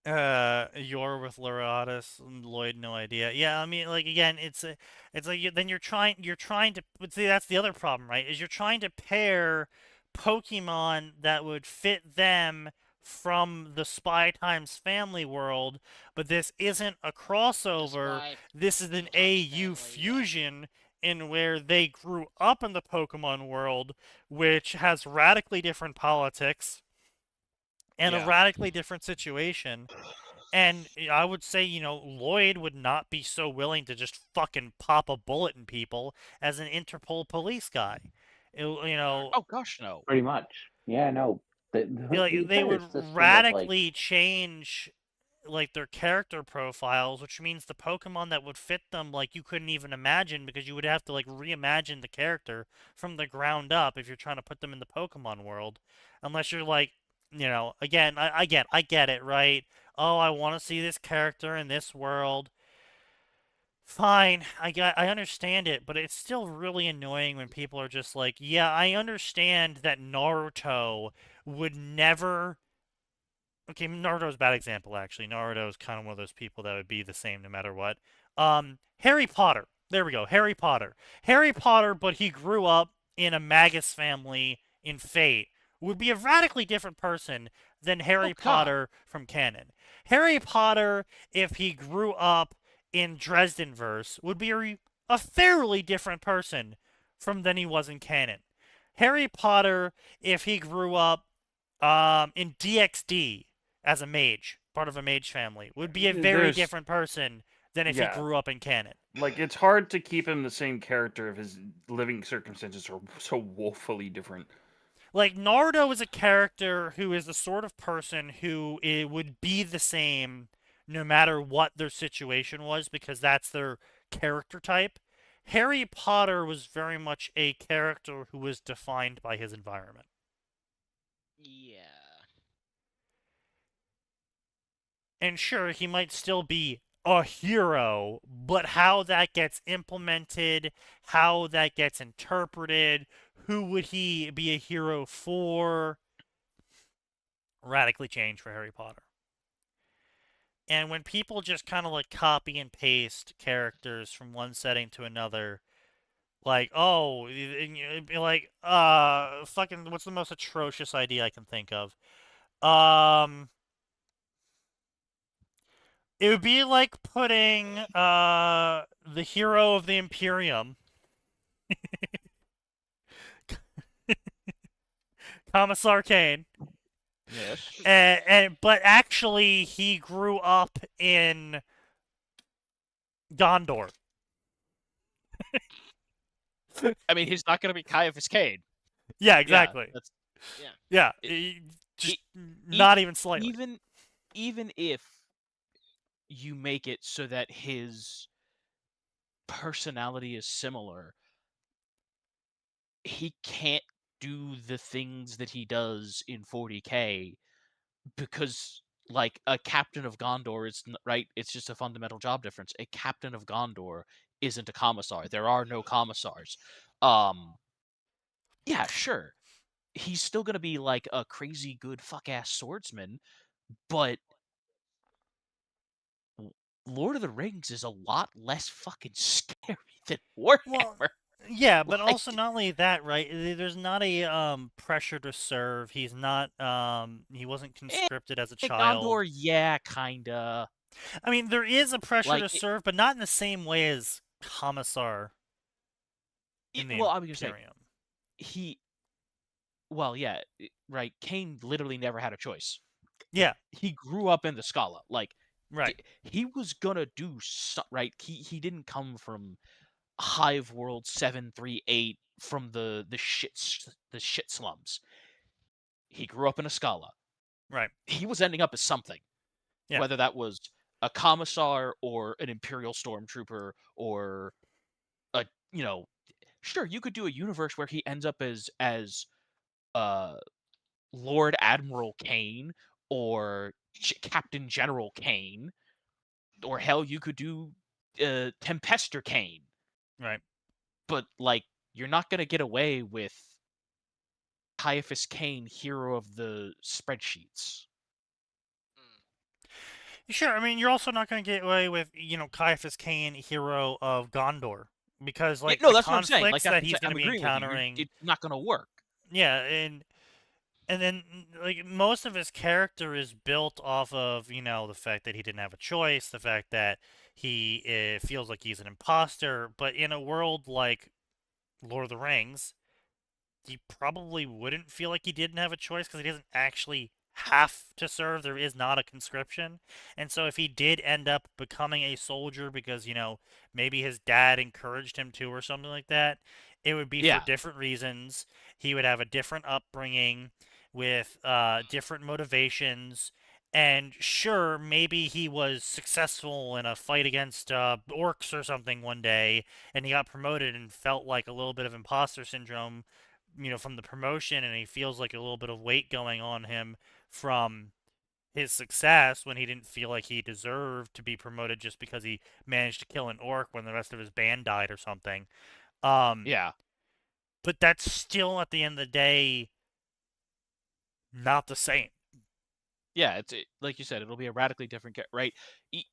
[SPEAKER 1] You're with Luratus, Lloyd, no idea. Yeah, I mean, like again, it's like then you're trying to. But see, that's the other problem, right? Is you're trying to pair Pokemon that would fit them from the Spy Times Family world, but this isn't a crossover.
[SPEAKER 3] Spy
[SPEAKER 1] This is an
[SPEAKER 3] Times
[SPEAKER 1] AU
[SPEAKER 3] Family, yeah.
[SPEAKER 1] fusion in where they grew up in the Pokemon world, which has radically different politics and a
[SPEAKER 4] Yeah.
[SPEAKER 1] radically different situation. And I would say, Lloyd would not be so willing to just fucking pop a bullet in people as an Interpol police guy.
[SPEAKER 4] Oh gosh, no.
[SPEAKER 7] Pretty much. Yeah, no. The
[SPEAKER 1] They
[SPEAKER 7] entire
[SPEAKER 1] would
[SPEAKER 7] system of,
[SPEAKER 1] radically change their character profiles, which means the Pokemon that would fit them you couldn't even imagine, because you would have to reimagine the character from the ground up if you're trying to put them in the Pokemon world, unless you're again, I get it, right? Oh, I want to see this character in this world. Fine, I understand it, but it's still really annoying when people are just like, yeah, I understand that Naruto would never. Okay, Naruto's a bad example, actually. Naruto's kind of one of those people that would be the same no matter what. Harry Potter. There we go, Harry Potter. Harry Potter, but he grew up in a Magus family in Fate, would be a radically different person than Harry Potter from canon. Harry Potter, if he grew up in Dresdenverse, would be a fairly different person than he was in canon. Harry Potter, if he grew up in DxD as a mage, part of a mage family, would be a very different person than if he grew up in canon.
[SPEAKER 6] Like, it's hard to keep him the same character if his living circumstances are so woefully different.
[SPEAKER 1] Like, Naruto is a character who is the sort of person who would be the same no matter what their situation was, because that's their character type. Harry Potter was very much a character who was defined by his environment.
[SPEAKER 3] Yeah.
[SPEAKER 1] And sure, he might still be a hero, but how that gets implemented, how that gets interpreted, who would he be a hero for, radically changed for Harry Potter. And when people just kind of copy and paste characters from one setting to another, fucking, what's the most atrocious idea I can think of? It would be like putting the hero of the Imperium, Commissar Kane.
[SPEAKER 4] Yes.
[SPEAKER 1] But actually he grew up in Gondor.
[SPEAKER 4] I mean, he's not going to be Caiaphas Cade.
[SPEAKER 1] Yeah, exactly.
[SPEAKER 3] Yeah.
[SPEAKER 1] Not even slightly.
[SPEAKER 4] Even if you make it so that his personality is similar, he can't do the things that he does in 40K because, like, a captain of Gondor is right. It's just a fundamental job difference. A captain of Gondor isn't a commissar. There are no commissars. Yeah, sure. He's still gonna be like a crazy good fuck-ass swordsman, but Lord of the Rings is a lot less fucking scary than Warhammer.
[SPEAKER 1] Well, yeah, but also not only that, right? There's not a pressure to serve. He's not he wasn't conscripted as a child.
[SPEAKER 4] Gondor, yeah, kinda.
[SPEAKER 1] I mean, there is a pressure to serve, but not in the same way as Commissar in the Imperium.
[SPEAKER 4] Well, yeah, right. Kane literally never had a choice.
[SPEAKER 1] Yeah.
[SPEAKER 4] He grew up in the Scala. Like,
[SPEAKER 1] right.
[SPEAKER 4] He was gonna do right. He didn't come from Hive World 738 from the shit slums. He grew up in a Scala.
[SPEAKER 1] Right.
[SPEAKER 4] He was ending up as something.
[SPEAKER 1] Yeah.
[SPEAKER 4] Whether that was a commissar or an Imperial stormtrooper or sure, you could do a universe where he ends up as Lord Admiral Kane or Captain General Kane, or hell, you could do Tempester Kane.
[SPEAKER 1] Right.
[SPEAKER 4] But, like, you're not going to get away with Caiaphas Kane, hero of the spreadsheets.
[SPEAKER 1] Sure, I mean, you're also not going to get away with, Caiaphas Kane, hero of Gondor. Because,
[SPEAKER 4] no,
[SPEAKER 1] the
[SPEAKER 4] that's what I'm saying.
[SPEAKER 1] conflicts that he's going to be encountering...
[SPEAKER 4] It's not going to work.
[SPEAKER 1] Yeah, and And then, like, most of his character is built off of, the fact that he didn't have a choice, the fact that he feels like he's an imposter. But in a world like Lord of the Rings, he probably wouldn't feel like he didn't have a choice because he doesn't actually have to serve. There is not a conscription. And so if he did end up becoming a soldier because, maybe his dad encouraged him to or something like that, it would be for
[SPEAKER 4] Yeah.
[SPEAKER 1] different reasons. He would have a different upbringing with different motivations. And sure, maybe he was successful in a fight against orcs or something one day, and he got promoted and felt like a little bit of imposter syndrome, from the promotion, and he feels like a little bit of weight going on him from his success when he didn't feel like he deserved to be promoted just because he managed to kill an orc when the rest of his band died or something.
[SPEAKER 4] Yeah.
[SPEAKER 1] But that's still, at the end of the day, not the same.
[SPEAKER 4] Yeah, like you said, it'll be a radically different right?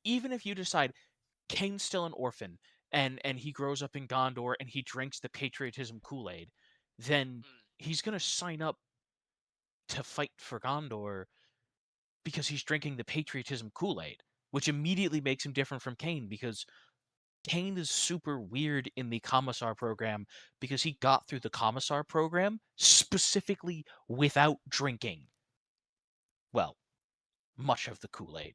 [SPEAKER 4] Even if you decide Kane's still an orphan and he grows up in Gondor and he drinks the patriotism Kool-Aid, then he's going to sign up to fight for Gondor because he's drinking the patriotism Kool-Aid, which immediately makes him different from Kane because Kane is super weird in the Commissar program because he got through the Commissar program specifically without drinking. Well, much of the Kool-Aid.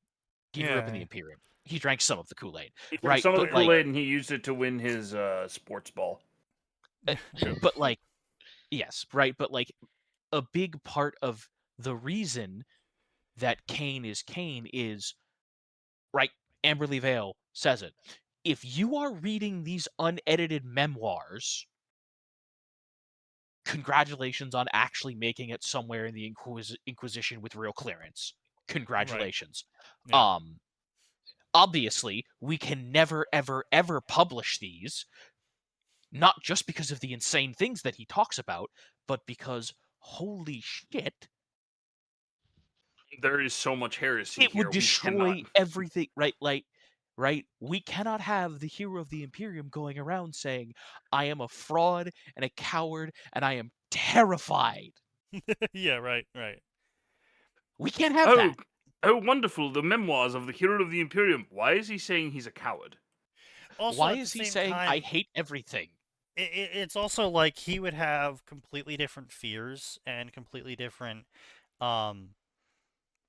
[SPEAKER 4] He grew up in the Imperium. He drank some of the Kool-Aid.
[SPEAKER 6] He
[SPEAKER 4] Right,
[SPEAKER 6] some of
[SPEAKER 4] but
[SPEAKER 6] the Kool-Aid and he used it to win his sports ball.
[SPEAKER 4] But yes, right, but a big part of the reason that Kane is, right, Amberley Vale says it. If you are reading these unedited memoirs, congratulations on actually making it somewhere in the Inquisition with real clearance. Congratulations.
[SPEAKER 1] Right. Yeah.
[SPEAKER 4] Obviously, we can never, ever, ever publish these, not just because of the insane things that he talks about, but because, holy shit,
[SPEAKER 6] there is so much heresy
[SPEAKER 4] it
[SPEAKER 6] here.
[SPEAKER 4] would destroy everything, right? Right? We cannot have the hero of the Imperium going around saying, I am a fraud and a coward and I am terrified.
[SPEAKER 1] Yeah, right.
[SPEAKER 4] We can't have that.
[SPEAKER 6] Oh, wonderful. The memoirs of the hero of the Imperium. Why is he saying he's a coward?
[SPEAKER 1] Also,
[SPEAKER 4] why
[SPEAKER 1] at
[SPEAKER 4] is
[SPEAKER 1] the
[SPEAKER 4] he
[SPEAKER 1] same
[SPEAKER 4] saying,
[SPEAKER 1] time,
[SPEAKER 4] I hate everything?
[SPEAKER 1] It's also like he would have completely different fears and completely different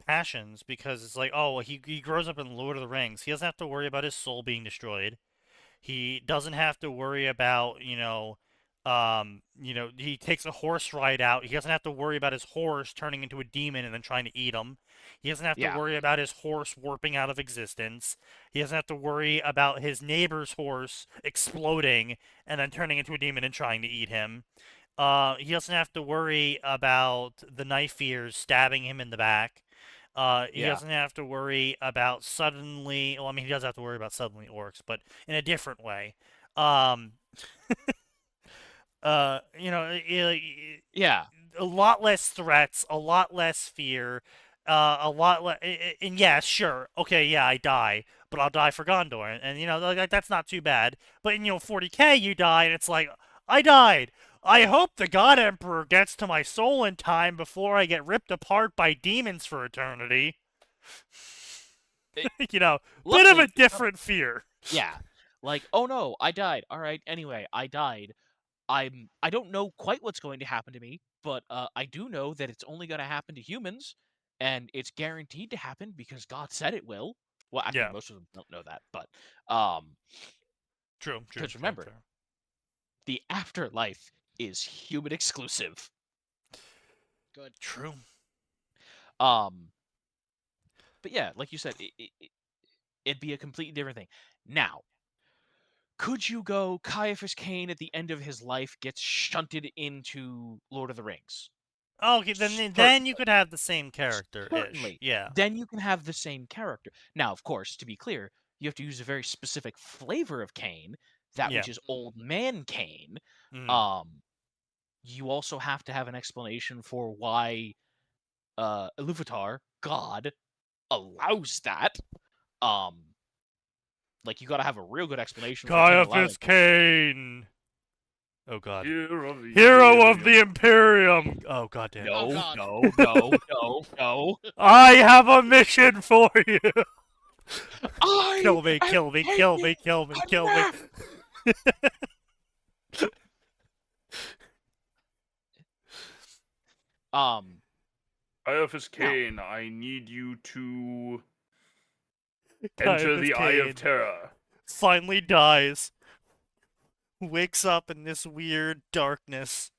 [SPEAKER 1] passions, because it's like, oh, he grows up in Lord of the Rings. He doesn't have to worry about his soul being destroyed. He doesn't have to worry about, he takes a horse ride out. He doesn't have to worry about his horse turning into a demon and then trying to eat him. He doesn't have to worry about his horse warping out of existence. He doesn't have to worry about his neighbor's horse exploding and then turning into a demon and trying to eat him. He doesn't have to worry about the knife ears stabbing him in the back. He doesn't have to worry about suddenly. Well, I mean, he does have to worry about suddenly orcs, but in a different way.
[SPEAKER 4] Yeah.
[SPEAKER 1] A lot less threats, a lot less fear, a lot less. And yeah, sure, okay, yeah, I die, but I'll die for Gondor, and like, that's not too bad. But in 40K, you die, and it's like, I died. I hope the God Emperor gets to my soul in time before I get ripped apart by demons for eternity. Bit of a different fear.
[SPEAKER 4] Yeah. Like, oh no, I died. All right, anyway, I died. I don't know quite what's going to happen to me, but I do know that it's only going to happen to humans, and it's guaranteed to happen because God said it will. Well, actually, most of them don't know that, but
[SPEAKER 1] True.
[SPEAKER 4] Because remember, the afterlife is human exclusive.
[SPEAKER 3] Good.
[SPEAKER 1] True.
[SPEAKER 4] But yeah, like you said, it'd be a completely different thing. Now, could you go Caiaphas Cain at the end of his life gets shunted into Lord of the Rings?
[SPEAKER 1] Okay, then you could have the same character-ish.
[SPEAKER 4] Certainly.
[SPEAKER 1] Yeah.
[SPEAKER 4] Then you can have the same character. Now, of course, to be clear, you have to use a very specific flavor of Cain, which is old man Cain. You also have to have an explanation for why Iluvatar, God, allows that. Like, you gotta have a real good explanation for
[SPEAKER 1] Caiaphas Cain! Oh god.
[SPEAKER 6] Hero of the
[SPEAKER 1] Hero of
[SPEAKER 6] Imperium.
[SPEAKER 1] the Imperium! Oh god damn.
[SPEAKER 3] Oh,
[SPEAKER 4] No,
[SPEAKER 3] God.
[SPEAKER 4] no, no, no, no.
[SPEAKER 1] I have a mission for you!
[SPEAKER 4] I
[SPEAKER 1] Kill me,
[SPEAKER 4] am
[SPEAKER 1] kill me, kill me,
[SPEAKER 4] taking
[SPEAKER 1] kill me,
[SPEAKER 4] a
[SPEAKER 1] kill me.
[SPEAKER 4] nap.
[SPEAKER 6] Caiaphas Cain, I need you to enter
[SPEAKER 1] Caiaphas
[SPEAKER 6] the Eye
[SPEAKER 1] Cain
[SPEAKER 6] of Terror.
[SPEAKER 1] finally dies. Wakes up in this weird darkness.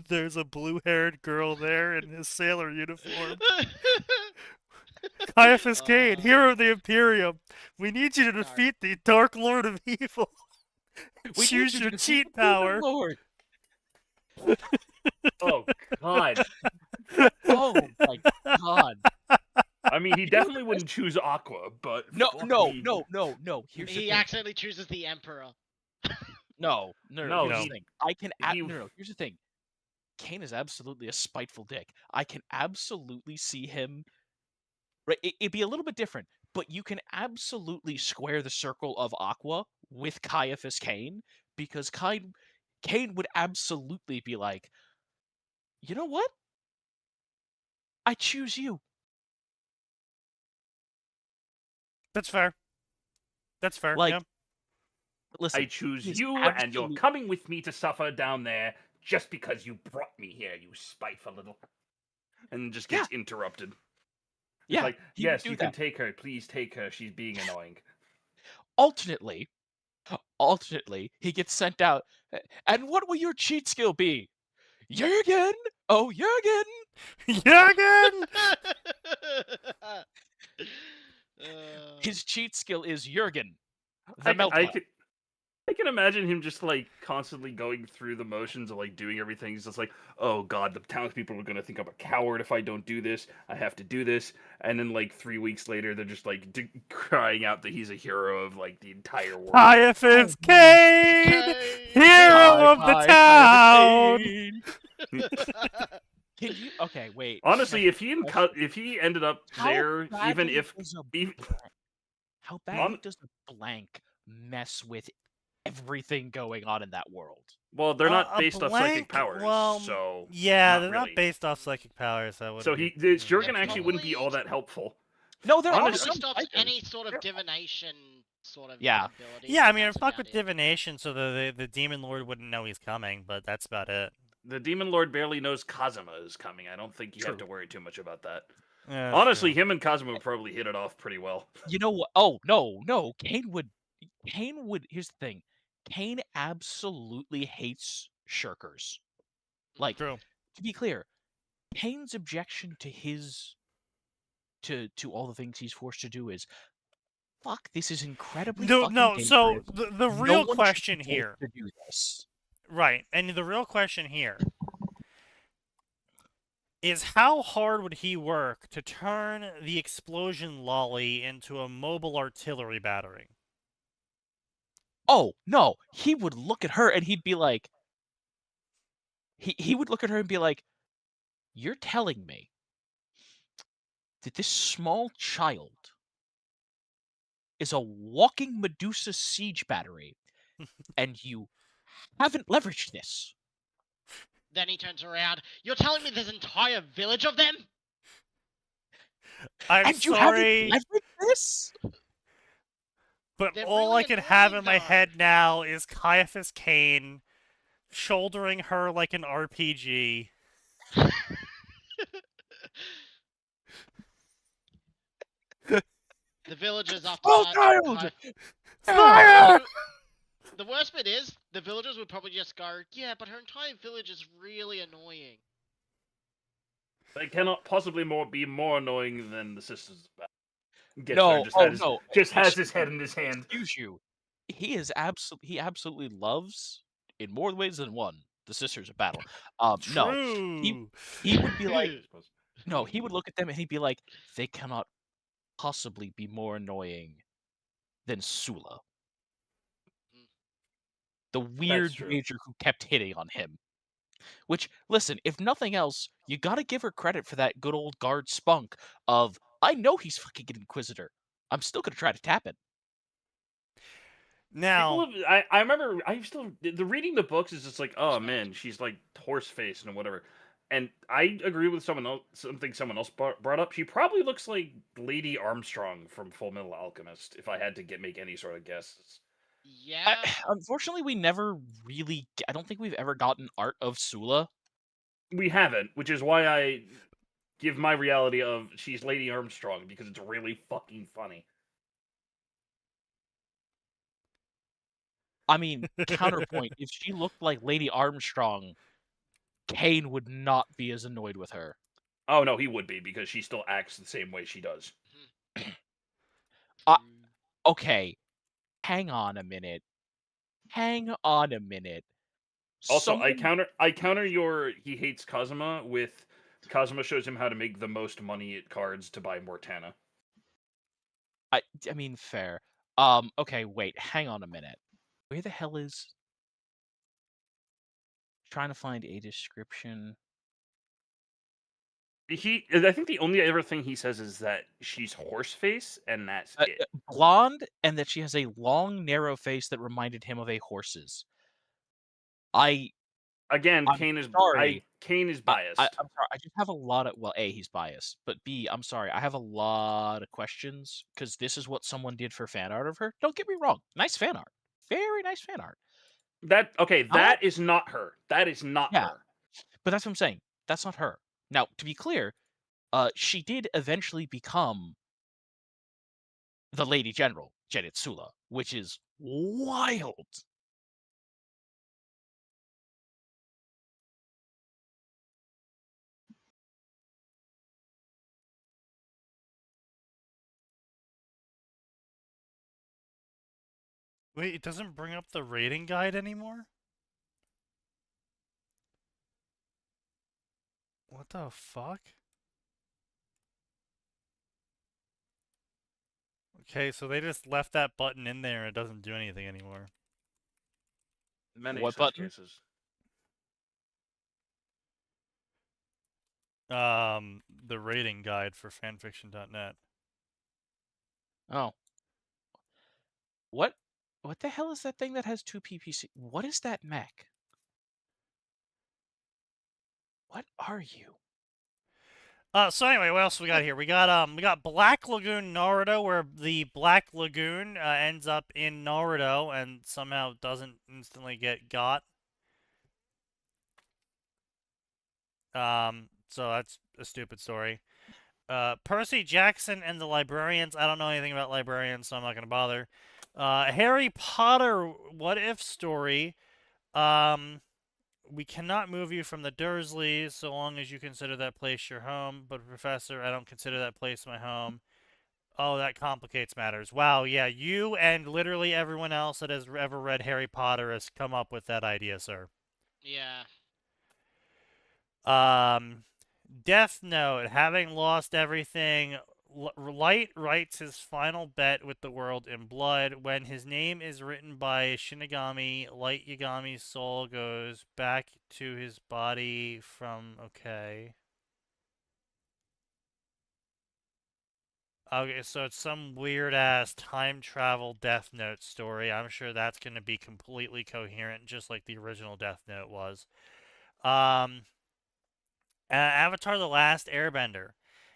[SPEAKER 1] There's a blue-haired girl there in his sailor uniform. Caiaphas Cain, hero of the Imperium. We need you to defeat the Dark Lord of Evil.
[SPEAKER 4] We
[SPEAKER 1] Choose
[SPEAKER 4] need
[SPEAKER 1] your
[SPEAKER 4] to
[SPEAKER 1] cheat
[SPEAKER 4] defeat the
[SPEAKER 1] power.
[SPEAKER 4] Lord.
[SPEAKER 6] Oh God!
[SPEAKER 4] Oh my god.
[SPEAKER 6] I mean, he definitely wouldn't choose Aqua, but
[SPEAKER 4] No,
[SPEAKER 6] fuck
[SPEAKER 4] no,
[SPEAKER 6] me.
[SPEAKER 4] no, no, no. Here's the
[SPEAKER 3] He
[SPEAKER 4] thing.
[SPEAKER 3] accidentally chooses the Emperor.
[SPEAKER 4] No.
[SPEAKER 6] No,
[SPEAKER 4] Here's
[SPEAKER 1] he-
[SPEAKER 4] the thing. No. Here's the thing. Cain is absolutely a spiteful dick. I can absolutely see him. Right, it'd be a little bit different, but you can absolutely square the circle of Aqua with Caiaphas Cain because Cain would absolutely be like, you know what? I choose you.
[SPEAKER 1] That's fair. That's fair.
[SPEAKER 4] Like,
[SPEAKER 1] yeah.
[SPEAKER 4] listen,
[SPEAKER 6] I choose
[SPEAKER 4] he's
[SPEAKER 6] you, and you're
[SPEAKER 4] absolute-
[SPEAKER 6] coming with me to suffer down there just because you brought me here, you spiteful little. And just gets interrupted. It's
[SPEAKER 4] Yeah,
[SPEAKER 6] like,
[SPEAKER 4] he would
[SPEAKER 6] yes,
[SPEAKER 4] do
[SPEAKER 6] you
[SPEAKER 4] that.
[SPEAKER 6] can take her. Please take her. She's being annoying.
[SPEAKER 4] Alternately, he gets sent out. And what will your cheat skill be? Jurgen! Oh, Jurgen!
[SPEAKER 1] Jurgen!
[SPEAKER 4] His cheat skill is Jurgen, the
[SPEAKER 6] I
[SPEAKER 4] Meltwater.
[SPEAKER 6] can imagine him just like constantly going through the motions of like doing everything. He's just like, oh god, the townspeople are gonna think I'm a coward if I don't do this. I have to do this, and then like 3 weeks later, they're just like crying out that he's a hero of like the entire world.
[SPEAKER 1] Caiaphas Cain! Hero of the town!
[SPEAKER 4] Can you? Okay, wait.
[SPEAKER 6] Honestly, if he ended up there, even
[SPEAKER 4] badly
[SPEAKER 6] if
[SPEAKER 4] does a
[SPEAKER 6] even
[SPEAKER 4] how badly does a blank mess with everything going on in that world?
[SPEAKER 6] well, they're not
[SPEAKER 1] A
[SPEAKER 6] based off psychic
[SPEAKER 1] blank?
[SPEAKER 6] powers,
[SPEAKER 1] Well,
[SPEAKER 6] so
[SPEAKER 1] yeah,
[SPEAKER 6] not
[SPEAKER 1] they're
[SPEAKER 6] really.
[SPEAKER 1] not based off psychic powers. So
[SPEAKER 6] Jurgen actually
[SPEAKER 3] probably-
[SPEAKER 6] wouldn't be all that helpful.
[SPEAKER 4] No, there are
[SPEAKER 3] Probably
[SPEAKER 6] Honestly,
[SPEAKER 4] some
[SPEAKER 3] stops
[SPEAKER 4] psychers.
[SPEAKER 3] any sort of divination sort of
[SPEAKER 4] Yeah.
[SPEAKER 3] ability.
[SPEAKER 1] Yeah, I
[SPEAKER 3] but
[SPEAKER 1] mean,
[SPEAKER 3] that's
[SPEAKER 1] fuck
[SPEAKER 3] about
[SPEAKER 1] with
[SPEAKER 3] it.
[SPEAKER 1] divination, so the demon lord wouldn't know he's coming, but that's about it.
[SPEAKER 6] The demon lord barely knows Kazuma is coming. I don't think you have to
[SPEAKER 4] True.
[SPEAKER 6] worry too much about that.
[SPEAKER 1] Yeah, that's
[SPEAKER 6] Honestly,
[SPEAKER 1] true.
[SPEAKER 6] him and Kazuma would probably hit it off pretty well.
[SPEAKER 4] You know what? Oh no, Cain would. Here's the thing. Cain absolutely hates shirkers. Like,
[SPEAKER 1] True.
[SPEAKER 4] to be clear, Cain's objection to his to all the things he's forced to do is, fuck, this is incredibly
[SPEAKER 1] No,
[SPEAKER 4] fucking
[SPEAKER 1] no. So
[SPEAKER 4] dangerous.
[SPEAKER 1] the
[SPEAKER 4] No
[SPEAKER 1] real
[SPEAKER 4] one should
[SPEAKER 1] question
[SPEAKER 4] be
[SPEAKER 1] here,
[SPEAKER 4] forced to do this.
[SPEAKER 1] right? And the real question here is how hard would he work to turn the explosion lolly into a mobile artillery battery?
[SPEAKER 4] Oh no, he would look at her and he'd be like, he would look at her and be like, "You're telling me that this small child is a walking Medusa siege battery, and you haven't leveraged this?"
[SPEAKER 3] Then he turns around. You're telling me there's an entire village of them?
[SPEAKER 1] I'm
[SPEAKER 4] And you
[SPEAKER 1] sorry,
[SPEAKER 4] haven't leveraged this?
[SPEAKER 1] but
[SPEAKER 3] They're
[SPEAKER 1] all
[SPEAKER 3] really
[SPEAKER 1] I can have in
[SPEAKER 3] annoying,
[SPEAKER 1] my
[SPEAKER 3] though.
[SPEAKER 1] head now is Caiaphas Cain shouldering her like an RPG.
[SPEAKER 3] The villagers after
[SPEAKER 4] Oh,
[SPEAKER 3] that.
[SPEAKER 4] child!
[SPEAKER 1] Fire!
[SPEAKER 3] The worst bit is, the villagers would probably just go, yeah, but her entire village is really annoying.
[SPEAKER 6] They cannot possibly be more annoying than the sisters. Gets
[SPEAKER 4] No,
[SPEAKER 6] there, just has his head in his hand.
[SPEAKER 4] Excuse you. He absolutely loves, in more ways than one, the Sisters of Battle. No,
[SPEAKER 1] True.
[SPEAKER 4] he would be like, no, he would look at them and he'd be like, they cannot possibly be more annoying than Sula, the weird
[SPEAKER 6] true.
[SPEAKER 4] major who kept hitting on him. Which, listen, if nothing else, you gotta give her credit for that good old guard spunk of, I know he's fucking an Inquisitor. I'm still gonna try to tap it.
[SPEAKER 1] Now,
[SPEAKER 6] I remember the reading the books is just like, oh man, she's like horse faced and whatever. And I agree with something someone else brought up. She probably looks like Lady Armstrong from Full Metal Alchemist, if I had to make any sort of guesses.
[SPEAKER 3] Yeah.
[SPEAKER 4] Unfortunately, we never really. I don't think we've ever gotten art of Sula.
[SPEAKER 6] We haven't, which is why I give my reality of she's Lady Armstrong, because it's really fucking funny.
[SPEAKER 4] I mean, counterpoint, if she looked like Lady Armstrong, Kane would not be as annoyed with her.
[SPEAKER 6] Oh no, he would be, because she still acts the same way she does.
[SPEAKER 4] Okay, hang on a minute.
[SPEAKER 6] Also,
[SPEAKER 4] Someone...
[SPEAKER 6] I counter your he hates Kazuma with Kazuma shows him how to make the most money at cards to buy Mortana.
[SPEAKER 4] I mean, fair. Okay, wait, hang on a minute. Where the hell is... Trying to find a description.
[SPEAKER 6] I think the only other thing he says is that she's horse face, and that's it.
[SPEAKER 4] Blonde, and that she has a long, narrow face that reminded him of a horse's.
[SPEAKER 6] Again,
[SPEAKER 4] I'm
[SPEAKER 6] Kane is
[SPEAKER 4] sorry.
[SPEAKER 6] Kane is biased.
[SPEAKER 4] I'm sorry. I just have a lot of... Well, A, he's biased. But B, I'm sorry. I have a lot of questions, because this is what someone did for fan art of her. Don't get me wrong. Nice fan art. Very nice fan art.
[SPEAKER 6] That is not her. That is not her.
[SPEAKER 4] But that's what I'm saying. That's not her. Now, to be clear, she did eventually become the Lady General, Genitsula, which is wild.
[SPEAKER 1] wait, it doesn't bring up the rating guide anymore? What the fuck? Okay, so they just left that button in there and it doesn't do anything anymore.
[SPEAKER 6] Many
[SPEAKER 4] What
[SPEAKER 6] such
[SPEAKER 4] button?
[SPEAKER 6] cases.
[SPEAKER 1] The rating guide for fanfiction.net.
[SPEAKER 4] Oh. What the hell is that thing that has 2 PPC? What is that mech? What are you?
[SPEAKER 1] So anyway, what else we got here? We got Black Lagoon Naruto, where the Black Lagoon ends up in Naruto and somehow doesn't instantly get got. So that's a stupid story. Percy Jackson and the Librarians. I don't know anything about librarians, so I'm not gonna bother. Harry Potter what if story. We cannot move you from the Dursleys so long as you consider that place your home. But Professor, I don't consider that place my home. Oh, that complicates matters. Wow, yeah, you and literally everyone else that has ever read Harry Potter has come up with that idea, sir.
[SPEAKER 3] Yeah.
[SPEAKER 1] Death Note, having lost everything, Light writes his final bet with the world in blood. When his name is written by Shinigami, Light Yagami's soul goes back to his body from... Okay. Okay, so it's some weird-ass time travel Death Note story. I'm sure that's going to be completely coherent, just like the original Death Note was. Avatar: The Last Airbender.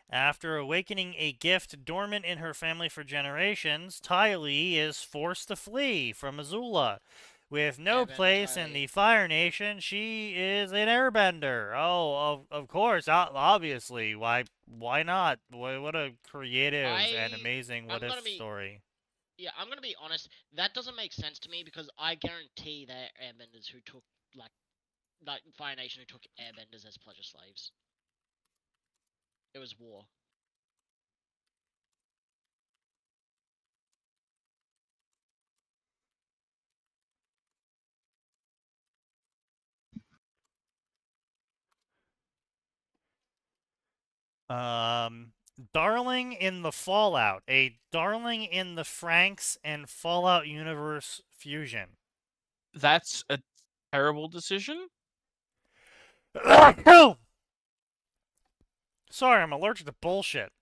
[SPEAKER 1] After awakening a gift dormant in her family for generations, Ty Lee is forced to flee from Azula. With no
[SPEAKER 3] Airbender
[SPEAKER 1] place
[SPEAKER 3] Ty
[SPEAKER 1] in
[SPEAKER 3] Lee.
[SPEAKER 1] the Fire Nation, she is an airbender. Oh, of course, obviously. Why not? What a creative and amazing what if story.
[SPEAKER 3] Yeah, I'm gonna be honest. That doesn't make sense to me, because I guarantee they're airbenders who took like Fire Nation who took airbenders as pleasure slaves. It was war.
[SPEAKER 1] Darling in the Fallout, a Darling in the Franks and Fallout universe fusion.
[SPEAKER 4] That's a terrible decision.
[SPEAKER 1] Sorry, I'm allergic to bullshit.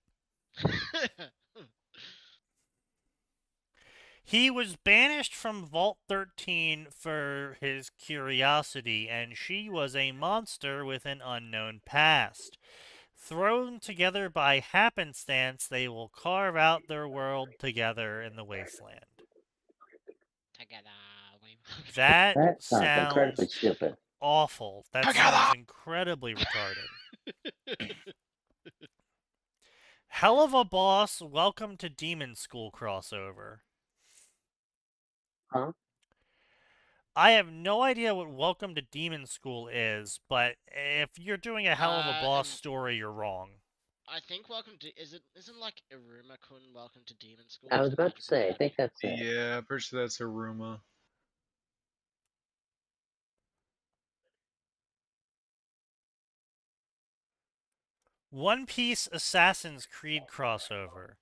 [SPEAKER 1] He was banished from Vault 13 for his curiosity, and she was a monster with an unknown past. Thrown together by happenstance, they will carve out their world together in the wasteland.
[SPEAKER 3] Together.
[SPEAKER 1] That
[SPEAKER 7] That sounds incredibly
[SPEAKER 1] sounds
[SPEAKER 7] stupid.
[SPEAKER 1] awful. That sounds incredibly retarded. Hell of a boss, welcome to Demon School crossover.
[SPEAKER 7] Huh?
[SPEAKER 1] I have no idea what Welcome to Demon School is, but if you're doing a Hell of a Boss story, you're wrong.
[SPEAKER 3] I think Welcome to isn't like Iruma-kun Welcome to Demon School?
[SPEAKER 7] I was
[SPEAKER 3] Is the
[SPEAKER 7] about to say, I
[SPEAKER 3] magical
[SPEAKER 7] think that's it.
[SPEAKER 2] Yeah, pretty sure that's Haruma.
[SPEAKER 1] One Piece Assassin's Creed crossover.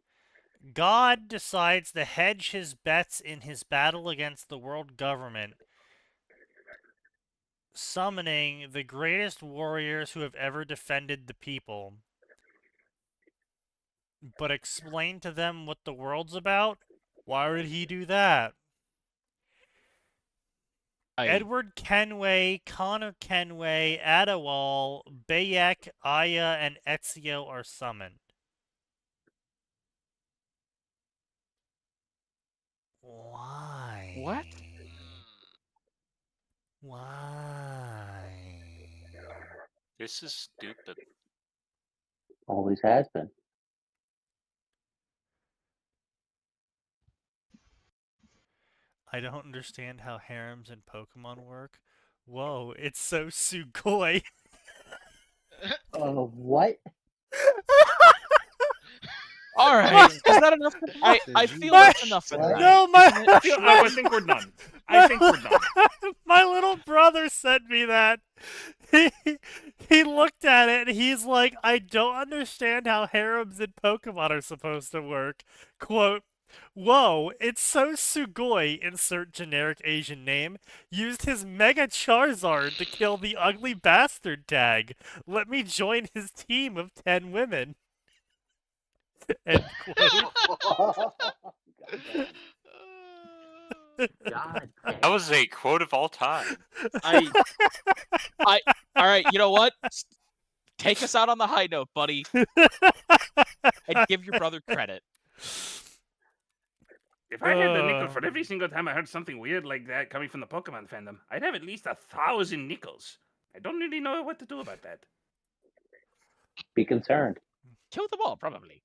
[SPEAKER 1] God decides to hedge his bets in his battle against the world government, summoning the greatest warriors who have ever defended the people. But explain to them what the world's about? Why would he do that? Edward Kenway, Connor Kenway, Adewale, Bayek, Aya, and Ezio are summoned. Why?
[SPEAKER 4] What?
[SPEAKER 1] Why?
[SPEAKER 5] This is stupid.
[SPEAKER 7] Always has been.
[SPEAKER 1] I don't understand how harems in Pokemon work. Whoa, it's so sugoi.
[SPEAKER 7] What?
[SPEAKER 4] All right, is that enough? I feel that's enough for that.
[SPEAKER 1] No,
[SPEAKER 6] I think we're done. I think we're done.
[SPEAKER 1] My little brother sent me that. He looked at it and he's like, I don't understand how harems in Pokemon are supposed to work. Quote, whoa, it's so Sugoi, insert generic Asian name, used his Mega Charizard to kill the ugly bastard tag. Let me join his team of 10 women. End quote.
[SPEAKER 7] God.
[SPEAKER 5] That was a quote of all time.
[SPEAKER 4] All right, you know what? Take us out on the high note, buddy. And give your brother credit.
[SPEAKER 6] If I had a nickel for every single time I heard something weird like that coming from the Pokemon fandom, I'd have at least 1,000 nickels. I don't really know what to do about that.
[SPEAKER 7] Be concerned.
[SPEAKER 4] Kill them all, probably.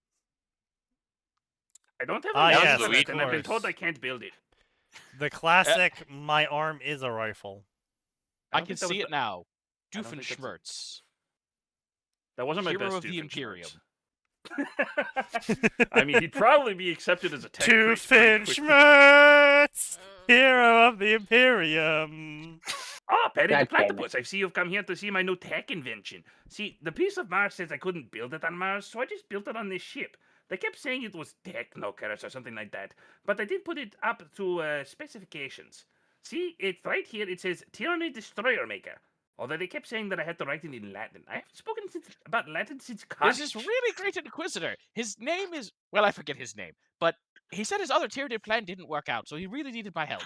[SPEAKER 6] I don't have
[SPEAKER 1] Ah,
[SPEAKER 6] a
[SPEAKER 1] yes,
[SPEAKER 6] for that,
[SPEAKER 1] of
[SPEAKER 6] and I've been
[SPEAKER 1] course.
[SPEAKER 6] told I can't build it.
[SPEAKER 1] The classic, my arm is a rifle.
[SPEAKER 4] I can see it now.
[SPEAKER 6] I don't think that's-
[SPEAKER 4] Doofenshmirtz.
[SPEAKER 6] That wasn't my
[SPEAKER 4] Hero
[SPEAKER 6] best
[SPEAKER 4] of the
[SPEAKER 6] Doofenshmirtz.
[SPEAKER 4] Imperium.
[SPEAKER 6] I mean, he'd probably be accepted as a tech priest pretty quickly.
[SPEAKER 1] Doofenshmirtz, hero of the Imperium.
[SPEAKER 6] Ah, Perry the
[SPEAKER 7] God damn it.
[SPEAKER 6] Platypus, I see you've come here to see my new tech invention. See, the piece of Mars says I couldn't build it on Mars, so I just built it on this ship. They kept saying it was technocrats or something like that, but I did put it up to specifications. See, it's right here, it says Tyranny Destroyer Maker. Although they kept saying that I had to write it in Latin. I haven't spoken about Latin since college.
[SPEAKER 4] There's this really great Inquisitor. His name is... Well, I forget his name. But he said his other Tyranid plan didn't work out, so he really needed my help.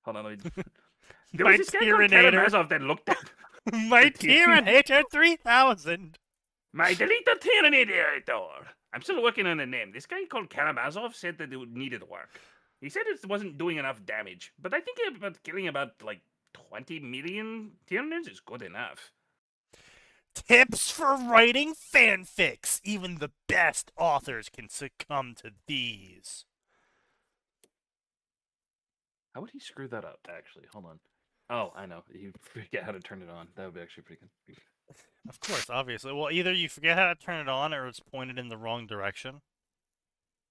[SPEAKER 6] Hold on, there
[SPEAKER 1] My
[SPEAKER 6] was this guy called
[SPEAKER 1] Tyranider.
[SPEAKER 6] Karamazov that looked at...
[SPEAKER 1] My Tyranitar 3000.
[SPEAKER 6] My deleter Tyranitar. I'm still working on a name. This guy called Karamazov said that it needed work. He said it wasn't doing enough damage, but I think about killing about, 20 million Tyranids is good enough.
[SPEAKER 1] Tips for writing fanfics. Even the best authors can succumb to these.
[SPEAKER 6] How would he screw that up, actually? Hold on. Oh, I know. You forget how to turn it on. That would be actually pretty good.
[SPEAKER 1] Of course, obviously. Well, either you forget how to turn it on or it's pointed in the wrong direction.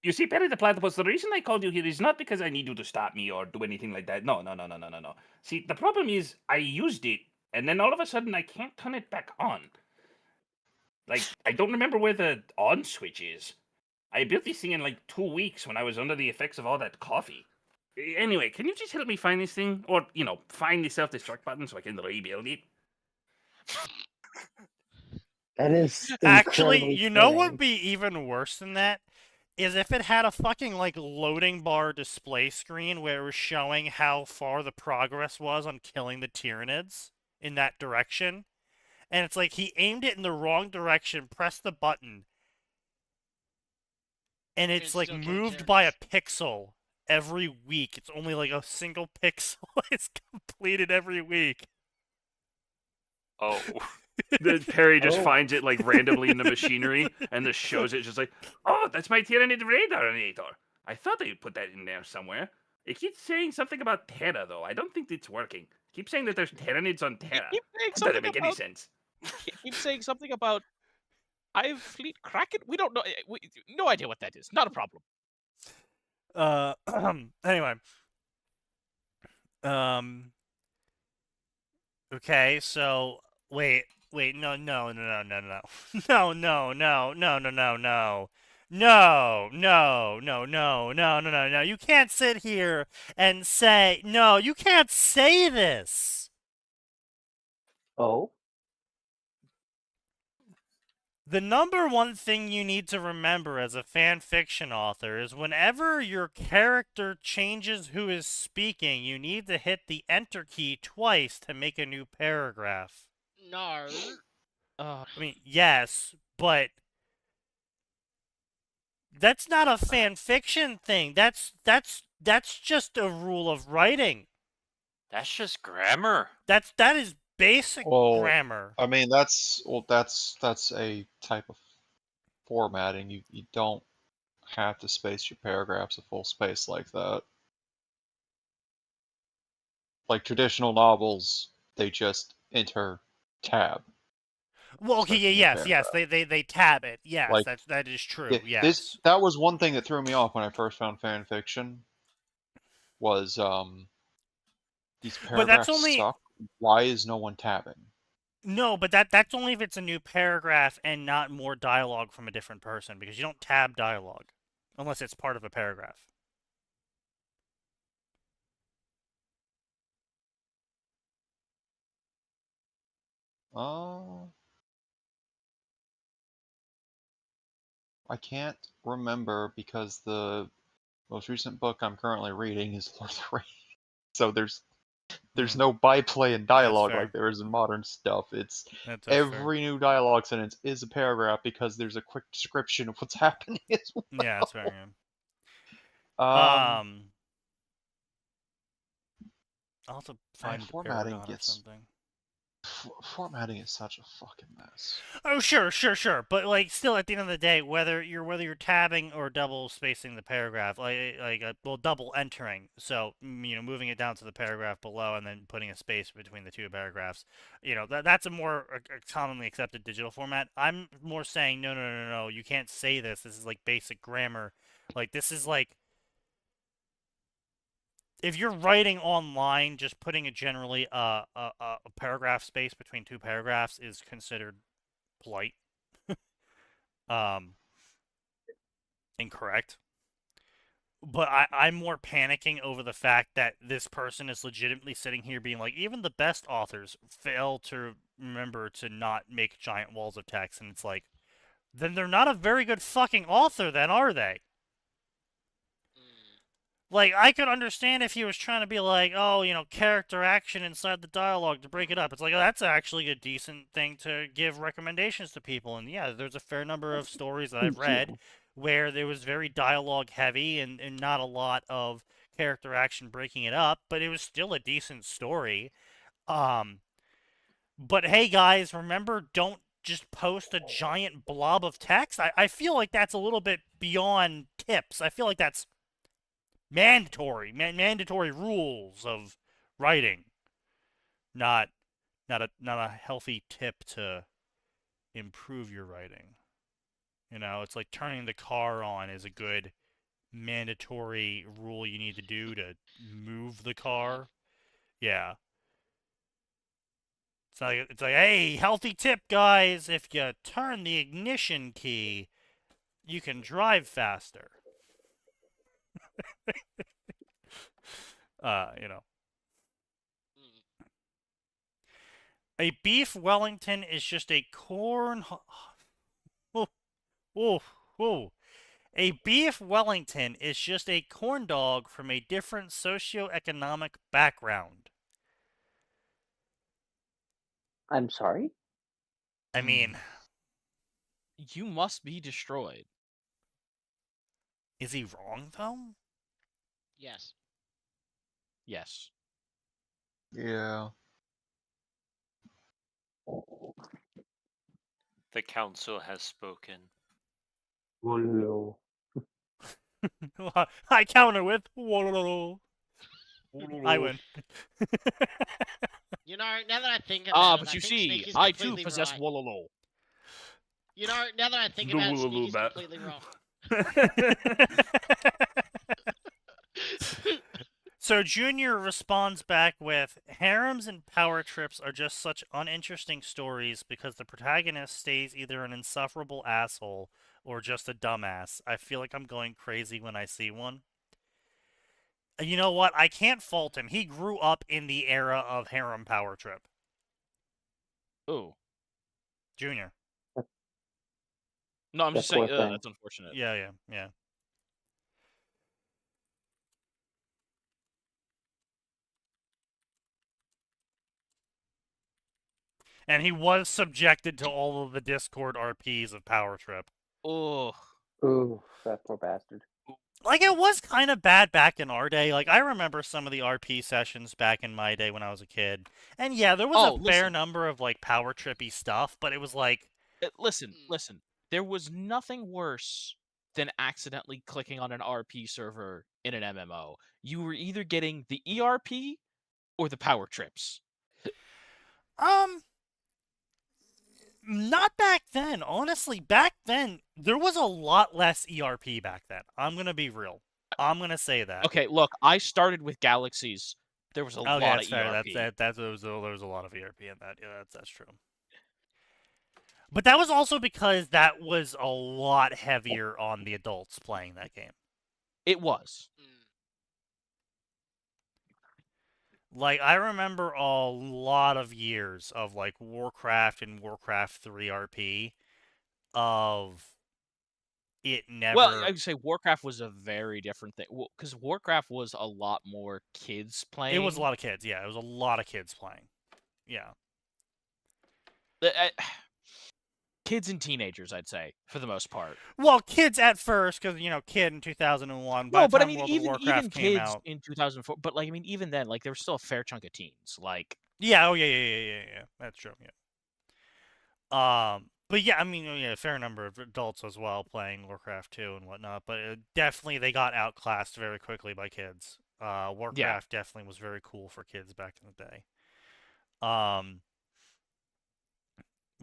[SPEAKER 6] You see, Perry the Platypus, the reason I called you here is not because I need you to stop me or do anything like that. No. See, the problem is I used it, and then all of a sudden I can't turn it back on. I don't remember where the on switch is. I built this thing in 2 weeks when I was under the effects of all that coffee. Anyway, can you just help me find this thing? Or, find the self-destruct button so I can rebuild it?
[SPEAKER 7] That is
[SPEAKER 1] Actually,
[SPEAKER 7] incredibly
[SPEAKER 1] you know what
[SPEAKER 7] strange.
[SPEAKER 1] would be even worse than that? is if it had a fucking like loading bar display screen where it was showing how far the progress was on killing the Tyranids in that direction. And it's like he aimed it in the wrong direction, pressed the button, and it's like
[SPEAKER 3] still killed
[SPEAKER 1] moved by a
[SPEAKER 3] Tyranids.
[SPEAKER 1] pixel every week. It's only like a single pixel. It's completed every week.
[SPEAKER 5] Oh.
[SPEAKER 6] The Perry just
[SPEAKER 7] Oh.
[SPEAKER 6] finds it like randomly in the machinery and just shows it, just like, oh, that's my Tyranid radar. I thought they'd put that in there somewhere. It keeps saying something about Terra, though. I don't think it's working. Keep saying that there's Tyranids on Terra.
[SPEAKER 4] Keep saying
[SPEAKER 6] That doesn't
[SPEAKER 4] something
[SPEAKER 6] make any
[SPEAKER 4] about.
[SPEAKER 6] sense.
[SPEAKER 4] Keep saying something about. I've fleet Kraken. We don't know. No idea what that is. Not a problem.
[SPEAKER 1] Anyway. Okay, so wait, no, no, no, no, no, no, no, no, no, no, no, no, no. No, no, no, no, no, no, no, no. You can't sit here and say, no, you can't say this.
[SPEAKER 7] Oh?
[SPEAKER 1] The number one thing you need to remember as a fan fiction author is whenever your character changes who is speaking, you need to hit the enter key twice to make a new paragraph.
[SPEAKER 3] No.
[SPEAKER 1] I mean, yes, but that's not a fan fiction thing. That's just a rule of writing.
[SPEAKER 5] That's just grammar.
[SPEAKER 1] That is basic
[SPEAKER 2] Well,
[SPEAKER 1] grammar.
[SPEAKER 2] I mean, that's a type of formatting. You don't have to space your paragraphs a full space like that. Like traditional novels, they just enter tab.
[SPEAKER 1] Well, okay,
[SPEAKER 2] Especially in
[SPEAKER 1] yes, they tab it. Yes,
[SPEAKER 2] Like,
[SPEAKER 1] that is true.
[SPEAKER 2] Yeah,
[SPEAKER 1] Yes.
[SPEAKER 2] that was one thing that threw me off when I first found fan fiction. Was these
[SPEAKER 1] But that's
[SPEAKER 2] paragraphs
[SPEAKER 1] only
[SPEAKER 2] suck. Why is no one tabbing?
[SPEAKER 1] no, but that's only if it's a new paragraph and not more dialogue from a different person, because you don't tab dialogue unless it's part of a paragraph.
[SPEAKER 2] I can't remember because the most recent book I'm currently reading is Lord of the Rings. So there's no byplay and dialogue
[SPEAKER 1] fair.
[SPEAKER 2] like there is in modern stuff. It's
[SPEAKER 1] That's fair.
[SPEAKER 2] every new dialogue sentence is a paragraph because there's a quick description of what's happening as well.
[SPEAKER 1] Yeah, that's fair.
[SPEAKER 2] Um,
[SPEAKER 1] I'll have to
[SPEAKER 2] man,
[SPEAKER 1] find the paragon or something.
[SPEAKER 2] Formatting is such a fucking mess.
[SPEAKER 1] Oh, sure. But like, still, at the end of the day, whether you're tabbing or double spacing the paragraph, well, double entering, so moving it down to the paragraph below and then putting a space between the two paragraphs, that's a more commonly accepted digital format. I'm more saying no, you can't say this. This is like basic grammar. Like this is like. If you're writing online, just putting a generally a paragraph space between two paragraphs is considered polite. Incorrect. But I'm more panicking over the fact that this person is legitimately sitting here being like, even the best authors fail to remember to not make giant walls of text, and it's like, then they're not a very good fucking author, then, are they? Like, I could understand if he was trying to be like, oh, character action inside the dialogue to break it up. It's like, oh, that's actually a decent thing to give recommendations to people. And yeah, there's a fair number of stories that I've read where there was very dialogue heavy and not a lot of character action breaking it up, but it was still a decent story. But hey, guys, remember, don't just post a giant blob of text. I feel like that's a little bit beyond tips. I feel like that's mandatory rules of writing, not a healthy tip to improve your writing. It's like turning the car on is a good mandatory rule you need to do to move the car. Yeah. It's like, hey, healthy tip, guys. If you turn the ignition key, you can drive faster. A beef Wellington is just a corn. Oh. A beef Wellington is just a corn dog from a different socioeconomic background.
[SPEAKER 7] I'm sorry?
[SPEAKER 1] I mean,
[SPEAKER 4] You must be destroyed.
[SPEAKER 1] is he wrong, though?
[SPEAKER 3] Yes.
[SPEAKER 4] Yes.
[SPEAKER 2] Yeah.
[SPEAKER 5] The council has spoken.
[SPEAKER 7] Hello.
[SPEAKER 1] I counter with Wololo. I win.
[SPEAKER 3] You know, now that I think about
[SPEAKER 4] Ah,
[SPEAKER 3] it,
[SPEAKER 4] but
[SPEAKER 3] I
[SPEAKER 4] you
[SPEAKER 3] think
[SPEAKER 4] see,
[SPEAKER 3] Sneaky's
[SPEAKER 4] I too
[SPEAKER 3] completely
[SPEAKER 4] possess
[SPEAKER 3] right.
[SPEAKER 4] Wololo.
[SPEAKER 3] You know, now that I think
[SPEAKER 6] The
[SPEAKER 3] about it,
[SPEAKER 6] Wooloo
[SPEAKER 3] Sneaky's
[SPEAKER 6] bat.
[SPEAKER 3] completely wrong.
[SPEAKER 1] So Junior responds back with, harems and power trips are just such uninteresting stories because the protagonist stays either an insufferable asshole or just a dumbass. I feel like I'm going crazy when I see one. You know what? I can't fault him. He grew up in the era of harem power trip.
[SPEAKER 4] Ooh.
[SPEAKER 1] Junior.
[SPEAKER 4] No, I'm
[SPEAKER 7] That
[SPEAKER 4] just saying,
[SPEAKER 7] poor thing.
[SPEAKER 4] that's unfortunate.
[SPEAKER 1] Yeah. And he was subjected to all of the Discord RPs of Power Trip.
[SPEAKER 4] Oh.
[SPEAKER 7] Ooh, that poor bastard.
[SPEAKER 1] Like, it was kind of bad back in our day. Like, I remember some of the RP sessions back in my day when I was a kid. And yeah, there was
[SPEAKER 4] Oh,
[SPEAKER 1] a fair
[SPEAKER 4] listen.
[SPEAKER 1] number of, like, power trippy stuff, but it was like...
[SPEAKER 4] Listen. There was nothing worse than accidentally clicking on an RP server in an MMO. You were either getting the ERP or the power trips.
[SPEAKER 1] Not back then. Honestly, back then, there was a lot less ERP back then. I'm gonna be real. I'm gonna say that.
[SPEAKER 4] Okay, look, I started with Galaxies. There was a
[SPEAKER 1] Okay,
[SPEAKER 4] lot
[SPEAKER 1] that's
[SPEAKER 4] of
[SPEAKER 1] fair.
[SPEAKER 4] ERP.
[SPEAKER 1] There was a lot of ERP in that. Yeah, that's true. But that was also because that was a lot heavier on the adults playing that game.
[SPEAKER 4] It was.
[SPEAKER 1] Like, I remember a lot of years of, like, Warcraft and Warcraft 3 RP of it never...
[SPEAKER 4] Well, I would say Warcraft was a very different thing. Because Warcraft was a lot more kids playing.
[SPEAKER 1] It was a lot of kids, yeah. It was a lot of kids playing. Yeah.
[SPEAKER 4] Kids and teenagers, I'd say, for the most part.
[SPEAKER 1] Well, kids at first, because, kid in 2001. By
[SPEAKER 4] No,
[SPEAKER 1] the
[SPEAKER 4] but I
[SPEAKER 1] time
[SPEAKER 4] mean,
[SPEAKER 1] World of Warcraft
[SPEAKER 4] even
[SPEAKER 1] came
[SPEAKER 4] kids
[SPEAKER 1] out...
[SPEAKER 4] in 2004. But, like, I mean, even then, like, there was still a fair chunk of teens. Like...
[SPEAKER 1] Yeah, oh, yeah. That's true, yeah. But yeah, I mean, a fair number of adults as well playing Warcraft 2 and whatnot, but definitely they got outclassed very quickly by kids. Warcraft definitely was very cool for kids back in the day.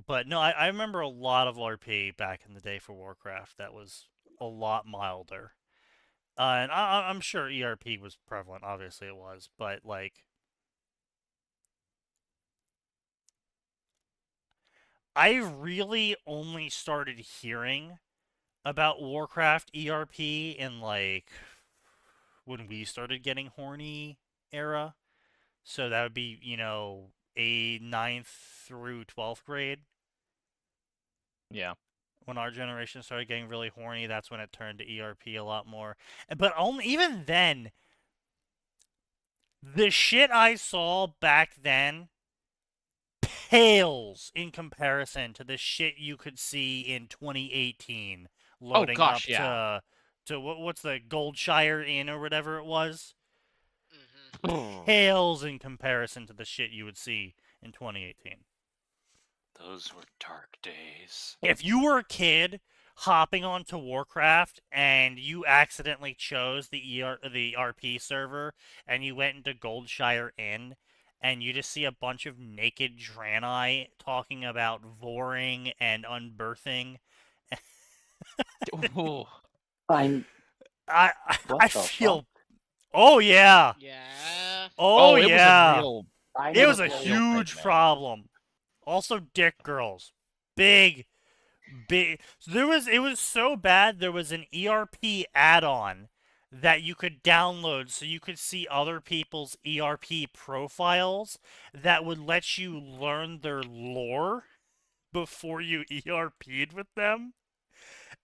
[SPEAKER 1] But no, I remember a lot of RP back in the day for Warcraft that was a lot milder. And I'm sure ERP was prevalent, obviously it was, but like... I really only started hearing about Warcraft ERP in, like, when we started getting horny era. So that would be, a 9th through 12th grade.
[SPEAKER 4] Yeah.
[SPEAKER 1] When our generation started getting really horny, that's when it turned to ERP a lot more. But even then, the shit I saw back then pales in comparison to the shit you could see in 2018 loading up to what's the Goldshire Inn or whatever it was. Pales in comparison to the shit you would see in 2018.
[SPEAKER 5] Those were dark days.
[SPEAKER 1] If you were a kid hopping onto Warcraft and you accidentally chose the RP server and you went into Goldshire Inn and you just see a bunch of naked Draenei talking about voring and unbirthing. I feel... Oh, yeah.
[SPEAKER 3] Yeah.
[SPEAKER 1] Oh, yeah.
[SPEAKER 4] It
[SPEAKER 1] was a huge problem. Also, dick girls. Big. So it was so bad, there was an ERP add-on that you could download so you could see other people's ERP profiles that would let you learn their lore before you ERP'd with them.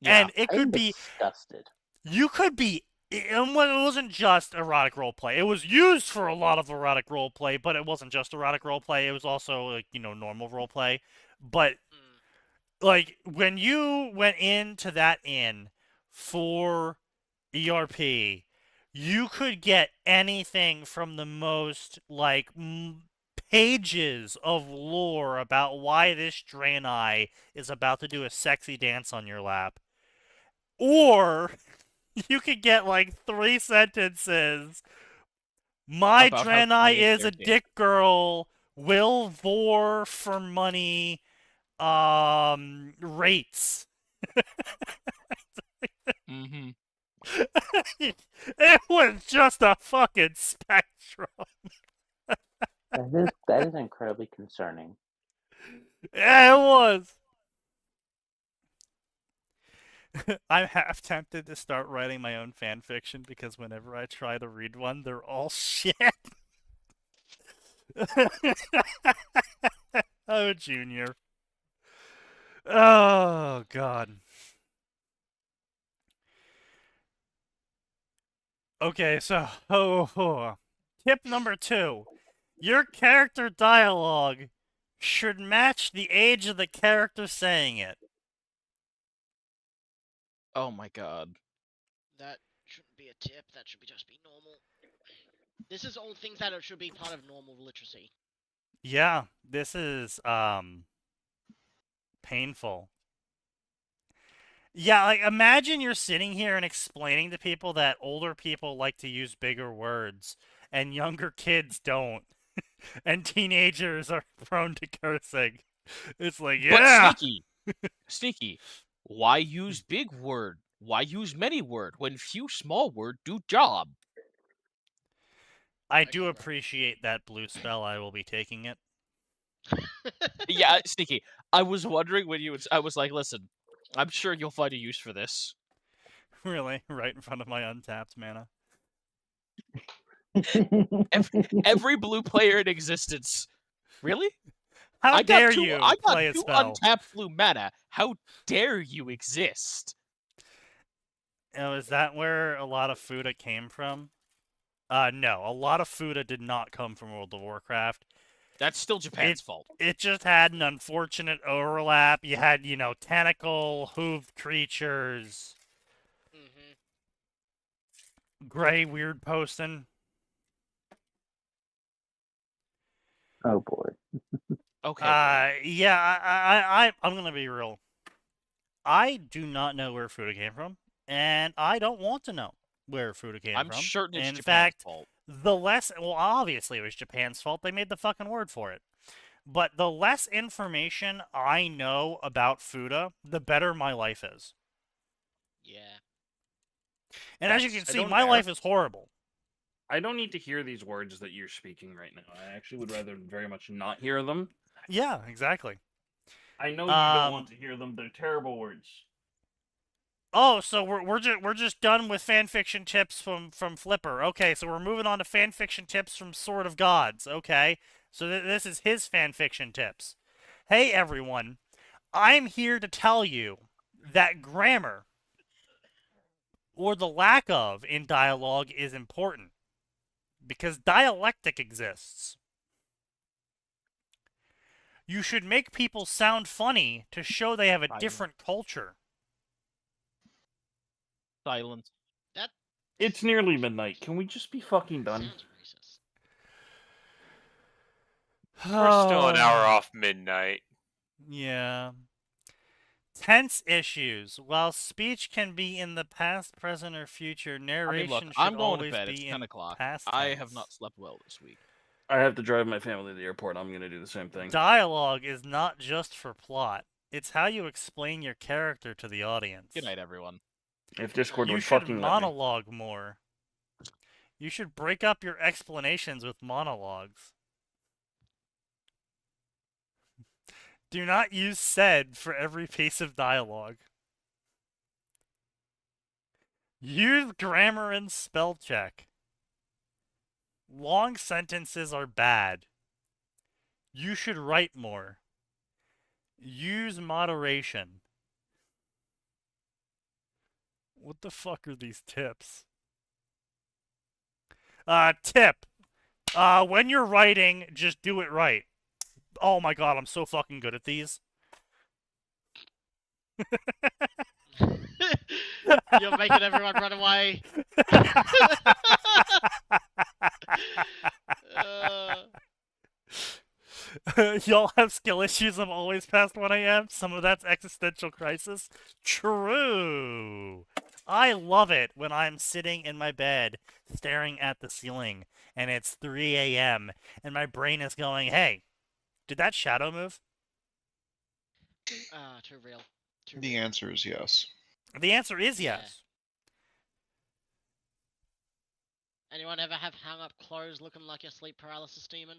[SPEAKER 4] Yeah.
[SPEAKER 1] And it
[SPEAKER 7] I'm
[SPEAKER 1] could be,
[SPEAKER 7] disgusted.
[SPEAKER 1] you could be, it wasn't just erotic roleplay. It was used for a lot of erotic roleplay, but it wasn't just erotic roleplay. It was also, like, normal roleplay. But,
[SPEAKER 3] Mm.
[SPEAKER 1] like, when you went into that inn for ERP, you could get anything from the most, like, pages of lore about why this Draenei is about to do a sexy dance on your lap. Or you could get, like, 3 sentences. My
[SPEAKER 4] About how
[SPEAKER 1] Draenei
[SPEAKER 4] giant
[SPEAKER 1] is
[SPEAKER 4] their
[SPEAKER 1] a
[SPEAKER 4] dick.
[SPEAKER 1] dick girl, will vor for money, rates.
[SPEAKER 4] Mm-hmm.
[SPEAKER 1] It was just a fucking spectrum.
[SPEAKER 7] That is incredibly concerning.
[SPEAKER 1] Yeah, it was. I'm half tempted to start writing my own fan fiction because whenever I try to read one, they're all shit. Oh, Junior. Oh, God. Okay, so tip number 2. Your character dialogue should match the age of the character saying it.
[SPEAKER 4] Oh my god.
[SPEAKER 3] That shouldn't be a tip. That should just be normal. This is all things that should be part of normal literacy.
[SPEAKER 1] Yeah, this is painful. Yeah, like, imagine you're sitting here and explaining to people that older people like to use bigger words and younger kids don't. And teenagers are prone to cursing. It's like, yeah.
[SPEAKER 4] But sneaky. Why use big word? Why use many word when few small word do job?
[SPEAKER 1] I do
[SPEAKER 3] Excellent.
[SPEAKER 1] appreciate that blue spell. I will be taking it.
[SPEAKER 4] Yeah, sneaky. I was wondering when you would. I was like, listen, I'm sure you'll find a use for this.
[SPEAKER 1] Really, right in front of my untapped mana.
[SPEAKER 4] Every blue player in existence. Really?
[SPEAKER 1] How
[SPEAKER 4] I
[SPEAKER 1] dare
[SPEAKER 4] got two,
[SPEAKER 1] you
[SPEAKER 4] I got
[SPEAKER 1] play a
[SPEAKER 4] 2
[SPEAKER 1] spell?
[SPEAKER 4] untapped blue mana. How dare you exist?
[SPEAKER 1] Oh, is that where a lot of Fuda came from? No, a lot of Fuda did not come from World of Warcraft.
[SPEAKER 4] That's still Japan's fault.
[SPEAKER 1] It just had an unfortunate overlap. You had, tentacle, hooved creatures,
[SPEAKER 3] Mm-hmm.
[SPEAKER 1] gray weird posting.
[SPEAKER 7] Oh boy.
[SPEAKER 4] Okay.
[SPEAKER 1] Yeah, I'm gonna be real. I do not know where Fuda came from, and I don't want to know where Fuda came
[SPEAKER 4] I'm
[SPEAKER 1] from.
[SPEAKER 4] certain it's
[SPEAKER 1] In
[SPEAKER 4] Japan's
[SPEAKER 1] fact,
[SPEAKER 4] fault.
[SPEAKER 1] well, obviously it was Japan's fault. They made the fucking word for it. But the less information I know about Fuda, the better my life is.
[SPEAKER 3] Yeah.
[SPEAKER 1] And as you
[SPEAKER 6] That's-
[SPEAKER 1] can
[SPEAKER 6] I
[SPEAKER 1] see,
[SPEAKER 6] don't
[SPEAKER 1] my
[SPEAKER 6] care.
[SPEAKER 1] life is horrible.
[SPEAKER 6] I don't need to hear these words that you're speaking right now. I actually would rather very much not hear them.
[SPEAKER 1] Yeah, exactly.
[SPEAKER 6] I know you don't want to hear them. They're terrible words.
[SPEAKER 1] Oh, so we're just done with fanfiction tips from Flipper. Okay, so we're moving on to fanfiction tips from Sword of Gods. Okay, so this is his fanfiction tips. Hey everyone, I'm here to tell you that grammar, or the lack of, in dialogue is important because dialectic exists. You should make people sound funny to show they have a different culture.
[SPEAKER 4] Silence.
[SPEAKER 3] That
[SPEAKER 6] It's nearly midnight. Can we just be fucking done?
[SPEAKER 3] sounds racist.
[SPEAKER 5] We're still an hour off midnight.
[SPEAKER 1] Yeah. Tense issues. While speech can be in the past, present, or future,
[SPEAKER 4] I mean,
[SPEAKER 1] narration
[SPEAKER 4] look,
[SPEAKER 1] should
[SPEAKER 4] I'm going to
[SPEAKER 1] always
[SPEAKER 4] bed. It's
[SPEAKER 1] be
[SPEAKER 4] 10
[SPEAKER 1] in
[SPEAKER 4] o'clock.
[SPEAKER 1] past
[SPEAKER 4] I
[SPEAKER 1] tense.
[SPEAKER 4] have not slept well this week.
[SPEAKER 6] I have to drive my family to the airport. I'm gonna do the same thing.
[SPEAKER 1] Dialogue is not just for plot. It's how you explain your character to the audience.
[SPEAKER 4] Good night, everyone.
[SPEAKER 6] If Discord
[SPEAKER 1] You
[SPEAKER 6] would
[SPEAKER 1] should
[SPEAKER 6] fucking let me.
[SPEAKER 1] monologue more. You should break up your explanations with monologues. Do not use said for every piece of dialogue. Use grammar and spell check. Long sentences are bad. You should write more. Use moderation. What the fuck are these tips? Tip. When you're writing, just do it right. Oh my god, I'm so fucking good at these.
[SPEAKER 3] You're making everyone run away.
[SPEAKER 1] Y'all have skill issues. I'm always past 1 a.m. Some of that's existential crisis. True. I love it when I'm sitting in my bed staring at the ceiling and it's 3 a.m. and my brain is going, hey, did that shadow move?
[SPEAKER 3] Too real. Too
[SPEAKER 2] The
[SPEAKER 3] real.
[SPEAKER 2] answer is yes.
[SPEAKER 1] The answer is
[SPEAKER 3] Yeah.
[SPEAKER 1] yes.
[SPEAKER 3] Anyone ever have hung up clothes looking like a sleep paralysis demon?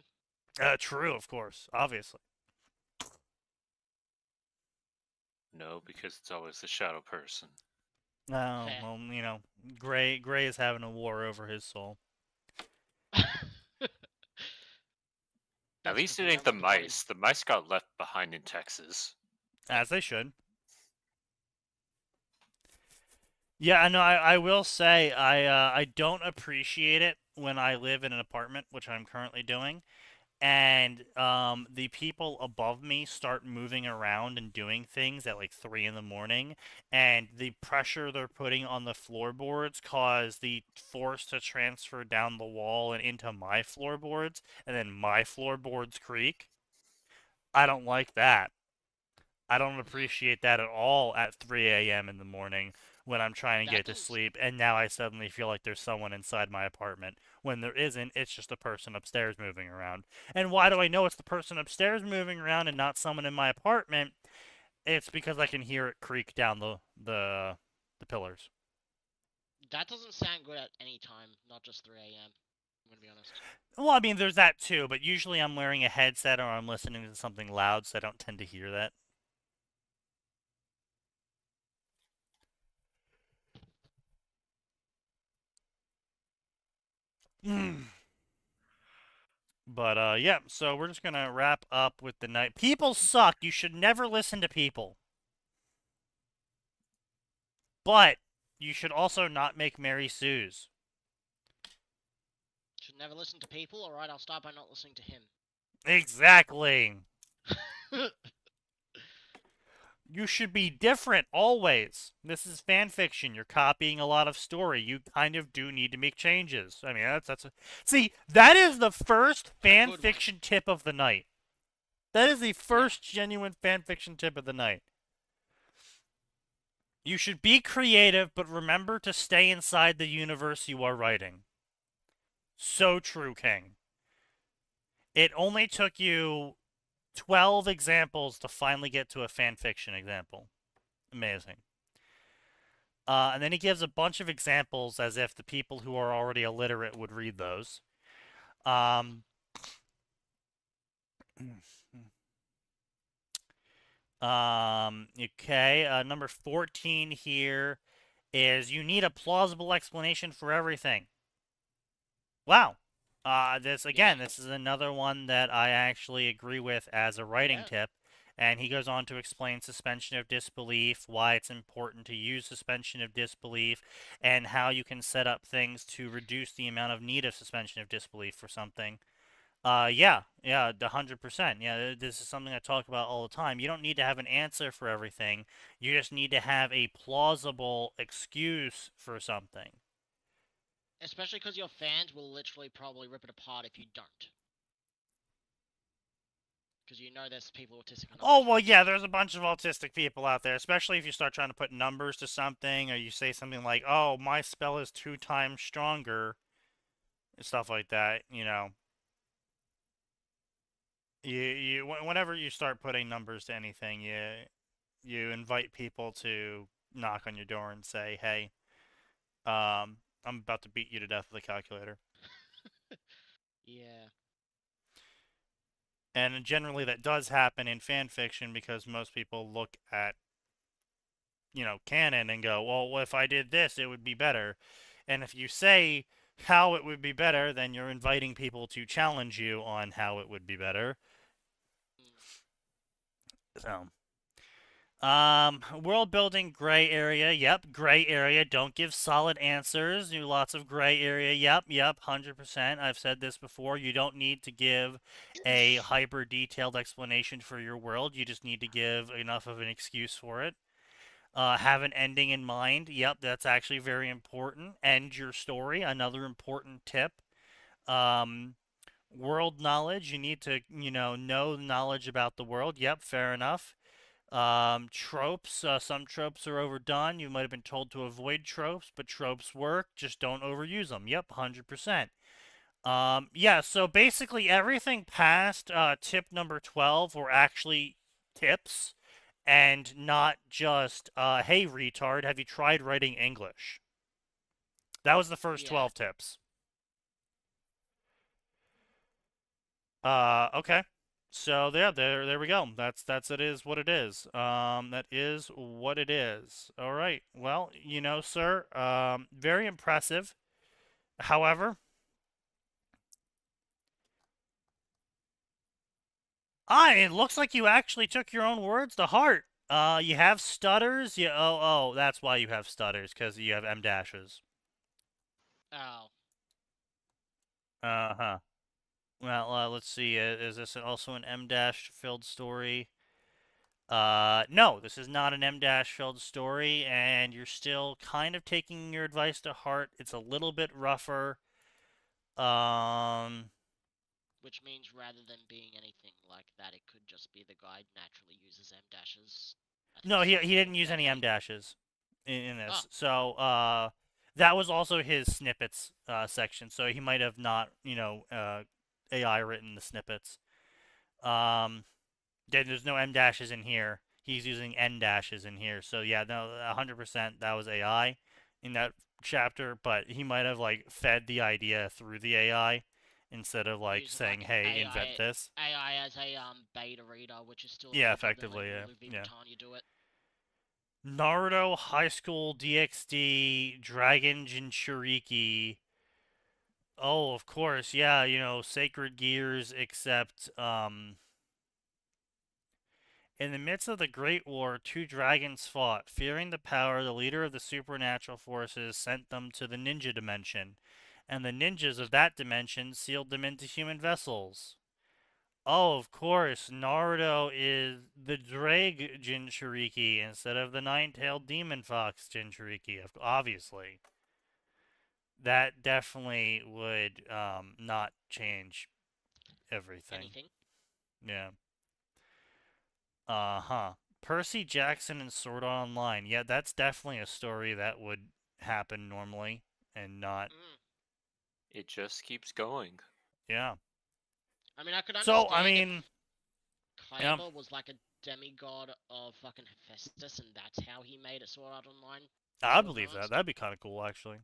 [SPEAKER 1] True, of course, obviously.
[SPEAKER 5] No, because it's always the shadow person.
[SPEAKER 1] Oh,
[SPEAKER 3] Fair.
[SPEAKER 1] well, you know, Gray is having a war over his soul.
[SPEAKER 5] At
[SPEAKER 3] That's
[SPEAKER 5] least it
[SPEAKER 3] because
[SPEAKER 5] ain't the
[SPEAKER 3] I'm the body.
[SPEAKER 5] mice. The mice got left behind in Texas.
[SPEAKER 1] As they should. Yeah, I know. I will say I don't appreciate it when I live in an apartment, which I'm currently doing, and the people above me start moving around and doing things at like 3 in the morning, and the pressure they're putting on the floorboards cause the force to transfer down the wall and into my floorboards, and then my floorboards creak. I don't like that. I don't appreciate that at all at 3 a.m. in the morning when I'm trying to
[SPEAKER 3] That
[SPEAKER 1] get to
[SPEAKER 3] doesn't-
[SPEAKER 1] sleep, and now I suddenly feel like there's someone inside my apartment. When there isn't, it's just a person upstairs moving around. And why do I know it's the person upstairs moving around and not someone in my apartment? It's because I can hear it creak down the pillars.
[SPEAKER 3] That doesn't sound good at any time, not just 3 a.m. I'm gonna be honest.
[SPEAKER 1] Well, I mean, there's that too, but usually I'm wearing a headset or I'm listening to something loud, so I don't tend to hear that. But yeah, so we're just gonna wrap up with the night. People suck. You should never listen to people. But you should also not make Mary Sue's.
[SPEAKER 3] Should never listen to people. All right, I'll start by not listening to him.
[SPEAKER 1] Exactly. You should be different always. This is fan fiction. You're copying a lot of story. You kind of do need to make changes. I mean, see, that is the first fan
[SPEAKER 3] good one.
[SPEAKER 1] fiction tip of the night. That is the first genuine fan fiction tip of the night. You should be creative, but remember to stay inside the universe you are writing. So true, King. It only took you 12 examples to finally get to a fan fiction example. Amazing. And then he gives a bunch of examples as if the people who are already illiterate would read those. Okay, number 14 here is you need a plausible explanation for everything. Wow. This is another one that I actually agree with as a writing tip. And he goes on to explain suspension of disbelief, why it's important to use suspension of disbelief, and how you can set up things to reduce the amount of need of suspension of disbelief for something. Yeah, 100%. Yeah, this is something I talk about all the time. You don't need to have an answer for everything. You just need to have a plausible excuse for something.
[SPEAKER 3] Especially because your fans will literally probably rip it apart if you don't. Because you know there's people autistic on
[SPEAKER 1] Oh, well, yeah, there's a bunch of autistic people out there, especially if you start trying to put numbers to something, or you say something like, oh, my spell is 2 times stronger, stuff like that, you know. Whenever you start putting numbers to anything, you invite people to knock on your door and say, hey, I'm about to beat you to death with a calculator.
[SPEAKER 3] Yeah.
[SPEAKER 1] And generally that does happen in fan fiction because most people look at, you know, canon and go, well, if I did this, it would be better. And if you say how it would be better, then you're inviting people to challenge you on how it would be better. So, World building, gray area. Yep, gray area. Don't give solid answers. You lots of gray area. Yep, 100%. I've said this before. You don't need to give a hyper detailed explanation for your world. You just need to give enough of an excuse for it. Have an ending in mind. Yep, that's actually very important. End your story. Another important tip. World knowledge. You need to, know knowledge about the world. Yep, fair enough. Tropes. Some tropes are overdone. You might have been told to avoid tropes, but tropes work. Just don't overuse them. Yep, 100%. Yeah, so basically everything past tip number 12 were actually tips and not just, hey, retard, have you tried writing English? That was the first 12 tips. Okay. So yeah, there we go. That's it is what it is. That is what it is. All right. Well, sir, very impressive. However, it looks like you actually took your own words to heart. You have stutters. That's why you have stutters, because you have M dashes.
[SPEAKER 3] Oh.
[SPEAKER 1] Uh-huh. Well, let's see. Is this also an M-dash filled story? No, this is not an M-dash filled story, and you're still kind of taking your advice to heart. It's a little bit rougher.
[SPEAKER 3] Which means rather than being anything like that, it could just be the guy naturally uses M dashes.
[SPEAKER 1] No, he didn't use any M dashes in this. So that was also his snippets section. So he might have not, AI written the snippets. There's no M dashes in here. He's using N dashes in here. So yeah, no, 100% that was AI in that chapter. But he might have fed the idea through the AI. Instead of saying, "Hey, invent this."
[SPEAKER 3] AI as a beta reader, which is still
[SPEAKER 1] effectively,
[SPEAKER 3] yeah. You do it.
[SPEAKER 1] Naruto High School DxD Dragon Jinchuriki. Oh, of course, yeah. Sacred Gears, except in the midst of the Great War, 2 dragons fought. Fearing the power, the leader of the supernatural forces sent them to the ninja dimension. And the ninjas of that dimension sealed them into human vessels. Oh, of course, Naruto is the Drake Jinchuriki instead of the Nine-Tailed Demon Fox Jinchuriki, obviously. That definitely would not change everything.
[SPEAKER 3] Anything?
[SPEAKER 1] Yeah. Uh-huh. Percy Jackson and Sword Art Online. Yeah, that's definitely a story that would happen normally and not...
[SPEAKER 5] It just keeps going.
[SPEAKER 1] Yeah.
[SPEAKER 3] I mean, I could understand if
[SPEAKER 1] yeah.
[SPEAKER 3] Kyber was like a demigod of fucking Hephaestus and that's how he made it Sword Art Online.
[SPEAKER 1] I believe that. That'd be kind of cool, actually.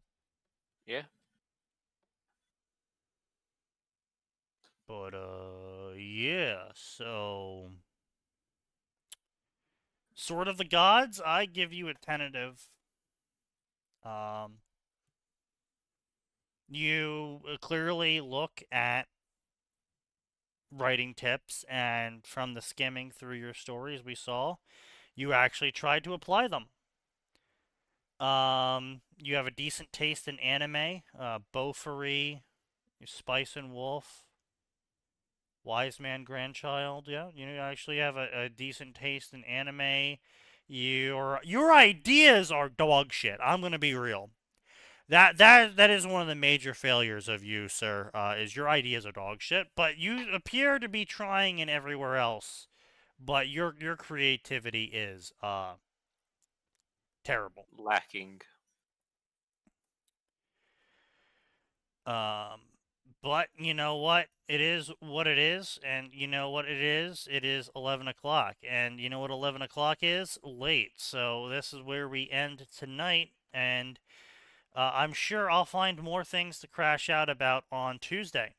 [SPEAKER 5] Yeah.
[SPEAKER 1] But, yeah, so... Sword of the Gods, I give you a tentative. You clearly look at writing tips, and from the skimming through your stories we saw, you actually tried to apply them. You have a decent taste in anime, Beaufry, Spice and Wolf, Wise Man Grandchild. Yeah, you actually have a decent taste in anime. Your ideas are dog shit. I'm gonna be real. That is one of the major failures of you, sir. Is your ideas are dog shit, but you appear to be trying in everywhere else. But your creativity is terrible.
[SPEAKER 5] Lacking.
[SPEAKER 1] But you know what? It is what it is, and you know what it is? It is 11 o'clock, and you know what 11 o'clock is? Late. So this is where we end tonight, and I'm sure I'll find more things to crash out about on Tuesday.